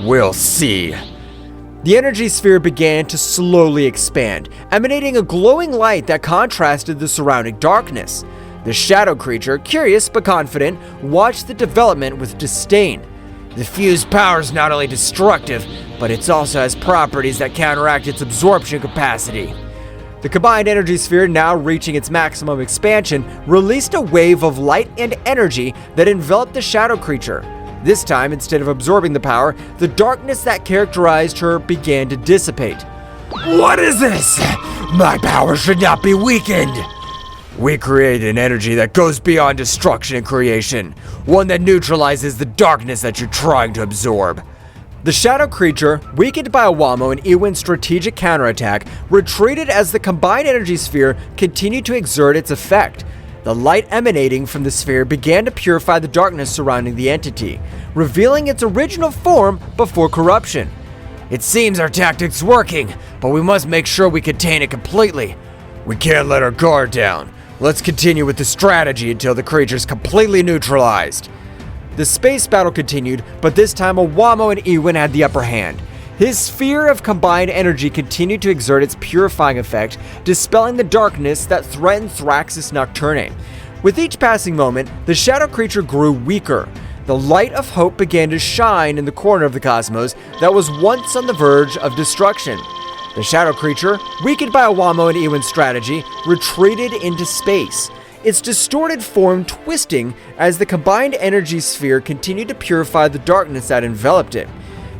We'll see. The energy sphere began to slowly expand, emanating a glowing light that contrasted the surrounding darkness. The shadow creature, curious but confident, watched the development with disdain. The fused power is not only destructive, but it also has properties that counteract its absorption capacity. The combined energy sphere, now reaching its maximum expansion, released a wave of light and energy that enveloped the shadow creature. This time, instead of absorbing the power, the darkness that characterized her began to dissipate. What is this? My power should not be weakened. We create an energy that goes beyond destruction and creation, one that neutralizes the darkness that you're trying to absorb. The shadow creature, weakened by Owamo and Ewan's strategic counterattack, retreated as the combined energy sphere continued to exert its effect. The light emanating from the sphere began to purify the darkness surrounding the entity, revealing its original form before corruption. It seems our tactic's working, but we must make sure we contain it completely. We can't let our guard down. Let's continue with the strategy until the creature's completely neutralized. The space battle continued, but this time Owamo and Ewan had the upper hand. His sphere of combined energy continued to exert its purifying effect, dispelling the darkness that threatened Thraxis Nocturne. With each passing moment, the shadow creature grew weaker. The light of hope began to shine in the corner of the cosmos that was once on the verge of destruction. The shadow creature, weakened by Owamo and Ewan's strategy, retreated into space, its distorted form twisting as the combined energy sphere continued to purify the darkness that enveloped it.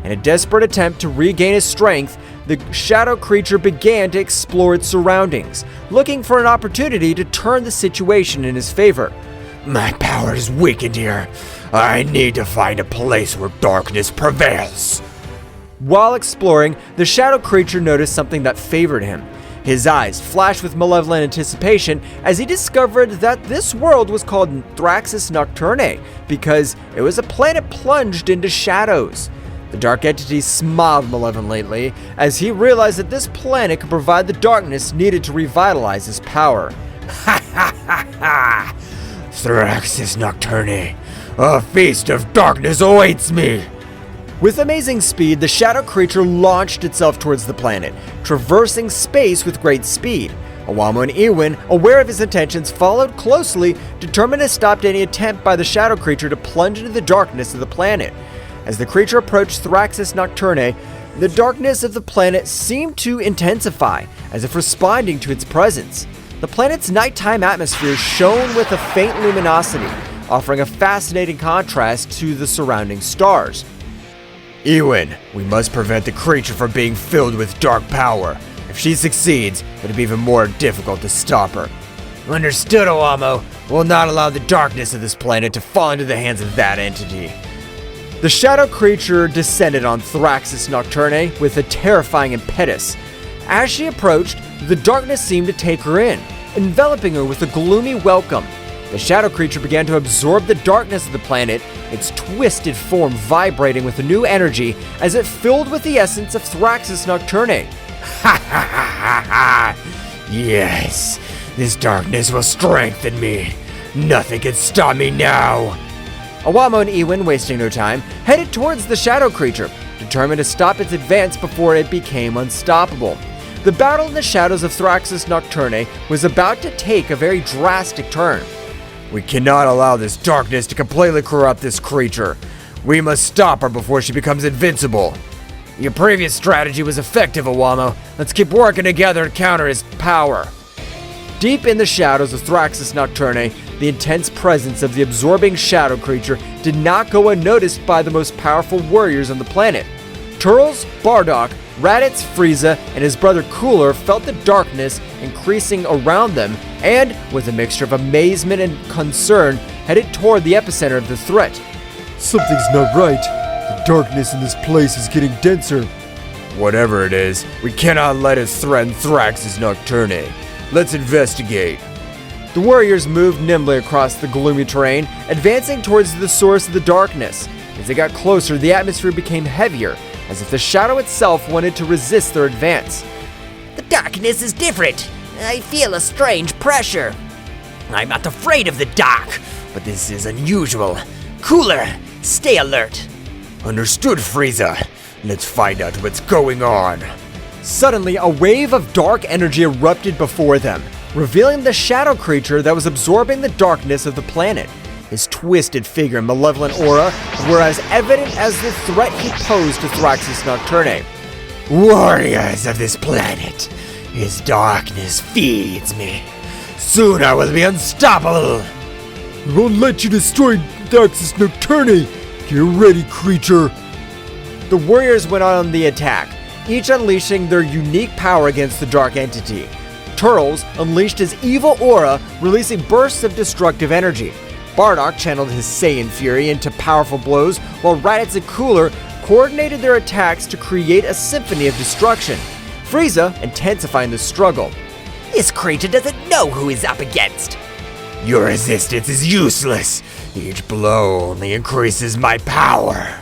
In a desperate attempt to regain his strength, the shadow creature began to explore its surroundings, looking for an opportunity to turn the situation in his favor. My power is weakened here. I need to find a place where darkness prevails. While exploring, the shadow creature noticed something that favored him. His eyes flashed with malevolent anticipation as he discovered that this world was called Thraxis Nocturne because it was a planet plunged into shadows. The dark entity smiled malevolently as he realized that this planet could provide the darkness needed to revitalize his power. Ha ha ha ha! Thraxis Nocturne, a feast of darkness awaits me! With amazing speed, the shadow creature launched itself towards the planet, traversing space with great speed. Owamo and Ewin, aware of his intentions, followed closely, determined to stop any attempt by the shadow creature to plunge into the darkness of the planet. As the creature approached Thraxis Nocturne, the darkness of the planet seemed to intensify, as if responding to its presence. The planet's nighttime atmosphere shone with a faint luminosity, offering a fascinating contrast to the surrounding stars. Ewin, we must prevent the creature from being filled with dark power. If she succeeds, it'll be even more difficult to stop her. Understood, Owamo. We'll not allow the darkness of this planet to fall into the hands of that entity. The shadow creature descended on Thraxis Nocturne with a terrifying impetus. As she approached, the darkness seemed to take her in, enveloping her with a gloomy welcome. The shadow creature began to absorb the darkness of the planet, its twisted form vibrating with a new energy as it filled with the essence of Thraxis Nocturne. Ha ha ha ha ha! Yes, this darkness will strengthen me. Nothing can stop me now. Owamo and Ewin, wasting no time, headed towards the shadow creature, determined to stop its advance before it became unstoppable. The battle in the shadows of Thraxis Nocturne was about to take a very drastic turn. We cannot allow this darkness to completely corrupt this creature. We must stop her before she becomes invincible. Your previous strategy was effective, Owamo. Let's keep working together to counter his power. Deep in the shadows of Thraxis Nocturne, the intense presence of the absorbing shadow creature did not go unnoticed by the most powerful warriors on the planet. Turles, Bardock, Raditz, Frieza, and his brother Cooler felt the darkness increasing around them and, with a mixture of amazement and concern, headed toward the epicenter of the threat. Something's not right. The darkness in this place is getting denser. Whatever it is, we cannot let it threaten Thraxis Nocturne. Let's investigate. The warriors moved nimbly across the gloomy terrain, advancing towards the source of the darkness. As they got closer, the atmosphere became heavier, as if the shadow itself wanted to resist their advance. The darkness is different. I feel a strange pressure. I'm not afraid of the dark, but this is unusual. Cooler, stay alert. Understood, Frieza. Let's find out what's going on. Suddenly, a wave of dark energy erupted before them, revealing the shadow creature that was absorbing the darkness of the planet. His twisted figure and malevolent aura were as evident as the threat he posed to Thraxis Nocturne. Warriors of this planet, his darkness feeds me. Soon I will be unstoppable. We won't let you destroy Thraxis Nocturne. Get ready, creature. The warriors went on the attack, each unleashing their unique power against the dark entity. Turles unleashed his evil aura, releasing bursts of destructive energy. Bardock channeled his Saiyan fury into powerful blows, while Raditz and Cooler coordinated their attacks to create a symphony of destruction. Frieza intensifying the struggle. This creature doesn't know who he's up against. Your resistance is useless. Each blow only increases my power.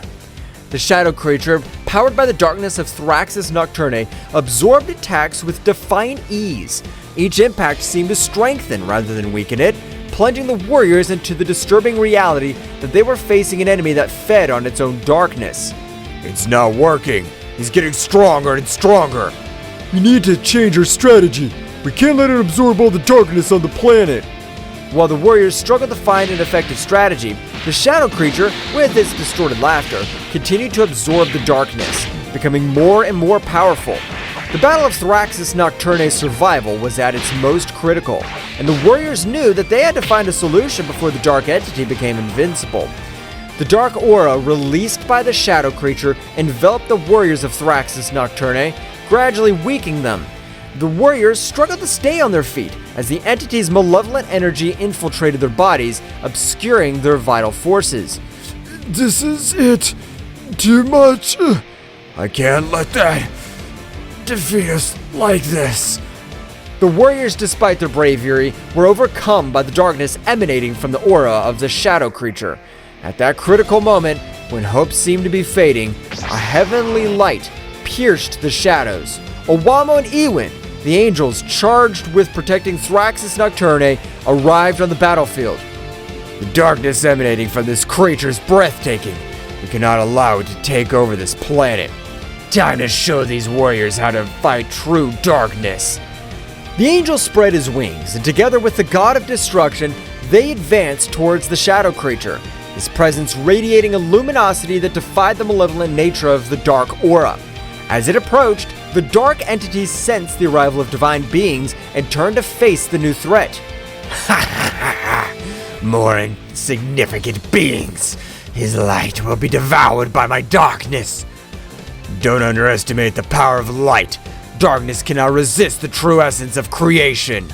The shadow creature, powered by the darkness of Thraxis Nocturne, absorbed attacks with defiant ease. Each impact seemed to strengthen rather than weaken it, plunging the warriors into the disturbing reality that they were facing an enemy that fed on its own darkness. It's not working. He's getting stronger and stronger. We need to change our strategy. We can't let it absorb all the darkness on the planet. While the warriors struggled to find an effective strategy, the shadow creature, with its distorted laughter, continued to absorb the darkness, becoming more and more powerful. The Battle of Thraxis Nocturne's survival was at its most critical, and the warriors knew that they had to find a solution before the dark entity became invincible. The dark aura released by the shadow creature enveloped the warriors of Thraxis Nocturne, gradually weakening them. The warriors struggled to stay on their feet as the entity's malevolent energy infiltrated their bodies, obscuring their vital forces. This is it. Too much. I can't let that defeat us like this. The warriors, despite their bravery, were overcome by the darkness emanating from the aura of the shadow creature. At that critical moment, when hope seemed to be fading, a heavenly light pierced the shadows. Owamo and Ewin, the angels charged with protecting Thraxus Nocturne, arrived on the battlefield. The darkness emanating from this creature is breathtaking. We cannot allow it to take over this planet. Time to show these warriors how to fight true darkness. The angel spread his wings, and together with the god of destruction, they advanced towards the shadow creature, his presence radiating a luminosity that defied the malevolent nature of the dark aura. As it approached, the dark entities sensed the arrival of divine beings and turned to face the new threat. More insignificant beings. His light will be devoured by my darkness. Don't underestimate the power of light. Darkness cannot resist the true essence of creation.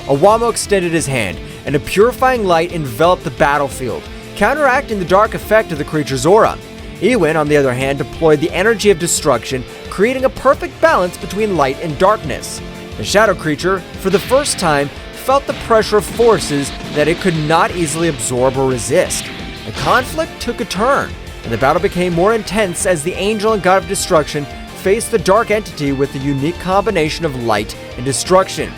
Owamo extended his hand, and a purifying light enveloped the battlefield, counteracting the dark effect of the creature's aura. Ewin, on the other hand, deployed the energy of destruction, creating a perfect balance between light and darkness. The shadow creature, for the first time, felt the pressure of forces that it could not easily absorb or resist. The conflict took a turn, and the battle became more intense as the angel and god of destruction faced the dark entity with a unique combination of light and destruction.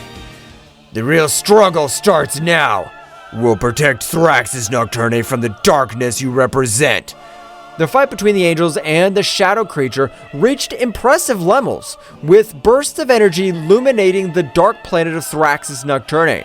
The real struggle starts now. We'll protect Thraxus Nocturne from the darkness you represent. The fight between the angels and the shadow creature reached impressive levels, with bursts of energy illuminating the dark planet of Thraxus Nocturne.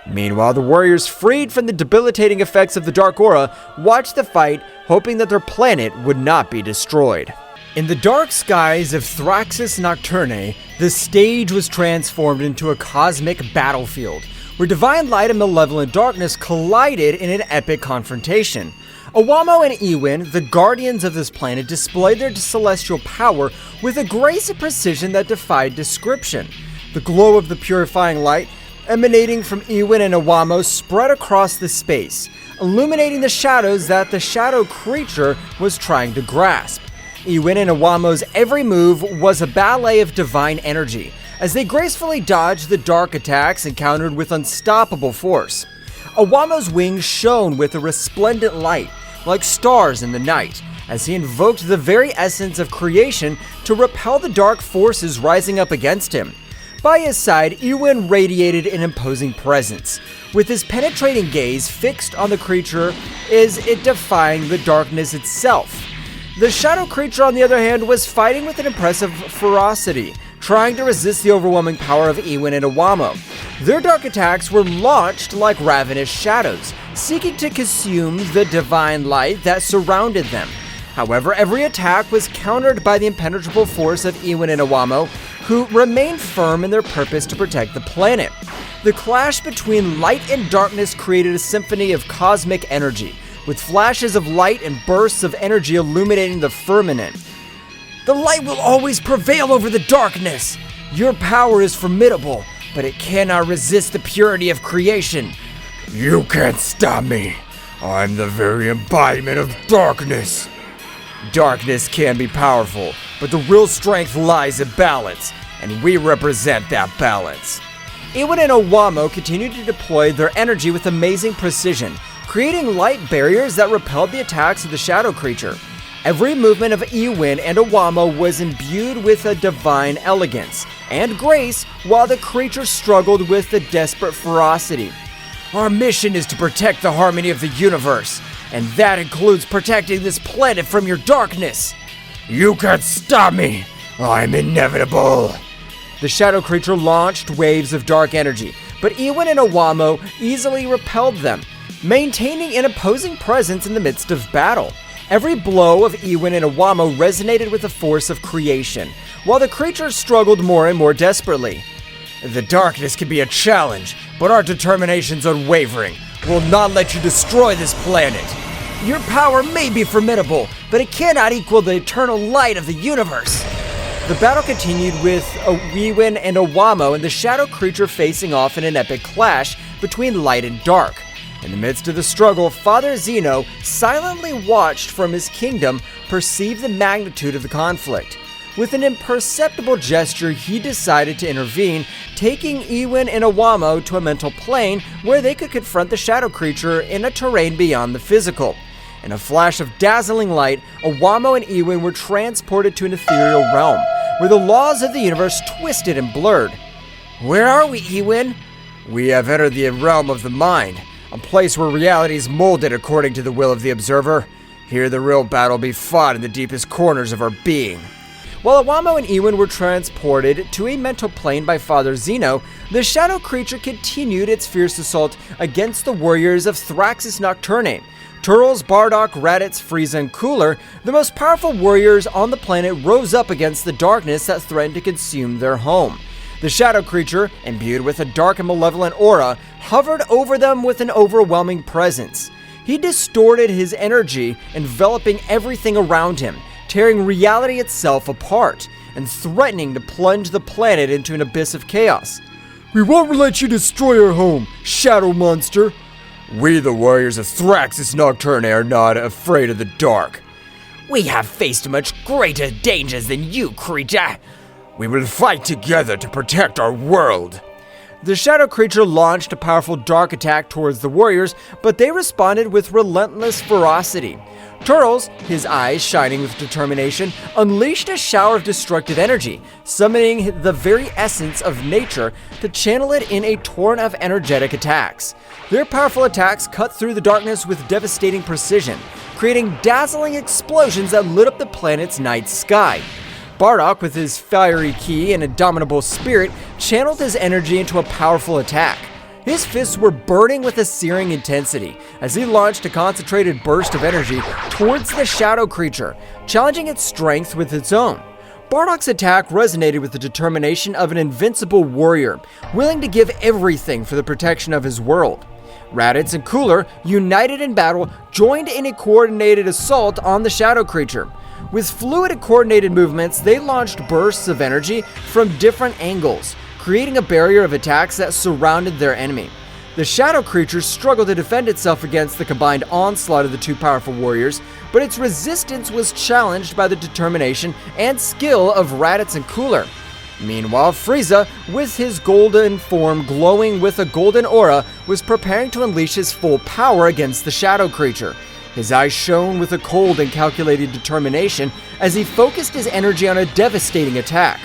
Meanwhile, the warriors, freed from the debilitating effects of the dark aura, watched the fight, hoping that their planet would not be destroyed. In the dark skies of Thraxus Nocturne, the stage was transformed into a cosmic battlefield, where divine light and malevolent darkness collided in an epic confrontation. Owamo and Ewin, the guardians of this planet, displayed their celestial power with a grace and precision that defied description. The glow of the purifying light emanating from Ewin and Owamo spread across the space, illuminating the shadows that the shadow creature was trying to grasp. Ewin and Owamo's every move was a ballet of divine energy, as they gracefully dodged the dark attacks encountered with unstoppable force. Owamo's wings shone with a resplendent light, like stars in the night, as he invoked the very essence of creation to repel the dark forces rising up against him. By his side, Ewin radiated an imposing presence, with his penetrating gaze fixed on the creature as it defying the darkness itself. The shadow creature, on the other hand, was fighting with an impressive ferocity, trying to resist the overwhelming power of Ewin and Owamo. Their dark attacks were launched like ravenous shadows, seeking to consume the divine light that surrounded them. However, every attack was countered by the impenetrable force of Ewin and Owamo, who remained firm in their purpose to protect the planet. The clash between light and darkness created a symphony of cosmic energy, with flashes of light and bursts of energy illuminating the firmament. The light will always prevail over the darkness. Your power is formidable, but it cannot resist the purity of creation. You can't stop me. I'm the very embodiment of darkness. Darkness can be powerful, but the real strength lies in balance, and we represent that balance. Ewin and Owamo continued to deploy their energy with amazing precision, creating light barriers that repelled the attacks of the shadow creature. Every movement of Ewin and Owamo was imbued with a divine elegance and grace, while the creature struggled with a desperate ferocity. Our mission is to protect the harmony of the universe, and that includes protecting this planet from your darkness. You can't stop me. I'm inevitable. The shadow creature launched waves of dark energy, but Ewin and Owamo easily repelled them, maintaining an opposing presence in the midst of battle. Every blow of Ewin and Owamo resonated with the force of creation, while the creature struggled more and more desperately. The darkness can be a challenge, but our determination's unwavering. We'll not let you destroy this planet. Your power may be formidable, but it cannot equal the eternal light of the universe. The battle continued with Ewin and Owamo and the shadow creature facing off in an epic clash between light and dark. In the midst of the struggle, Father Zeno silently watched from his kingdom, perceived the magnitude of the conflict. With an imperceptible gesture, he decided to intervene, taking Ewin and Owamo to a mental plane where they could confront the shadow creature in a terrain beyond the physical. In a flash of dazzling light, Owamo and Ewin were transported to an ethereal realm, where the laws of the universe twisted and blurred. Where are we, Ewin? We have entered the realm of the mind, a place where reality is molded according to the will of the observer. Here the real battle be fought in the deepest corners of our being. While Owamo and Ewin were transported to a mental plane by Father Zeno, the shadow creature continued its fierce assault against the warriors of Thraxis Nocturne. Turles, Bardock, Raditz, Frieza, and Cooler, the most powerful warriors on the planet, rose up against the darkness that threatened to consume their home. The shadow creature, imbued with a dark and malevolent aura, hovered over them with an overwhelming presence. He distorted his energy, enveloping everything around him, tearing reality itself apart, and threatening to plunge the planet into an abyss of chaos. We won't let you destroy our home, shadow monster. We, the warriors of Thraxis Nocturne, are not afraid of the dark. We have faced much greater dangers than you, creature. We will fight together to protect our world. The shadow creature launched a powerful dark attack towards the warriors, but they responded with relentless ferocity. Turles, his eyes shining with determination, unleashed a shower of destructive energy, summoning the very essence of nature to channel it in a torrent of energetic attacks. Their powerful attacks cut through the darkness with devastating precision, creating dazzling explosions that lit up the planet's night sky. Bardock, with his fiery ki and indomitable spirit, channeled his energy into a powerful attack. His fists were burning with a searing intensity as he launched a concentrated burst of energy towards the shadow creature, challenging its strength with its own. Bardock's attack resonated with the determination of an invincible warrior, willing to give everything for the protection of his world. Raditz and Cooler, united in battle, joined in a coordinated assault on the shadow creature. With fluid and coordinated movements, they launched bursts of energy from different angles, creating a barrier of attacks that surrounded their enemy. The shadow creature struggled to defend itself against the combined onslaught of the two powerful warriors, but its resistance was challenged by the determination and skill of Raditz and Cooler. Meanwhile, Frieza, with his golden form glowing with a golden aura, was preparing to unleash his full power against the shadow creature. His eyes shone with a cold and calculated determination as he focused his energy on a devastating attack.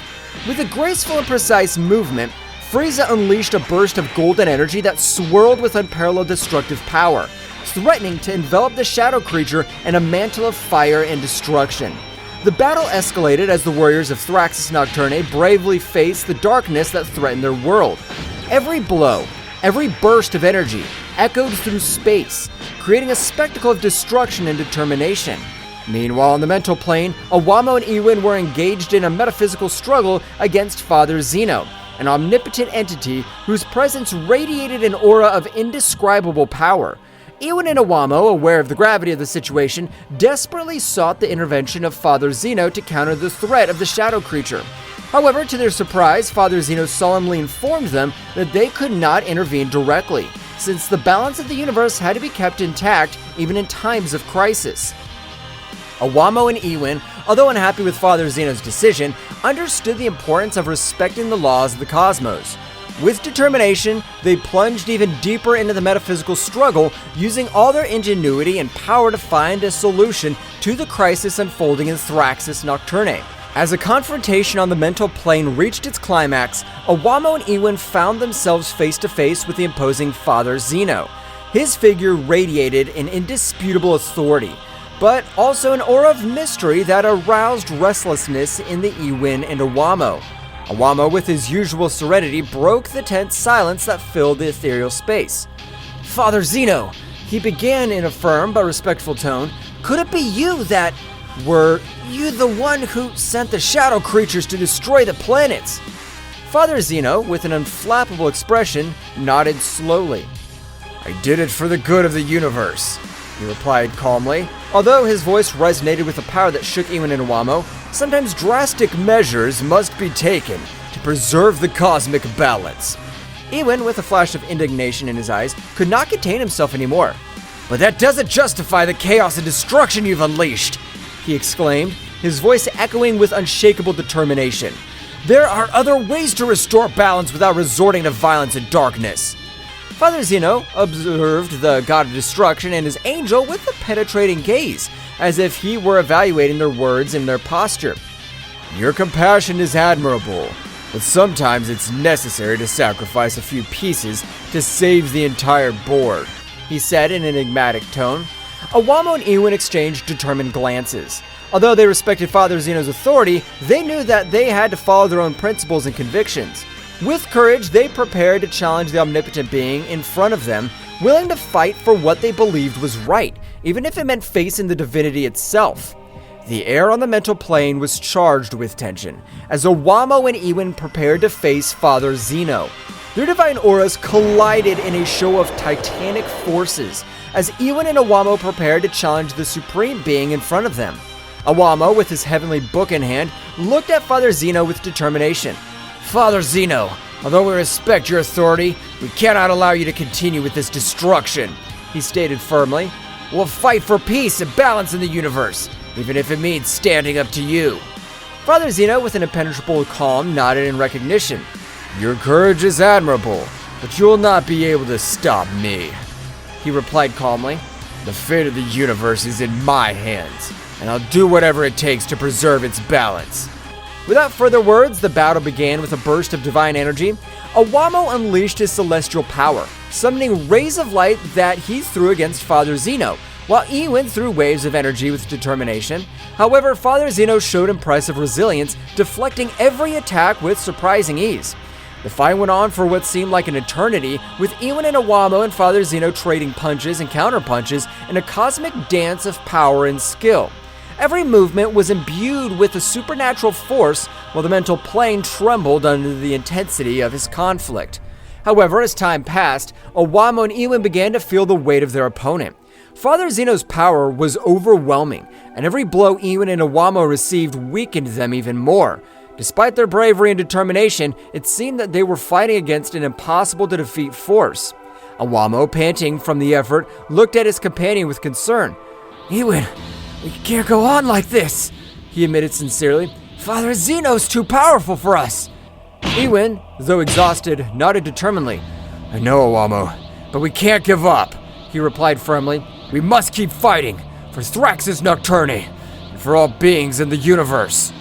With a graceful and precise movement, Frieza unleashed a burst of golden energy that swirled with unparalleled destructive power, threatening to envelop the shadow creature in a mantle of fire and destruction. The battle escalated as the warriors of Thraxis Nocturne bravely faced the darkness that threatened their world. Every blow, every burst of energy echoed through space, creating a spectacle of destruction and determination. Meanwhile, on the mental plane, Owamo and Ewin were engaged in a metaphysical struggle against Father Zeno, an omnipotent entity whose presence radiated an aura of indescribable power. Ewin and Owamo, aware of the gravity of the situation, desperately sought the intervention of Father Zeno to counter the threat of the shadow creature. However, to their surprise, Father Zeno solemnly informed them that they could not intervene directly, since the balance of the universe had to be kept intact even in times of crisis. Owamo and Ewin, although unhappy with Father Zeno's decision, understood the importance of respecting the laws of the cosmos. With determination, they plunged even deeper into the metaphysical struggle, using all their ingenuity and power to find a solution to the crisis unfolding in Thraxis Nocturne. As a confrontation on the mental plane reached its climax, Owamo and Ewin found themselves face to face with the imposing Father Zeno. His figure radiated an indisputable authority, but also an aura of mystery that aroused restlessness in the Ewin and Owamo. Owamo, with his usual serenity, broke the tense silence that filled the ethereal space. "Father Zeno," he began in a firm but respectful tone, "could it be you that... were you the one who sent the shadow creatures to destroy the planets?" Father Zeno, with an unflappable expression, nodded slowly. "I did it for the good of the universe," he replied calmly. Although his voice resonated with a power that shook Ewin and Owamo, sometimes drastic measures must be taken to preserve the cosmic balance. Ewin, with a flash of indignation in his eyes, could not contain himself anymore. "But that doesn't justify the chaos and destruction you've unleashed!" he exclaimed. his voice echoing with unshakable determination. "There are other ways to restore balance without resorting to violence and darkness." Father Zeno observed the god of destruction and his angel with a penetrating gaze, as if he were evaluating their words and their posture. "Your compassion is admirable, but sometimes it's necessary to sacrifice a few pieces to save the entire board," he said in an enigmatic tone. Owamo and Iwin exchanged determined glances. Although they respected Father Zeno's authority, they knew that they had to follow their own principles and convictions. With courage, they prepared to challenge the omnipotent being in front of them, willing to fight for what they believed was right, even if it meant facing the divinity itself. The air on the mental plane was charged with tension, as Owamo and Iwin prepared to face Father Zeno. Their divine auras collided in a show of titanic forces, as Iwin and Owamo prepared to challenge the supreme being in front of them. Owamo, with his heavenly book in hand, looked at Father Zeno with determination. "Father Zeno, although we respect your authority, we cannot allow you to continue with this destruction," he stated firmly. "We'll fight for peace and balance in the universe, even if it means standing up to you." Father Zeno, with an impenetrable calm, nodded in recognition. "Your courage is admirable, but you will not be able to stop me," he replied calmly. "The fate of the universe is in my hands, and I'll do whatever it takes to preserve its balance." Without further words, the battle began with a burst of divine energy. Owamo unleashed his celestial power, summoning rays of light that he threw against Father Zeno, while Iwin threw waves of energy with determination. However, Father Zeno showed impressive resilience, deflecting every attack with surprising ease. The fight went on for what seemed like an eternity, with Iwin and Owamo and Father Zeno trading punches and counterpunches in a cosmic dance of power and skill. Every movement was imbued with a supernatural force, while the mental plane trembled under the intensity of his conflict. However, as time passed, Owamo and Iwin began to feel the weight of their opponent. Father Zeno's power was overwhelming, and every blow Iwin and Owamo received weakened them even more. Despite their bravery and determination, it seemed that they were fighting against an impossible-to-defeat force. Owamo, panting from the effort, looked at his companion with concern. "Iwin, we can't go on like this," he admitted sincerely. "Father Zeno's too powerful for us." Iwin, though exhausted, nodded determinedly. "I know, Owamo, but we can't give up," he replied firmly. "We must keep fighting, for Thrax's Nocturne, and for all beings in the universe."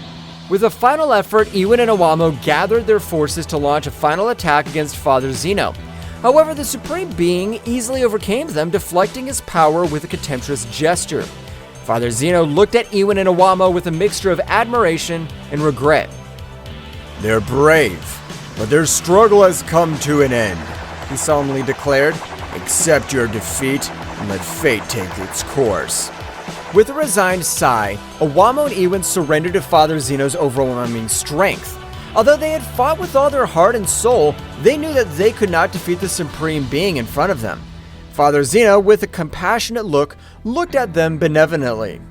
With a final effort, Iwin and Owamo gathered their forces to launch a final attack against Father Zeno. However, the Supreme Being easily overcame them, deflecting his power with a contemptuous gesture. Father Zeno looked at Iwin and Owamo with a mixture of admiration and regret. "They're brave, but their struggle has come to an end," he solemnly declared. "Accept your defeat and let fate take its course." With a resigned sigh, Owamo and Iwin surrendered to Father Zeno's overwhelming strength. Although they had fought with all their heart and soul, they knew that they could not defeat the Supreme Being in front of them. Father Zeno, with a compassionate look, looked at them benevolently.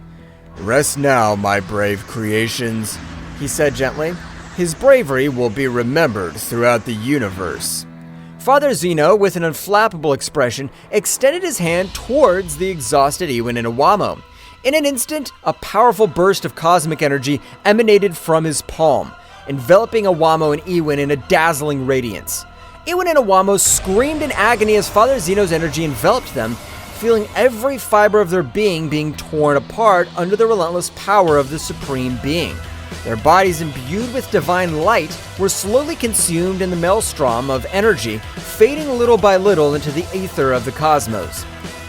"Rest now, my brave creations," he said gently. "His bravery will be remembered throughout the universe." Father Zeno, with an unflappable expression, extended his hand towards the exhausted Iwin and Owamo. In an instant, a powerful burst of cosmic energy emanated from his palm, enveloping Owamo and Iwin in a dazzling radiance. Iwin and Owamo screamed in agony as Father Zeno's energy enveloped them, feeling every fiber of their being torn apart under the relentless power of the Supreme Being. Their bodies, imbued with divine light, were slowly consumed in the maelstrom of energy, fading little by little into the aether of the cosmos.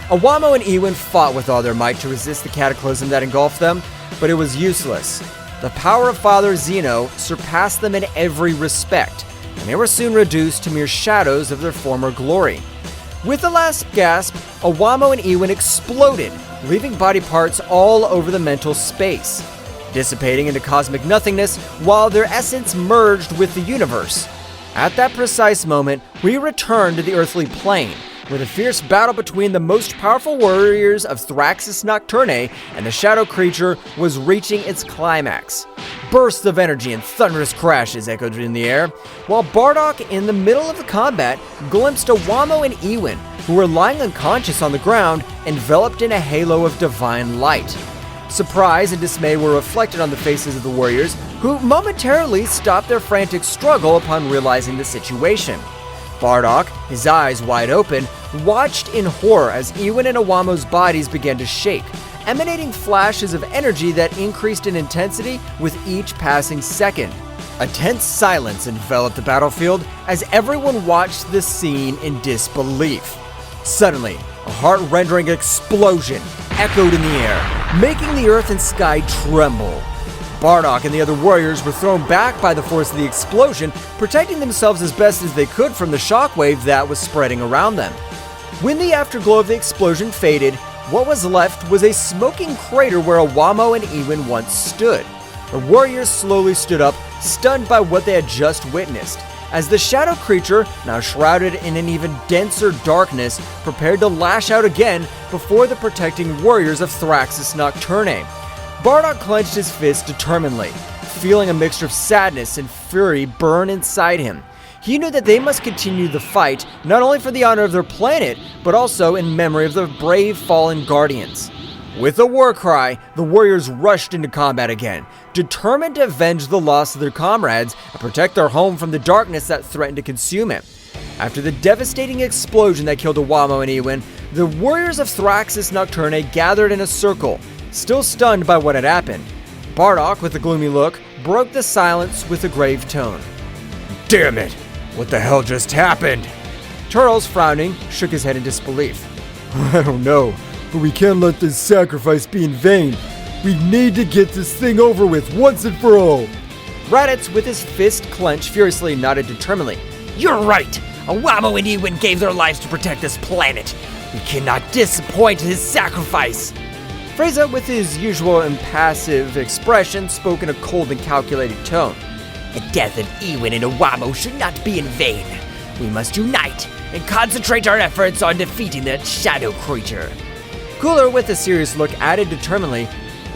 Owamo and Iwin fought with all their might to resist the cataclysm that engulfed them, but it was useless. The power of Father Zeno surpassed them in every respect, and they were soon reduced to mere shadows of their former glory. With the last gasp, Owamo and Iwin exploded, leaving body parts all over the mental space, dissipating into cosmic nothingness while their essence merged with the universe. At that precise moment, we return to the earthly plane, where the fierce battle between the most powerful warriors of Thrax's Nocturne and the shadow creature was reaching its climax. Bursts of energy and thunderous crashes echoed in the air, while Bardock, in the middle of the combat, glimpsed Owamo and Iwin, who were lying unconscious on the ground, enveloped in a halo of divine light. Surprise and dismay were reflected on the faces of the warriors, who momentarily stopped their frantic struggle upon realizing the situation. Bardock, his eyes wide open, watched in horror as Iwin and Awamo's bodies began to shake, emanating flashes of energy that increased in intensity with each passing second. A tense silence enveloped the battlefield as everyone watched the scene in disbelief. Suddenly, a heart-rending explosion echoed in the air, making the earth and sky tremble. Bardock and the other warriors were thrown back by the force of the explosion, protecting themselves as best as they could from the shockwave that was spreading around them. When the afterglow of the explosion faded, what was left was a smoking crater where Awamo and Iwin once stood. The warriors slowly stood up, stunned by what they had just witnessed, as the shadow creature, now shrouded in an even denser darkness, prepared to lash out again before the protecting warriors of Thraxus Nocturne. Bardock clenched his fist determinedly, feeling a mixture of sadness and fury burn inside him. He knew that they must continue the fight, not only for the honor of their planet, but also in memory of the brave fallen guardians. With a war cry, the warriors rushed into combat again, determined to avenge the loss of their comrades and protect their home from the darkness that threatened to consume it. After the devastating explosion that killed Awamo and Iwin, the warriors of Thraxus Nocturne gathered in a circle, still stunned by what had happened. Bardock, with a gloomy look, broke the silence with a grave tone. Damn it! What the hell just happened? Turtles, frowning, shook his head in disbelief. I don't know, but we can't let this sacrifice be in vain. We need to get this thing over with once and for all. Raditz, with his fist clenched, furiously nodded determinedly. You're right! Awamo and Iwin gave their lives to protect this planet. We cannot disappoint his sacrifice. Frieza, with his usual impassive expression, spoke in a cold and calculated tone. The death of Iwin and Awamo should not be in vain. We must unite and concentrate our efforts on defeating that shadow creature. Cooler, with a serious look, added determinedly,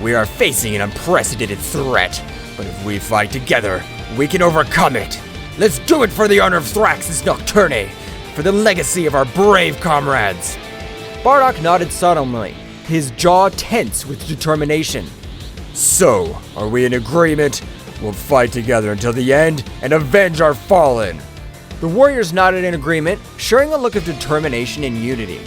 We are facing an unprecedented threat, but if we fight together, we can overcome it. Let's do it for the honor of Thraxus Nocturne, for the legacy of our brave comrades. Bardock nodded solemnly, his jaw tense with determination. So, are we in agreement? We'll fight together until the end and avenge our fallen. The warriors nodded in agreement, sharing a look of determination and unity.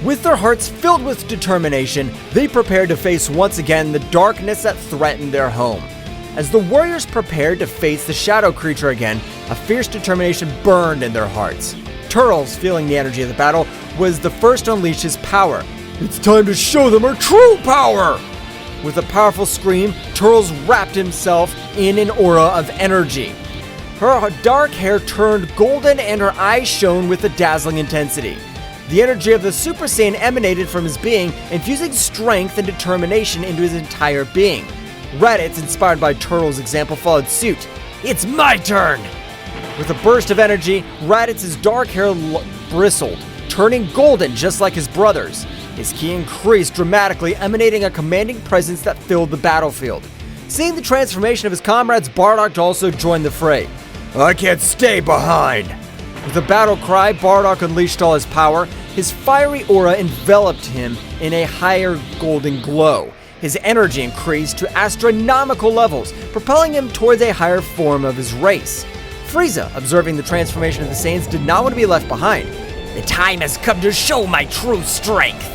With their hearts filled with determination, they prepared to face once again the darkness that threatened their home. As the warriors prepared to face the shadow creature again, a fierce determination burned in their hearts. Turtles, feeling the energy of the battle, was the first to unleash his power. It's time to show them our true power! With a powerful scream, Turtles wrapped himself in an aura of energy. Her dark hair turned golden and her eyes shone with a dazzling intensity. The energy of the Super Saiyan emanated from his being, infusing strength and determination into his entire being. Raditz, inspired by Turtles' example, followed suit. It's my turn! With a burst of energy, Raditz's dark hair bristled, turning golden just like his brothers. His ki increased dramatically, emanating a commanding presence that filled the battlefield. Seeing the transformation of his comrades, Bardock also joined the fray. I can't stay behind! With a battle cry, Bardock unleashed all his power. His fiery aura enveloped him in a higher golden glow. His energy increased to astronomical levels, propelling him towards a higher form of his race. Frieza, observing the transformation of the Saiyans, did not want to be left behind. The time has come to show my true strength.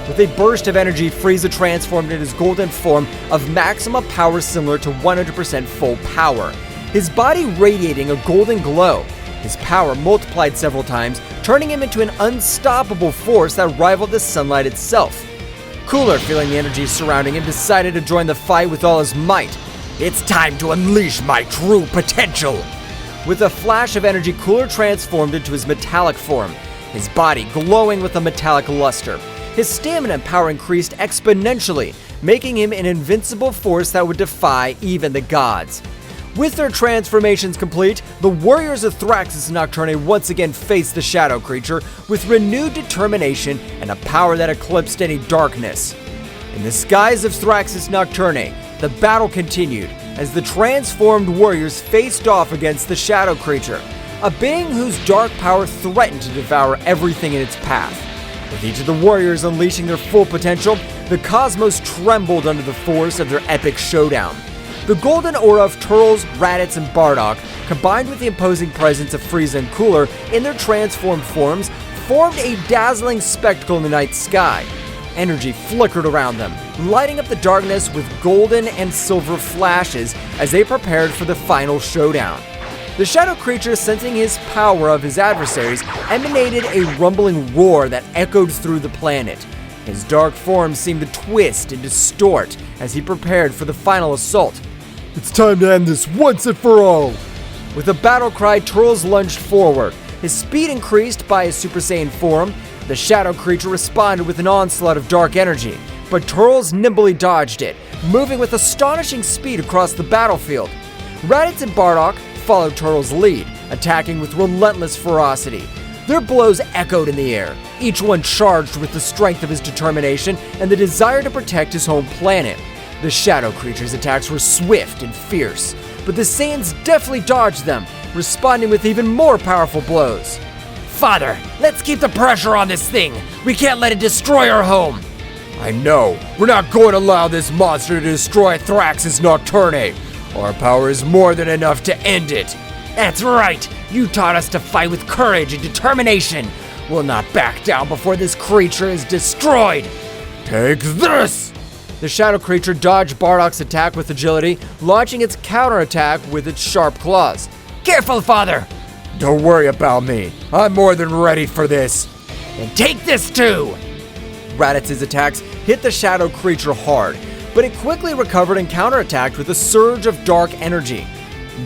With a burst of energy, Frieza transformed into his golden form of maximum power similar to 100% full power. His body radiating a golden glow. His power multiplied several times, turning him into an unstoppable force that rivaled the sunlight itself. Cooler, feeling the energy surrounding him, decided to join the fight with all his might. It's time to unleash my true potential. With a flash of energy, Cooler transformed into his metallic form, his body glowing with a metallic luster. His stamina and power increased exponentially, making him an invincible force that would defy even the gods. With their transformations complete, the warriors of Thraxus Nocturne once again faced the shadow creature with renewed determination and a power that eclipsed any darkness. In the skies of Thraxus Nocturne, the battle continued as the transformed warriors faced off against the shadow creature, a being whose dark power threatened to devour everything in its path. With each of the warriors unleashing their full potential, The cosmos trembled under the force of their epic showdown. The golden aura of Turles, Raditz, and Bardock, combined with the imposing presence of Frieza and Cooler in their transformed forms, formed a dazzling spectacle in the night sky. Energy flickered around them, lighting up the darkness with golden and silver flashes as they prepared for the final showdown. The shadow creature, sensing his power of his adversaries, emanated a rumbling roar that echoed through the planet. His dark form seemed to twist and distort as he prepared for the final assault. It's time to end this once and for all! With a battle cry, Turles lunged forward. His speed increased by his Super Saiyan form. The shadow creature responded with an onslaught of dark energy, but Turles nimbly dodged it, moving with astonishing speed across the battlefield. Raditz and Bardock followed Turles' lead, attacking with relentless ferocity. Their blows echoed in the air, each one charged with the strength of his determination and the desire to protect his home planet. The shadow creature's attacks were swift and fierce, but the Saiyans deftly dodged them, responding with even more powerful blows. Father, let's keep the pressure on this thing. We can't let it destroy our home. I know. We're not going to allow this monster to destroy Thrax's Nocturne. Our power is more than enough to end it. That's right. You taught us to fight with courage and determination. We'll not back down before this creature is destroyed. Take this! The shadow creature dodged Bardock's attack with agility, launching its counterattack with its sharp claws. Careful, Father! Don't worry about me. I'm more than ready for this. And take this too! Raditz's attacks hit the shadow creature hard, but it quickly recovered and counterattacked with a surge of dark energy.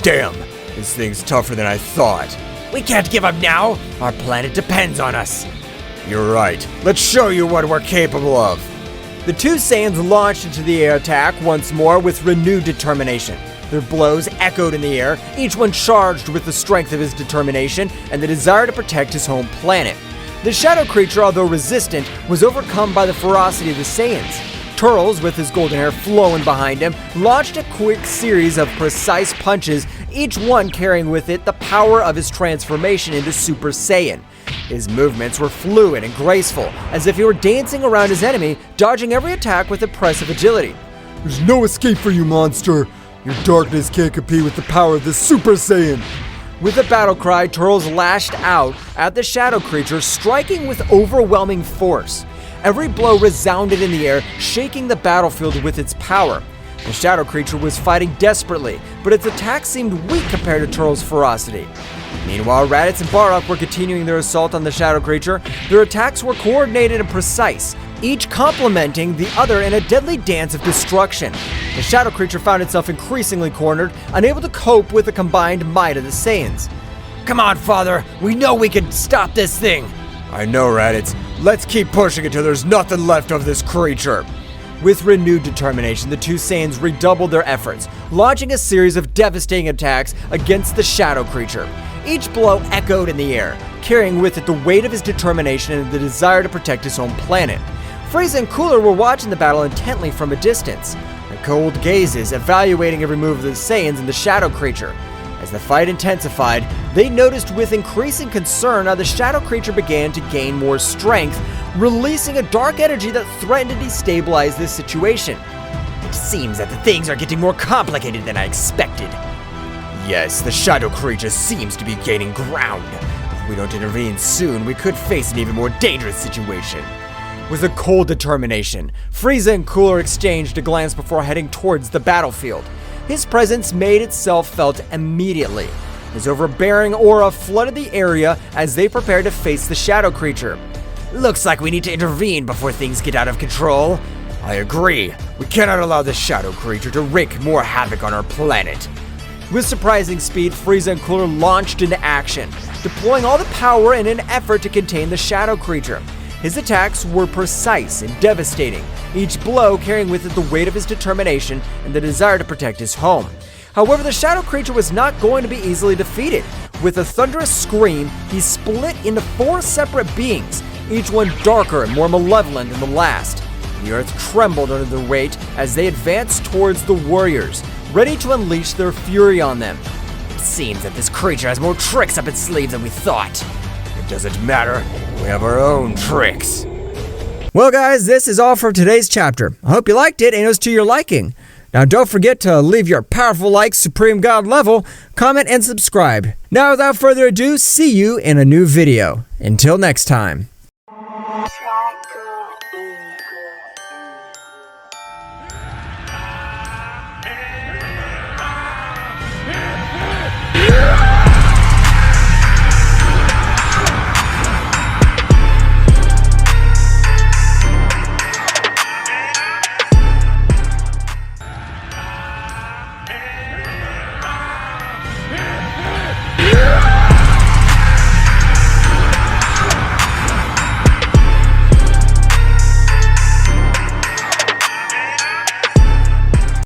Damn, this thing's tougher than I thought. We can't give up now. Our planet depends on us. You're right. Let's show you what we're capable of. The two Saiyans launched into the air attack once more with renewed determination. Their blows echoed in the air, each one charged with the strength of his determination and the desire to protect his home planet. The shadow creature, although resistant, was overcome by the ferocity of the Saiyans. Turles, with his golden hair flowing behind him, launched a quick series of precise punches, each one carrying with it the power of his transformation into Super Saiyan. His movements were fluid and graceful, as if he were dancing around his enemy, dodging every attack with impressive agility. There's no escape for you, monster! Your darkness can't compete with the power of the Super Saiyan! With a battle cry, Turles lashed out at the shadow creature, striking with overwhelming force. Every blow resounded in the air, shaking the battlefield with its power. The shadow creature was fighting desperately, but its attacks seemed weak compared to Turles' ferocity. Meanwhile, Raditz and Bardock were continuing their assault on the shadow creature. Their attacks were coordinated and precise, each complementing the other in a deadly dance of destruction. The shadow creature found itself increasingly cornered, unable to cope with the combined might of the Saiyans. Come on, Father. We know we can stop this thing. I know, Raditz. Let's keep pushing until there's nothing left of this creature. With renewed determination, the two Saiyans redoubled their efforts, launching a series of devastating attacks against the shadow creature. Each blow echoed in the air, carrying with it the weight of his determination and the desire to protect his home planet. Frieza and Cooler were watching the battle intently from a distance, their cold gazes evaluating every move of the Saiyans and the shadow creature. As the fight intensified, they noticed with increasing concern how the shadow creature began to gain more strength, releasing a dark energy that threatened to destabilize this situation. It seems that the things are getting more complicated than I expected. Yes, the shadow creature seems to be gaining ground. If we don't intervene soon, we could face an even more dangerous situation. With a cold determination, Frieza and Cooler exchanged a glance before heading towards the battlefield. His presence made itself felt immediately. His overbearing aura flooded the area as they prepared to face the shadow creature. Looks like we need to intervene before things get out of control. I agree. We cannot allow the shadow creature to wreak more havoc on our planet. With surprising speed, Frieza and Cooler launched into action, deploying all the power in an effort to contain the shadow creature. His attacks were precise and devastating, each blow carrying with it the weight of his determination and the desire to protect his home. However, the shadow creature was not going to be easily defeated. With a thunderous scream, he split into 4 separate beings, each one darker and more malevolent than the last. The earth trembled under their weight as they advanced towards the warriors, ready to unleash their fury on them. It seems that this creature has more tricks up its sleeves than we thought. It doesn't matter. We have our own tricks. Well, guys, this is all for today's chapter. I hope you liked it and it was to your liking. Now, don't forget to leave your powerful like Supreme God level, comment, and subscribe. Now, without further ado, see you in a new video. Until next time.